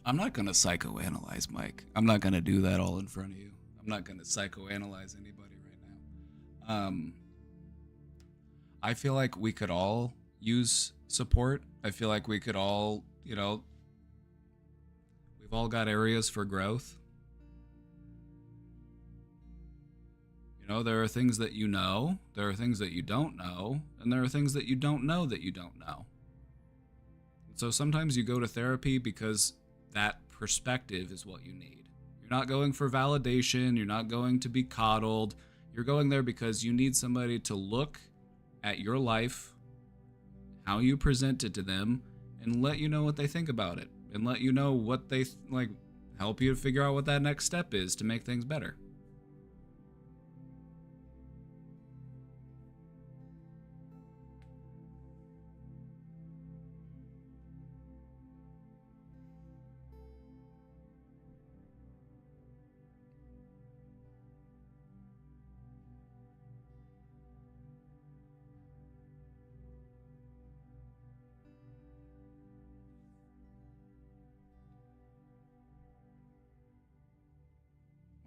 I'm not going to psychoanalyze Mike. I'm not going to do that all in front of you. I'm not going to psychoanalyze anybody right now. I feel like we could all use support. I feel like we could all, you know, we've all got areas for growth. You know, there are things that you know, there are things that you don't know, and there are things that you don't know that you don't know. So sometimes you go to therapy because that perspective is what you need. You're not going for validation. You're not going to be coddled. You're going there because you need somebody to look at your life, how you present it to them, and let you know what they think about it, and let you know what they like, help you to figure out what that next step is to make things better.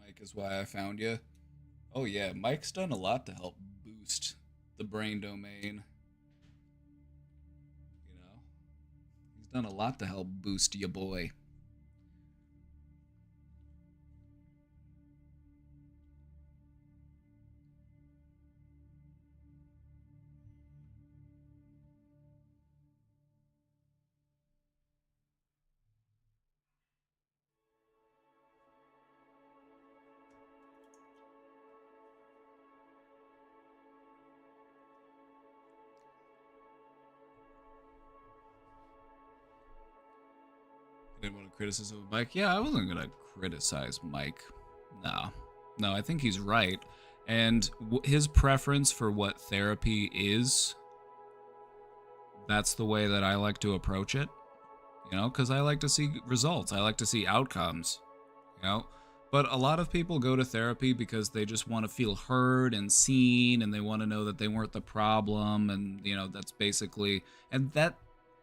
Mike is why I found you. Oh yeah, Mike's done a lot to help boost the brain domain. You know, he's done a lot to help boost your boy. Didn't want to criticize Mike. Yeah, I wasn't gonna criticize Mike. No, I think he's right. And his preference for what therapy is, that's the way that I like to approach it. You know, because I like to see results. I like to see outcomes. You know, but a lot of people go to therapy because they just want to feel heard and seen, and they want to know that they weren't the problem, and you know, that's basically, and that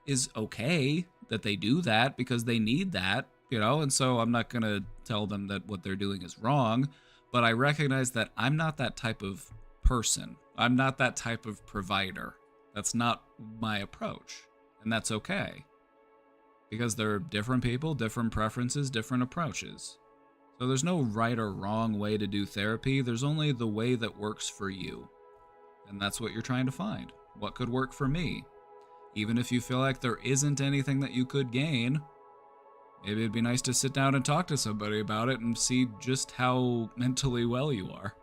is okay that they do that because they need that, you know, and so I'm not going to tell them that what they're doing is wrong, but I recognize that I'm not that type of person. I'm not that type of provider. That's not my approach, and that's okay. Because there are different people, different preferences, different approaches. So there's no right or wrong way to do therapy. There's only the way that works for you. And that's what you're trying to find. What could work for me? Even if you feel like there isn't anything that you could gain, maybe it'd be nice to sit down and talk to somebody about it and see just how mentally well you are.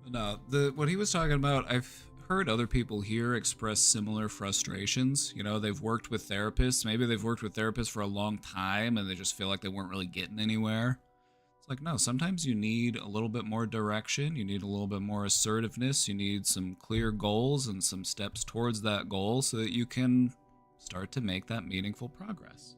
No, what he was talking about, I've heard other people here express similar frustrations. You know, they've worked with therapists. Maybe they've worked with therapists for a long time and they just feel like they weren't really getting anywhere. It's like, no, sometimes you need a little bit more direction. You need a little bit more assertiveness. You need some clear goals and some steps towards that goal so that you can start to make that meaningful progress.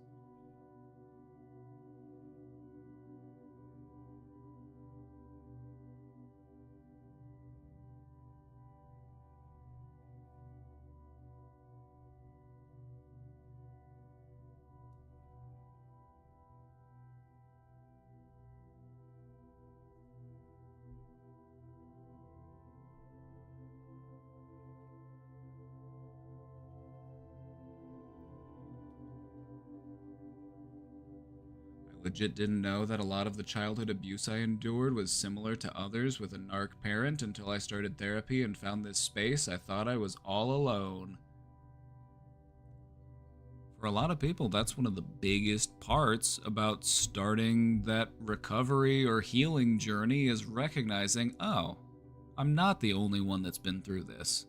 Legit didn't know that a lot of the childhood abuse I endured was similar to others with a narc parent until I started therapy and found this space. I thought I was all alone. For a lot of people, that's one of the biggest parts about starting that recovery or healing journey is recognizing, oh, I'm not the only one that's been through this.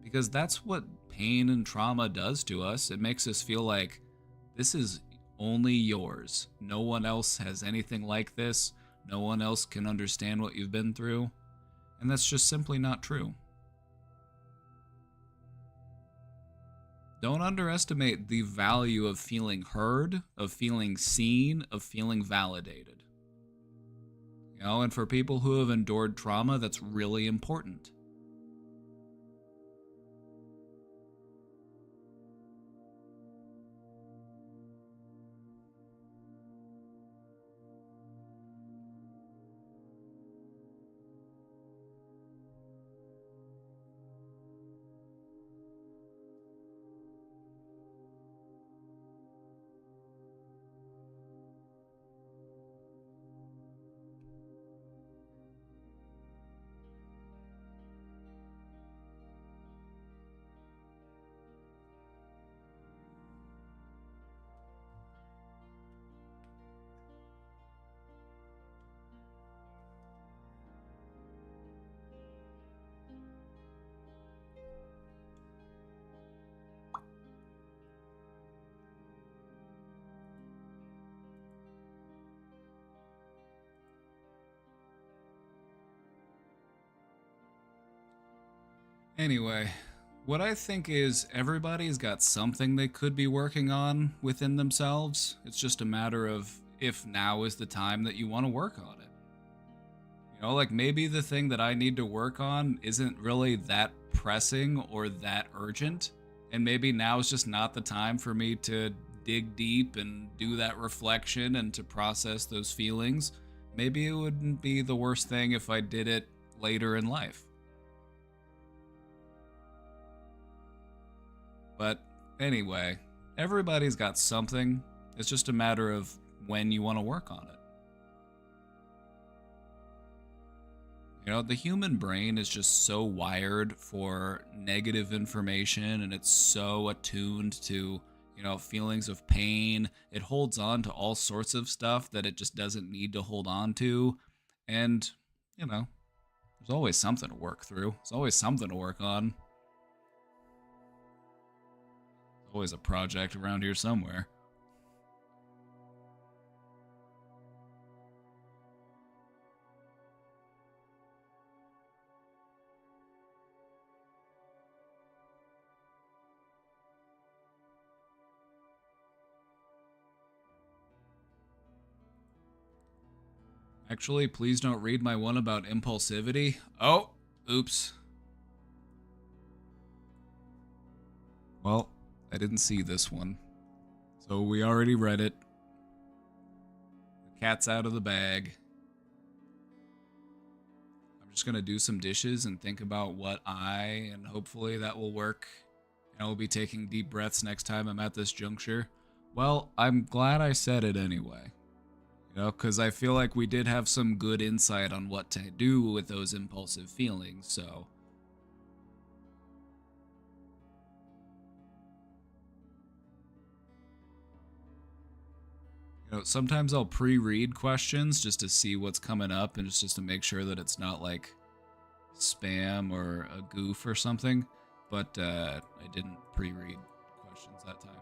Because that's what pain and trauma does to us. It makes us feel like this is only yours. No one else has anything like this. No one else can understand what you've been through. And that's just simply not true. Don't underestimate the value of feeling heard, of feeling seen, of feeling validated. You know, and for people who have endured trauma, that's really important. Anyway, what I think is everybody's got something they could be working on within themselves. It's just a matter of if now is the time that you want to work on it. You know, like maybe the thing that I need to work on isn't really that pressing or that urgent, and maybe now is just not the time for me to dig deep and do that reflection and to process those feelings. Maybe it wouldn't be the worst thing if I did it later in life. But anyway, everybody's got something. It's just a matter of when you want to work on it. You know, the human brain is just so wired for negative information, and it's so attuned to, you know, feelings of pain. It holds on to all sorts of stuff that it just doesn't need to hold on to. And, you know, there's always something to work through. There's always something to work on. There's always a project around here somewhere. Actually, please don't read my one about impulsivity. Oh, oops. Well, I didn't see this one. So we already read it. The cat's out of the bag. I'm just gonna do some dishes and think about what and hopefully that will work. And I will be taking deep breaths next time I'm at this juncture. Well, I'm glad I said it anyway. You know, because I feel like we did have some good insight on what to do with those impulsive feelings, so. You know, sometimes I'll pre-read questions just to see what's coming up and just to make sure that it's not like spam or a goof or something, but I didn't pre-read questions that time.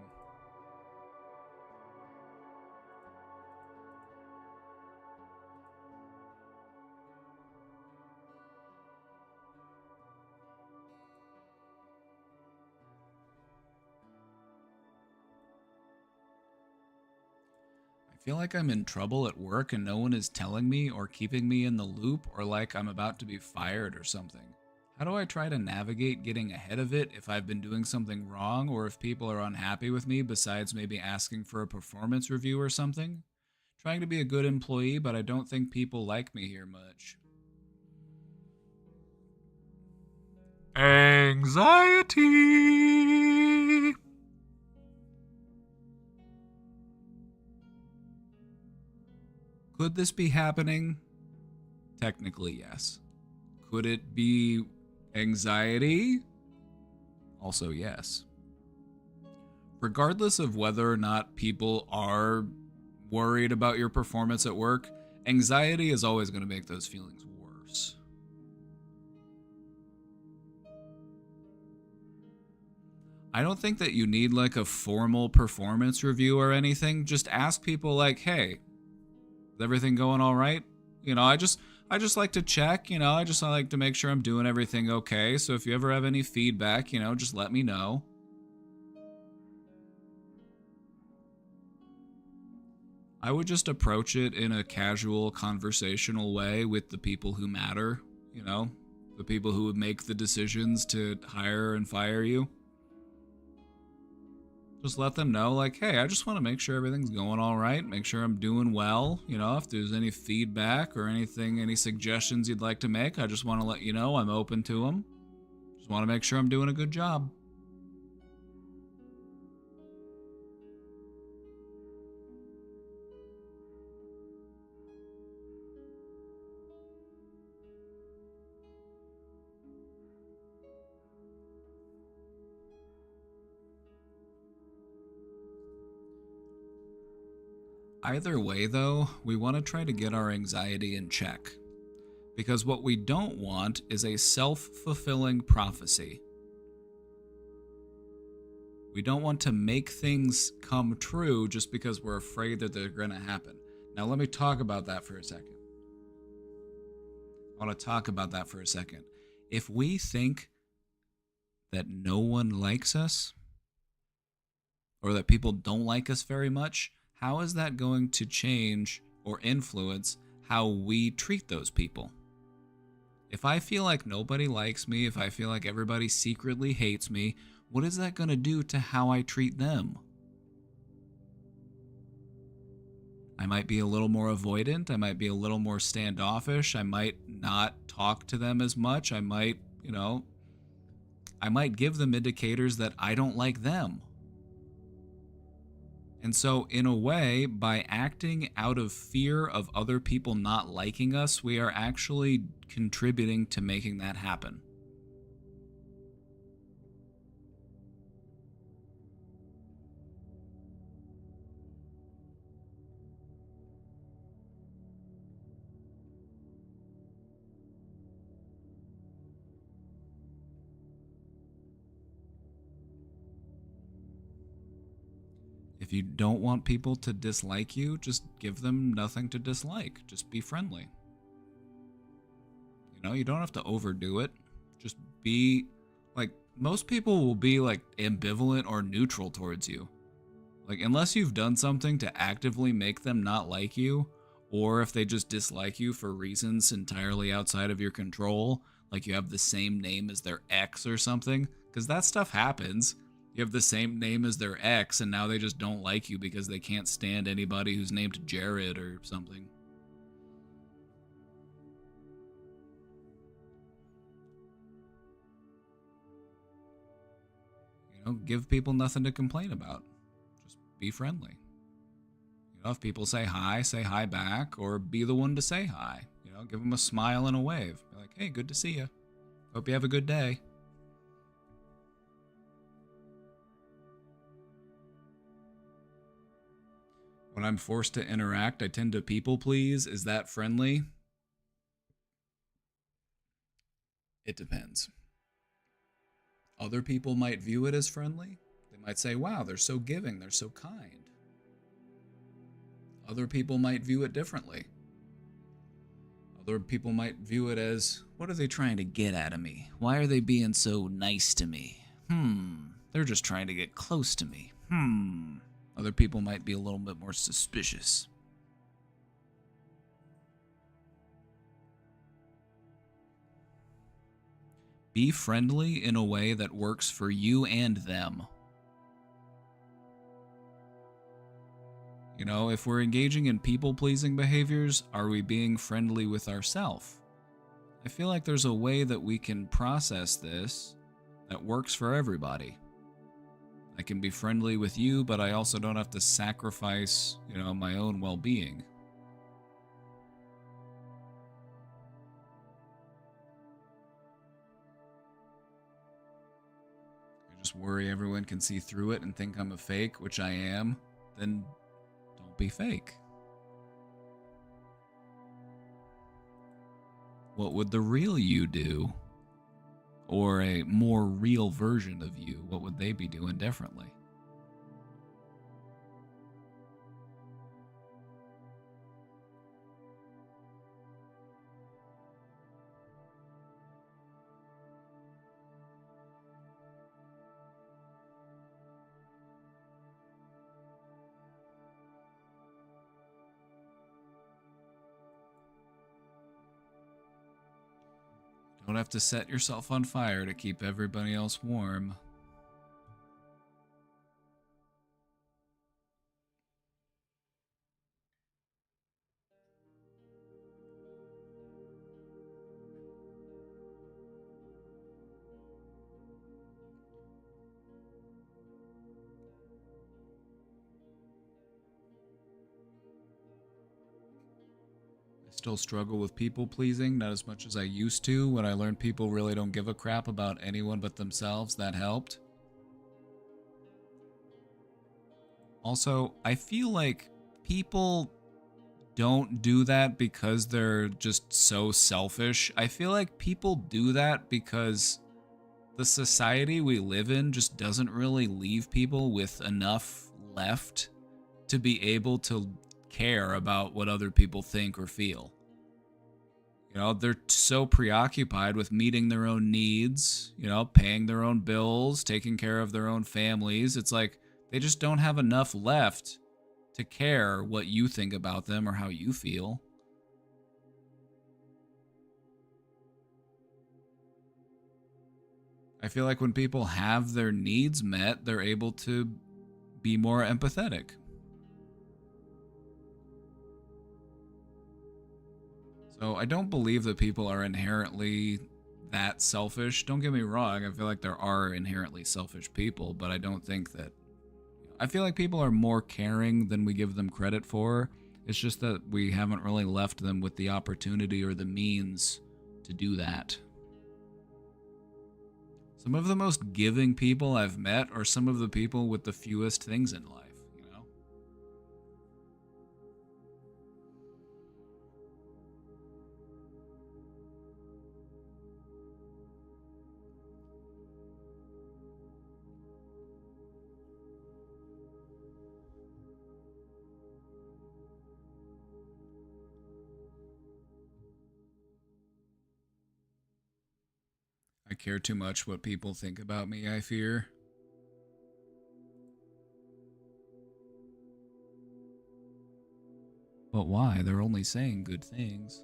I feel like I'm in trouble at work and no one is telling me or keeping me in the loop, or like I'm about to be fired or something. How do I try to navigate getting ahead of it if I've been doing something wrong or if people are unhappy with me besides maybe asking for a performance review or something? Trying to be a good employee, but I don't think people like me here much. Anxiety! Could this be happening? Technically, yes. Could it be anxiety? Also, yes. Regardless of whether or not people are worried about your performance at work, anxiety is always going to make those feelings worse. I don't think that you need like a formal performance review or anything. Just ask people like, hey, is everything going all right? You know, I just like to check, you know, I like to make sure I'm doing everything okay. So if you ever have any feedback, you know, just let me know. I would just approach it in a casual, conversational way with the people who matter, you know, the people who would make the decisions to hire and fire you. Just let them know, like, hey, I just want to make sure everything's going all right, make sure I'm doing well. You know, if there's any feedback or anything, any suggestions you'd like to make, I just want to let you know I'm open to them. Just want to make sure I'm doing a good job. Either way, though, we want to try to get our anxiety in check. Because what we don't want is a self-fulfilling prophecy. We don't want to make things come true just because we're afraid that they're going to happen. Now, let me talk about that for a second. I want to talk about that for a second. If we think that no one likes us, or that people don't like us very much, how is that going to change or influence how we treat those people? If I feel like nobody likes me, if I feel like everybody secretly hates me, what is that going to do to how I treat them? I might be a little more avoidant. I might be a little more standoffish. I might not talk to them as much. I might, I might give them indicators that I don't like them. And so, in a way, by acting out of fear of other people not liking us, we are actually contributing to making that happen. If you don't want people to dislike you, just give them nothing to dislike. Just be friendly. You don't have to overdo it. Just be, most people will be, ambivalent or neutral towards you. Unless you've done something to actively make them not like you, or if they just dislike you for reasons entirely outside of your control, like you have the same name as their ex or something, because that stuff happens. You have the same name as their ex, and now they just don't like you because they can't stand anybody who's named Jared or something. Give people nothing to complain about. Just be friendly. If people say hi back, or be the one to say hi. Give them a smile and a wave. Be like, hey, good to see you. Hope you have a good day. When I'm forced to interact, I tend to people please. Is that friendly? It depends. Other people might view it as friendly. They might say, wow, they're so giving, they're so kind. Other people might view it differently. Other people might view it as, what are they trying to get out of me? Why are they being so nice to me? They're just trying to get close to me. Other people might be a little bit more suspicious. Be friendly in a way that works for you and them. If we're engaging in people-pleasing behaviors, are we being friendly with ourselves? I feel like there's a way that we can process this that works for everybody. I can be friendly with you, but I also don't have to sacrifice, my own well-being. I just worry everyone can see through it and think I'm a fake, which I am. Then don't be fake. What would the real you do? Or a more real version of you, what would they be doing differently? Don't have to set yourself on fire to keep everybody else warm. Still struggle with people pleasing, not as much as I used to. When I learned people really don't give a crap about anyone but themselves, that helped. Also, I feel like people don't do that because they're just so selfish. I feel like people do that because the society we live in just doesn't really leave people with enough left to be able to care about what other people think or feel. You know, they're so preoccupied with meeting their own needs, you know, paying their own bills, taking care of their own families. It's like they just don't have enough left to care what you think about them or how you feel. I feel like when people have their needs met, they're able to be more empathetic. So I don't believe that people are inherently that selfish. Don't get me wrong. I feel like there are inherently selfish people, but I don't think that... I feel like people are more caring than we give them credit for. It's just that we haven't really left them with the opportunity or the means to do that. Some of the most giving people I've met are some of the people with the fewest things in life. I care too much what people think about me, I fear. But why? They're only saying good things.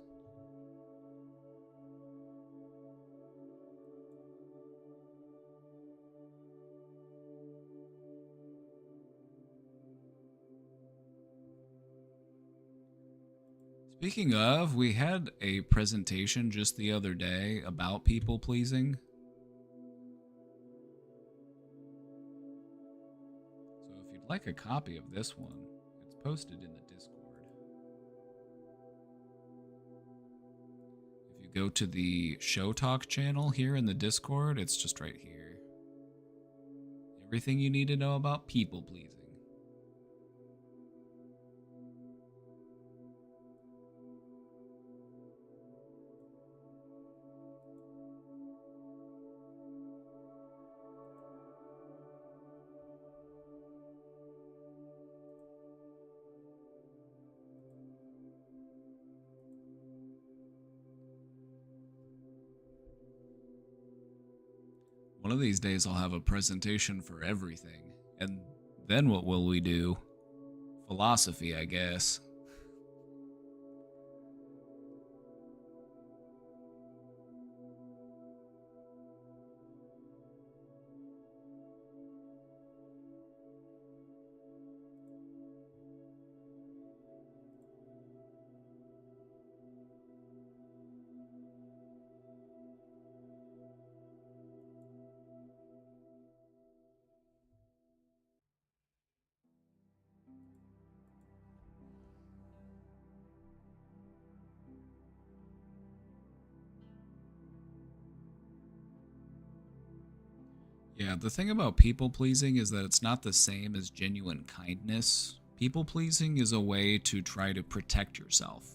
Speaking of, we had a presentation just the other day about people pleasing. So if you'd like a copy of this one, it's posted in the Discord. If you go to the Show Talk channel here in the Discord, it's just right here. Everything you need to know about people pleasing. One of these days I'll have a presentation for everything. And then what will we do? Philosophy, I guess. Yeah, the thing about people pleasing is that it's not the same as genuine kindness. People pleasing is a way to try to protect yourself.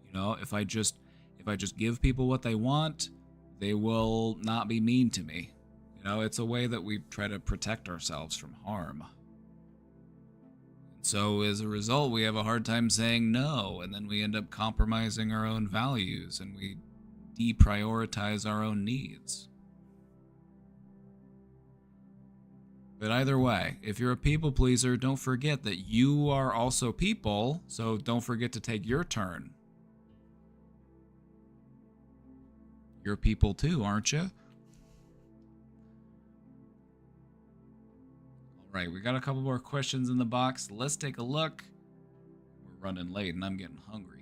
You know, if I just give people what they want, they will not be mean to me. You know, it's a way that we try to protect ourselves from harm. So as a result, we have a hard time saying no, and then we end up compromising our own values and we deprioritize our own needs. But either way, if you're a people pleaser, don't forget that you are also people, so don't forget to take your turn. You're people too, aren't you? Alright, we got a couple more questions in the box. Let's take a look. We're running late and I'm getting hungry.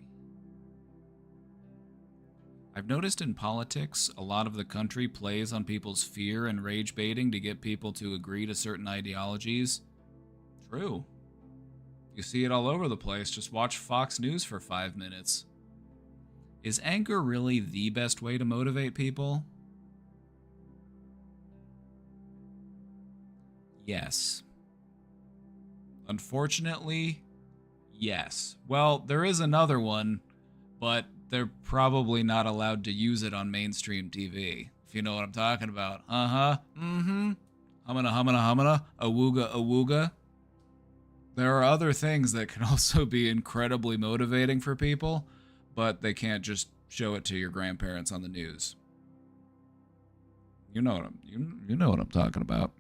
I've noticed in politics, a lot of the country plays on people's fear and rage baiting to get people to agree to certain ideologies. True. You see it all over the place. Just watch Fox News for 5 minutes. Is anger really the best way to motivate people? Yes. Unfortunately, yes. Well, there is another one, but they're probably not allowed to use it on mainstream TV, if you know what I'm talking about. Uh-huh. Mm-hmm. Humana, humana, humana. Awooga, awooga. There are other things that can also be incredibly motivating for people, but they can't just show it to your grandparents on the news. You know what I'm talking about.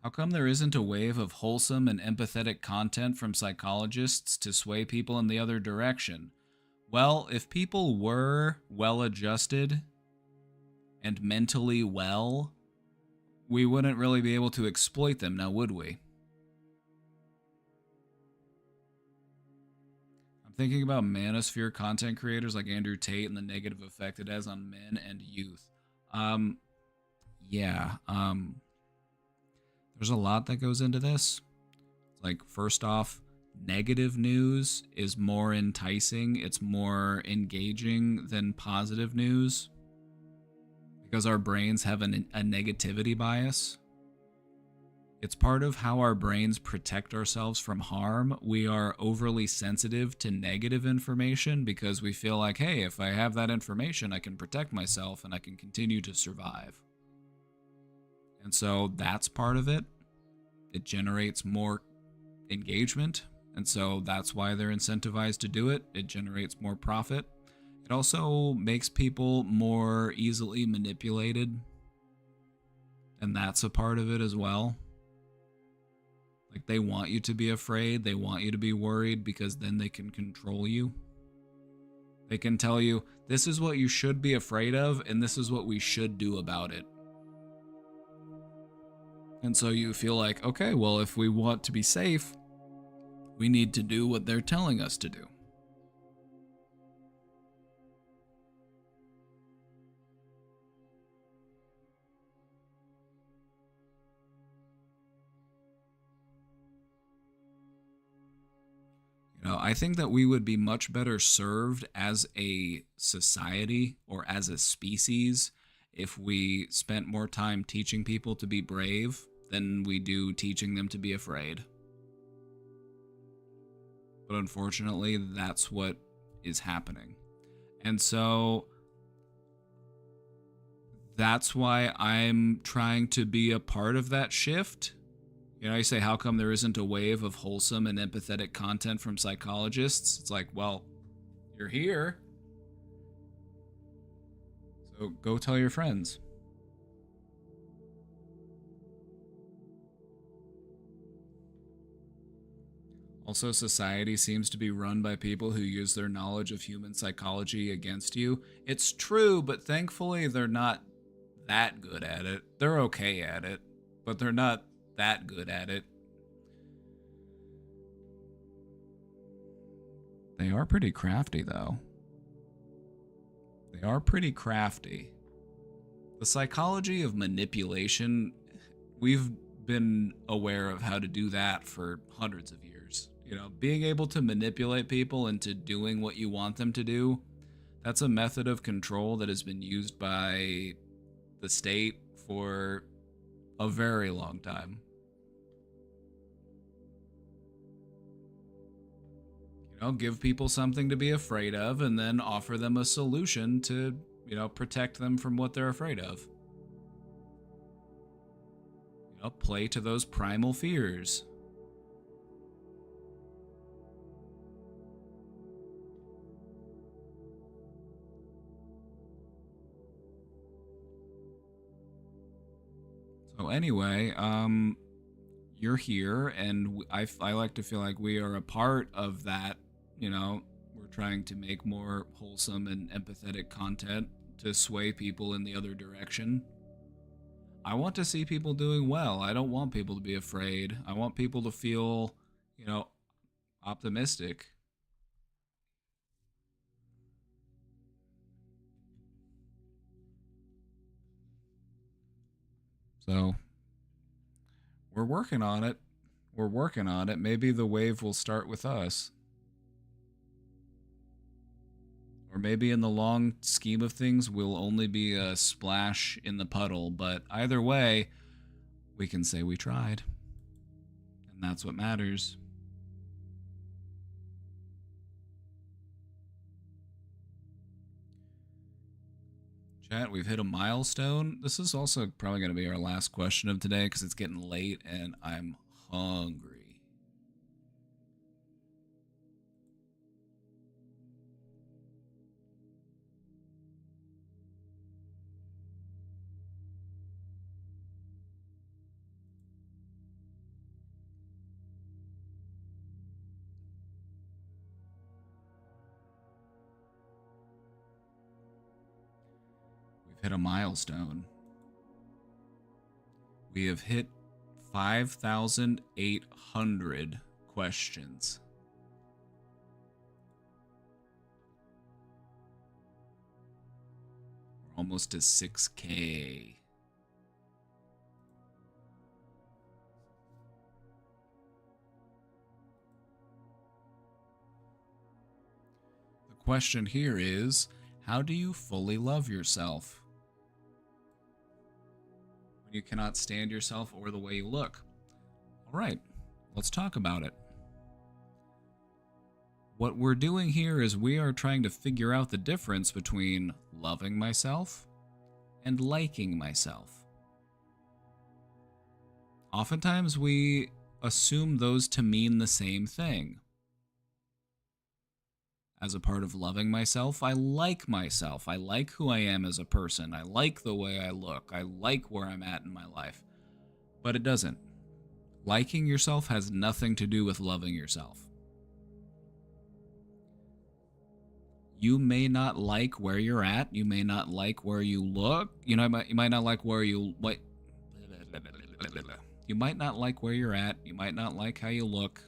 How come there isn't a wave of wholesome and empathetic content from psychologists to sway people in the other direction? Well, if people were well-adjusted and mentally well, we wouldn't really be able to exploit them now, would we? I'm thinking about manosphere content creators like Andrew Tate and the negative effect it has on men and youth. There's a lot that goes into this. Like, first off, negative news is more enticing, it's more engaging than positive news because our brains have a negativity bias. It's part of how our brains protect ourselves from harm. We are overly sensitive to negative information because we feel like, hey, if I have that information, I can protect myself and I can continue to survive. And so that's part of it. It generates more engagement, and so that's why they're incentivized to do it. It generates more profit. It also makes people more easily manipulated, and that's a part of it as well. Like, they want you to be afraid, they want you to be worried, because then they can control you. They can tell you, this is what you should be afraid of, and this is what we should do about it. And so you feel like, okay, well, if we want to be safe, we need to do what they're telling us to do. You know, I think that we would be much better served as a society or as a species if we spent more time teaching people to be brave than we do teaching them to be afraid. But unfortunately, that's what is happening. And so that's why I'm trying to be a part of that shift. You know, you say, how come there isn't a wave of wholesome and empathetic content from psychologists? It's like, well, you're here. So go tell your friends. Also, society seems to be run by people who use their knowledge of human psychology against you. It's true, but thankfully they're not that good at it. They're okay at it, but they're not that good at it. They are pretty crafty, though. They are pretty crafty. The psychology of manipulation, we've been aware of how to do that for hundreds of years. You know, being able to manipulate people into doing what you want them to do, that's a method of control that has been used by the state for a very long time. You know, give people something to be afraid of and then offer them a solution to, you know, protect them from what they're afraid of. You know, play to those primal fears. So anyway, you're here, and I like to feel like we are a part of that. You know, we're trying to make more wholesome and empathetic content to sway people in the other direction. I want to see people doing well. I don't want people to be afraid. I want people to feel, you know, optimistic. So, we're working on it. We're working on it. Maybe the wave will start with us. Or maybe in the long scheme of things, we'll only be a splash in the puddle. But either way, we can say we tried. And that's what matters. Chat, we've hit a milestone. This is also probably going to be our last question of today because it's getting late and I'm hungry. hit a milestone. We have hit 5,800 questions. We're almost to 6K. The question here is, how do you fully love yourself? You cannot stand yourself or the way you look. All right, let's talk about it. What we're doing here is we are trying to figure out the difference between loving myself and liking myself. Oftentimes we assume those to mean the same thing. As a part of loving myself, I like myself. I like who I am as a person. I like the way I look. I like where I'm at in my life. But it doesn't. Liking yourself has nothing to do with loving yourself. You may not like where you're at. You may not like where you look. You might not like where you... You might not like where you're at. You might not like how you look.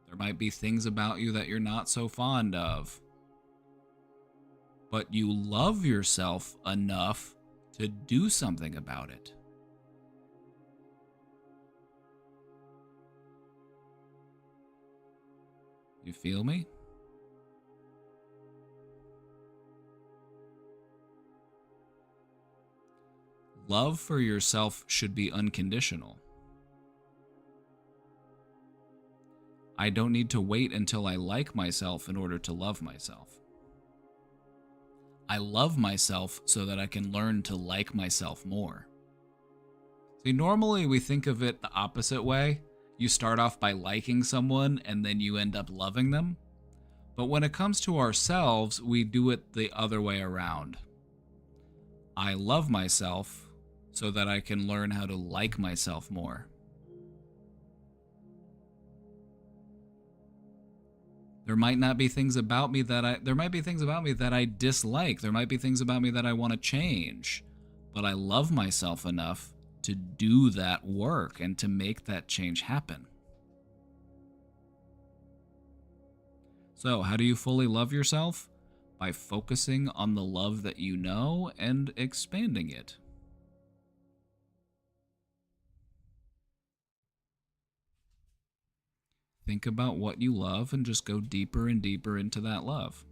There might be things about you that you're not so fond of. But you love yourself enough to do something about it. You feel me? Love for yourself should be unconditional. I don't need to wait until I like myself in order to love myself. I love myself so that I can learn to like myself more. See, normally we think of it the opposite way. You start off by liking someone and then you end up loving them. But when it comes to ourselves, we do it the other way around. I love myself so that I can learn how to like myself more. There might not be things about me that I dislike. There might be things about me that I want to change. But I love myself enough to do that work and to make that change happen. So, how do you fully love yourself? By focusing on the love that you know and expanding it. Think about what you love and just go deeper and deeper into that love.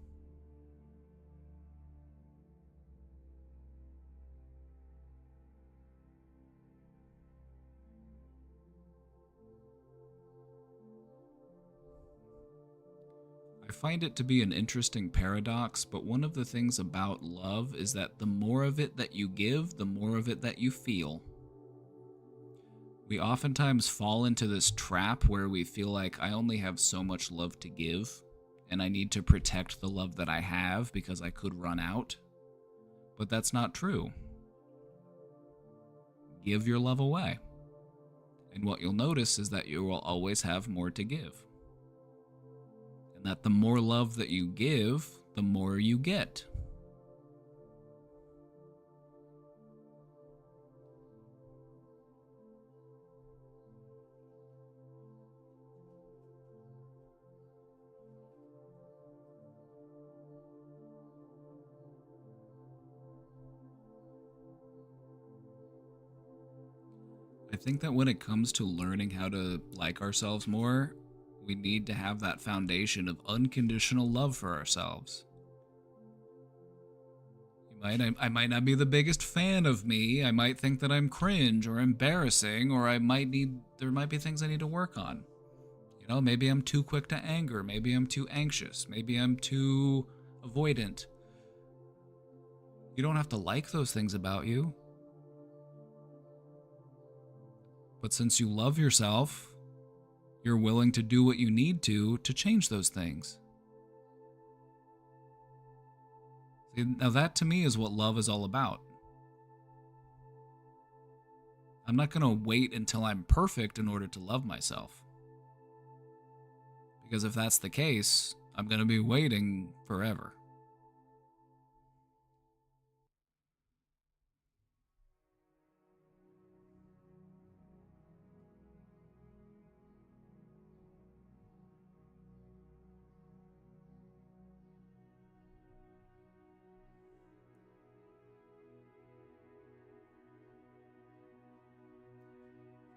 I find it to be an interesting paradox, but one of the things about love is that the more of it that you give, the more of it that you feel. We oftentimes fall into this trap where we feel like I only have so much love to give, and I need to protect the love that I have because I could run out. But that's not true. Give your love away. And what you'll notice is that you will always have more to give. And that the more love that you give, the more you get. I think that when it comes to learning how to like ourselves more, we need to have that foundation of unconditional love for ourselves. I might not be the biggest fan of me. I might think that I'm cringe or embarrassing, or there might be things I need to work on. You know, maybe I'm too quick to anger. Maybe I'm too anxious. Maybe I'm too avoidant. You don't have to like those things about you. But since you love yourself, you're willing to do what you need to change those things. See, now that to me is what love is all about. I'm not going to wait until I'm perfect in order to love myself. Because if that's the case, I'm going to be waiting forever.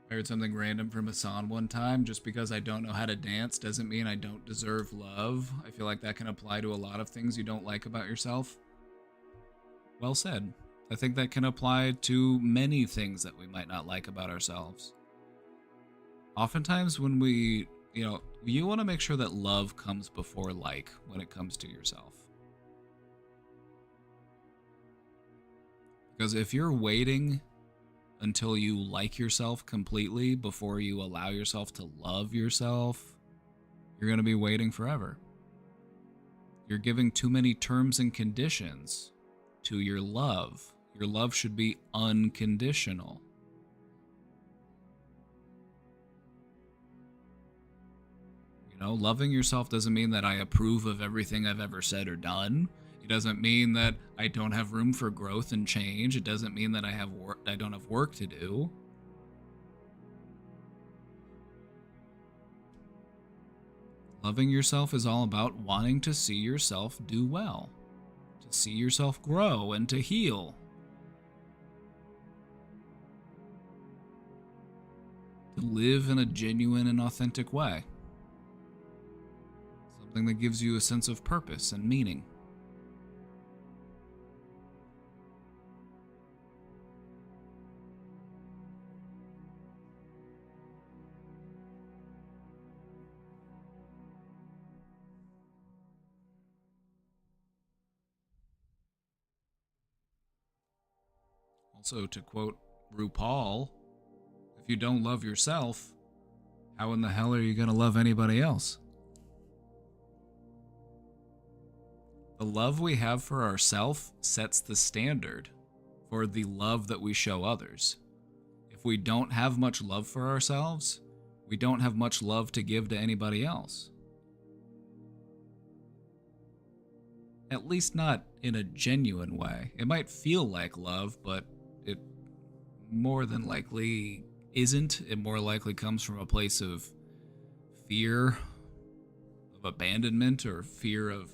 I heard something random from Hassan one time. Just because I don't know how to dance doesn't mean I don't deserve love. I feel like that can apply to a lot of things you don't like about yourself. Well said. I think that can apply to many things that we might not like about ourselves. Oftentimes when you want to make sure that love comes before like when it comes to yourself. Because if you're waiting until you like yourself completely before you allow yourself to love yourself, you're going to be waiting forever. You're giving too many terms and conditions to your love. Your love should be unconditional. Loving yourself doesn't mean that I approve of everything I've ever said or done. It doesn't mean that I don't have room for growth and change. It doesn't mean that I don't have work to do. Loving yourself is all about wanting to see yourself do well, to see yourself grow and to heal. To live in a genuine and authentic way. Something that gives you a sense of purpose and meaning. Also, to quote RuPaul, if you don't love yourself, how in the hell are you going to love anybody else? The love we have for ourselves sets the standard for the love that we show others. If we don't have much love for ourselves, we don't have much love to give to anybody else. At least not in a genuine way. It might feel like love, but it more than likely isn't. It more likely comes from a place of fear, of abandonment, or fear of,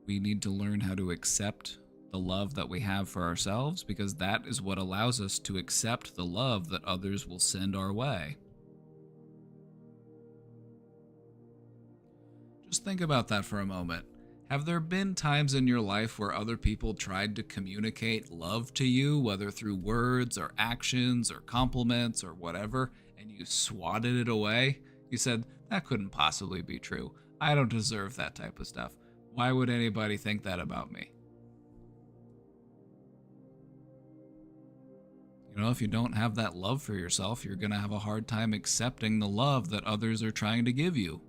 We need to learn how to accept the love that we have for ourselves, because that is what allows us to accept the love that others will send our way. Just think about that for a moment. Have there been times in your life where other people tried to communicate love to you, whether through words or actions or compliments or whatever, and you swatted it away? You said, that couldn't possibly be true. I don't deserve that type of stuff. Why would anybody think that about me? If you don't have that love for yourself, you're going to have a hard time accepting the love that others are trying to give you.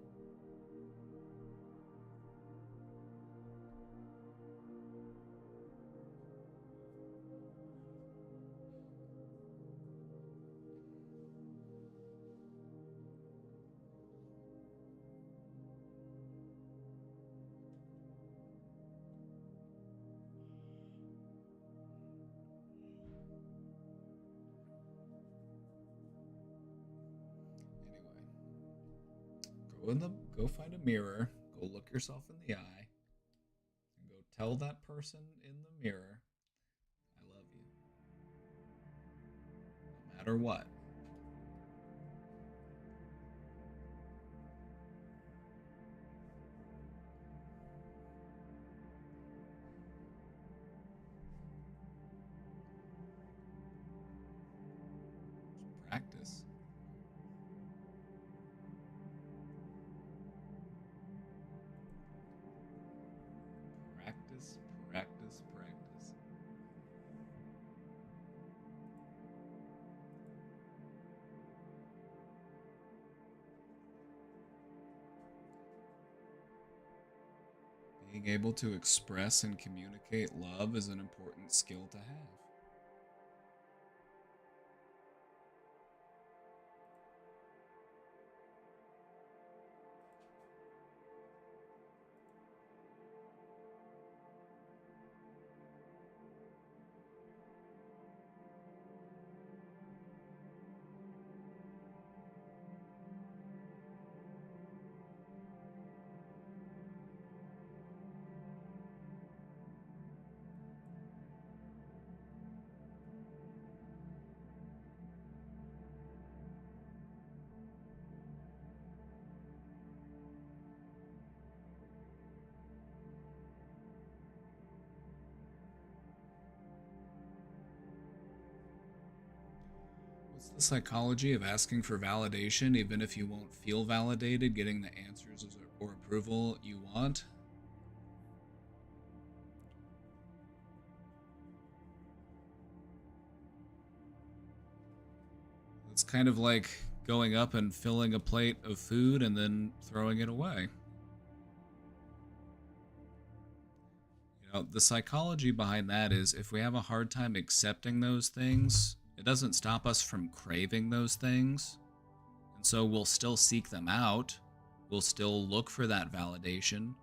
Anyway, go find a mirror, go look yourself in the eye, and go tell that person in the mirror, I love you. No matter what. Practice. Practice, practice, practice. Being able to express and communicate love is an important skill to have. It's the psychology of asking for validation, even if you won't feel validated, getting the answers or approval you want. It's kind of like going up and filling a plate of food and then throwing it away. You know, the psychology behind that is if we have a hard time accepting those things, it doesn't stop us from craving those things. And so we'll still seek them out. We'll still look for that validation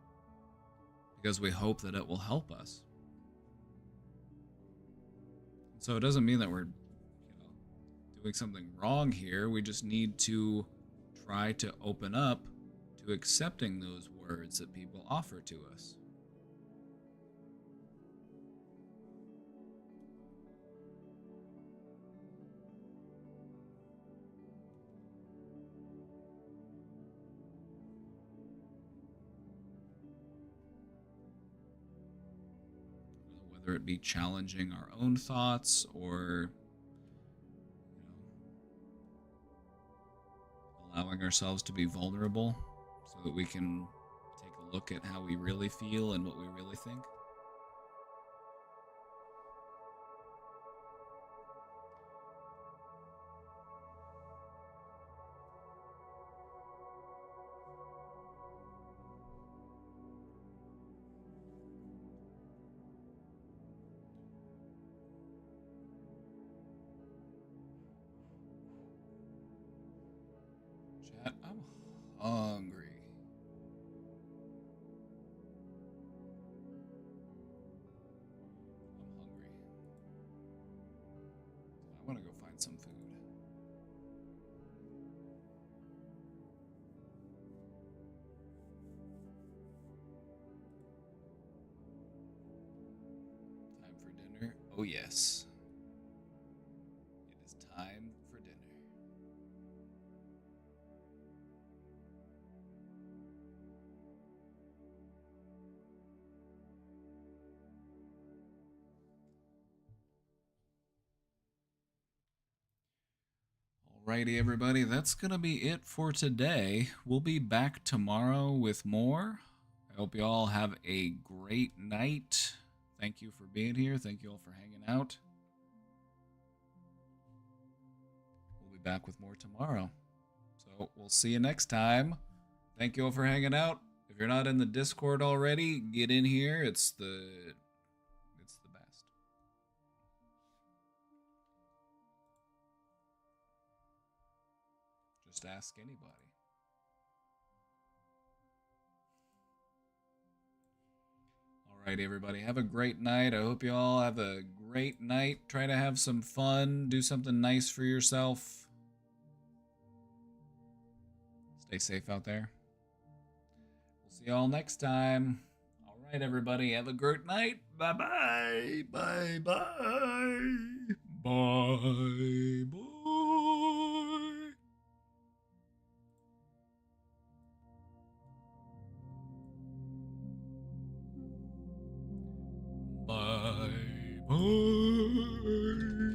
because we hope that it will help us. So it doesn't mean that we're doing something wrong here. We just need to try to open up to accepting those words that people offer to us. Whether it be challenging our own thoughts or allowing ourselves to be vulnerable so that we can take a look at how we really feel and what we really think. Chat, I'm hungry. I'm hungry. I want to go find some food. Time for dinner? Oh, yes. It is time for dinner. Alrighty, everybody, that's gonna be it for today. We'll be back tomorrow with more. I hope you all have a great night. Thank you for being here. Thank you all for hanging out. We'll be back with more tomorrow. So we'll see you next time. Thank you all for hanging out. If you're not in the Discord already, get in here. It's the best. Just ask anybody. Alrighty, everybody. Have a great night. I hope you all have a great night. Try to have some fun. Do something nice for yourself. Stay safe out there. We'll see you all next time. Alright, everybody. Have a great night. Bye-bye. Bye-bye. Bye-bye. Bye bye.